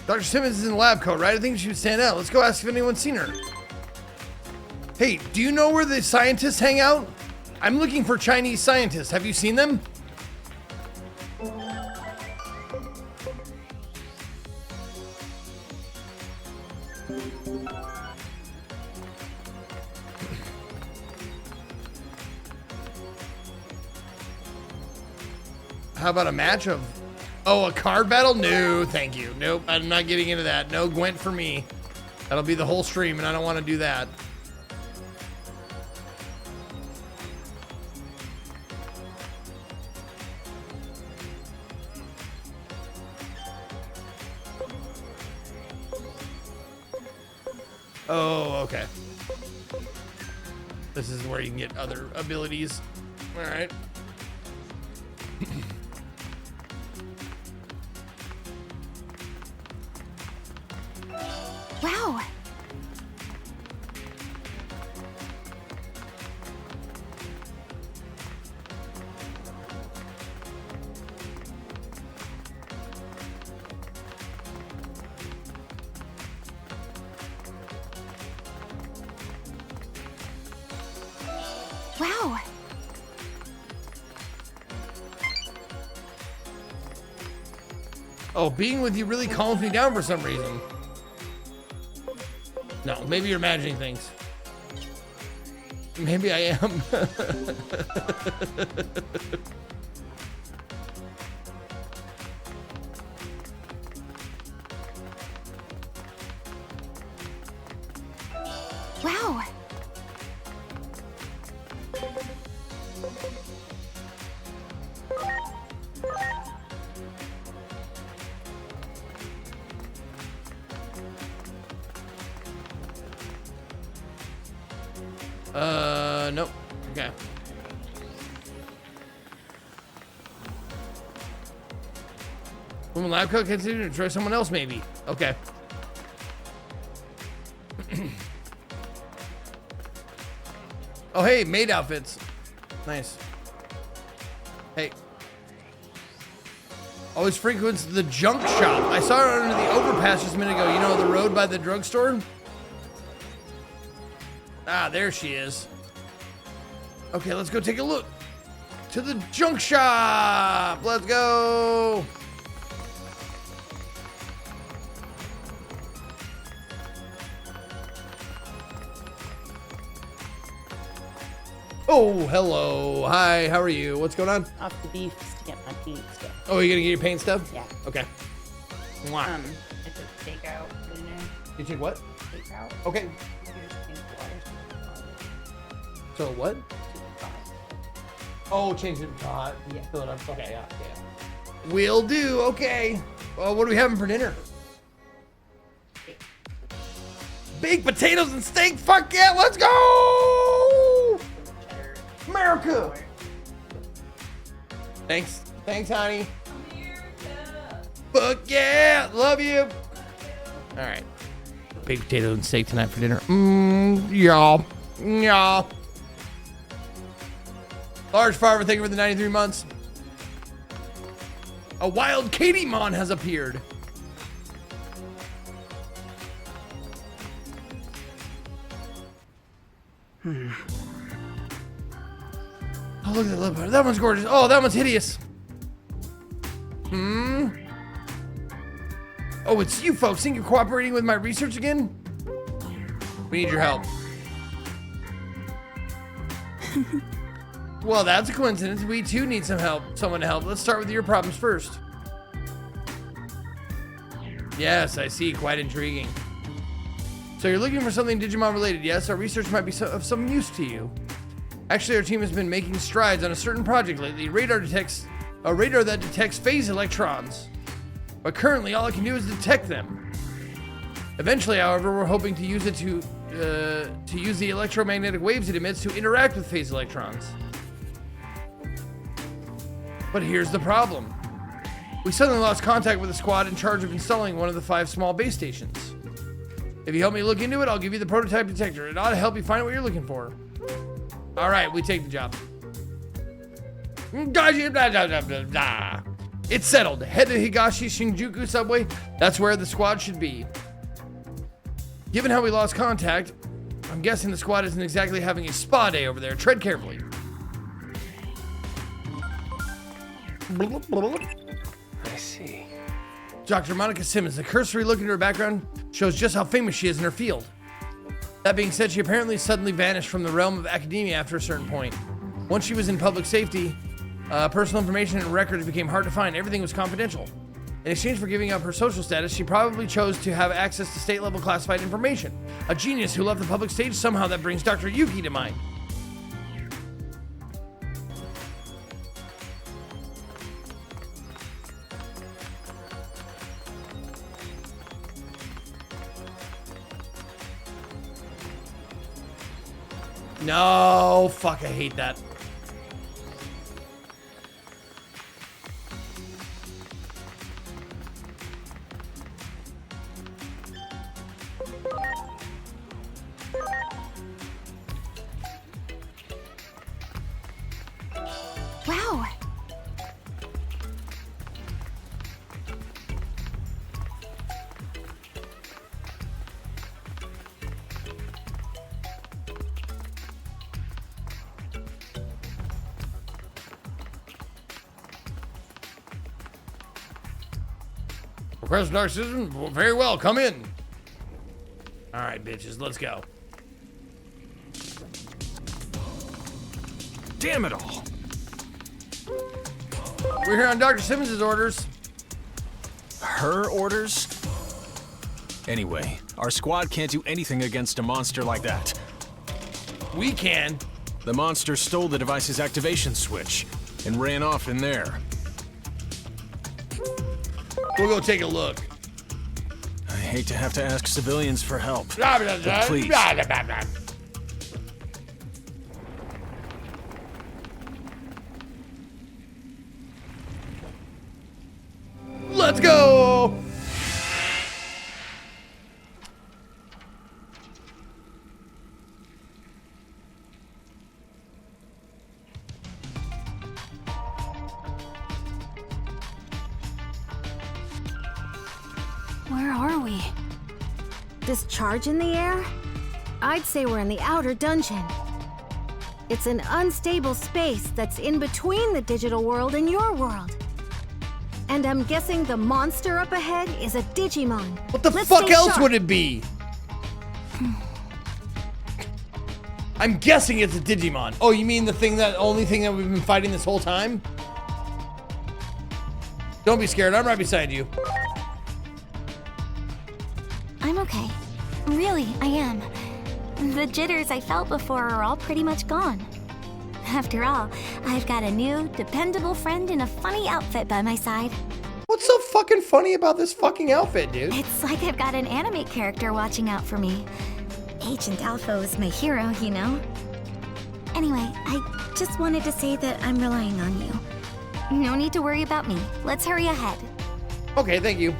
Dr. Simmons is in the lab coat, right? I think she would stand out. Let's go ask if anyone's seen her. Hey, do you know where the scientists hang out? I'm looking for Chinese scientists. Have you seen them? How about a match of... Oh, a card battle? No, thank you. Nope, I'm not getting into that. No Gwent for me. That'll be the whole stream, and I don't want to do that. Oh, okay. This is where you can get other abilities. All right. Wow. Wow. Oh, being with you really calms me down for some reason. No, maybe you're imagining things. Maybe I am. Wow. Nope. Okay. Woman lab coat continue to try someone else, maybe. Okay. Oh, hey, maid outfits. Nice. Hey. Always frequents the junk shop. I saw her under the overpass just a minute ago. You know, the road by the drugstore? Ah, there she is. Okay, let's go take a look. To the junk shop. Let's go. Oh, hello. Hi, how are you? What's going on? Off the beefs to get my paint stuff. Oh, you're gonna get your paint stuff? Yeah. Okay. Mwah. It's a takeout dinner. You take what? Takeout. Okay. So what? Oh, change it to hot. Yeah. Fill it up. Okay, yeah. Will do. Okay. Well, what are we having for dinner? Baked potatoes and steak. Fuck yeah, let's go! America. Thanks. Thanks, honey. Fuck yeah, love you. All right. Baked potatoes and steak tonight for dinner. Y'all. Y'all. Large Farmer, thank you for the 93 months. A wild Katymon has appeared. Oh, look at that leopard. That one's gorgeous. Oh, that one's hideous. Oh, it's you folks. Think you're cooperating with my research again? We need your help. Well, that's a coincidence. We too need some help. Someone to help. Let's start with your problems first. Yes, I see. Quite intriguing. So you're looking for something Digimon related, yes? Our research might be of some use to you. Actually, our team has been making strides on a certain project lately. A radar that detects phase electrons. But currently, all it can do is detect them. Eventually, however, we're hoping to use it to use the electromagnetic waves it emits to interact with phase electrons. But here's the problem. We suddenly lost contact with the squad in charge of installing one of the 5 small base stations. If you help me look into it, I'll give you the prototype detector. It ought to help you find what you're looking for. All right, we take the job. It's settled. Head to Higashi Shinjuku subway. That's where the squad should be. Given how we lost contact, I'm guessing the squad isn't exactly having a spa day over there. Tread carefully. I see. Dr. Monica Simmons, the cursory look into her background shows just how famous she is in her field. That being said, she apparently suddenly vanished from the realm of academia after a certain point. Once she was in public safety, personal information and records became hard to find. Everything was confidential. In exchange for giving up her social status, she probably chose to have access to state-level classified information. A genius who left the public stage. Somehow that brings Dr. Yuki to mind. No, fuck, I hate that. Wow. Request Dark Citizen? Very well, come in. All right, bitches, let's go. Damn it all. We're here on Dr. Simmons' orders. Her orders? Anyway, our squad can't do anything against a monster like that. We can. The monster stole the device's activation switch and ran off in there. We'll go take a look. I hate to have to ask civilians for help, but please. Let's go! Where are we? This charge in the air? I'd say we're in the outer dungeon. It's an unstable space that's in between the digital world and your world. And I'm guessing the monster up ahead is a Digimon. What the fuck else would it be? I'm guessing it's a Digimon. Oh, you mean the only thing that we've been fighting this whole time? Don't be scared, I'm right beside you. I'm okay. Really, I am. The jitters I felt before are all pretty much gone. After all, I've got a new, dependable friend in a funny outfit by my side. What's so fucking funny about this fucking outfit, dude? It's like I've got an anime character watching out for me. Agent Alpha is my hero, you know? Anyway, I just wanted to say that I'm relying on you. No need to worry about me. Let's hurry ahead. Okay, thank you.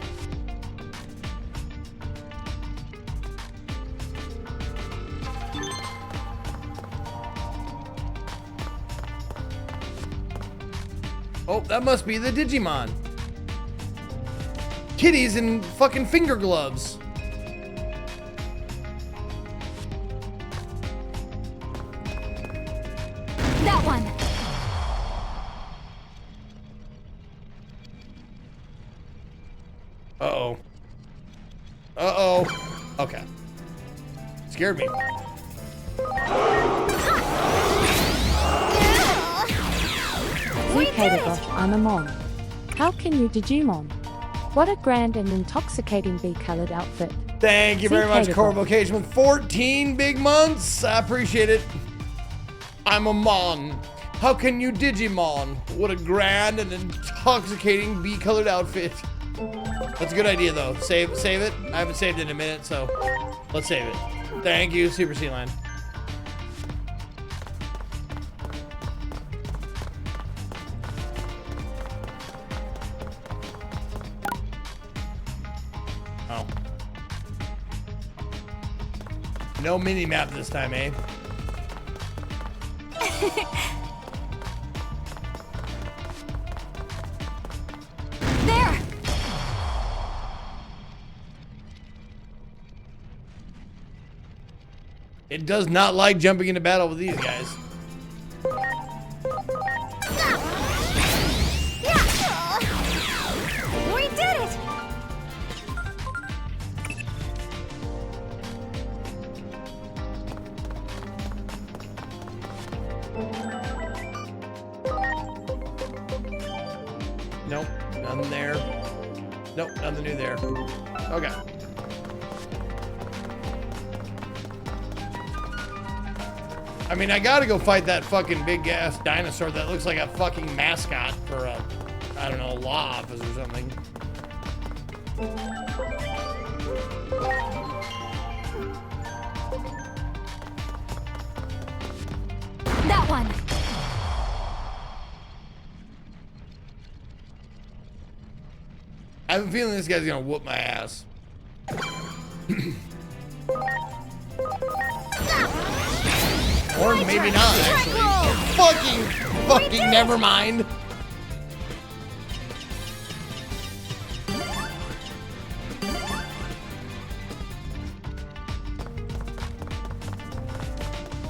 Oh, that must be the Digimon. kitties in fucking finger gloves. That one. Uh-oh. Uh-oh. Okay. Scared me. I'm a Mon. How can you Digimon? What a grand and intoxicating bee-colored outfit. Thank you very much, Corvocation, with 14 big months. I appreciate it. I'm a Mon. How can you Digimon? What a grand and intoxicating bee-colored outfit. That's a good idea, though. Save it. I haven't saved it in a minute, so let's save it. Thank you, Super Sea Line. Oh. No mini-map this time, eh? There! It does not like jumping into battle with these guys. We did it! Nope, nothing there. Nope, nothing new there. Okay. I mean, I gotta go fight that fucking big ass dinosaur that looks like a fucking mascot for a, I don't know, a law office or something. That one. I have a feeling this guy's gonna whoop my ass. Or maybe not, actually. Fucking never mind.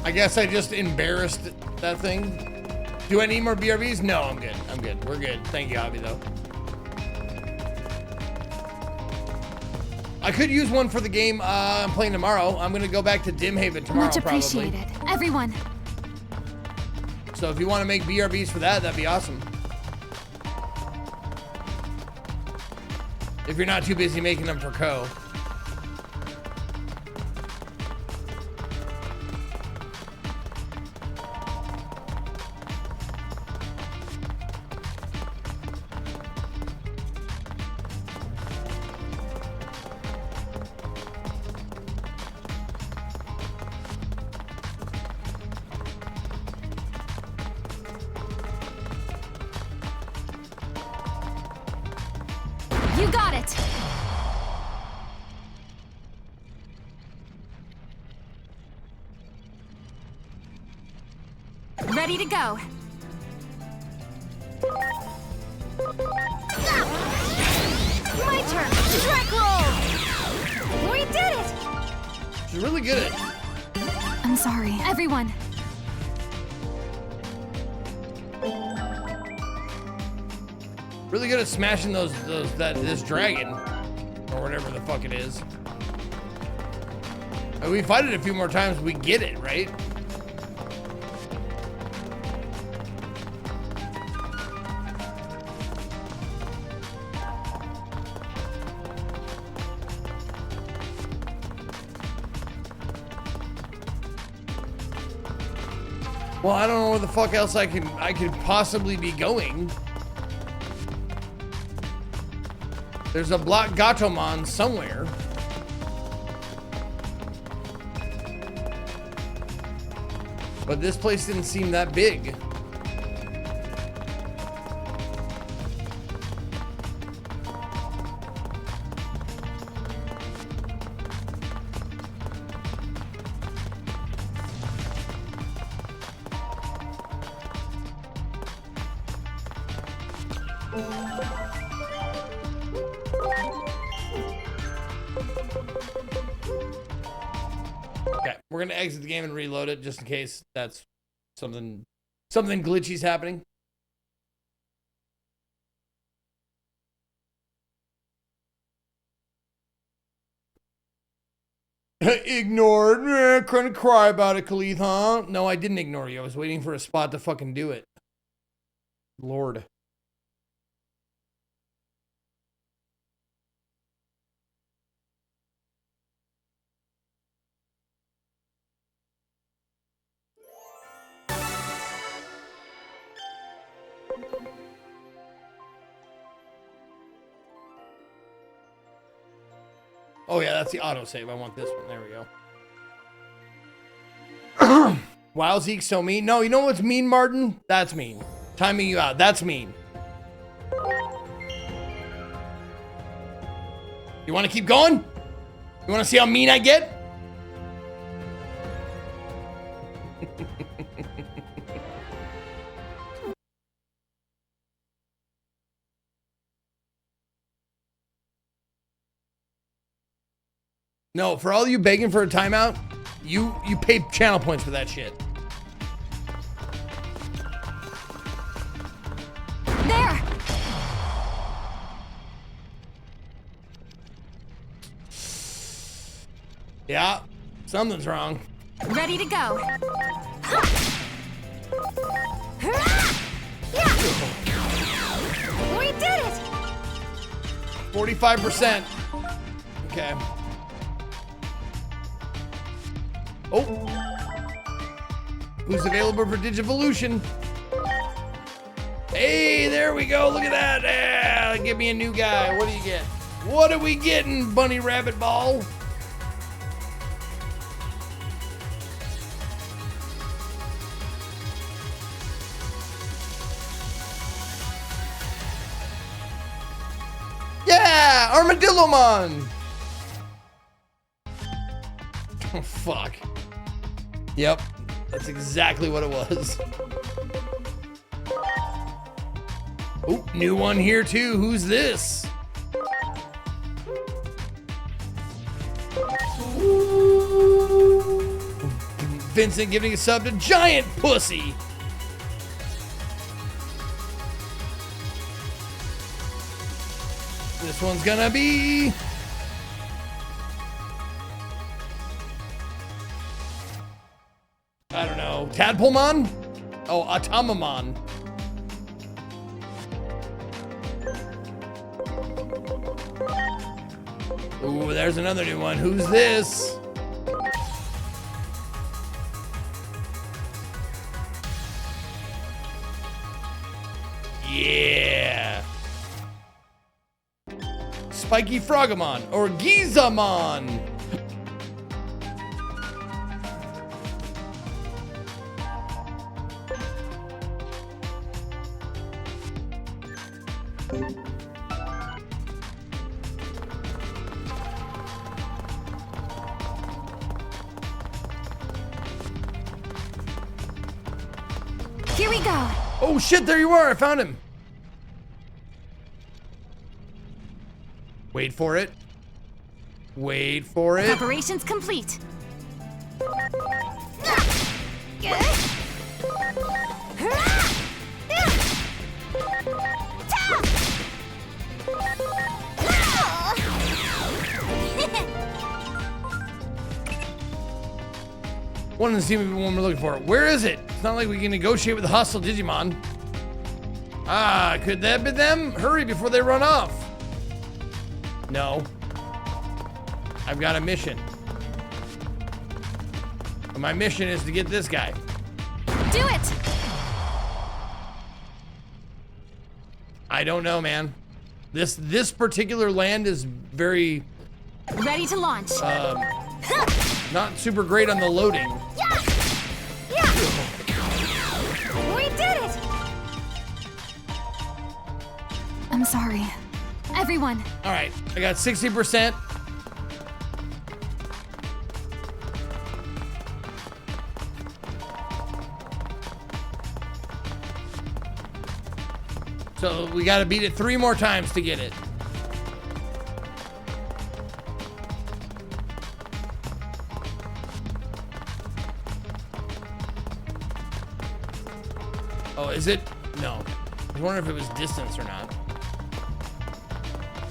I guess I just embarrassed that thing. Do I need more BRBs? No, I'm good. I'm good. We're good. Thank you, Hobby, though. I could use one for the game I'm playing tomorrow. I'm gonna go back to Dimhaven tomorrow, Much appreciated. probably. Everyone. So if you want to make BRBs for that, that'd be awesome. If you're not too busy making them for Co. You got it! Ready to go. My turn! Strike roll! We did it! She's really good at it. I'm sorry. Everyone. Really good at smashing this dragon. Or whatever the fuck it is. And we fight it a few more times, we get it, right? Well, I don't know where the fuck else I could possibly be going. There's a Block Gatomon somewhere. But this place didn't seem that big. We're gonna exit the game and reload it just in case that's something glitchy's happening. Ignored. Couldn't cry about it, Khalid, huh? No, I didn't ignore you. I was waiting for a spot to fucking do it. Lord. Oh yeah, that's the autosave. I want this one. There we go. Wow, Zeke, so mean. No, you know what's mean, Martin? That's mean. Timing you out. That's mean. You want to keep going? You want to see how mean I get? No, for all you begging for a timeout, you pay channel points for that shit. There! Yeah, something's wrong. Ready to go. We did it! 45%. Okay. Oh. Who's available for Digivolution? Hey, there we go. Look at that. Yeah, give me a new guy. What do you get? What are we getting, Bunny Rabbit Ball? Yeah, Armadillomon. Oh, fuck. Yep, that's exactly what it was. Oh, new one here too. Who's this? Vincent giving a sub to Giant Pussy. This one's gonna be... I don't know. Tadpolemon? Oh, Atomamon. Ooh, there's another new one. Who's this? Yeah. Spiky Frogamon or Gizamon. Here we go. Oh shit, there you are. I found him. Wait for it. Wait for it. Preparations complete. One of the one we're looking for. Where is it? It's not like we can negotiate with the hostile Digimon. Ah, could that be them? Hurry before they run off. No. I've got a mission. And my mission is to get this guy. Do it! I don't know, man. This particular land is very... Ready to launch. Not super great on the loading. Yeah! Yeah! We did it! I'm sorry. Everyone. All right, I got 60%. So we got to beat it 3 more times to get it. is it? No. I was wondering if it was distance or not.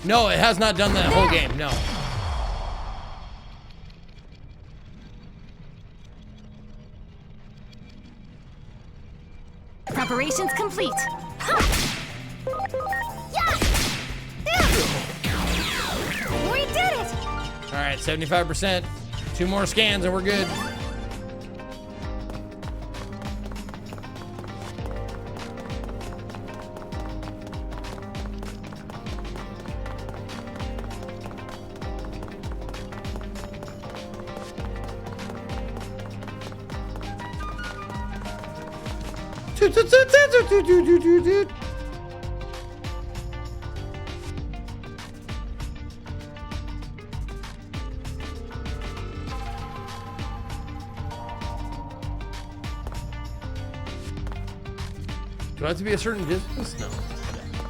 No, it has not done that whole game, no. Preparations complete. We did it! All right, 75%. 2 more scans and we're good. Do I have to be a certain distance? No.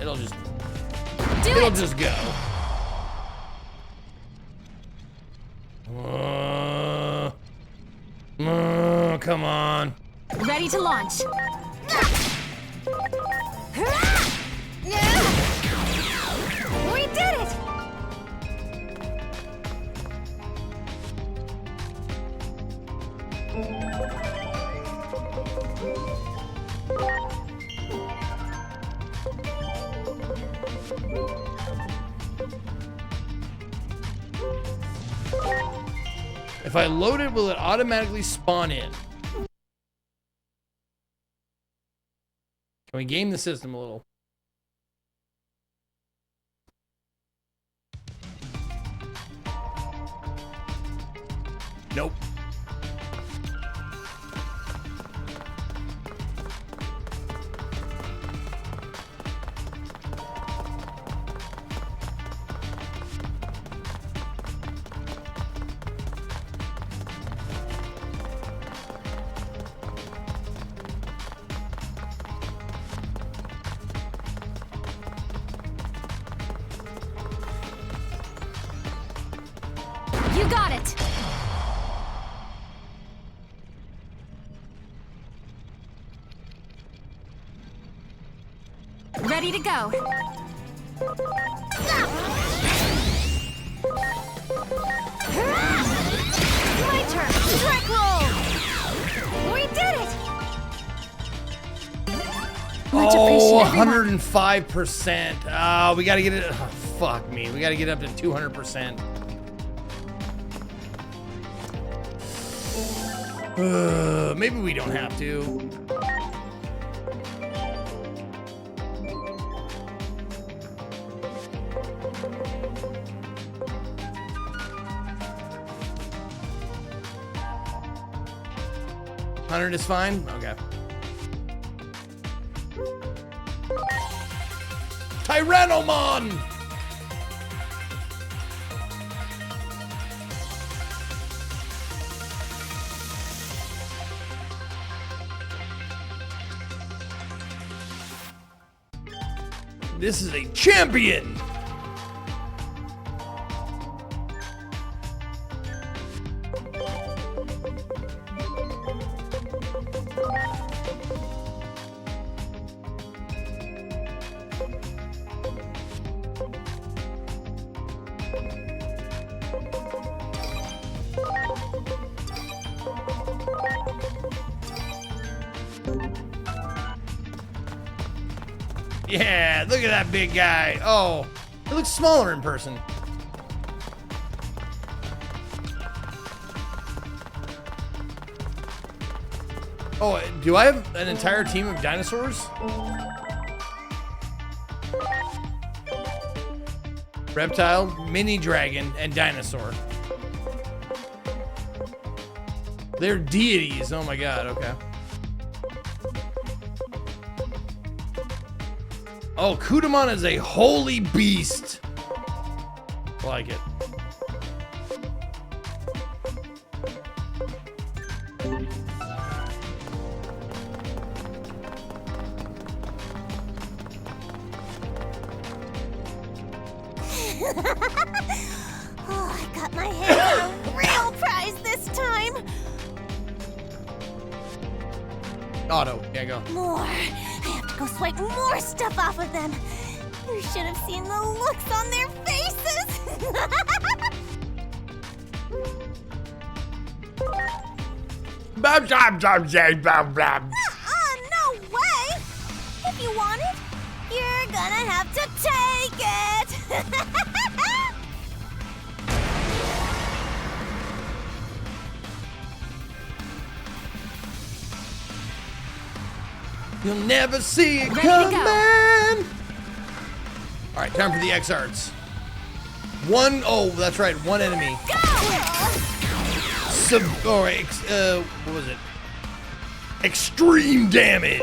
It'll just just go. Come on. Ready to launch. We did it! If I load it, will it automatically spawn in? Can we game the system a little? Nope. You got it. Ready to go. My turn! Strike roll! We did it! Oh, 105%. Oh, we gotta get it. Oh, fuck me. We gotta get up to 200%. Maybe we don't have to. $100 is fine? Okay. Tyrannomon! This is a champion! Yeah, look at that big guy. Oh, he looks smaller in person. Oh, do I have an entire team of dinosaurs? Reptile, mini dragon, and dinosaur. They're deities. Oh my god, okay. Oh, Kudamon is a holy beast. Like it. Oh, I got my hands on a real prize this time. Auto, yeah, go. More go swipe more stuff off of them. You should have seen the looks on their faces. No way! If you want it, you're gonna have to take it. You'll never see it Ready to coming. go. All right, time for the X arts. Oh, that's right, one enemy. What was it? Extreme damage.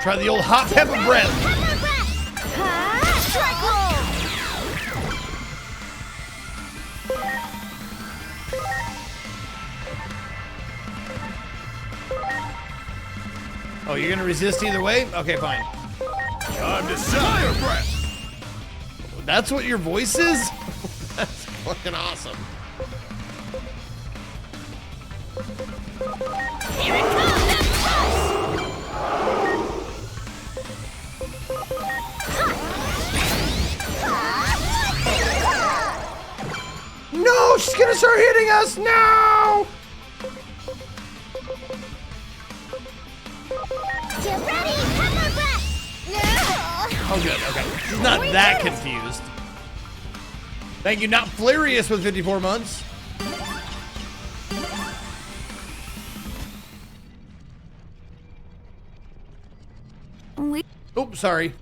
Try the old hot pepper breath. Oh, you're gonna resist either way? Okay, fine. Time to fire breath. That's what your voice is? That's fucking awesome. Here it No, she's gonna start hitting us now! Get ready, pepper breath! Oh, good, okay. She's not that confused. Thank you, not Flarius with 54 months. Oops, sorry.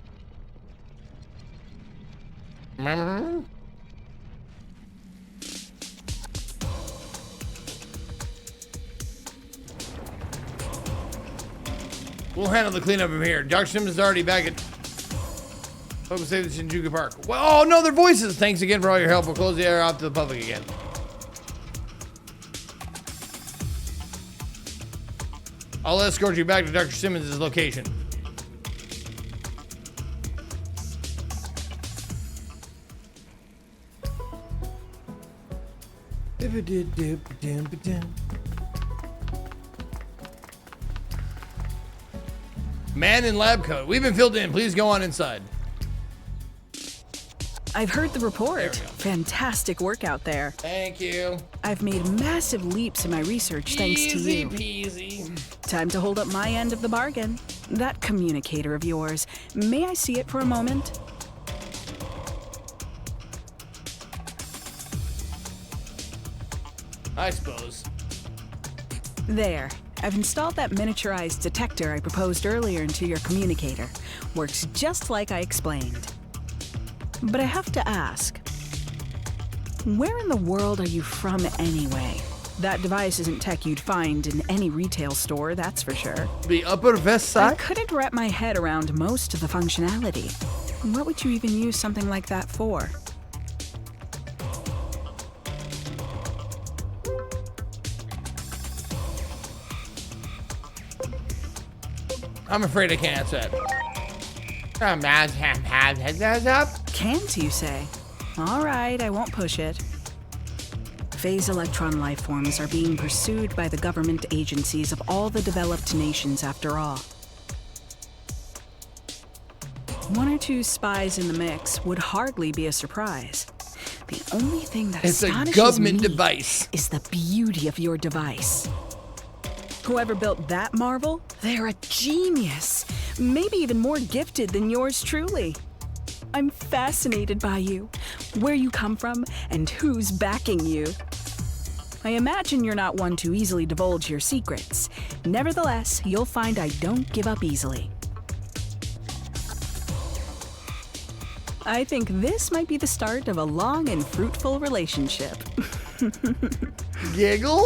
We'll handle the cleanup from here. Dr. Simmons is already back at Focus Save the Shinjuku Park. Well, oh no, their voices. Thanks again for all your help. We'll close the air off to the public again. I'll escort you back to Dr. Simmons' location. Man in lab coat. We've been filled in. Please go on inside. I've heard the report. Fantastic work out there. Thank you. I've made massive leaps in my research thanks to you. Easy peasy. Time to hold up my end of the bargain. That communicator of yours. May I see it for a moment? I suppose. There. I've installed that miniaturized detector I proposed earlier into your communicator. Works just like I explained. But I have to ask, where in the world are you from anyway? That device isn't tech you'd find in any retail store, that's for sure. The Upper West Side? I couldn't wrap my head around most of the functionality. What would you even use something like that for? I'm afraid I can't answer that. Can't you say? All right, I won't push it. Phase electron life forms are being pursued by the government agencies of all the developed nations after all. One or two spies in the mix would hardly be a surprise. The only thing that it's astonishes a government me device is the beauty of your device. Whoever built that marvel, they're a genius. Maybe even more gifted than yours truly. I'm fascinated by you, where you come from, and who's backing you. I imagine you're not one to easily divulge your secrets. Nevertheless, you'll find I don't give up easily. I think this might be the start of a long and fruitful relationship. Giggle?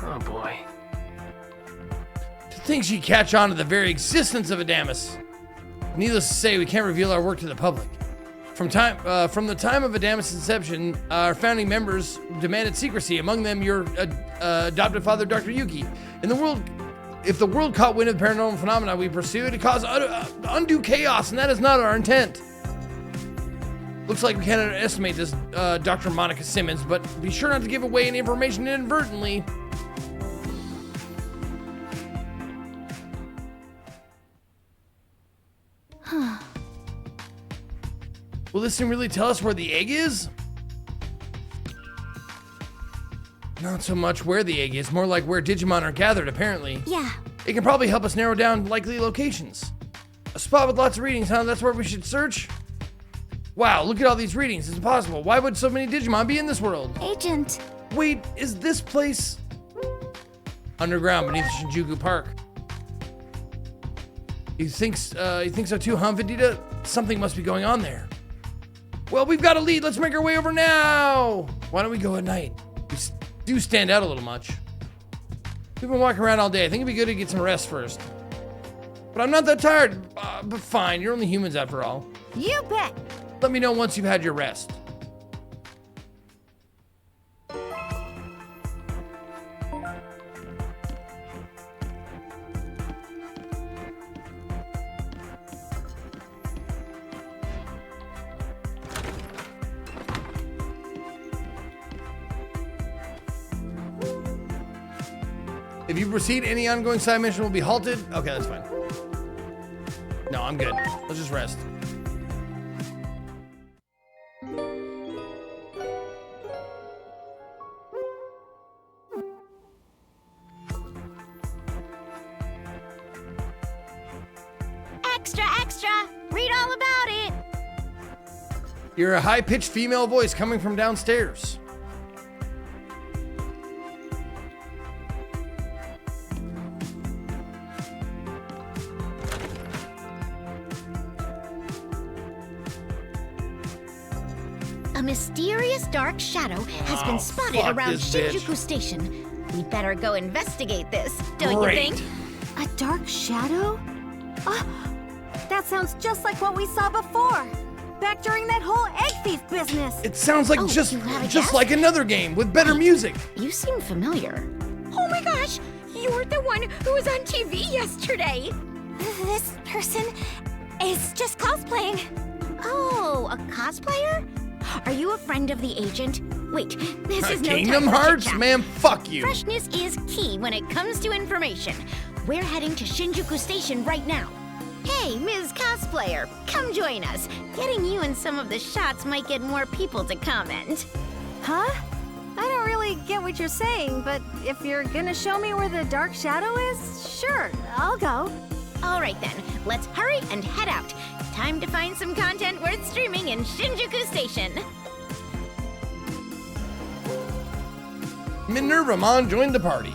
Oh boy. To think she'd catch on to the very existence of Adamus. Needless to say, we can't reveal our work to the public. From the time of Adamus' inception, our founding members demanded secrecy. Among them, your adopted father, Dr. Yuki. If the world caught wind of the paranormal phenomena we pursue, it caused undue chaos, and that is not our intent. Looks like we can't underestimate this, Dr. Monica Simmons, but be sure not to give away any information inadvertently. Will this thing really tell us where the egg is? Not so much where the egg is, more like where Digimon are gathered, apparently. Yeah. It can probably help us narrow down likely locations. A spot with lots of readings, huh? That's where we should search? Wow, look at all these readings. It's impossible. Why would so many Digimon be in this world? Agent. Wait, is this place underground beneath Shinjuku Park? You think so too, huh, Vindita? Something must be going on there. Well, we've got a lead. Let's make our way over now. Why don't we go at night? We do stand out a little much. We've been walking around all day. I think it'd be good to get some rest first. But I'm not that tired. But fine, you're only humans after all. You bet. Let me know once you've had your rest. If you proceed, any ongoing side mission will be halted. Okay, that's fine. No, I'm good. Let's just rest. Extra, extra! Read all about it! You're a high-pitched female voice coming from downstairs. A mysterious dark shadow has been spotted around Shinjuku Station. We'd better go investigate this, don't you think? A dark shadow? That sounds just like what we saw before. Back during that whole egg thief business. It sounds like just like another game with better music. You seem familiar. Oh my gosh! You're the one who was on TV yesterday! This person is just cosplaying. Oh, a cosplayer? Are you a friend of the agent? Wait, this is no Kingdom time for Hearts? chit-chat. Man, fuck you. Freshness is key when it comes to information. We're heading to Shinjuku Station right now. Hey, Ms. Cosplayer, come join us. Getting you in some of the shots might get more people to comment. Huh? I don't really get what you're saying, but if you're gonna show me where the dark shadow is, sure, I'll go. All right then, let's hurry and head out. Time to find some content worth streaming in Shinjuku Station. Minervamon joined the party.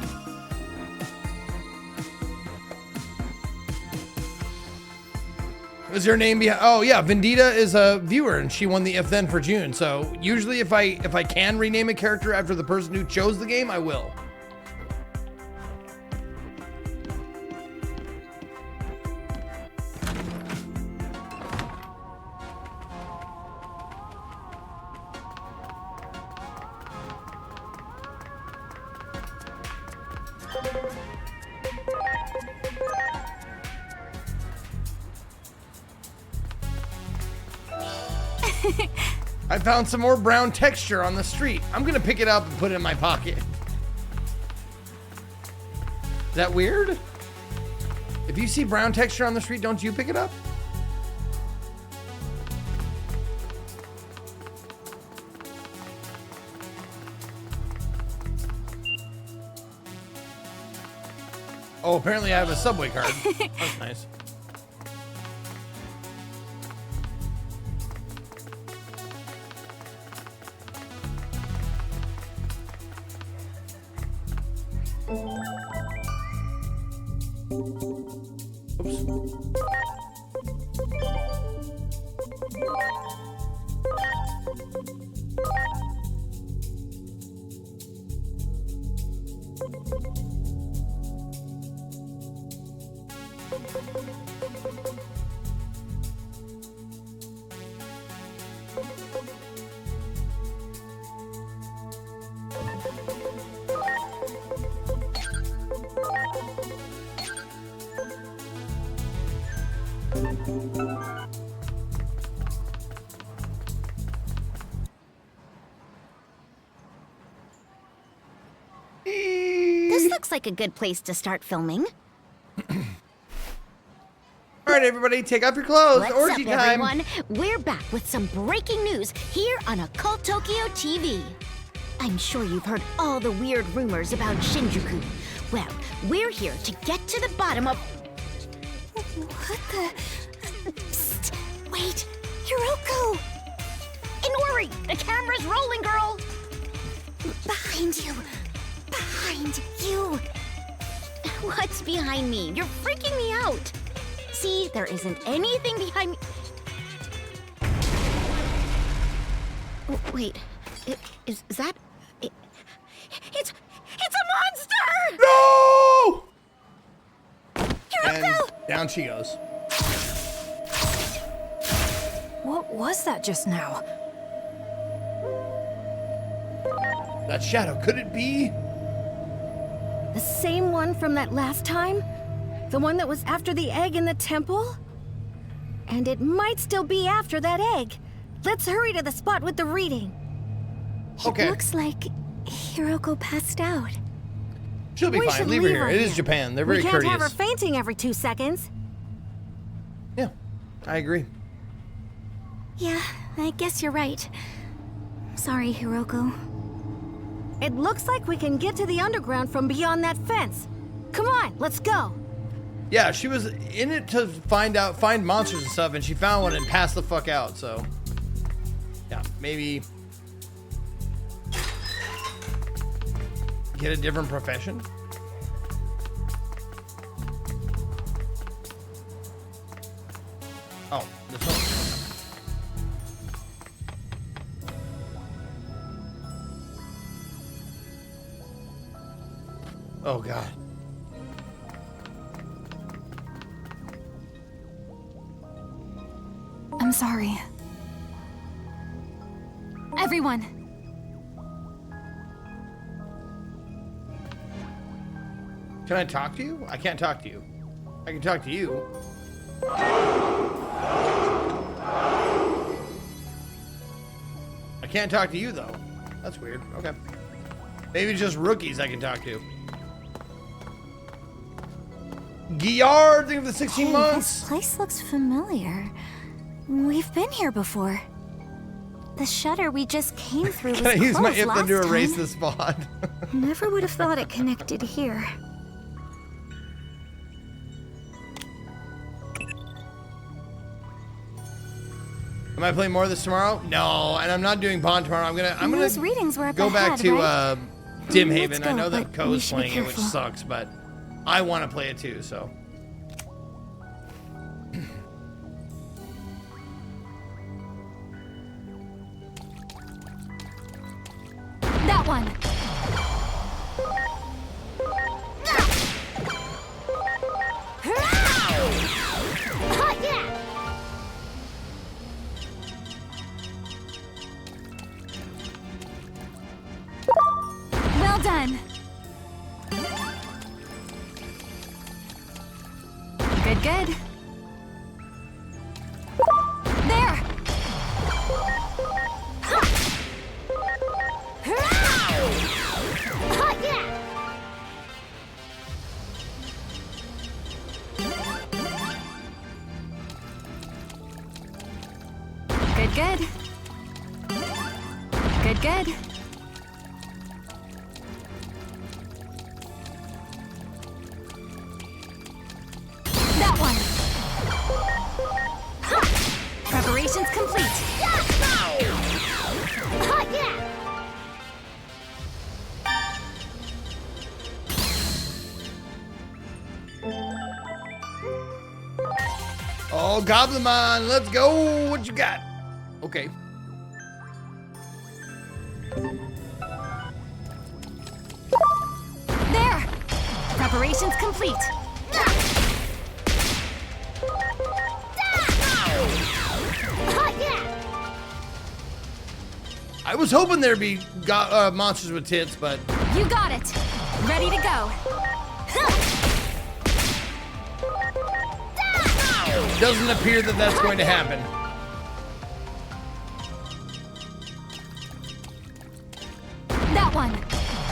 Is her name behind? Oh yeah, Vindita is a viewer and she won the If Then for June. So usually if I can rename a character after the person who chose the game, I will. I found some more brown texture on the street. I'm gonna pick it up and put it in my pocket. Is that weird? If you see brown texture on the street, don't you pick it up? Oh, apparently I have a subway card. That's nice. This looks like a good place to start filming. All right, everybody, take off your clothes. What's Orgy up, time. everyone? We're back with some breaking news here on Occult Tokyo TV. I'm sure you've heard all the weird rumors about Shinjuku. Well, we're here to get to the bottom of... What the... Psst, wait, Hiroko! Inori, the camera's rolling, girl! Behind you. Behind you. What's behind me? You're freaking me out. See, there isn't anything behind me. Oh, wait, is that? It's a monster! No! Hiroko! And down she goes. What was that just now? That shadow, could it be? The same one from that last time? The one that was after the egg in the temple? And it might still be after that egg. Let's hurry to the spot with the reading. Okay. It looks like Hiroko passed out. She'll be We fine. should Leave her leave here. her It is here. Japan. They're very We can't courteous. have her fainting every 2 seconds. Yeah, I agree. Yeah, I guess you're right. Sorry, Hiroko. It looks like we can get to the underground from beyond that fence. Come on, let's go. Yeah, she was in it to find monsters and stuff, and she found one and passed the fuck out, so. Yeah, maybe get a different profession. Oh, this one. Oh, God. I'm sorry. Everyone! Can I talk to you? I can't talk to you. I can talk to you. I can't talk to you, though. That's weird. Okay. Maybe it's just rookies I can talk to. Guillard, think of the 16 months. This place looks familiar. We've been here before. The shutter we just came through was Can I use my closed Ipton to last erase time. the spot? Never would have thought it connected here. Am I playing more of this tomorrow? No, and I'm not doing Bond tomorrow. I'm gonna Those readings were up go back ahead, to right? Dim Let's Haven. I go, know that but we Ko's should be playing it, which careful. sucks, but I want to play it too. So. That one! Oh, yeah! Well done! Good, good. There! Oh, yeah! Good, good. Good, good. That one! Preparations complete. Oh, yeah! Oh, Goblimon, let's go. What you got? Okay. There! Preparations complete. Oh, yeah! I was hoping there'd be monsters with tits, but You got it. Ready to go. doesn't appear that that's going to happen. That one.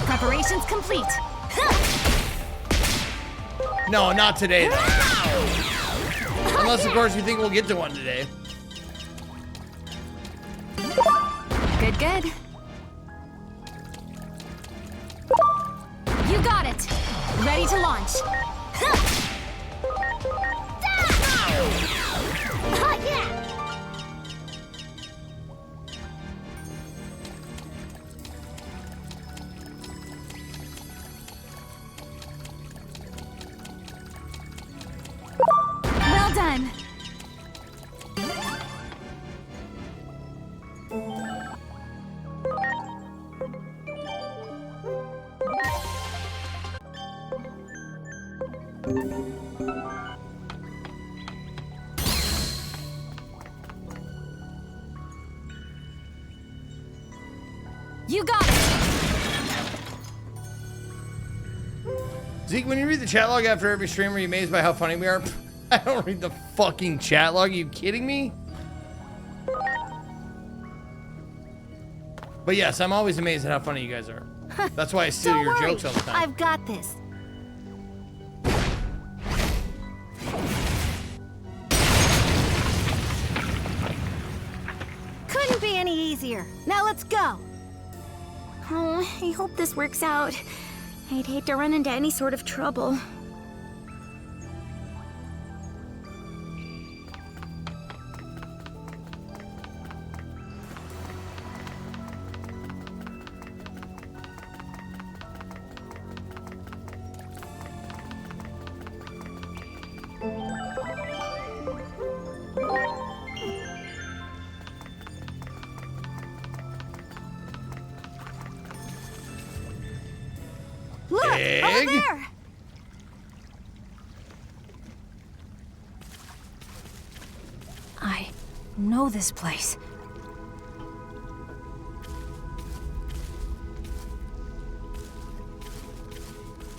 Preparations complete. No, not today, though. Unless, of course, you think we'll get to one today. Good, good. You got it. Ready to launch. Yeah. Well done. You got it. Zeke, when you read the chat log after every stream, are you amazed by how funny we are? I don't read the fucking chat log. Are you kidding me? But yes, I'm always amazed at how funny you guys are. That's why I steal Don't your worry. jokes all the time. I've got this. Couldn't be any easier. Now let's go. Oh, I hope this works out. I'd hate to run into any sort of trouble. Look, over Egg? there. I know this place.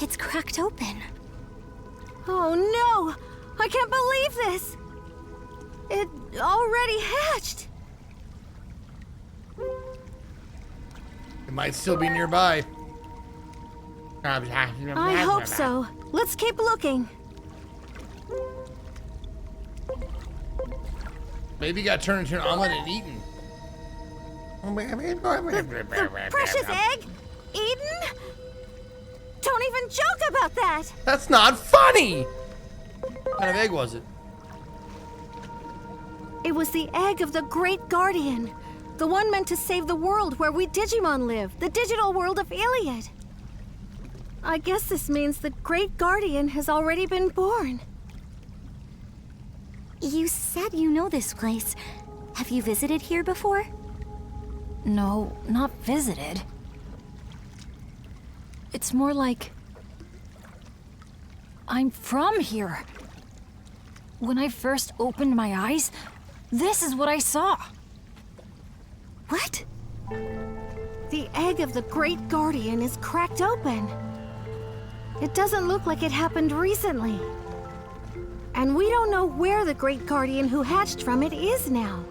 It's cracked open. Oh no! I can't believe this! It already hatched! It might still be nearby. I hope so. Let's keep looking. Maybe you got turned into an omelet and eaten. The precious egg? Eden? Don't even joke about that! That's not funny! What kind of egg was it? It was the egg of the Great Guardian. The one meant to save the world where we Digimon live. The digital world of Iliad. I guess this means the Great Guardian has already been born. You said you know this place. Have you visited here before? No, not visited. It's more like I'm from here. When I first opened my eyes, this is what I saw. What? The egg of the Great Guardian is cracked open. It doesn't look like it happened recently. And we don't know where the Great Guardian who hatched from it is now.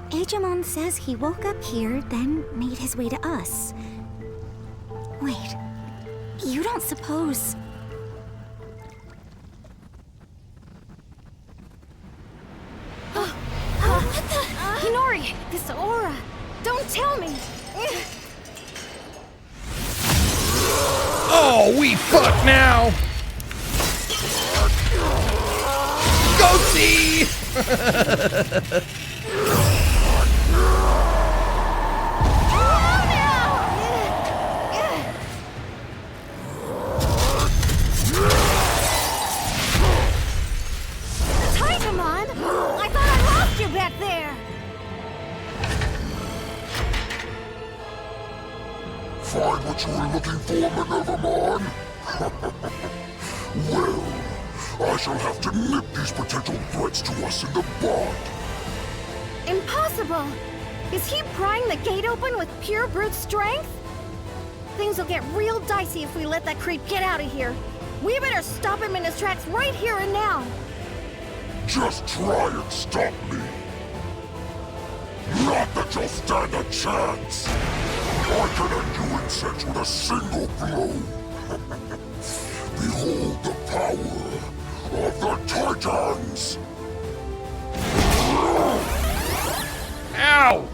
Digimon says he woke up here, then made his way to us. Wait, you don't suppose... What the? Hinori, this aura. Don't tell me. Oh, we fuck now! Goatsy! Digimon, I thought I lost you back there. Find what you were looking for, Minervamon? Well, I shall have to nip these potential threats to us in the bud. Impossible! Is he prying the gate open with pure brute strength? Things will get real dicey if we let that creep get out of here. We better stop him in his tracks right here and now. Just try and stop me. Not that you'll stand a chance. I can end you insects with a single blow. Behold the power of the Titans! Ow!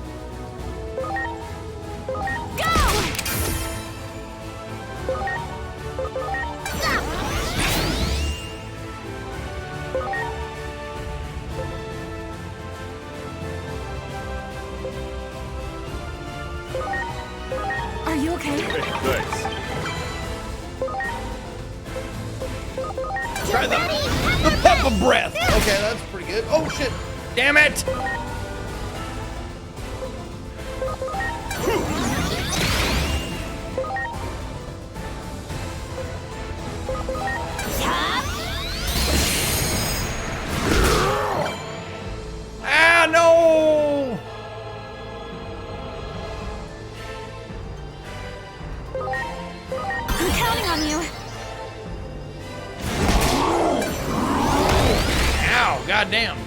Are you okay? Thanks. Try the pepper breath. Okay, that's pretty good. Oh shit! Damn it! Ah no! I'm counting on you. Ow! Goddamn!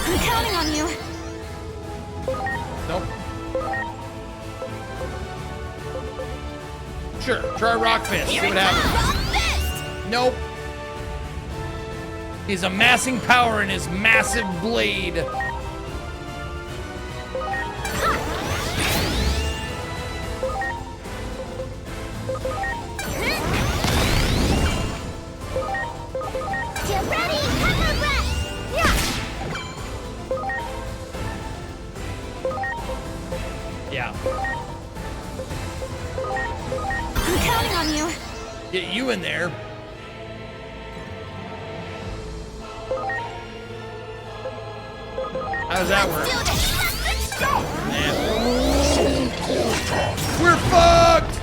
I'm counting on you. Nope. Sure, try Rock Fist. See what happens. Nope. He's amassing power in his massive blade. Get ready, pepper breath! Yeah. I'm counting on you. Get you in there. How does that work? We're fucked!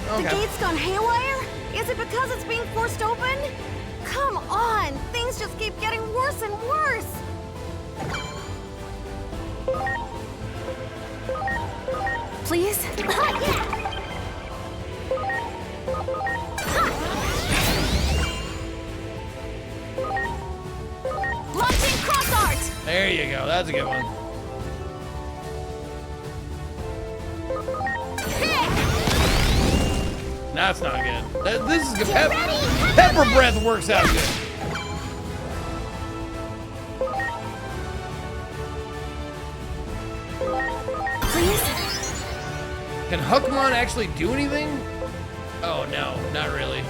The Okay. gate's gone haywire? Is it because it's being forced open? Come on! Things just keep getting worse and worse! Please? Launching cross art! There you go. That's a good one. That's not good. This is good. Pepper breath works out good. Please? Can Huckmon actually do anything? Oh no, not really.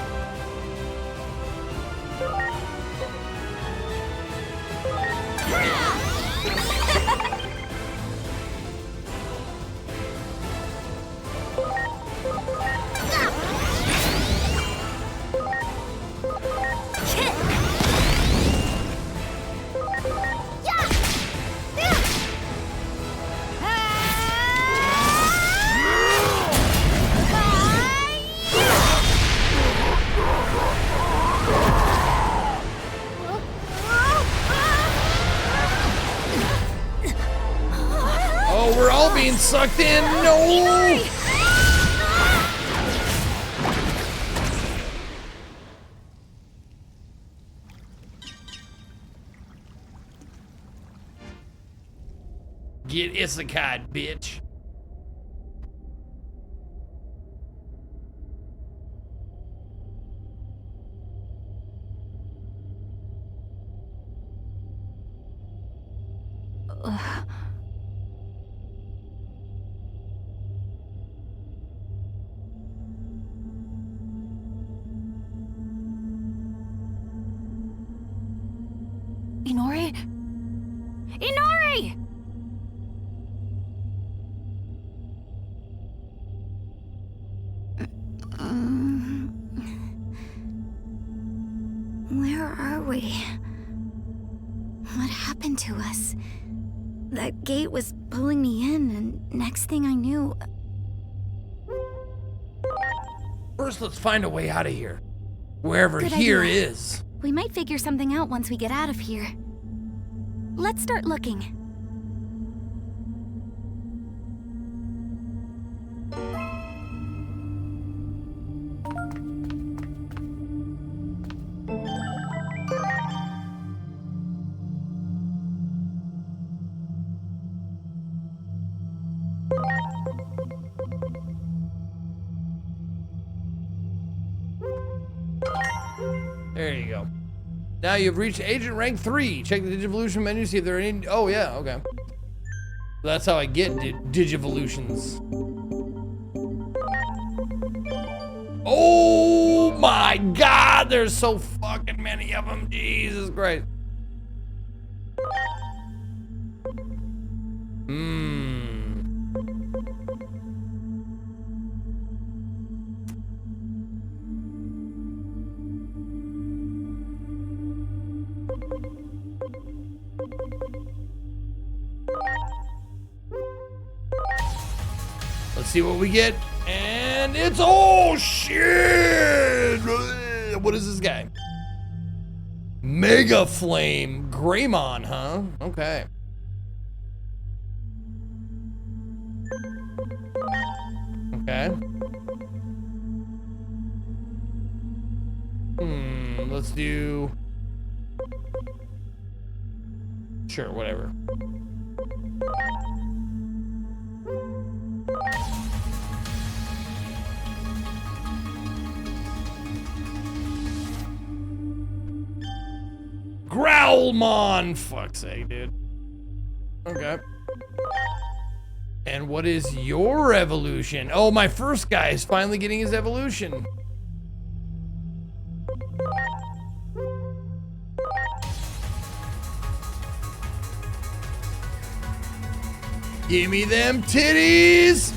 Oh, we're all being sucked in. No! Get isekai, bitch. Inori? Inori! we? What happened to us? That gate was pulling me in, and next thing I knew... First, let's find a way out of here. Wherever Good here idea. is. We might figure something out once we get out of here. Let's start looking. There you go. Now you've reached Agent Rank 3. Check the Digivolution menu, see if there are any... Oh, yeah, okay. That's how I get Digivolutions. Oh my God, there's so fucking many of them. Jesus Christ. Let's see what we get. And it's, oh shit! What is this guy? Mega Flame Greymon, huh? Okay. Okay. Let's do... Sure, whatever. Growlmon! Fuck's sake, dude. Okay. And what is your evolution? Oh, my first guy is finally getting his evolution. Give me them titties!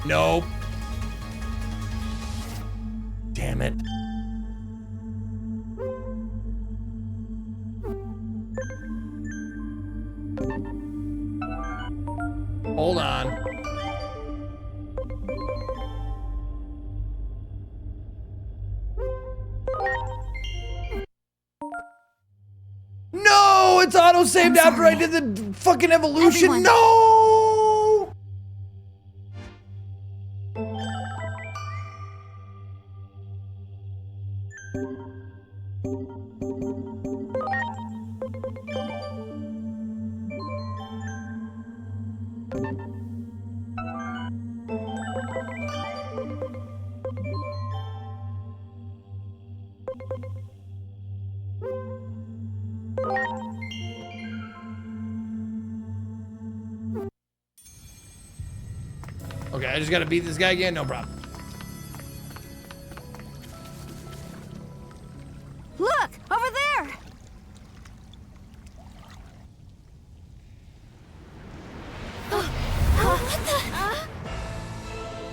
Nope. Damn it. Hold on. No, it's auto-saved after I did the fucking evolution. Everyone. No! Okay, I just gotta beat this guy again, no problem. Look, over there!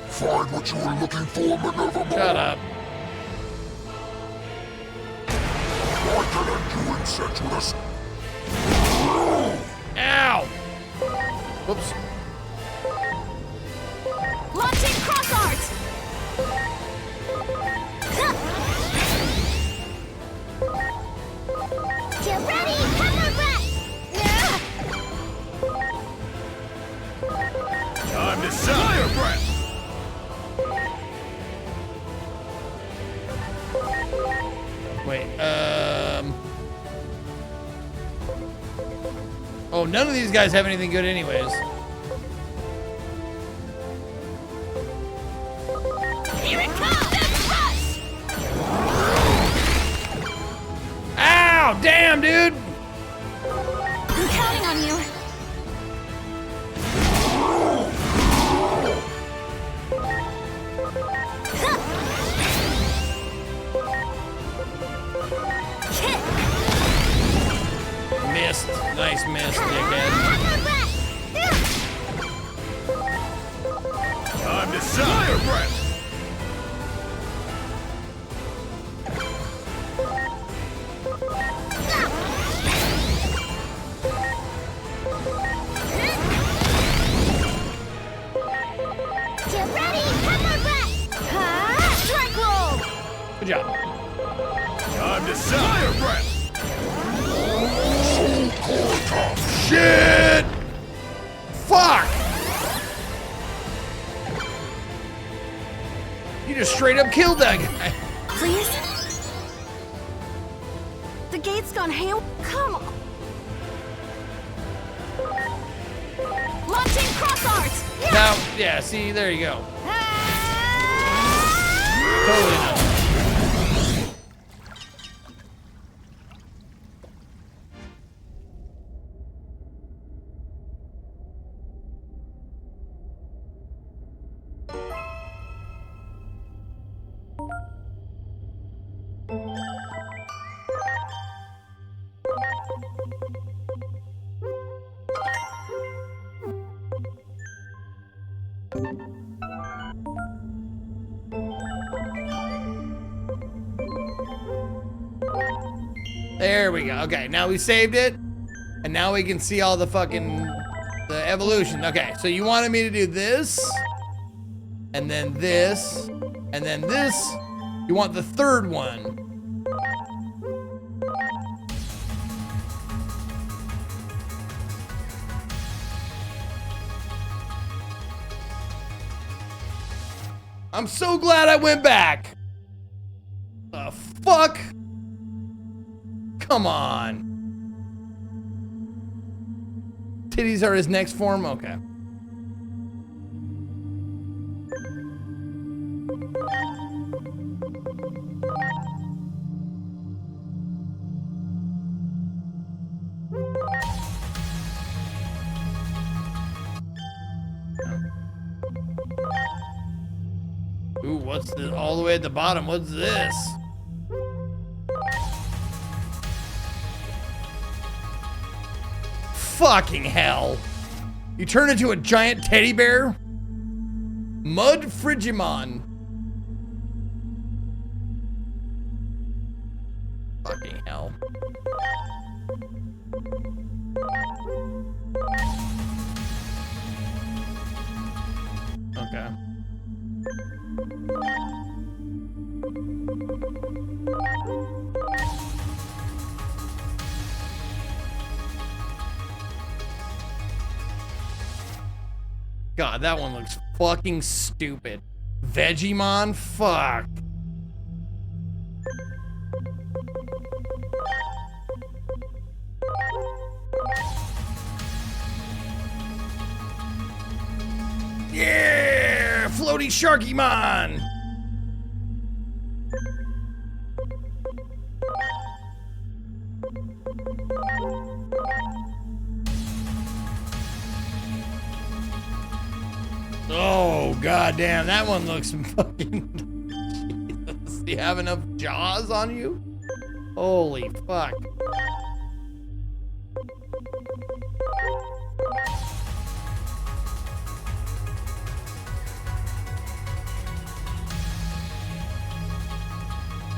Find what you were looking for, Minerva. Shut up. Why can't you insect with us? Ow! Whoops. Launching cross arts! Get ready, hammer breath! Time to fire breath! Wait, oh, none of these guys have anything good anyways. Here it comes! Rush! Ow! Damn, dude! I'm counting on you. Missed. Nice miss, dickhead. job. Time to fire breath. Shit! Fuck! You just straight up killed that guy. Please? The gate's gone hail. Come on. Launching cross arts. Yeah. Now, yeah, see, there you go. Totally not. There we go. Okay, now we saved it. And now we can see all the the evolution. Okay, so you wanted me to do this. And then this. And then this. You want the third one. I'm so glad I went back. The fuck? Come on. Titties are his next form? Okay. Ooh, what's this? All the way at the bottom, what's this? Fucking hell. You turn into a giant teddy bear? Mud Frigimon. Fucking hell. Okay. God, that one looks fucking stupid. Vegemon? Fuck. Yeah! Floaty Sharkymon! Oh, goddamn, that one looks fucking... Jesus, do you have enough jaws on you? Holy fuck.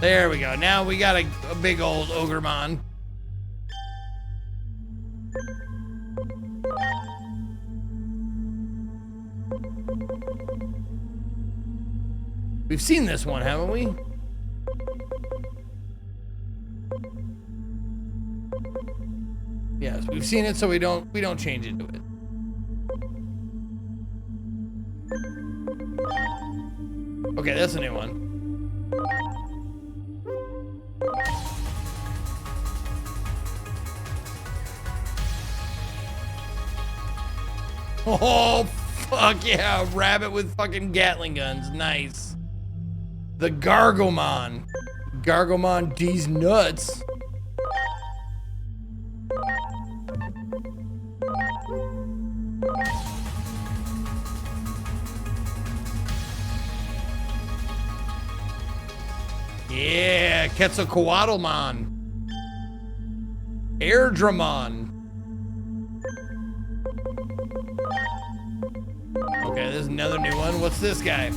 There we go. Now we got a big old Ogremon. We've seen this one, haven't we? Yes, we've seen it, so we don't change into it. Okay, that's a new one. Oh, fuck yeah, a rabbit with fucking Gatling guns. Nice. The Gargomon. Gargomon D's nuts. Yeah, Quetzalcoatlmon. Airdramon. Okay, there's another new one. What's this guy?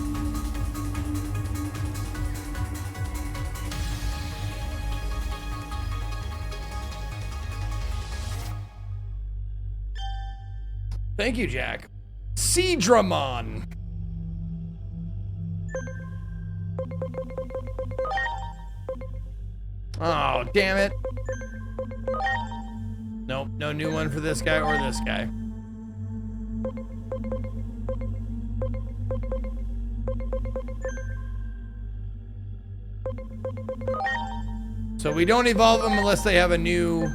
Thank you, Jack. Seadramon. Oh, damn it. Nope, no new one for this guy or this guy. So we don't evolve them unless they have a new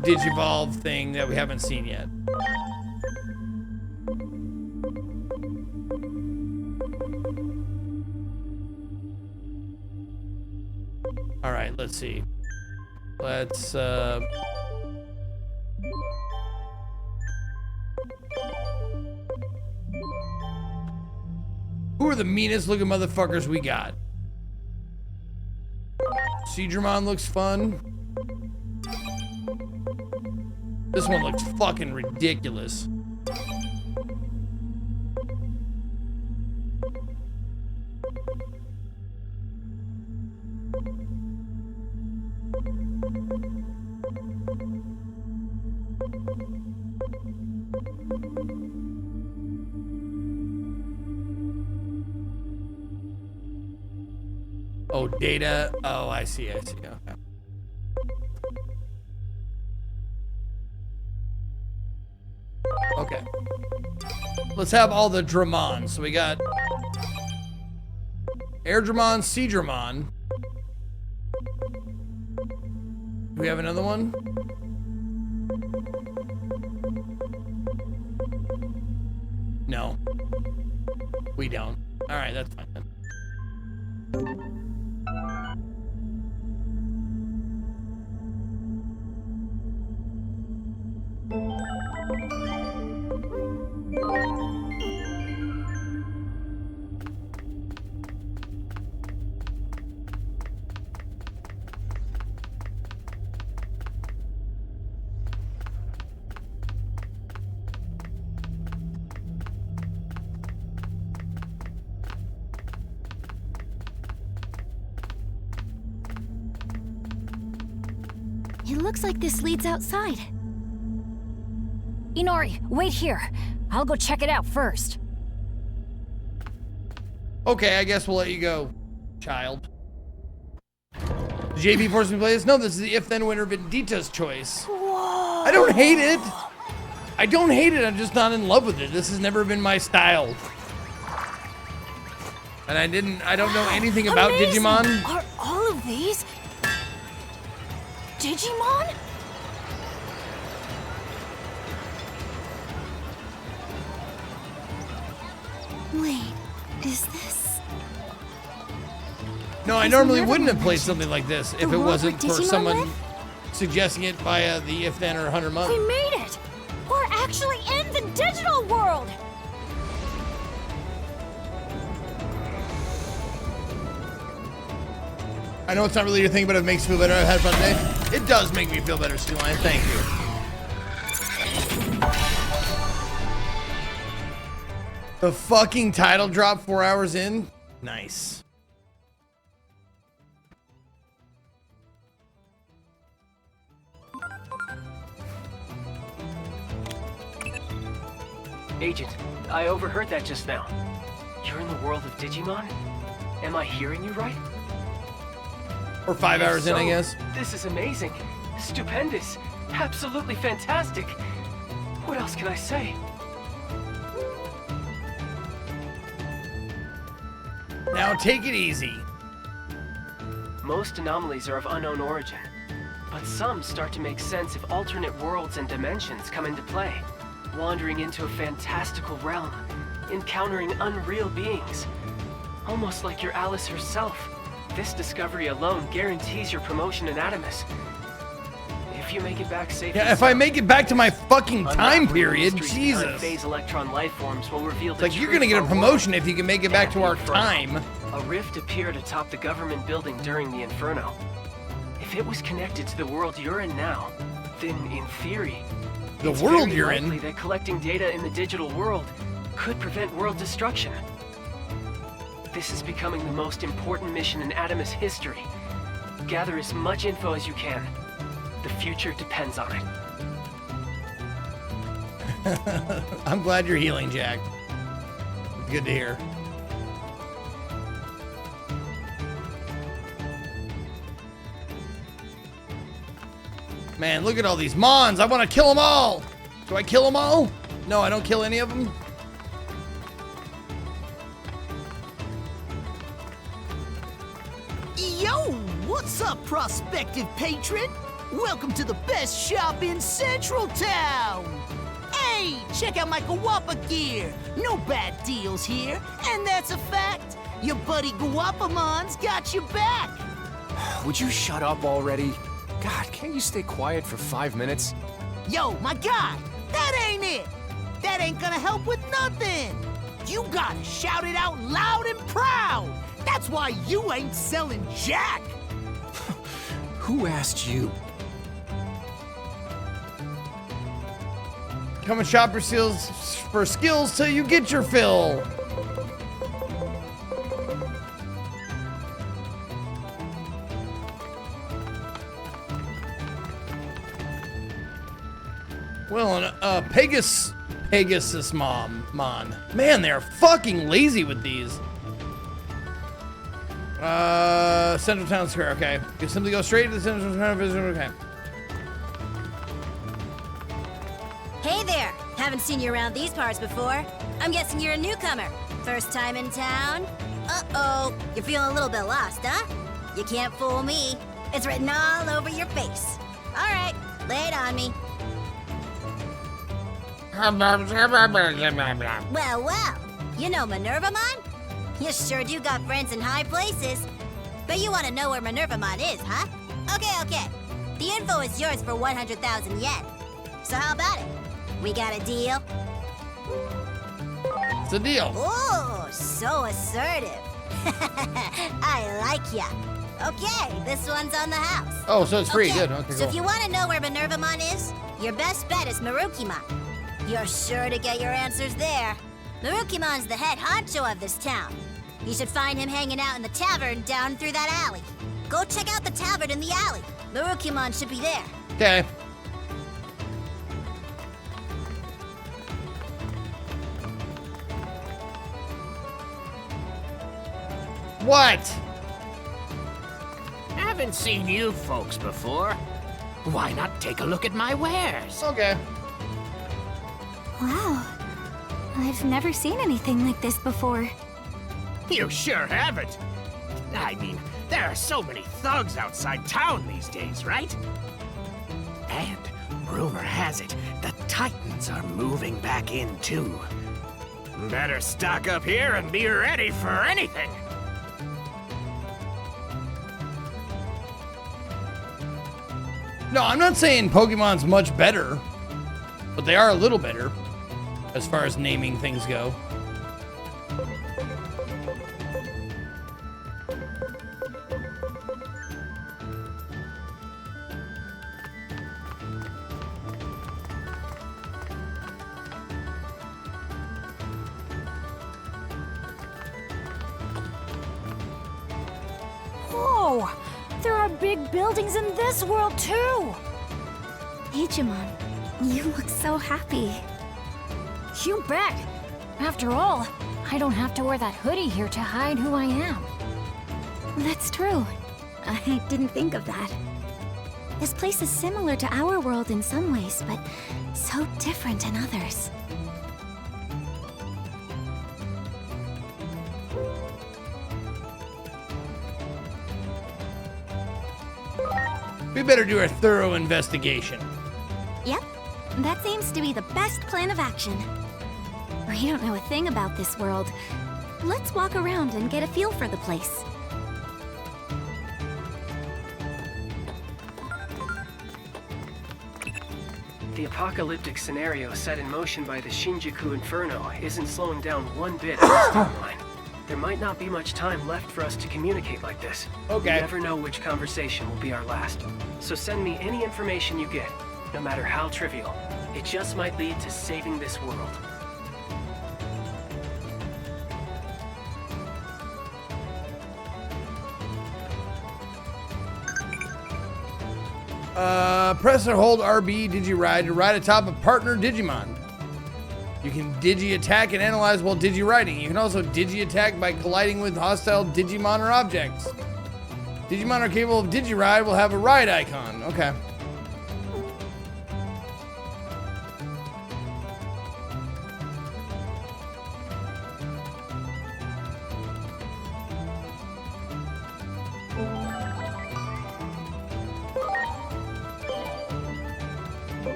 Digivolve thing that we haven't seen yet. All right, let's see. Let's who are the meanest looking motherfuckers we got? Digimon looks fun. This one looks fucking ridiculous. Oh, data. Oh, I see. Okay. Okay. Let's have all the Dramon. So we got Air Dramon, Sea Dramon. Do we have another one? No. We don't. All right, that's fine then. It looks like this leads outside. Inori, wait here. I'll go check it out first. Okay, I guess we'll let you go, child. JB forced me to play this? No, this is the if-then winner Vindita's choice. Whoa. I don't hate it. I don't hate it. I'm just not in love with it. This has never been my style. And I don't know anything about Amazing. Digimon. Are all of these Digimon? Wait, is this... No, I normally wouldn't have played something like this if it world wasn't where for Digimon someone live? suggesting it via the if then or 100 month. We made it! We're actually in the digital world! I know it's not really your thing, but it makes me feel better. I've had fun today. It does make me feel better, Steelline. Thank you. The fucking title drop 4 hours in? Nice. Agent, I overheard that just now. You're in the world of Digimon? Am I hearing you right? Or 5 hours in, I guess. This is amazing. Stupendous. Absolutely fantastic. What else can I say? Now take it easy. Most anomalies are of unknown origin, but some start to make sense if alternate worlds and dimensions come into play. Wandering into a fantastical realm, encountering unreal beings. Almost like you're Alice herself. This discovery alone guarantees your promotion in Adamus. If you make it back safely. Yeah, if I make it back to my fucking time period, Jesus. Phase electron life forms will reveal the Like, you're truth gonna get a of our promotion world if you can make it back to our time. A rift appeared atop the government building during the Inferno. If it was connected to the world you're in now, then in theory, The it's world very you're likely in? that collecting data in the digital world could prevent world destruction. This is becoming the most important mission in Adamus history. Gather as much info as you can. The future depends on it. I'm glad you're healing, Jack. Good to hear. Man, look at all these Mons. I want to kill them all. Do I kill them all? No, I don't kill any of them. Yo, what's up, prospective patron? Welcome to the best shop in Central Town. Hey, check out my Guapa gear. No bad deals here, and that's a fact. Your buddy Guapamon's got your back. Would you shut up already? God, can't you stay quiet for 5 minutes? Yo, my guy, that ain't it. That ain't gonna help with nothing. You gotta shout it out loud and proud. That's why you ain't selling jack. Who asked you? Come and shop for skills till you get your fill. Well, Pegasus Mon. Man, they're fucking lazy with these. Central Town Square, okay. You simply go straight to the Central Town Visitor, okay. Hey there! Haven't seen you around these parts before. I'm guessing you're a newcomer. First time in town? Uh-oh, you're feeling a little bit lost, huh? You can't fool me. It's written all over your face. All right, lay it on me. Well, well, you know Minervamon? You sure do got friends in high places. But you want to know where Minervamon is, huh? Okay. The info is yours for 100,000 yen. So how about it? We got a deal? It's a deal. Ooh, so assertive. I like ya. Okay, this one's on the house. Oh, so it's free. Good. Okay, So cool. if you want to know where Minervamon is, your best bet is Marukimon. You're sure to get your answers there. Marukimon's the head honcho of this town. You should find him hanging out in the tavern down through that alley. Go check out the tavern in the alley. Marukimon should be there. Okay. What? Haven't seen you folks before. Why not take a look at my wares? Okay. Wow. I've never seen anything like this before. You sure haven't. I mean, there are so many thugs outside town these days, right? And rumor has it, the Titans are moving back in too. Better stock up here and be ready for anything. No, I'm not saying Pokemon's much better, but they are a little better as far as naming things go. Whoa! There are big buildings in this world, too! Digimon, you look so happy. You bet! After all, I don't have to wear that hoodie here to hide who I am. That's true. I didn't think of that. This place is similar to our world in some ways, but so different in others. We better do a thorough investigation. Yep, that seems to be the best plan of action. We don't know a thing about this world. Let's walk around and get a feel for the place. The apocalyptic scenario set in motion by the Shinjuku Inferno isn't slowing down one bit in this timeline. There might not be much time left for us to communicate like this. Okay. You never know which conversation will be our last. So send me any information you get, no matter how trivial. It just might lead to saving this world. Press or hold RB Digi-Ride to ride atop a partner Digimon. You can Digi-Attack and analyze while Digi-Riding. You can also Digi-Attack by colliding with hostile Digimon or objects. Digimon are capable of Digi-Ride will have a ride icon. Okay.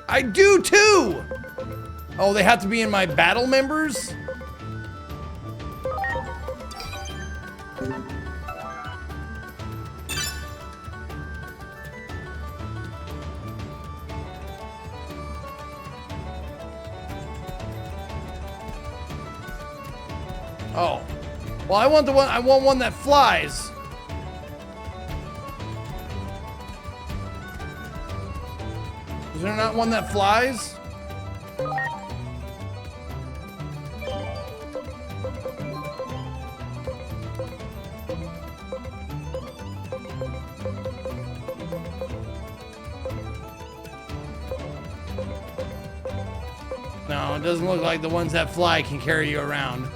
I do too! Oh, they have to be in my battle members? Oh. Well, I want one that flies. Is there not one that flies? No, it doesn't look like the ones that fly can carry you around.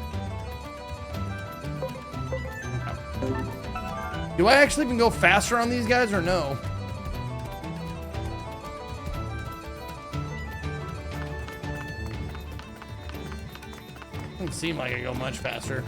Do I actually even go faster on these guys or no? Doesn't seem like I go much faster.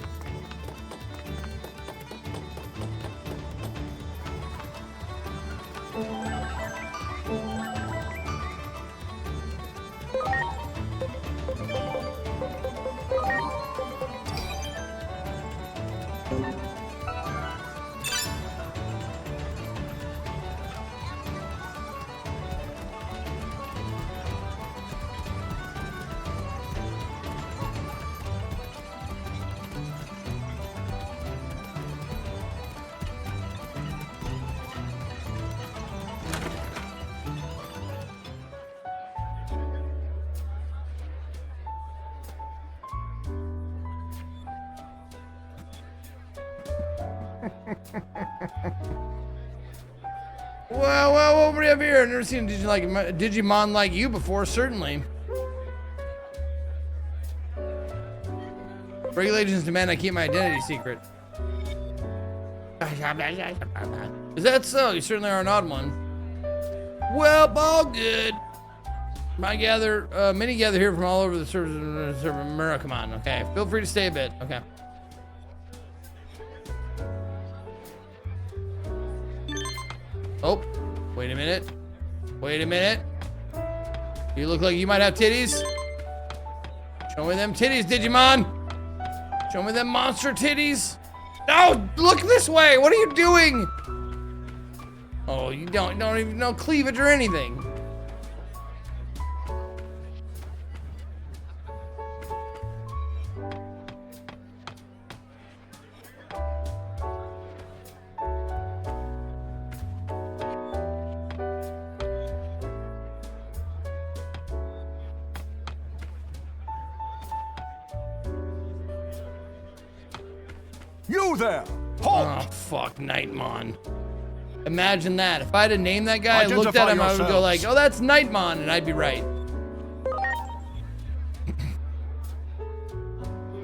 Well, over here. I've never seen a Digimon like you before, certainly. Regulations demand I keep my identity secret. Is that so? You certainly are an odd one. Well, all good. Many gather here from all over the surface of America. Come on, okay. Feel free to stay a bit. Okay. Oh, wait a minute. Wait a minute. You look like you might have titties. Show me them titties, Digimon. Show me them monster titties. No, look this way. What are you doing? Oh, you don't even know cleavage or anything. You there! Halt! Oh, fuck, Nightmon. Imagine that. If I had to name that guy, I looked at him, I would go like, oh, that's Nightmon, and I'd be right.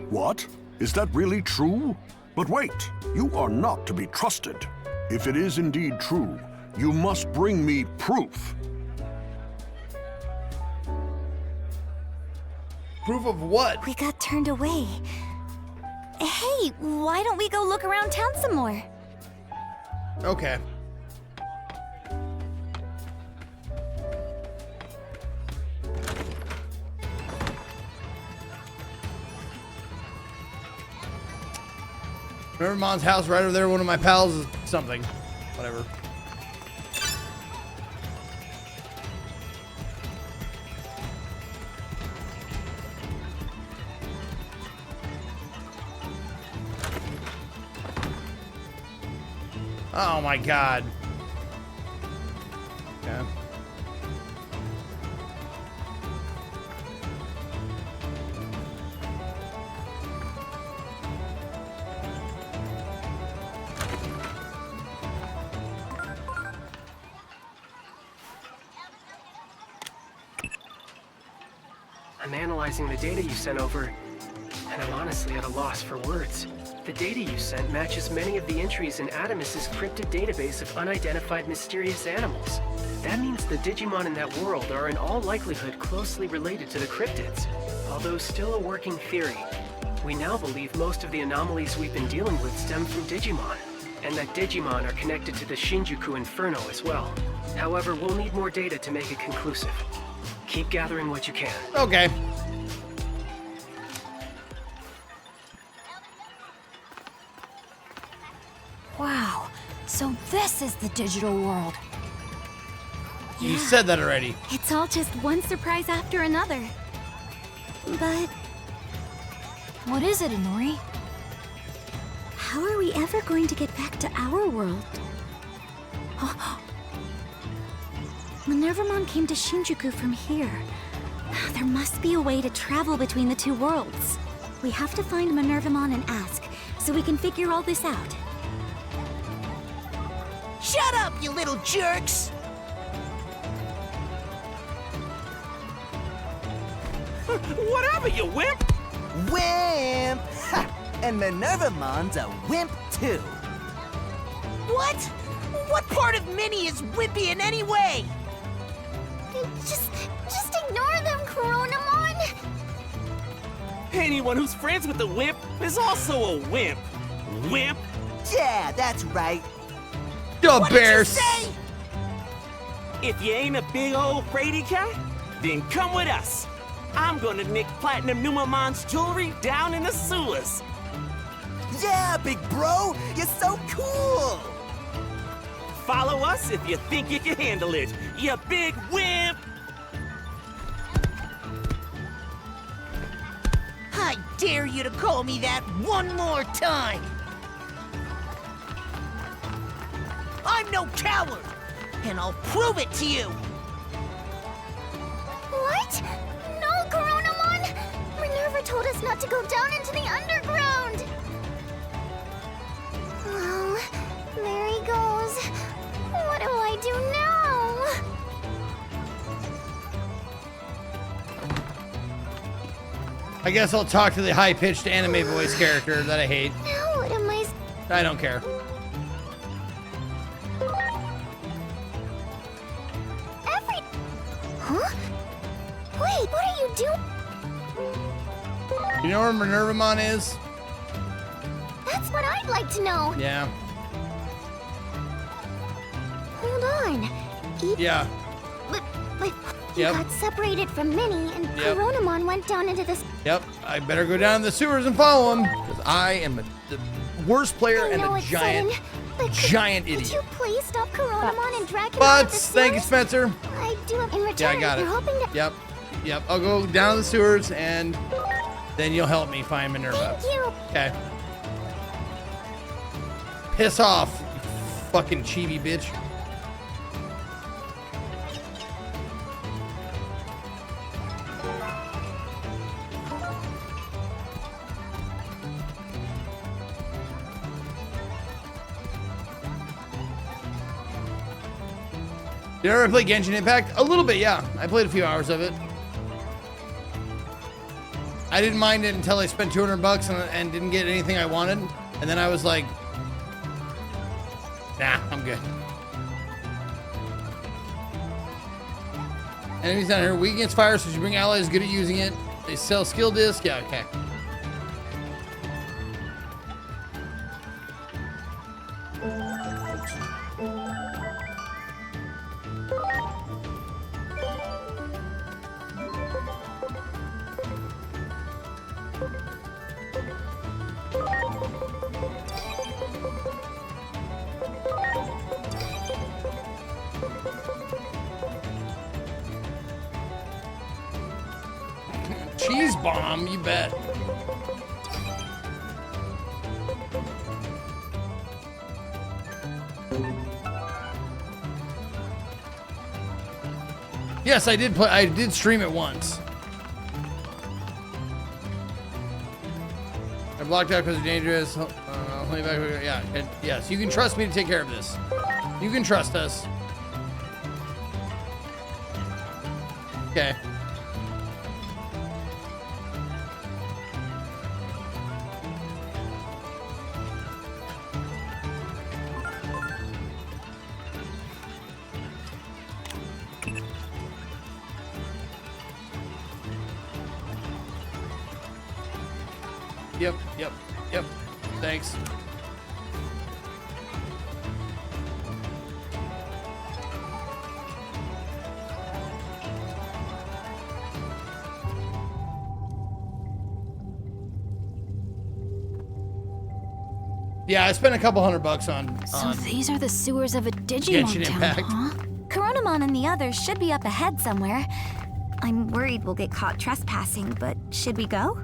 What? Is that really true? But wait, you are not to be trusted. If it is indeed true, you must bring me proof. Proof of what? We got turned away. Hey, why don't we go look around town some more? Okay. Remember Mon's house right over there? One of my pals is something. Whatever. Oh my god. Okay. I'm analyzing the data you sent over, and I'm honestly at a loss for words. The data you sent matches many of the entries in Adamus's cryptid database of unidentified mysterious animals. That means the Digimon in that world are in all likelihood closely related to the cryptids. Although still a working theory, we now believe most of the anomalies we've been dealing with stem from Digimon, and that Digimon are connected to the Shinjuku Inferno as well. However, we'll need more data to make it conclusive. Keep gathering what you can. Okay. Wow, so this is the digital world. You said that already. It's all just one surprise after another. But What is it, Inori? how are we ever going to get back to our world? Minervamon came to Shinjuku from here. There must be a way to travel between the two worlds. We have to find Minervamon and ask, so we can figure all this out. Shut up, you little jerks! Whatever, you wimp! Wimp! Ha! And Minervamon's a wimp, too. What? What part of Minnie is wimpy in any way? Just ignore them, Coronamon! Anyone who's friends with a wimp is also a wimp. Wimp? Yeah, that's right. The What bears. did you say? If you ain't a big old fraidy cat, then come with us. I'm gonna nick Platinum Numamon's jewelry down in the sewers. Yeah, big bro, you're so cool. Follow us if you think you can handle it, you big wimp! I dare you to call me that one more time. I'm no coward, and I'll prove it to you. What? No, Coronamon! Minerva told us not to go down into the underground! Well, there he goes. What do I do now? I guess I'll talk to the high-pitched anime voice character that I hate. Now what am I... I don't care. Huh? Wait, what are you doing? You know where Minervamon is? That's what I'd like to know. Yeah. Hold on. Yeah. But he Yep. got separated from Minnie, and Yep. Coronamon went down into this... Yep. I better go down the sewers and follow him, because I am the worst player and know a it's giant, sudden, but giant Could idiot. you please stop Coronamon and drag him out of the But thank you, sewers? Spencer. I do have in return. Yeah, I got it. You're hoping to... Yep. Yep. I'll go down the sewers and then you'll help me find Minerva. Thank you. Okay. Piss off, you fucking chibi bitch. Did you ever play Genshin Impact? A little bit, yeah. I played a few hours of it. I didn't mind it until I spent $200 and didn't get anything I wanted. And then I was like, nah, I'm good. Enemies down here, weak against fire, so you bring allies good at using it. They sell skill disc. Yeah, okay. Cheese bomb, you bet. Yes, I did play. I did stream it once. I blocked out because it's dangerous. Yeah, and yes, you can trust me to take care of this. You can trust us. Okay. Yep. Thanks. Yeah, I spent a couple $100 on. So these are the sewers of a Genshin Digimon town, Impact. huh? Coronamon and the others should be up ahead somewhere. I'm worried we'll get caught trespassing, but should we go?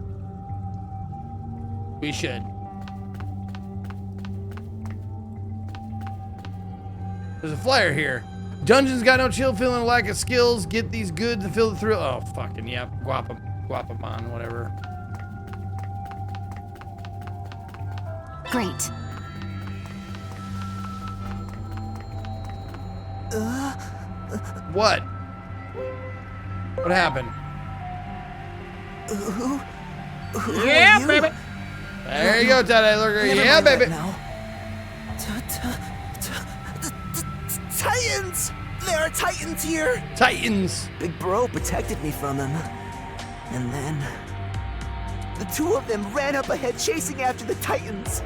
We should. There's a flyer here. Dungeons got no chill, feeling a lack of skills. Get these goods and feel the thrill. Oh, fucking yeah. Guapamon, whatever. Great. What? What happened? Yeah, baby. There you go, Tide Lurker. Yeah, baby. Titans! There are Titans here! Titans! Big Bro protected me from them. And then... the two of them ran up ahead chasing after the Titans.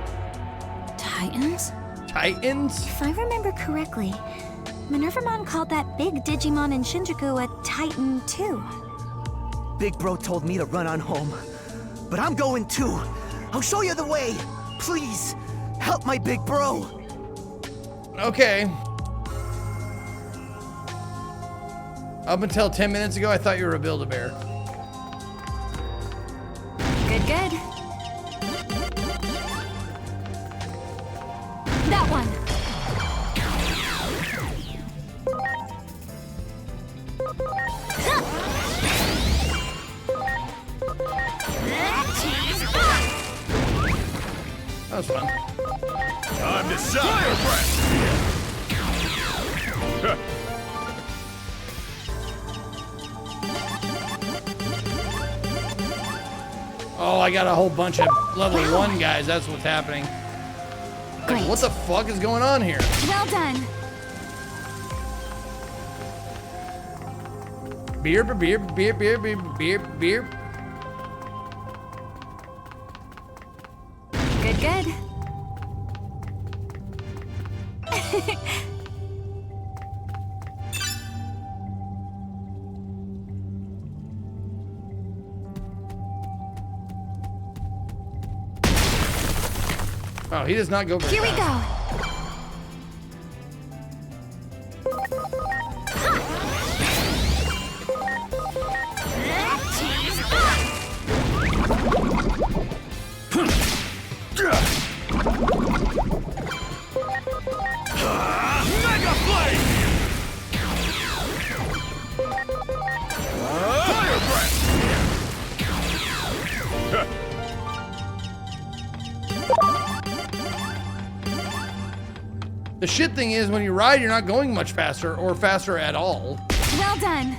Titans? Titans? If I remember correctly, Minervamon called that big Digimon in Shinjuku a Titan too. Big Bro told me to run on home. But I'm going too. I'll show you the way. Please, help my Big Bro. Okay. Up until 10 minutes ago, I thought you were a Build-A-Bear. Good, good. That one. That was fun. Time to fire breath. Oh, I got a whole bunch of level 1 guys. That's what's happening. Like, what the fuck is going on here? Well done. Beer, beer, beer, beer, beer, beer, beer. Good, good. Oh, he does not go very Here we fast. go. Mega Flame! Fire breath! The shit thing is, when you ride, you're not going much faster or faster at all. Well done.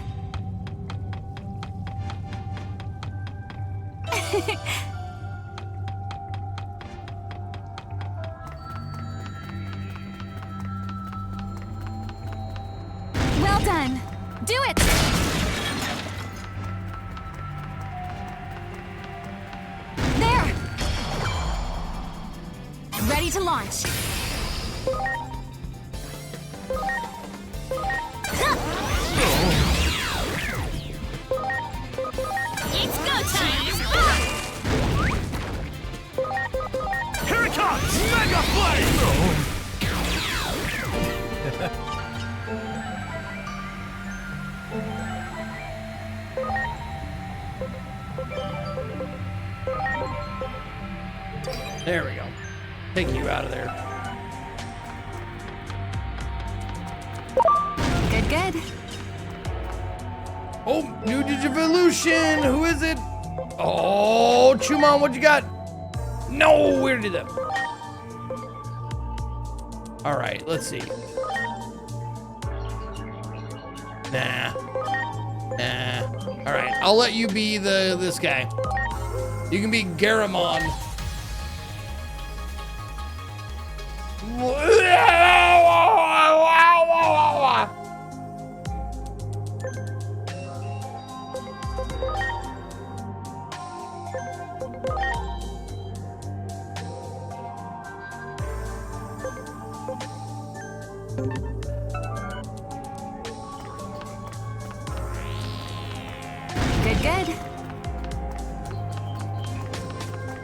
Well done. Do it. There. Ready to launch. It's go time! Here it comes! Mega Flame! There we go. Take you out of there. Good, good. Oh, new Digivolution! Who is it? Oh, Chumon, what you got? No, where did that? All right, let's see. Nah. All right, I'll let you be this guy. You can be Garamon. Good, good.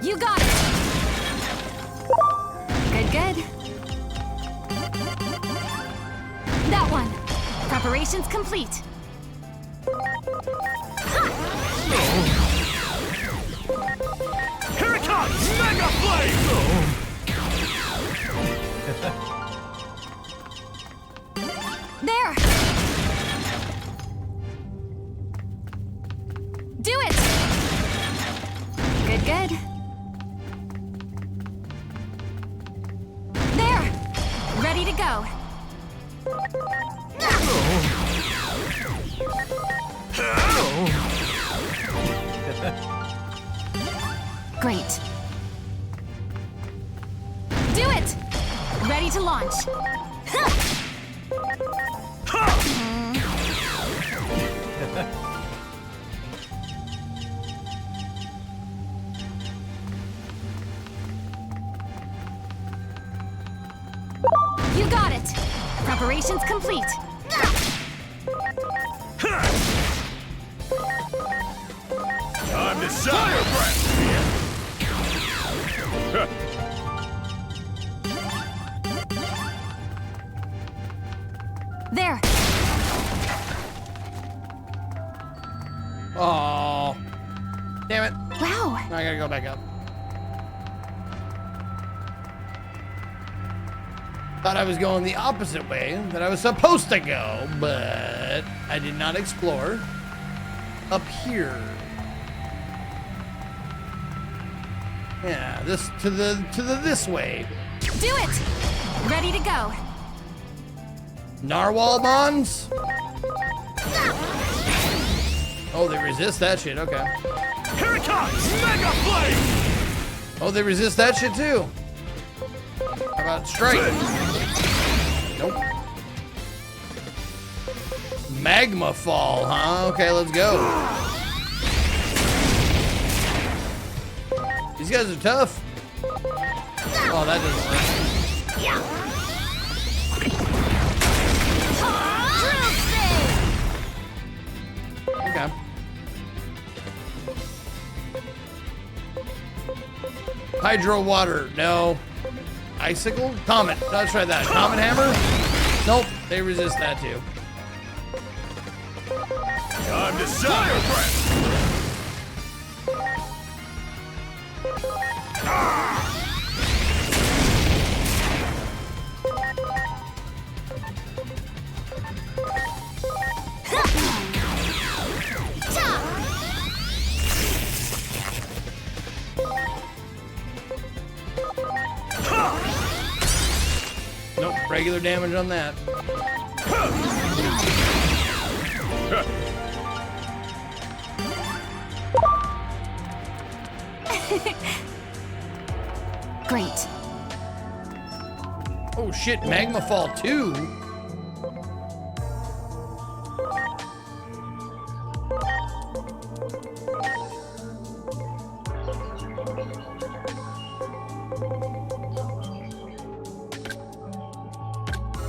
You got it. Good, good. That one. Preparations complete. Here it comes! Mega Flame! There! Do it! Good, good. There! Ready to go. Great. Do it! Ready to launch. You got it! Preparations complete. Time to fire breath! There! Oh, damn it. Wow. I gotta go back up. Thought I was going the opposite way that I was supposed to go, but I did not explore up here. Yeah, this to the this way. Do it! Ready to go. Narwhal bonds? Oh, they resist that shit. Okay. Here it comes! Mega Flame! Oh, they resist that shit too. How about strike? Nope. Magma fall, huh? Okay, let's go. These guys are tough. Oh, that doesn't work. Okay. Hydro water, no. Icicle? Comet, let's try that. Comet hammer? Nope, they resist that too. Time to fire breath! Nope, regular damage on that. Great. Oh shit, Magma Fall 2?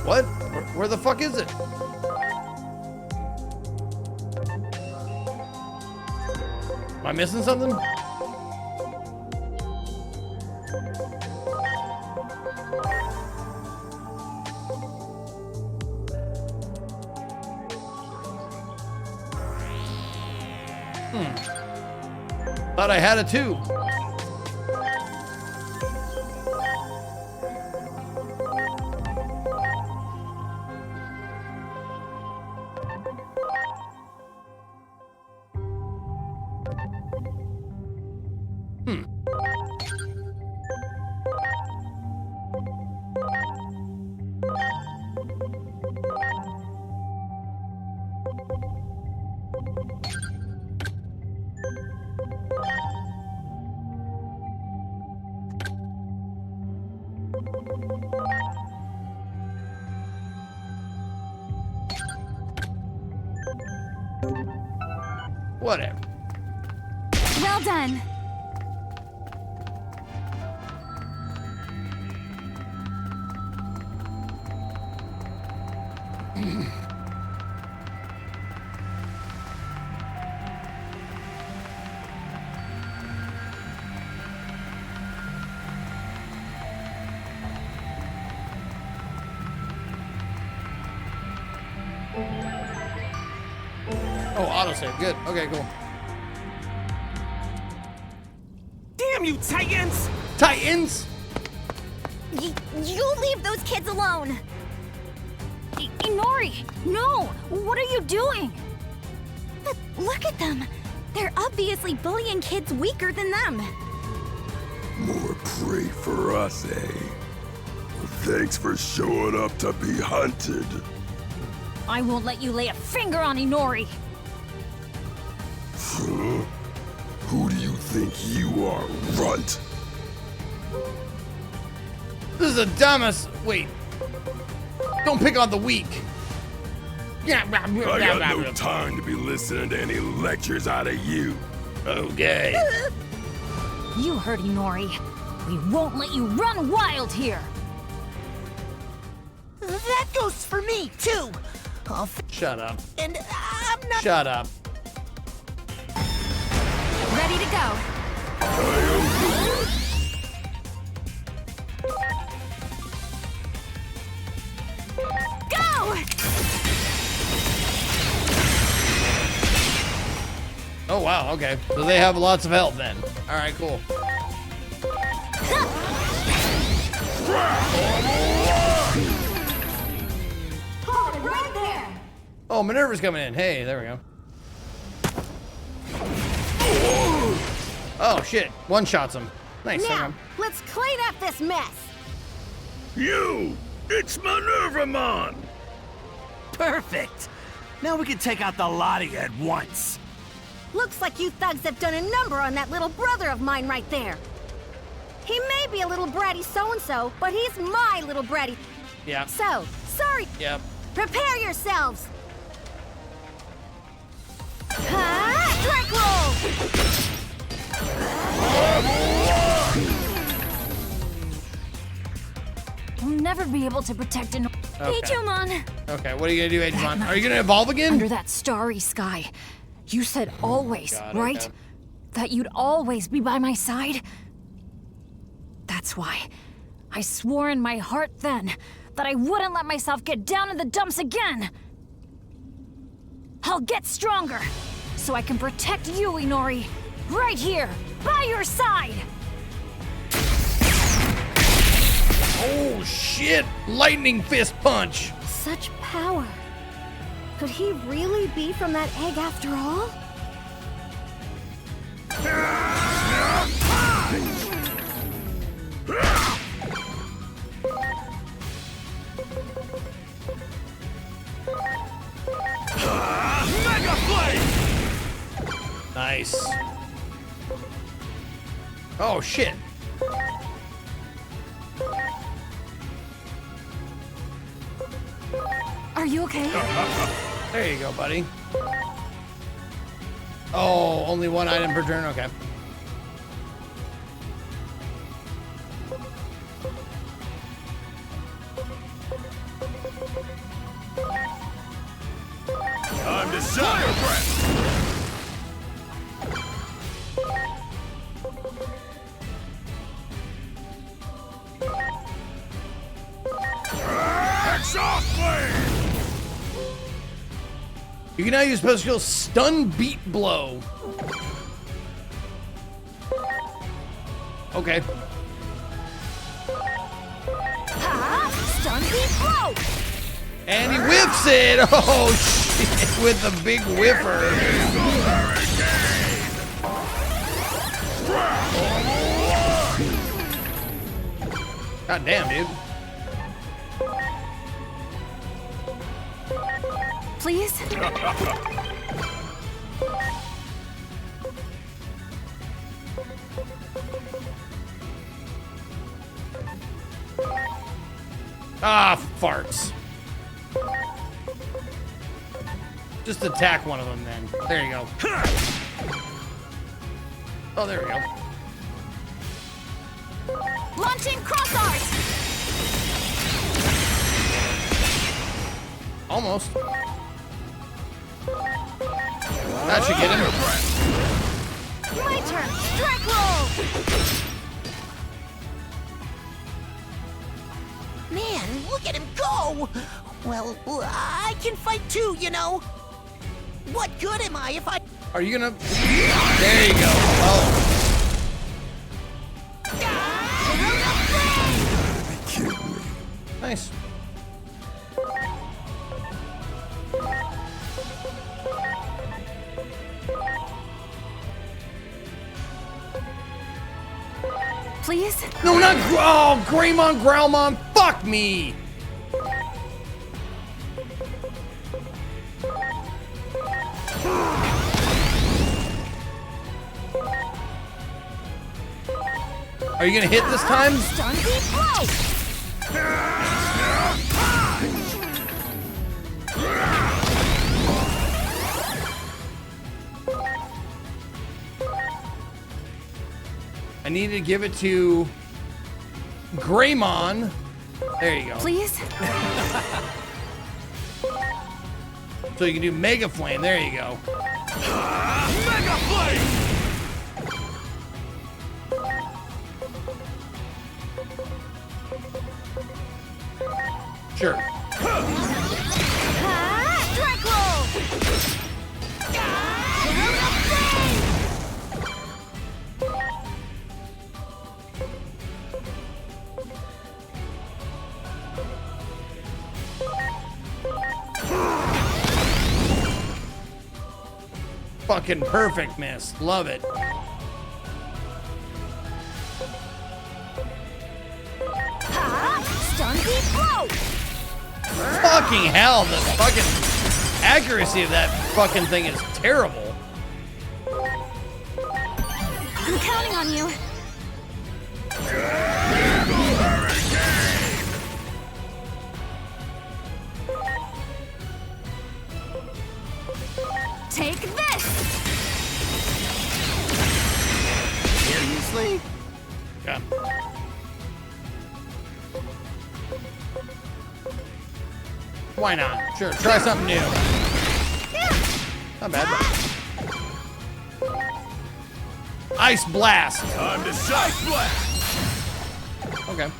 What? Where the fuck is it? Am I missing something? Thought I had it too. Whatever. Well done. autosave. Good. Okay, cool. Damn you, Titans! Titans! You leave those kids alone! Inori, no! What are you doing? But look at them! They're obviously bullying kids weaker than them. More prey for us, eh? Thanks for showing up to be hunted. I won't let you lay a finger on Inori! Huh? Who do you think you are, runt? This is the dumbest. Wait. Don't pick on the weak. I got no time to be listening to any lectures out of you. Okay. You heard Inori. We won't let you run wild here! That goes for me, too! Shut up. And I'm not... Shut up. Ready to go. Go! Oh, wow. Okay. So they have lots of help then. All right, cool. Right there! Oh, Minerva's coming in. Hey, there we go. Oh, shit. One shots him. Nice. Now, let's clean up this mess. You! It's Minervamon! Perfect! Now we can take out the lot of you at once. Looks like you thugs have done a number on that little brother of mine right there. He may be a little bratty so-and-so, but he's my little bratty. Yeah. So, sorry. Yep. Prepare yourselves. Strike roll! We'll never be able to protect an Digimon. Okay, what are you gonna do, Digimon? Are you gonna evolve again? Under that starry sky. You said always, God, right? okay. That you'd always be by my side? That's why I swore in my heart then that I wouldn't let myself get down in the dumps again. I'll get stronger so I can protect you, Inori. Right here, by your side. Oh, shit. Lightning fist punch. Such power. Could he really be from that egg after all? Mega Blade! Nice. Oh, shit. Are you okay? There you go, buddy. Oh, only one item per turn? Okay. Time to Fire Breath! Exhaust Blade! You can now use special skill Stun Beat Blow. Okay. Stun beat blow! And he whiffs it! Oh, shit, with the big whiffer. God damn, dude. Please? Ah, farts. Just attack one of them then. There you go. Oh, there we go. Launching cross arts! Almost. That should get him. My turn! Strike roll! Man, look at him go! Well, I can fight too, you know. What good am I if I... Are you gonna... There you go. Oh. Nice. Please? No, not oh, Greymon, Growlmon, fuck me! Are you gonna hit this time? I need to give it to Greymon. There you go. Please? So you can do Mega Flame. There you go. Mega Flame! Sure. Strike roll! Fucking perfect miss. Love it. Fucking hell, the fucking accuracy of that fucking thing is terrible. I'm counting on you. Take this! Seriously? Yeah. Why not? Sure, try something new. Not bad. Ice Blast. Time to Ice Blast. Okay.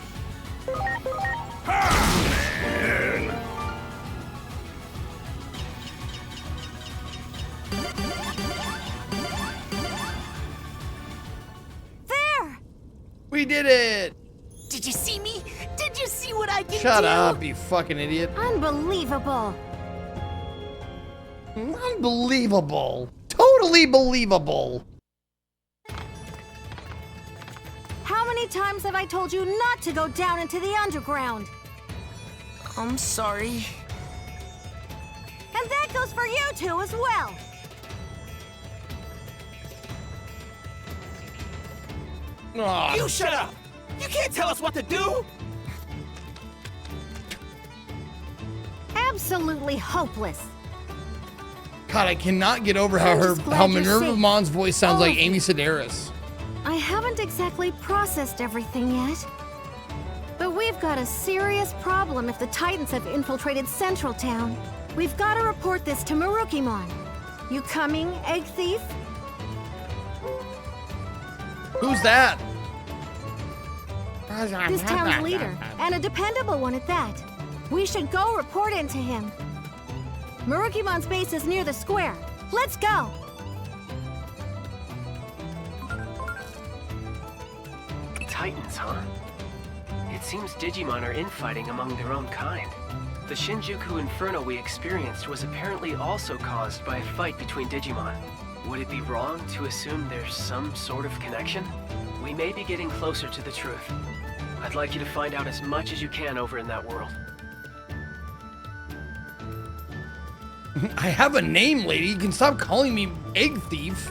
Man. There! We did it! Did you see me? Did you see what I can do? Shut up, you fucking idiot. Unbelievable. Unbelievable. Totally believable. How many times have I told you not to go down into the underground? I'm sorry. And that goes for you two as well. Aw. You shut up! You can't tell us what to do! Absolutely hopeless. God, I cannot get over how I'm her just glad how you're Minerva safe. Mon's voice sounds All like of you. Amy Sedaris. I haven't exactly processed everything yet. But we've got a serious problem if the Titans have infiltrated Central Town. We've got to report this to Marukimon. You coming, Egg Thief? Who's that? This town's leader, and a dependable one at that. We should go report in to him. Marukimon's base is near the square. Let's go! Titans, huh? It seems Digimon are infighting among their own kind. The Shinjuku Inferno we experienced was apparently also caused by a fight between Digimon. Would it be wrong to assume there's some sort of connection? We may be getting closer to the truth. I'd like you to find out as much as you can over in that world. I have a name, lady. You can stop calling me Egg Thief.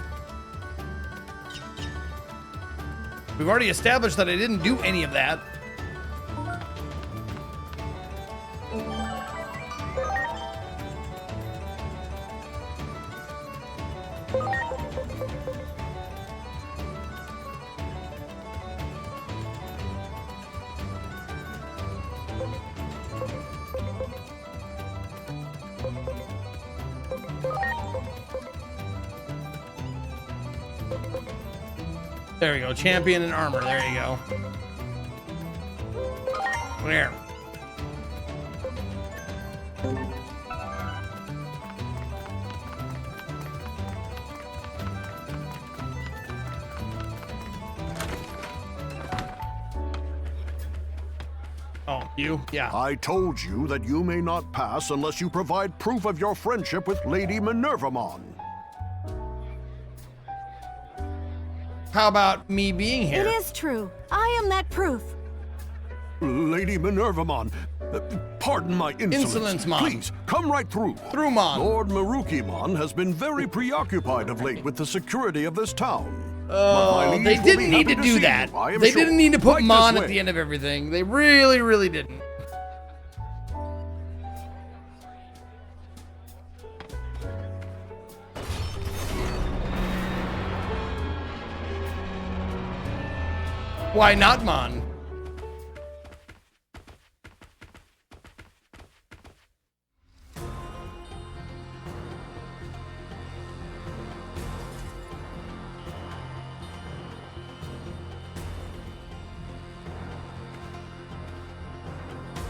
We've already established that I didn't do any of that. There we go. Champion and armor. There you go. Where? Oh, you? Yeah. I told you that you may not pass unless you provide proof of your friendship with Lady Minervamon. How about me being here? It is true. I am that proof. Lady Minervamon, pardon my insolence. Insolence, Mon. Please, come right through. Through, Mon. Lord Marukimon has been very preoccupied of late with the security of this town. Oh, they didn't need to do that. They didn't need to put Mon at the end of everything. They really, really didn't. Why not, Mon?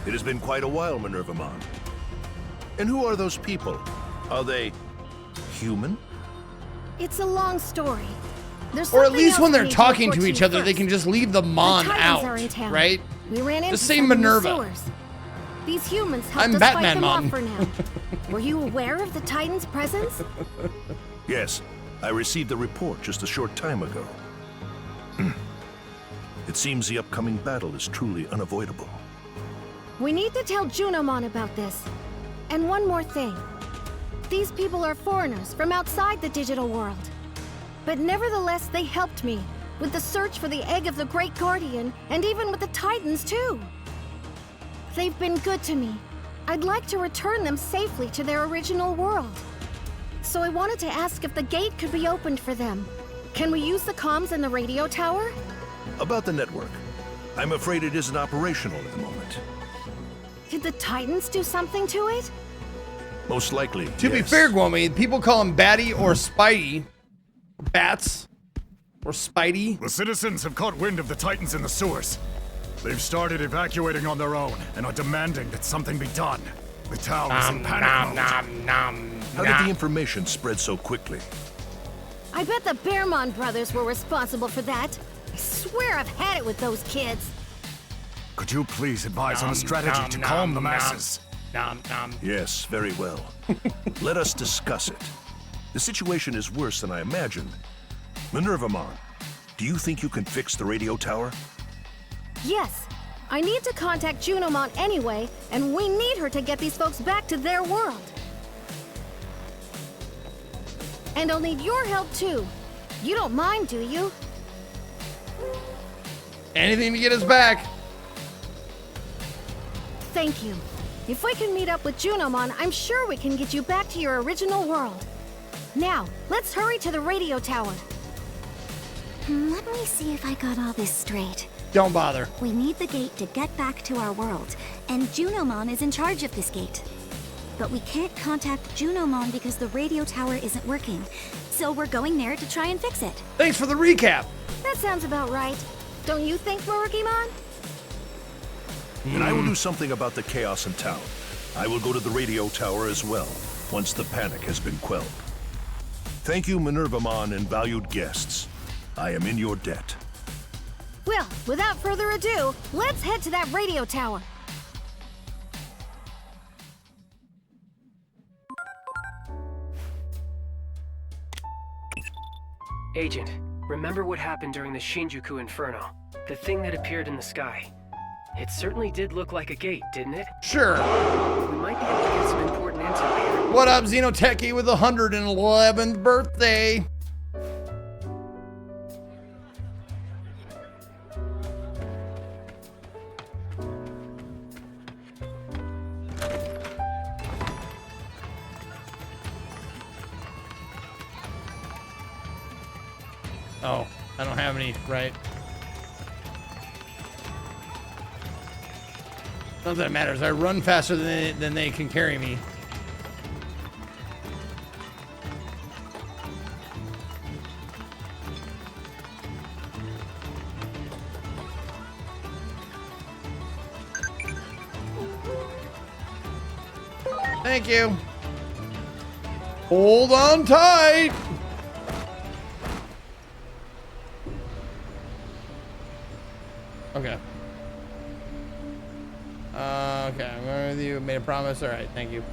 It has been quite a while, Minervamon. And who are those people? Are they human? It's a long story. There's Or at something least else when I they're need to talking report to you each other, they first. can just leave the Mon The Titans out, are in town. right? We ran into The same some in the Minerva. sewers. These humans helped I'm us Batman, fight them Mom. off for now. Were you aware of the Titans' presence? Yes, I received the report just a short time ago. It seems the upcoming battle is truly unavoidable. We need to tell Junomon about this. And one more thing. These people are foreigners from outside the digital world. But nevertheless, they helped me with the search for the egg of the Great Guardian, and even with the Titans, too. They've been good to me. I'd like to return them safely to their original world. So I wanted to ask if the gate could be opened for them. Can we use the comms in the radio tower? About the network, I'm afraid it isn't operational at the moment. Did the Titans do something to it? Most likely, To be fair, Gwommy, people call him Batty or Spidey. Bats. Or Spidey. The citizens have caught wind of the Titans in the sewers. They've started evacuating on their own and are demanding that something be done. The town is in panic mode. How did the information spread so quickly? I bet the Bearmon brothers were responsible for that. I swear I've had it with those kids. Could you please advise on a strategy to calm the masses? Yes, very well. Let us discuss it. The situation is worse than I imagined. Minervamon, do you think you can fix the radio tower? Yes. I need to contact Junomon anyway, and we need her to get these folks back to their world. And I'll need your help too. You don't mind, do you? Anything to get us back. Thank you. If we can meet up with Junomon, I'm sure we can get you back to your original world. Now, let's hurry to the radio tower. Let me see if I got all this straight. Don't bother. We need the gate to get back to our world, and Junomon is in charge of this gate. But we can't contact Junomon because the radio tower isn't working. So we're going there to try and fix it. Thanks for the recap. That sounds about right. Don't you think, Marukimon? And I will do something about the chaos in town. I will go to the radio tower as well, once the panic has been quelled. Thank you, Minervamon and valued guests. I am in your debt. Well, without further ado, let's head to that radio tower. Agent, remember what happened during the Shinjuku Inferno? The thing that appeared in the sky. It certainly did look like a gate, didn't it? Sure. We might be able to get some important intel here. What up, Xenotechie with the 111th birthday? Oh, I don't have any, right? Not that it matters. I run faster than they can carry me. Thank you. Hold on tight. Okay. Okay, I'm going with you. Made a promise. All right, thank you.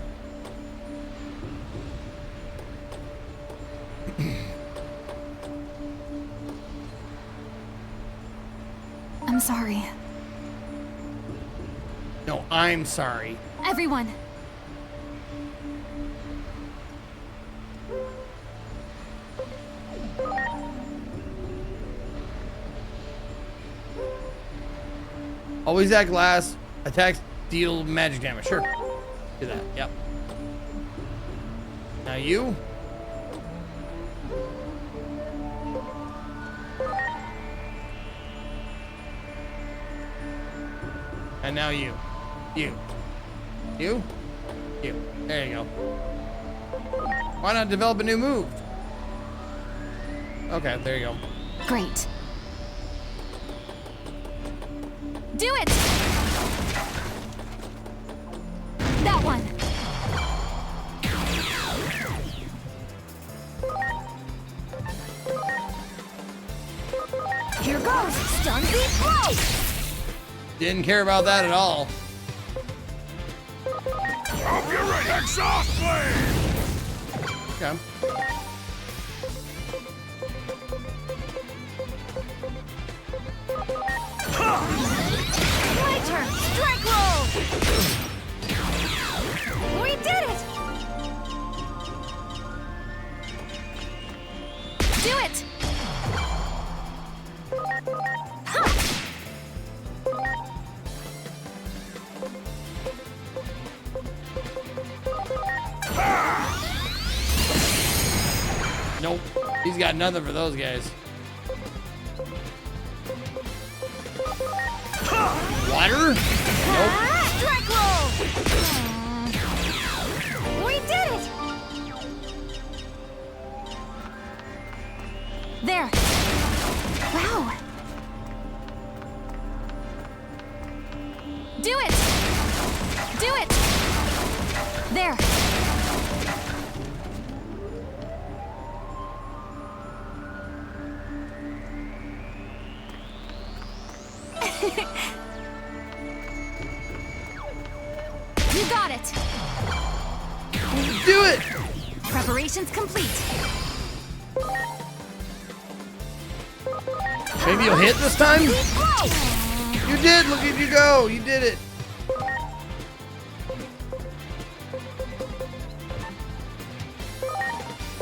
I'm sorry. No, I'm sorry. Everyone. Always act last. Attacks deal magic damage. Sure. Do that. Yep. Now you. And now you. You. You. You. There you go. Why not develop a new move? Okay, there you go. Great. Do it! That one. Here goes! Stun beat blow! Didn't care about that at all. Hope you're ready. Exhaust flame! Okay. My turn! Strike roll! We did it! Do it! Nope. He's got nothing for those guys. Water? Nope. Strike roll! We did it! There. Wow. Do it! Do it! There. You got it. Do it! Preparations complete. Maybe you'll hit this time? You did! Look at you go! You did it!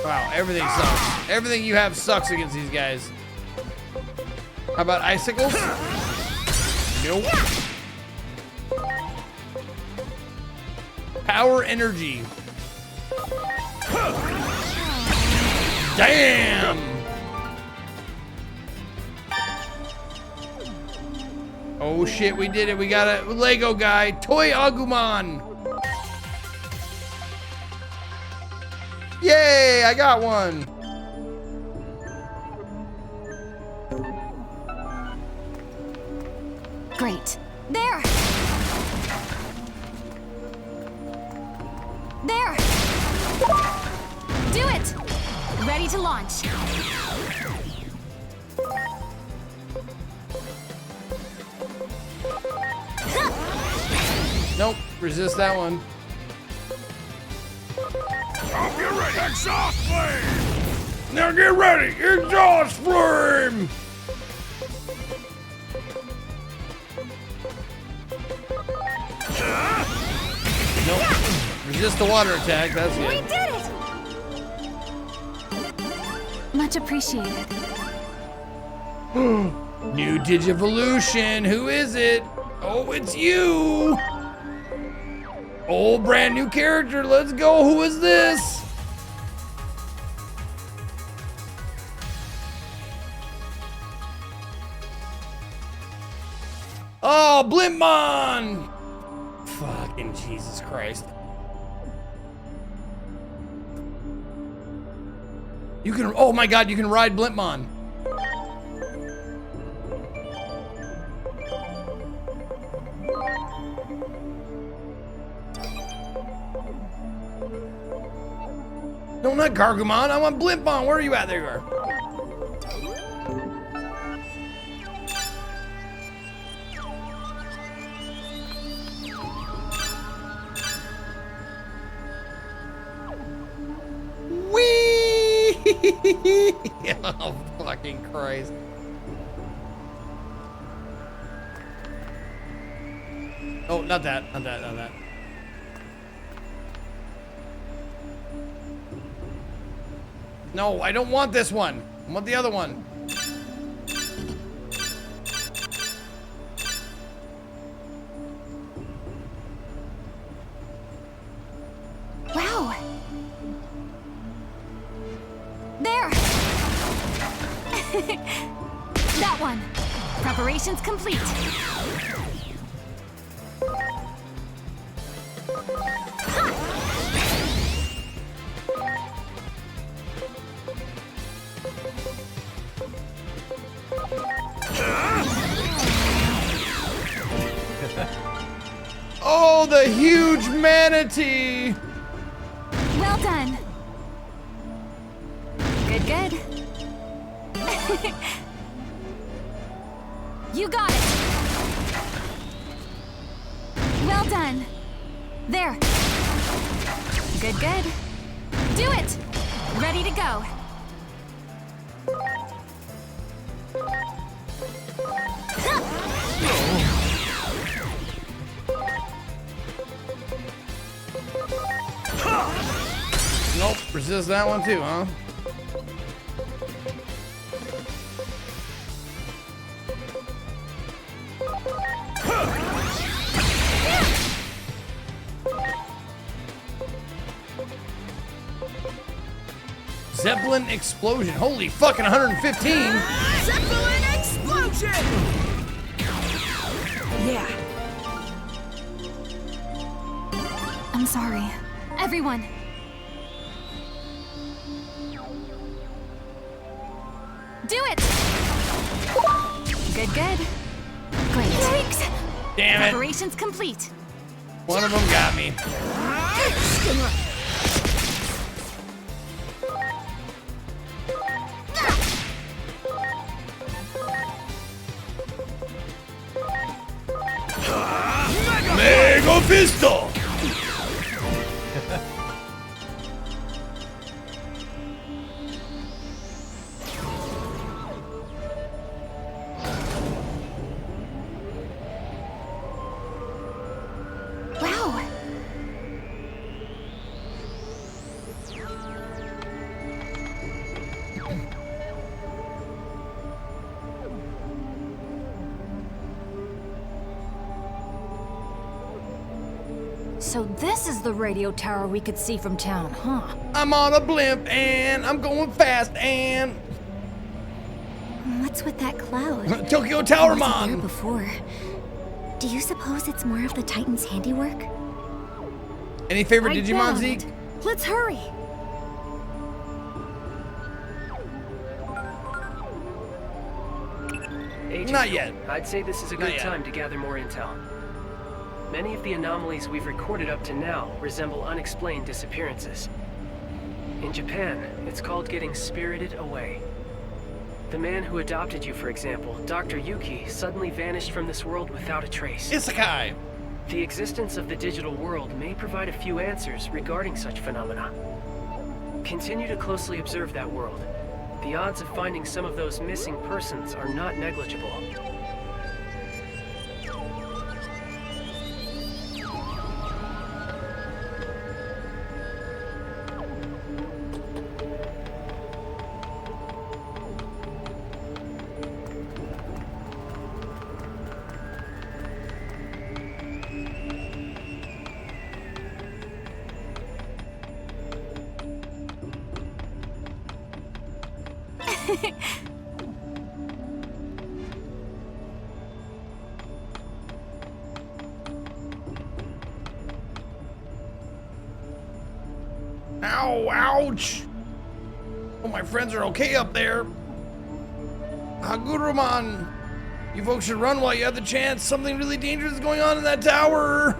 Wow, everything sucks. Everything you have sucks against these guys. How about icicles? Nope. Power energy. Damn! Oh shit, we did it. We got a Lego guy. Toy Agumon. Yay, I got one. Great. There. There. Do it. Ready to launch. Nope, resist that one. Hope you're ready. Exhaust flame! Now get ready, exhaust flame! Nope. Resist the water attack, that's We good. did it! Much appreciated. New Digivolution, who is it? Oh, it's you! Oh, brand new character, let's go, who is this? Oh, Blimpmon! Fucking Jesus Christ. You can, oh my God, you can ride Blimpmon. No, not Gargumon, I want Blimpmon, where are you at? There you are. Oh, fucking Christ. Oh, not that. Not that. Not that. No, I don't want this one. I want the other one. Wow. There. That one. Preparations complete. Oh, the huge manatee! Well done. Good, good. You got it. Well done. There. Good, good. Do it. Ready to go. Nope, resist that one too, huh? Zeppelin explosion. Holy fucking 115. Zeppelin explosion! Yeah. I'm sorry. Everyone. Do it! Good, good. Great. Thanks. Damn it. Preparations complete. One of them got me. Mega Fisto! Wow. So this is the radio tower we could see from town, huh? I'm on a blimp and I'm going fast and... What's with that cloud? Tokyo Tower It wasn't there Mon! before. Do you suppose it's more of the Titan's handiwork? Any favorite I Digimon, doubt Zeke? it. Let's hurry. Agent, Not yet. I'd say this is a Not good yet. time to gather more intel. Many of the anomalies we've recorded up to now resemble unexplained disappearances. In Japan, it's called getting spirited away. The man who adopted you, for example, Dr. Yuki, suddenly vanished from this world without a trace. Isekai! The existence of the digital world may provide a few answers regarding such phenomena. Continue to closely observe that world. The odds of finding some of those missing persons are not negligible. Ow, ouch! Oh, my friends are okay up there. Hagurumon! You folks should run while you have the chance. Something really dangerous is going on in that tower.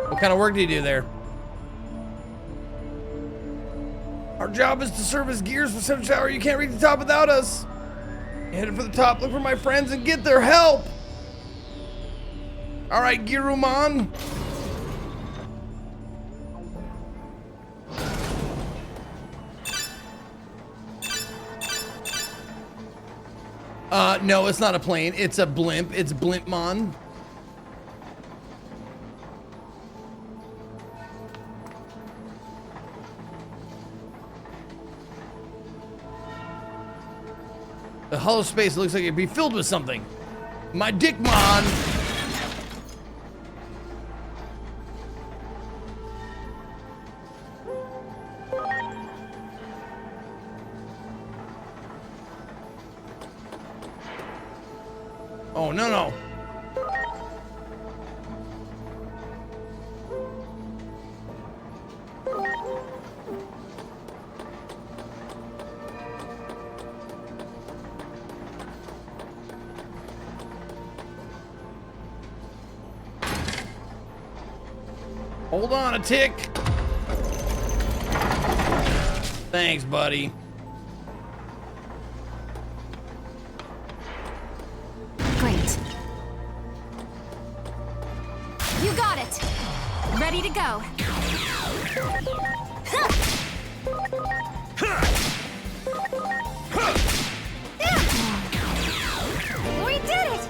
What kind of work do you do there? Our job is to serve as gears for Central Tower. You can't reach the top without us. You headed for the top, look for my friends and get their help. All right, Girumon. No, it's not a plane. It's a blimp. It's Blimpmon. The hollow space looks like it'd be filled with something. My Dickmon. Oh, no, no. Hold on a tick. Thanks, buddy. Great. You got it. Ready to go. We did it!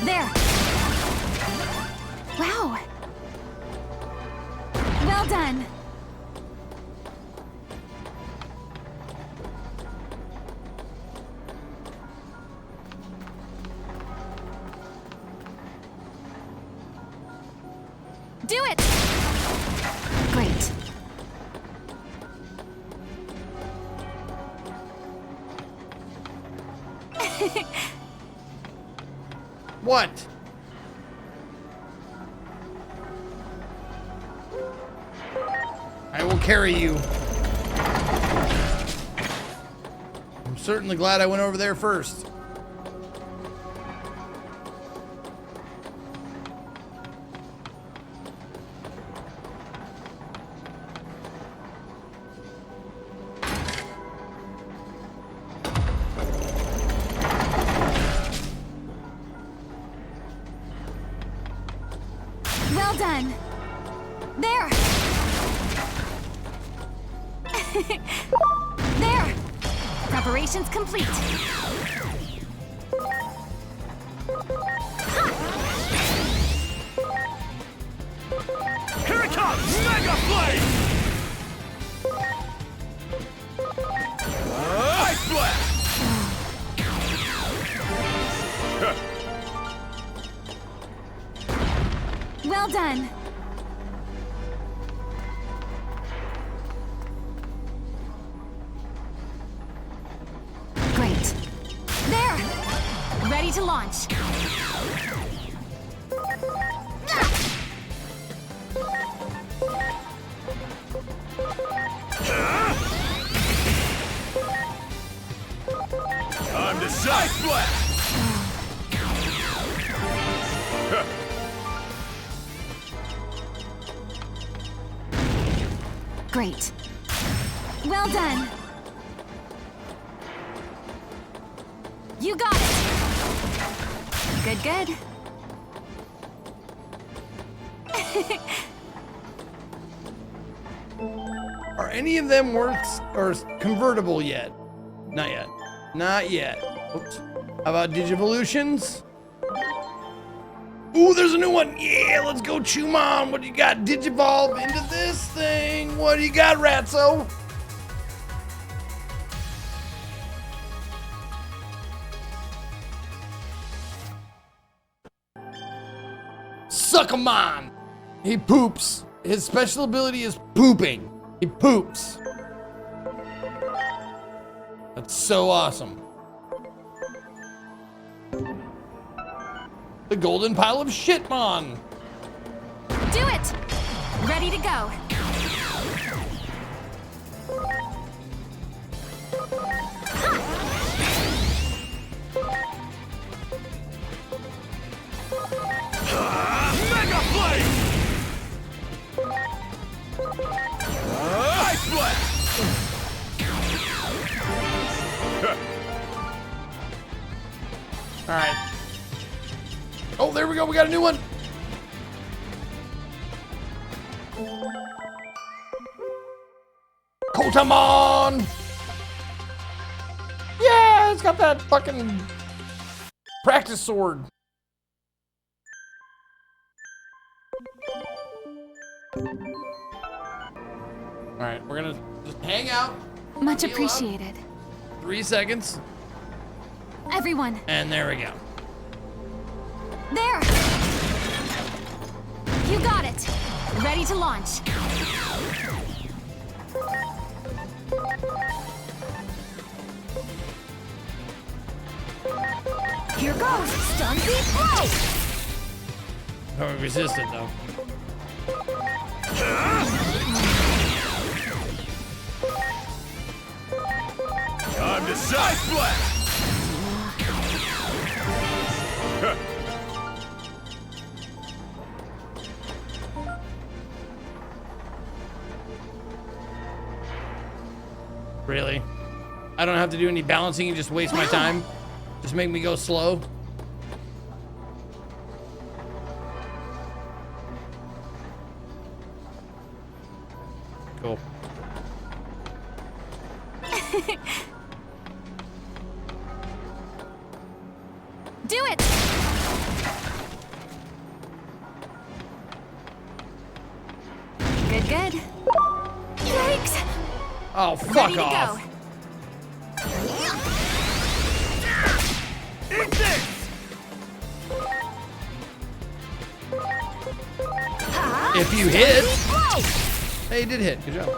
There. Wow. Well done. Do it! Great. What? I will carry you. I'm certainly glad I went over there first. Well done. There. There. Preparations complete. Here it comes! Mega Blade! Ice Blast! Well done. Great. There. Ready to launch. Time to Ice Blast! Great. Well done. You got it. Good, good. Are any of them worth or convertible yet? Not yet. Not yet. Oops. How about Digivolutions? Ooh, there's a new one. Yeah, let's go, Chumon. What do you got? Digivolve into this thing. What do you got, Ratso? Suckamon. He poops. His special ability is pooping. He poops. That's so awesome. The golden pile of shitmon. Do it. Ready to go. Mega Blade! Ice Blast! All right. Oh, there we go. We got a new one. Kotamon! Yes! it's got that fucking practice sword. All right, we're gonna just hang out. Much heal up. appreciated. 3 seconds. Everyone. And there we go. There! You got it. Ready to launch. Here goes! Stun beat blow! Oh, resistant though. Time to side blast! Really? I don't have to do any balancing and just waste my time? Just make me go slow? Cool. Do it! Good, good. Yikes! Oh, fuck Ready to off. go. Eat this! If you hit. Hey, you did hit. Good job.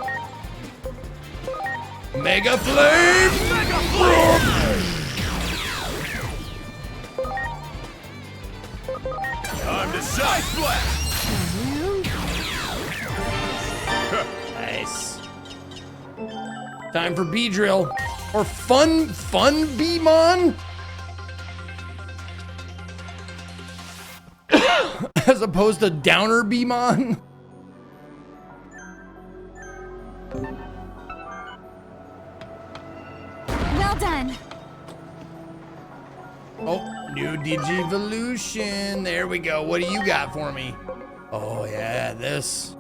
Mega Flame! Mega Flame! Time to side blast! Nice. Time for B-Drill. Or fun B-Mon? As opposed to Downer B-Mon? Well done. Oh, new Digivolution. There we go. What do you got for me? Oh, yeah, this.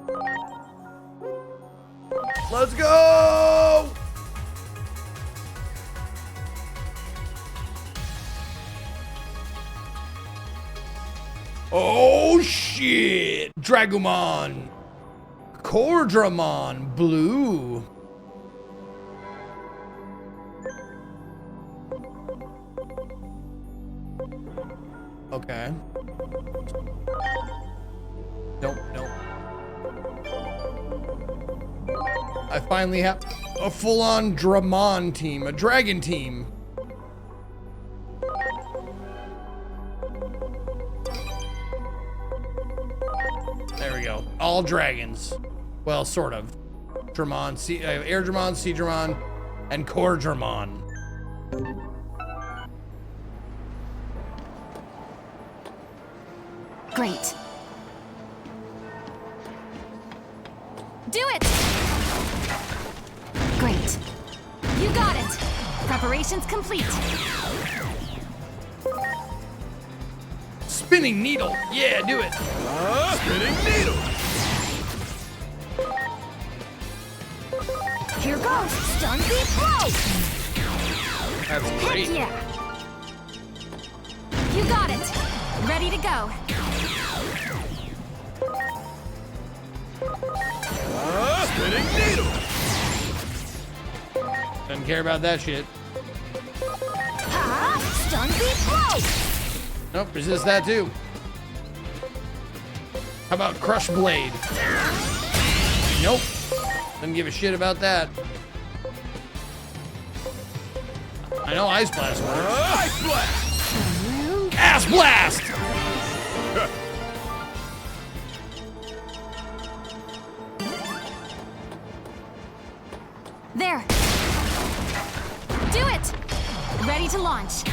Let's go! Oh, shit. Dragomon. Cordramon. Blue. Okay. Nope. I finally have a full-on Dramon team, a dragon team. There we go. All dragons. Well, sort of. Dramon, Air Dramon, Sea Dramon, and Core Dramon. Great. Do it! Great. You got it. Preparations complete. Spinning needle. Yeah, do it. Spinning needle. Here goes! Stun beat blow! That's great. Heck yeah! You got it. Ready to go. Spinning needle. Doesn't care about that shit. Stun beat blow! Nope, resist that too. How about Crush Blade? Nope. Doesn't give a shit about that. I know Ice Blast works. Ice Blast! Ass Blast! There. Do it! Ready to launch.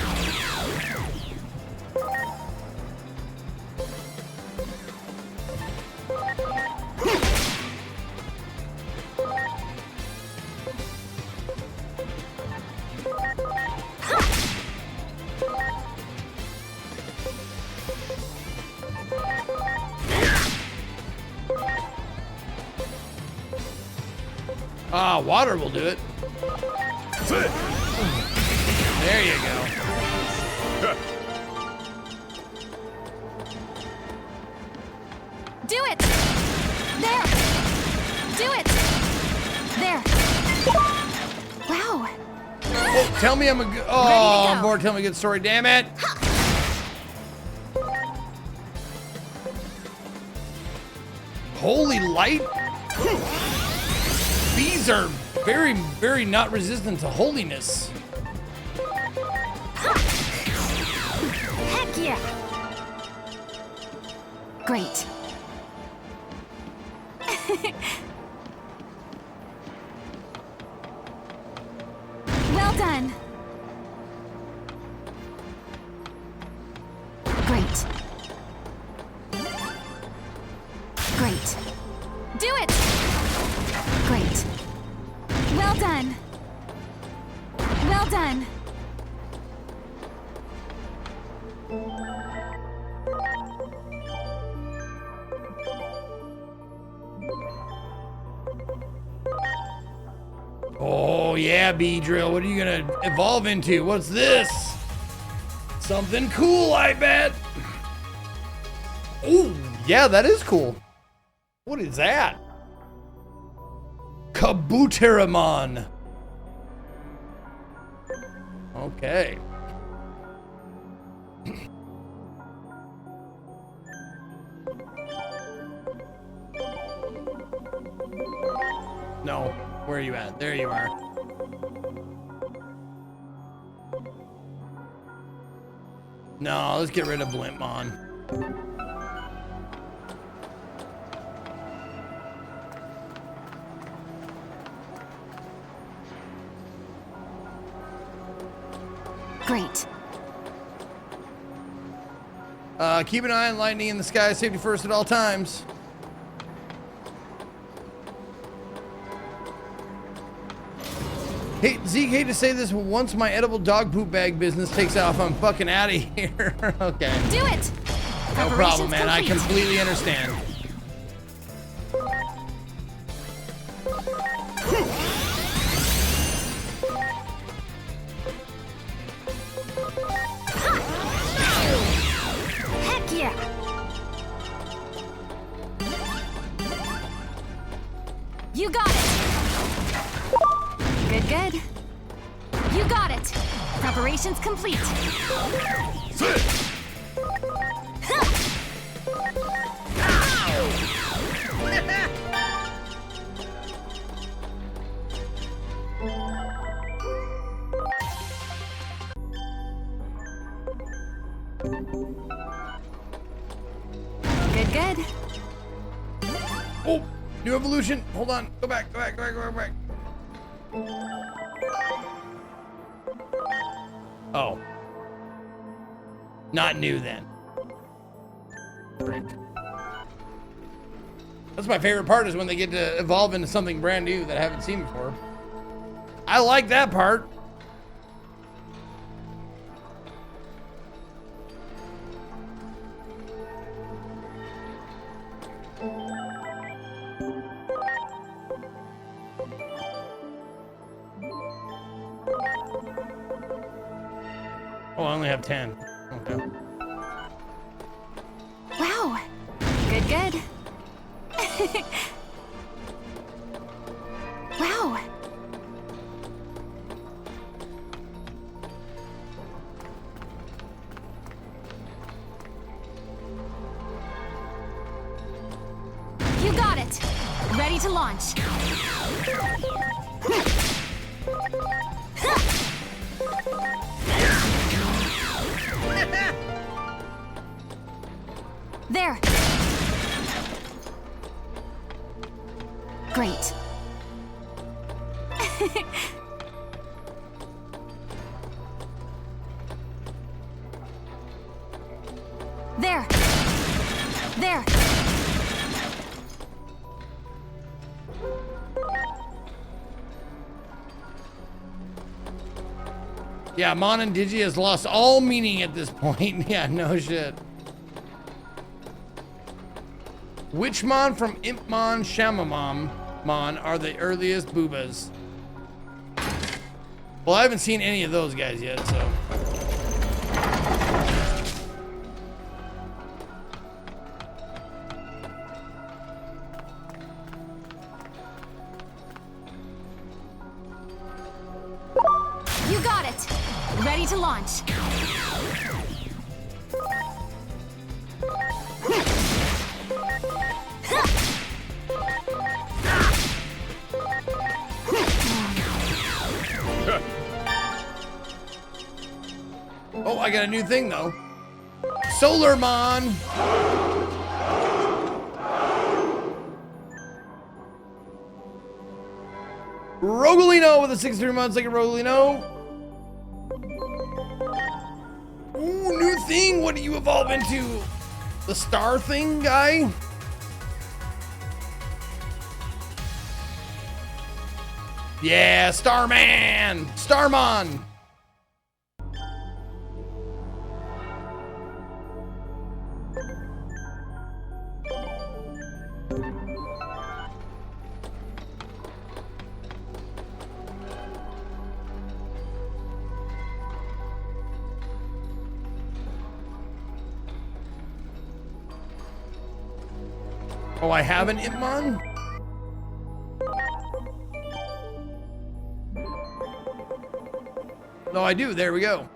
Ah, water will do it. There you go. Do it! There! Do it! There! Wow! Oh, tell me I'm a good. Oh, more. Tell me a good story. Damn it! Holy light! Bees are very, very not resistant to holiness. Heck yeah! Great. Well done! Great. Great. Do it! Great. Well done! Well done! Oh yeah, bee drill. What are you gonna evolve into? What's this? Something cool, I bet. Oh yeah, that is cool. What is that? Kabuteramon. Okay. No, where are you at? There you are. No, let's get rid of Blimpmon. Great. Keep an eye on lightning in the sky. Safety first at all times. Hey, Zeke, hate to say this, but once my edible dog poop bag business takes off, I'm fucking out of here. Okay. Do it! No problem, man. I completely understand. Heck yeah! You got it! Good, good. You got it! Preparations complete. Good, good. Oh, new evolution. Hold on. Go back, go back, go back, go back, go back. Oh. Not new then. Frick. That's my favorite part, is when they get to evolve into something brand new that I haven't seen before. I like that part. Oh, I only have 10. Okay. Wow. Good, good. Wow. You got it. Ready to launch. There. Great. There. There. Yeah, Mon and Digi has lost all meaning at this point. Yeah, no shit. Which Mon from Impmon, Shamamon Mon are the earliest boobas? Well, I haven't seen any of those guys yet, so. You got it! Ready to launch. Oh, I got a new thing though. Solarmon! Rogalino with a 63 months like a Rogalino. Ooh, new thing. What do you evolve into? The star thing guy? Yeah, Starman! Starmon! Oh, I have an Itmon? No, I do. There we go.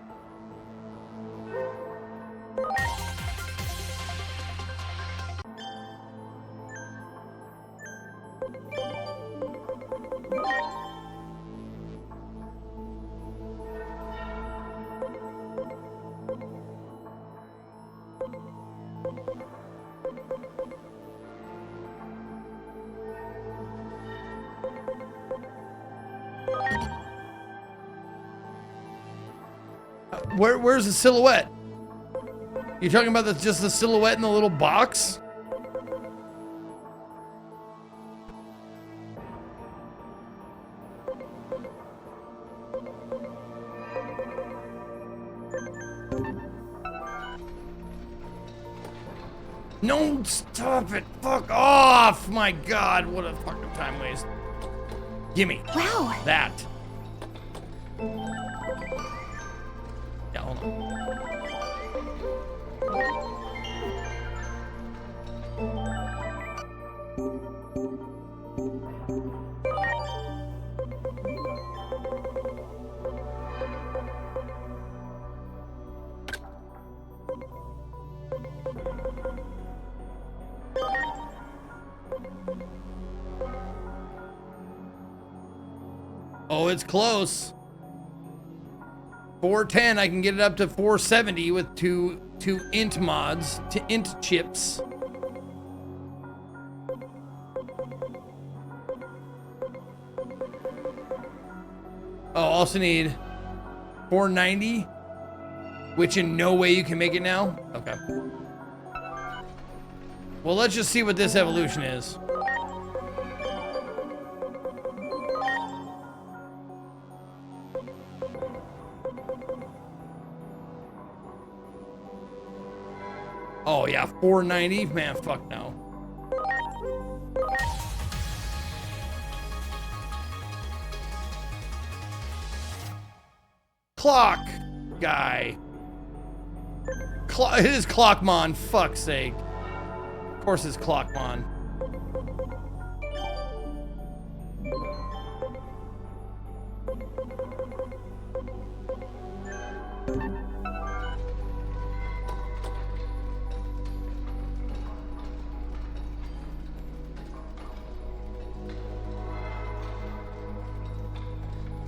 Where's the silhouette? You talking about just the silhouette in the little box? No, stop it. Fuck off. My God, what a fucking time waste. Gimme. Wow. That. Yeah, hold on. Oh, it's close. 410, I can get it up to 470 with two int mods, to int chips. Oh, also need 490, which in no way you can make it now. Okay. Well, let's just see what this evolution is. Oh yeah, 490? Man, fuck no. Clock guy. It is Clockmon, fuck's sake. Of course it's Clockmon.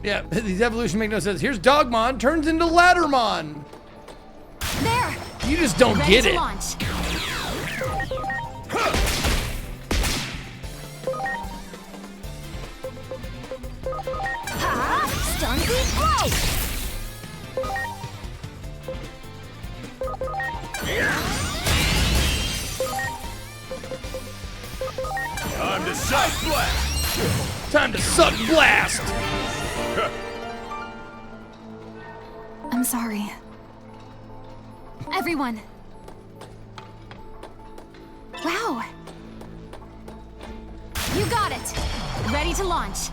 Yeah, these evolution make no sense. Here's Dogmon, turns into Laddermon. There. You just don't get it. Launch. Stun beat blow. Time to suck blast. Time to suck blast. I'm sorry. Everyone. Wow. You got it. Ready to launch.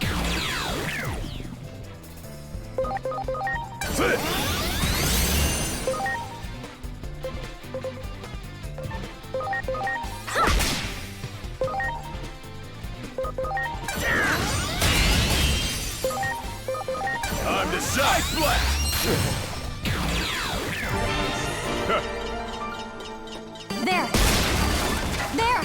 Time to side blast! There! There!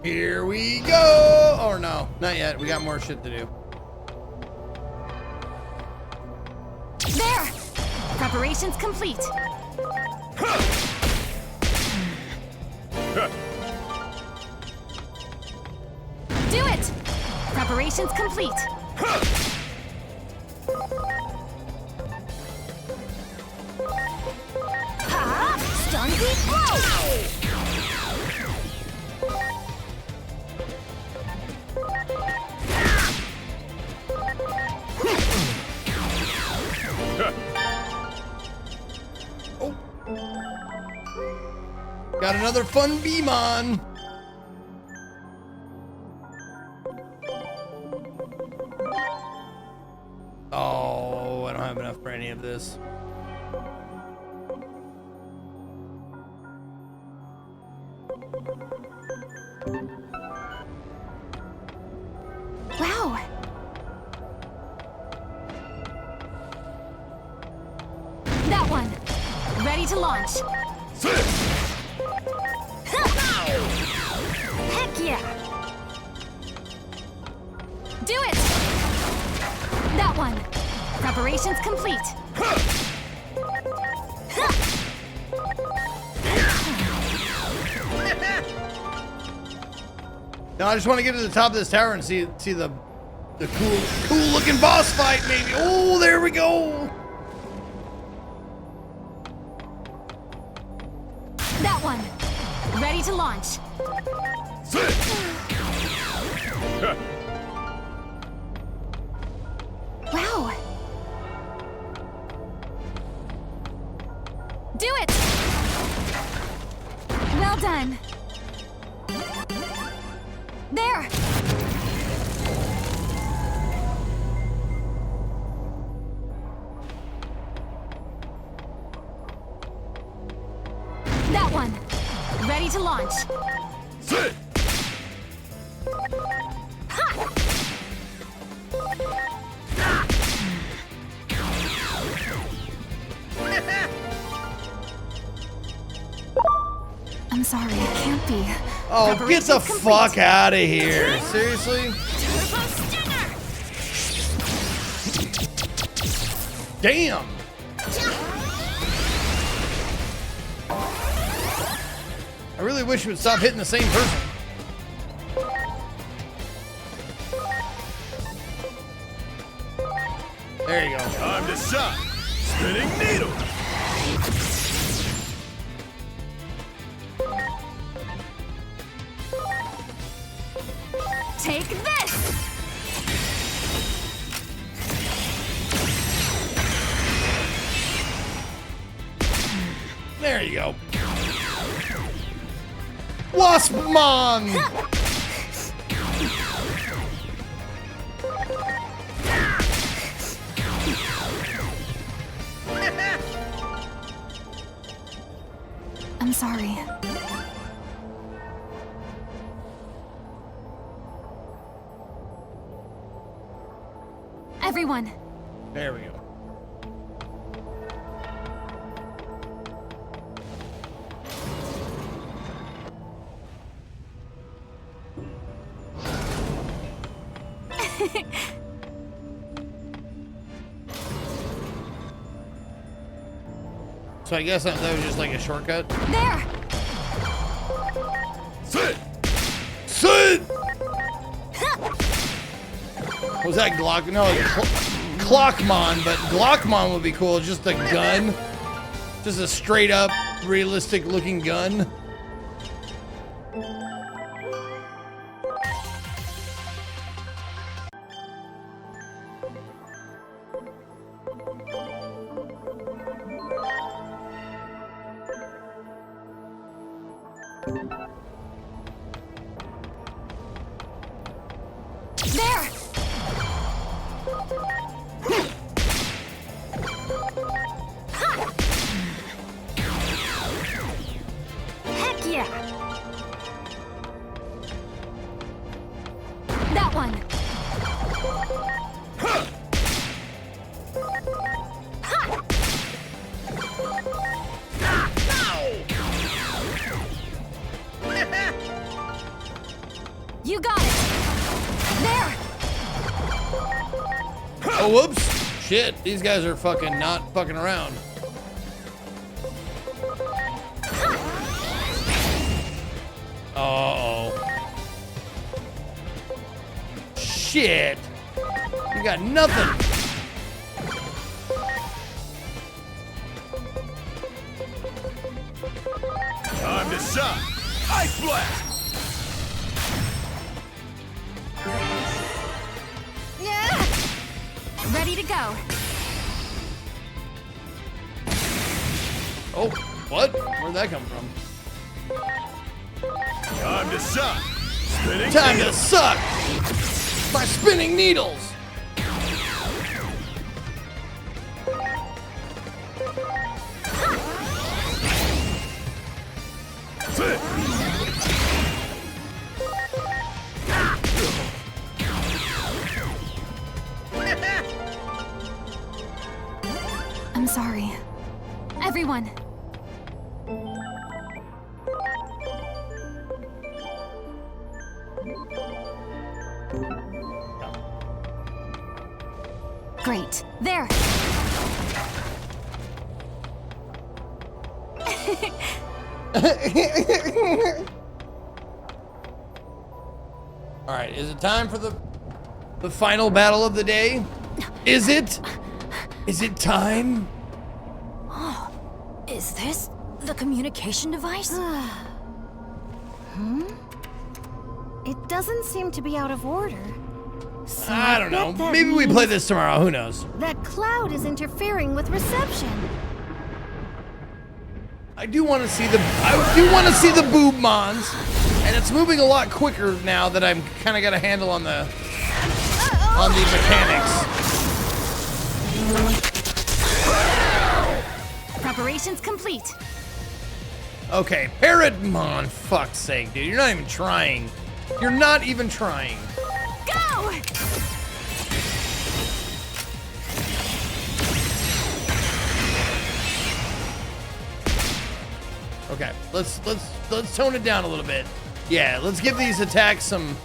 Here we go! Or no, not yet. We got more shit to do. There! Preparations complete. Do it! Preparations complete. Ha! Stun beat blow! Got another fun Beamon. Oh, I don't have enough for any of this. Wow! That one! Ready to launch! Heck yeah! Do it! That one! Preparations complete! Now I just want to get to the top of this tower and see the cool looking boss fight maybe. Oh, there we go. That one! Ready to launch! Wow! Do it! Well done! There! That one! Ready to launch! Ha! I'm sorry, it can't be. Oh, get the fuck out of here. Seriously? Damn. I really wish you would stop hitting the same person. There you go. Time to shine. Spinning needle. Take this! There you go. Waspmon! I'm sorry. Everyone! There we go. So I guess that was just like a shortcut. There! Sit! Sit! Was that Glock? No, Clockmon, but Glockmon would be cool. Just a gun. Just a straight up, realistic looking gun. There! Heck yeah! That one! You got it! There! Oh, whoops. Shit, these guys are fucking not fucking around. Uh-oh. Shit. You got nothing. Time to suck. Ice blast. Yeah! Ready to go. Oh, what? Where'd that come from? Time to suck. Spinning Time needle. to suck by spinning needles. Sit. I'm sorry. Everyone. Great. There. All right, is it time for the final battle of the day? Is it? Is it time? Oh, is this the communication device? It doesn't seem to be out of order. So I don't know. bet that Maybe we play means this tomorrow. Who knows? That cloud is interfering with reception. I do want to see the boob mons, and it's moving a lot quicker now that I'm kind of got a handle on the mechanics. Preparations complete. Okay, Parrotmon, fuck's sake, dude. You're not even trying. You're not even trying. Go! Okay, let's tone it down a little bit. Yeah, let's give these attacks some.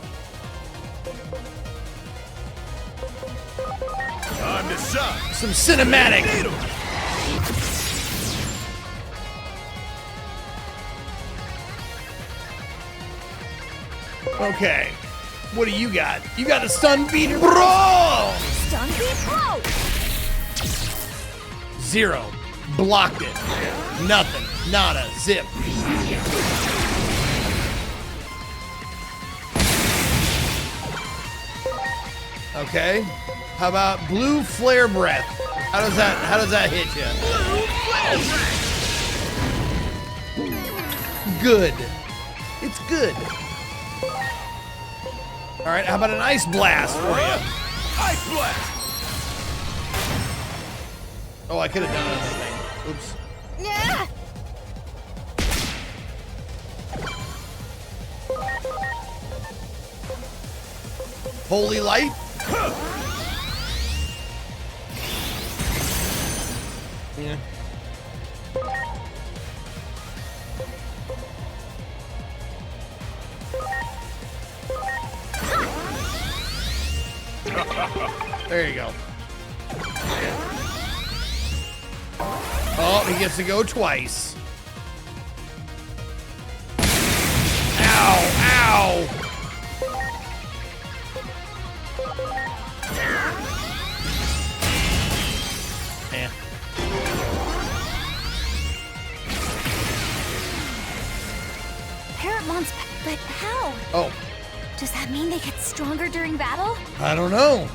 Time to suck. Some cinematic. Okay, what do you got? You got a stun beat brawl. Stun beat blow. 0. Blocked it. Nothing. Nada. Zip. Okay. How about blue flare breath? How does that hit you? Good. It's good. All right, how about an ice blast for you? Ice blast. Oh, I could have done another thing. Oops. Yeah. Holy light. Yeah. There you go. Oh, he gets to go twice. Ow, ow. Eh. Paramount's, but how? Oh, Does that mean they get stronger during battle? I don't know.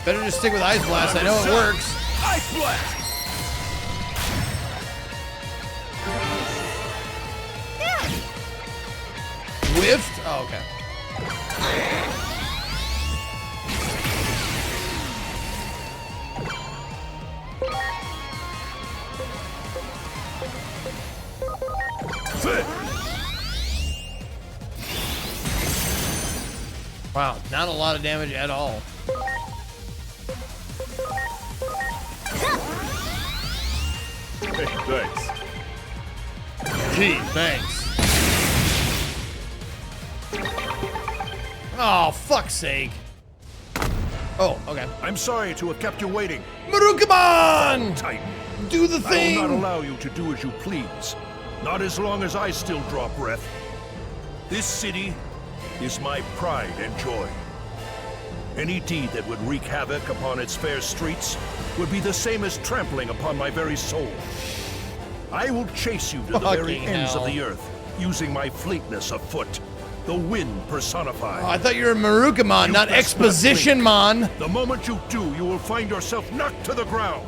Better just stick with Ice Blast. I know it works. Ice Blast! Whiffed? Oh, okay. Wow, not a lot of damage at all. Hey, thanks. Gee, thanks. Oh, fuck's sake. Oh, okay. I'm sorry to have kept you waiting. Marukamon! Titan. Do the thing! I will not allow you to do as you please. Not as long as I still draw breath. This city is my pride and joy. Any deed that would wreak havoc upon its fair streets would be the same as trampling upon my very soul. I will chase you to the very ends of the earth, using my fleetness of foot. The wind personified. Oh, I thought you were Marukamon, not Expositionmon. The moment you do, you will find yourself knocked to the ground.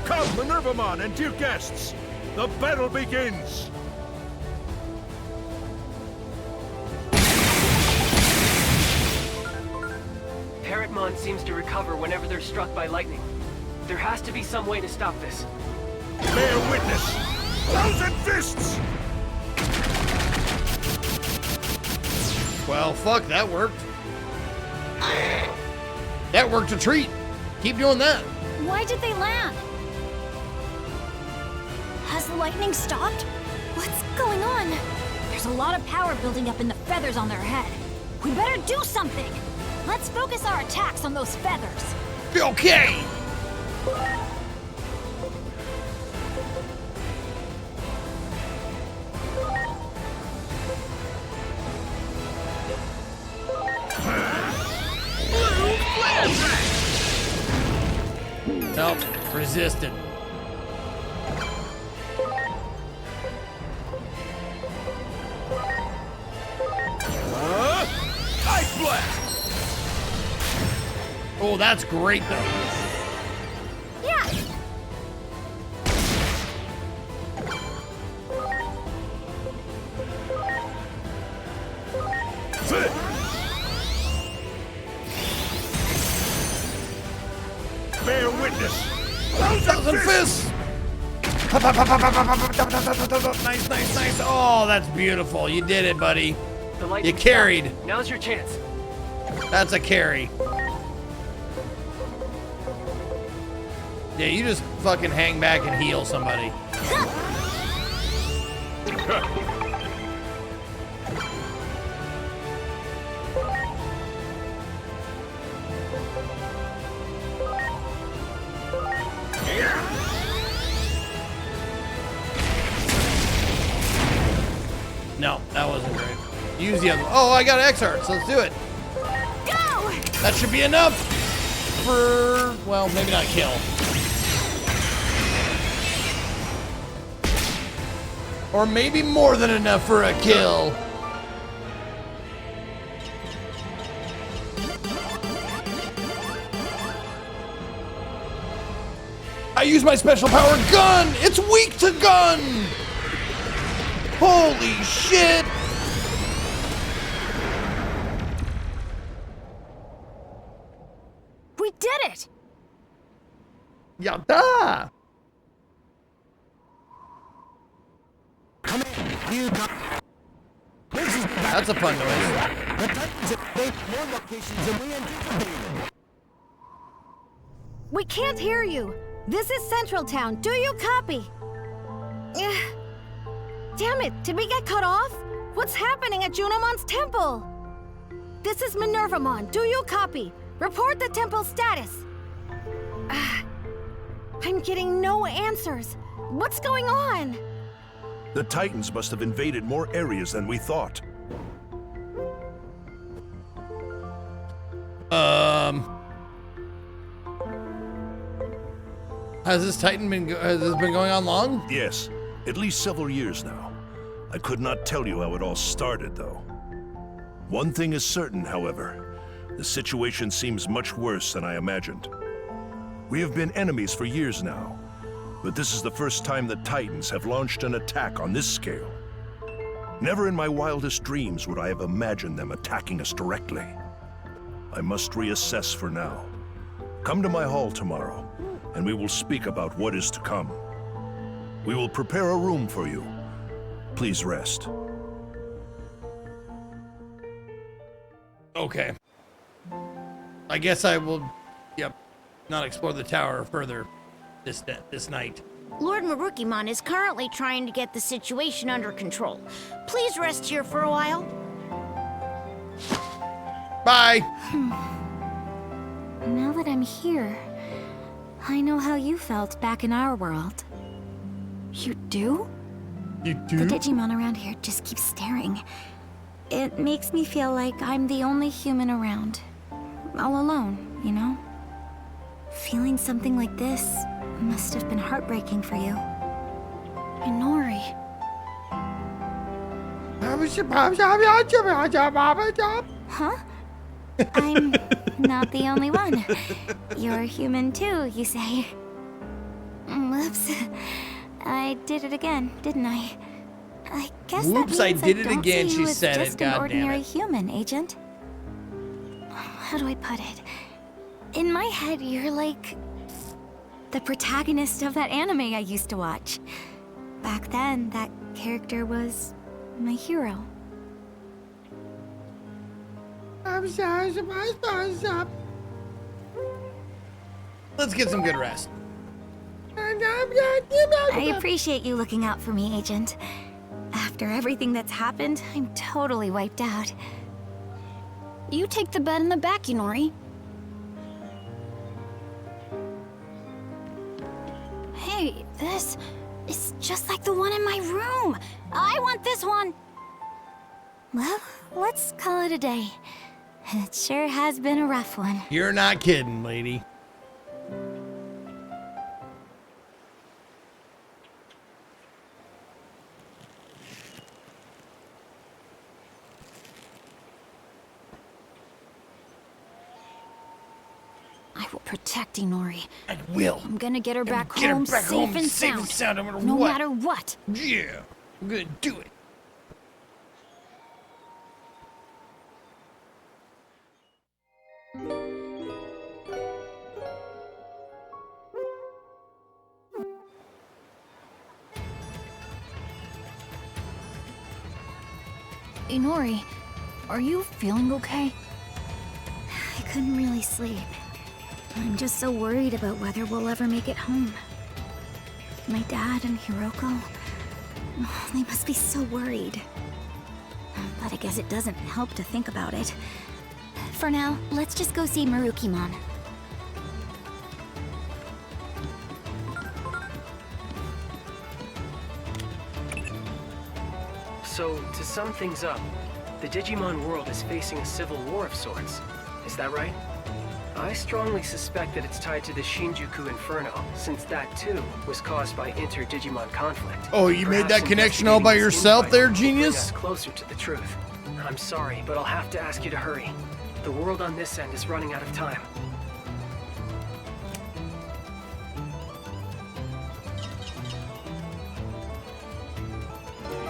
Come, Minervamon and dear guests, the battle begins. Parrotmon seems to recover whenever they're struck by lightning. There has to be some way to stop this. Bear witness! Thousand Fists! Well, fuck, that worked. That worked a treat. Keep doing that. Why did they land? Has the lightning stopped? What's going on? There's a lot of power building up in the feathers on their head. We better do something. Let's focus our attacks on those feathers. Okay. Nope, resisted. Ice Blast! Oh, that's great though. Yeah. Bear witness. Thousand Fists! Nice, nice, nice. Oh, that's beautiful. You did it, buddy. You carried. Now's your chance. That's a carry. Yeah, you just fucking hang back and heal somebody. No, that wasn't great. Use the other. Oh, I got X-Hearts. Let's do it. Go! That should be enough for, well, maybe not kill. Or maybe more than enough for a kill. I use my special power gun! It's weak to gun! Holy shit! We did it! Yada! Come in, you That's a fun noise. The Titans have made more locations than we anticipated. We can't hear you. This is Central Town. Do you copy? Damn it, did we get cut off? What's happening at Junomon's temple? this is Minervamon. Do you copy? Report the temple status. I'm getting no answers. What's going on? The Titans must have invaded more areas than we thought. Has this been going on long? Yes, at least several years now. I could not tell you how it all started, though. One thing is certain, however. The situation seems much worse than I imagined. We have been enemies for years now, but this is the first time the Titans have launched an attack on this scale. Never in my wildest dreams would I have imagined them attacking us directly. I must reassess for now. Come to my hall tomorrow, and we will speak about what is to come. We will prepare a room for you. Please rest. Okay. I guess I will, not explore the tower further this night. Lord Marukimon is currently trying to get the situation under control. Please rest here for a while. Bye! Now that I'm here, I know how you felt back in our world. You do? You do? The Digimon around here just keep staring. It makes me feel like I'm the only human around. All alone, you know? Feeling something like this must have been heartbreaking for you. Inori. Huh? I'm not the only one. You're human too, you say. Whoops. I did it again, didn't I? I guess Whoops, that means I did it don't again, see she you as said it, just an God damn ordinary it. human, Agent. How do I put it? In my head, you're like the protagonist of that anime I used to watch. Back then, that character was my hero. Let's get some good rest. I appreciate you looking out for me, Agent. After everything that's happened, I'm totally wiped out. You take the bed in the back, Inori. Hey, this is just like the one in my room. I want this one. Well, let's call it a day. It sure has been a rough one. You're not kidding, lady. I will protect Inori. I will. I'm gonna get her back Get her home back safe home and safe sound. and sound, no matter no what. matter what. Yeah, I'm gonna do it. Inori, are you feeling okay? I couldn't really sleep. I'm just so worried about whether we'll ever make it home. My dad and Hiroko, they must be so worried. But I guess it doesn't help to think about it. For now, let's just go see Marukimon. So, to sum things up, the Digimon world is facing a civil war of sorts. Is that right? I strongly suspect that it's tied to the Shinjuku Inferno, since that too was caused by inter-Digimon conflict. Oh, you made Perhaps that connection all by investigating this yourself infight there, will bring genius? us closer to the truth. I'm sorry, but I'll have to ask you to hurry. The world on this end is running out of time.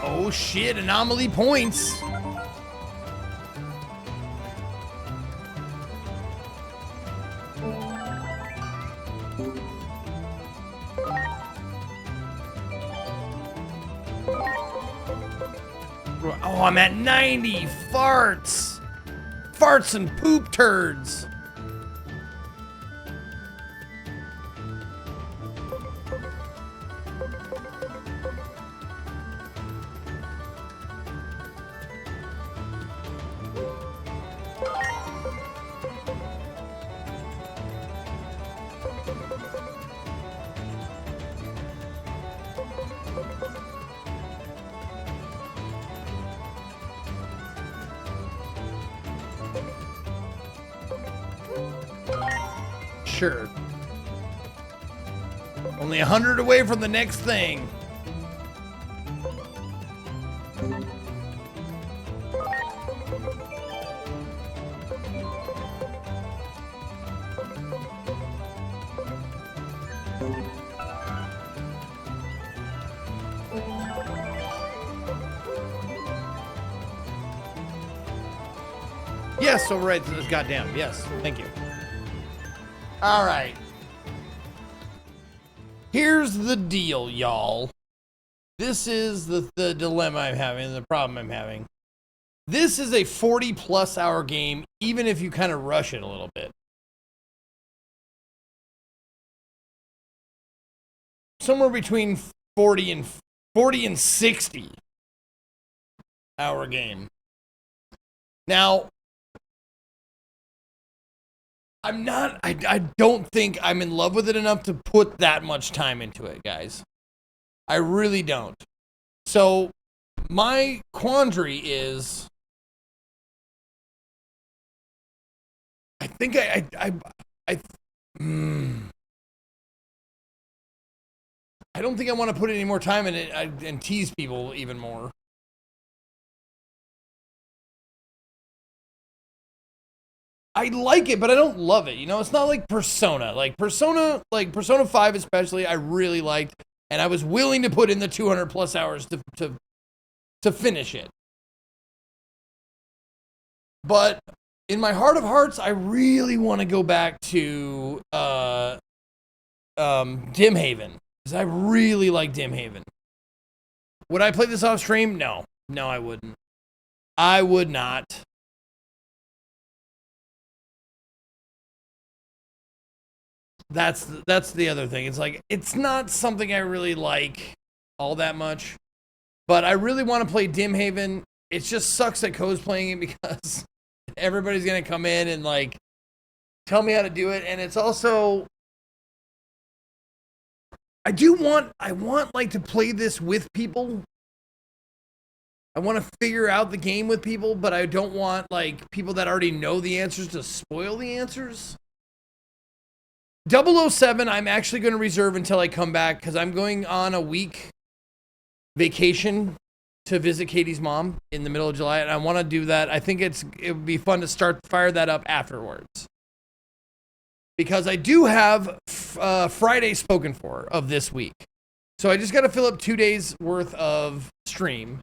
Oh shit, anomaly points. Oh, I'm at 90 farts. Farts and poop turds. sure. Only 100 away from the next thing. Yes, override this goddamn. Yes, thank you. All right. Here's the deal, y'all. This is the dilemma I'm having, the problem I'm having. This is a 40-plus hour game, even if you kind of rush it a little bit. Somewhere between 40 and 60 hour game. Now, I don't think I'm in love with it enough to put that much time into it, guys. I really don't. So, my quandary is, I think I don't think I want to put any more time in it and tease people even more. I like it, but I don't love it. You know, it's not like Persona. Like Persona 5 especially, I really liked, and I was willing to put in the 200 plus hours to finish it. But in my heart of hearts, I really want to go back to Dimhaven, because I really like Dimhaven. Would I play this off stream? No, I wouldn't. I would not. That's the other thing. It's like, it's not something I really like all that much, but I really want to play Dimhaven. It just sucks that Co's playing it because everybody's going to come in and like tell me how to do it. And it's also, I want like to play this with people. I want to figure out the game with people, but I don't want like people that already know the answers to spoil the answers. 007, I'm actually going to reserve until I come back because I'm going on a week vacation to visit Katie's mom in the middle of July, and I want to do that. I think it would be fun to fire that up afterwards, because I do have Friday spoken for of this week. So I just got to fill up 2 days worth of stream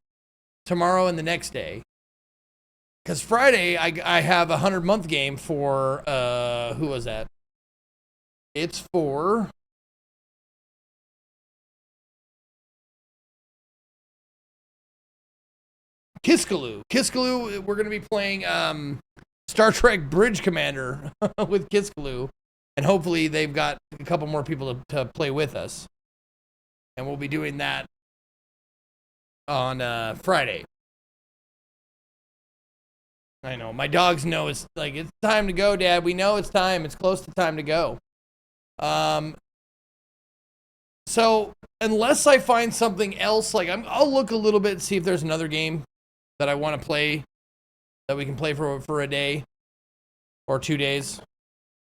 tomorrow and the next day, because Friday I have a 100-month game for who was that? It's for Kiskaloo. Kiskaloo, we're going to be playing Star Trek Bridge Commander with Kiskaloo. And hopefully they've got a couple more people to play with us. And we'll be doing that on Friday. I know. My dogs know it's time to go, Dad. We know it's time. It's close to time to go. So unless I find something else, like I'll look a little bit and see if there's another game that I want to play that we can play for a day or 2 days.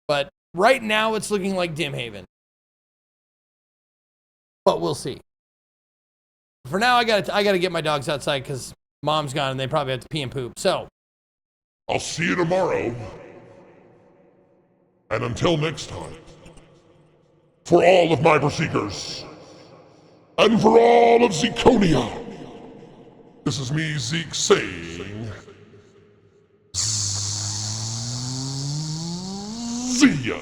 But right now it's looking like Dimhaven. But we'll see. For now, I gotta get my dogs outside because Mom's gone and they probably have to pee and poop. So I'll see you tomorrow. And until next time, for all of my Berserkers, and for all of Zeconia, this is me, Zeke, saying, see ya.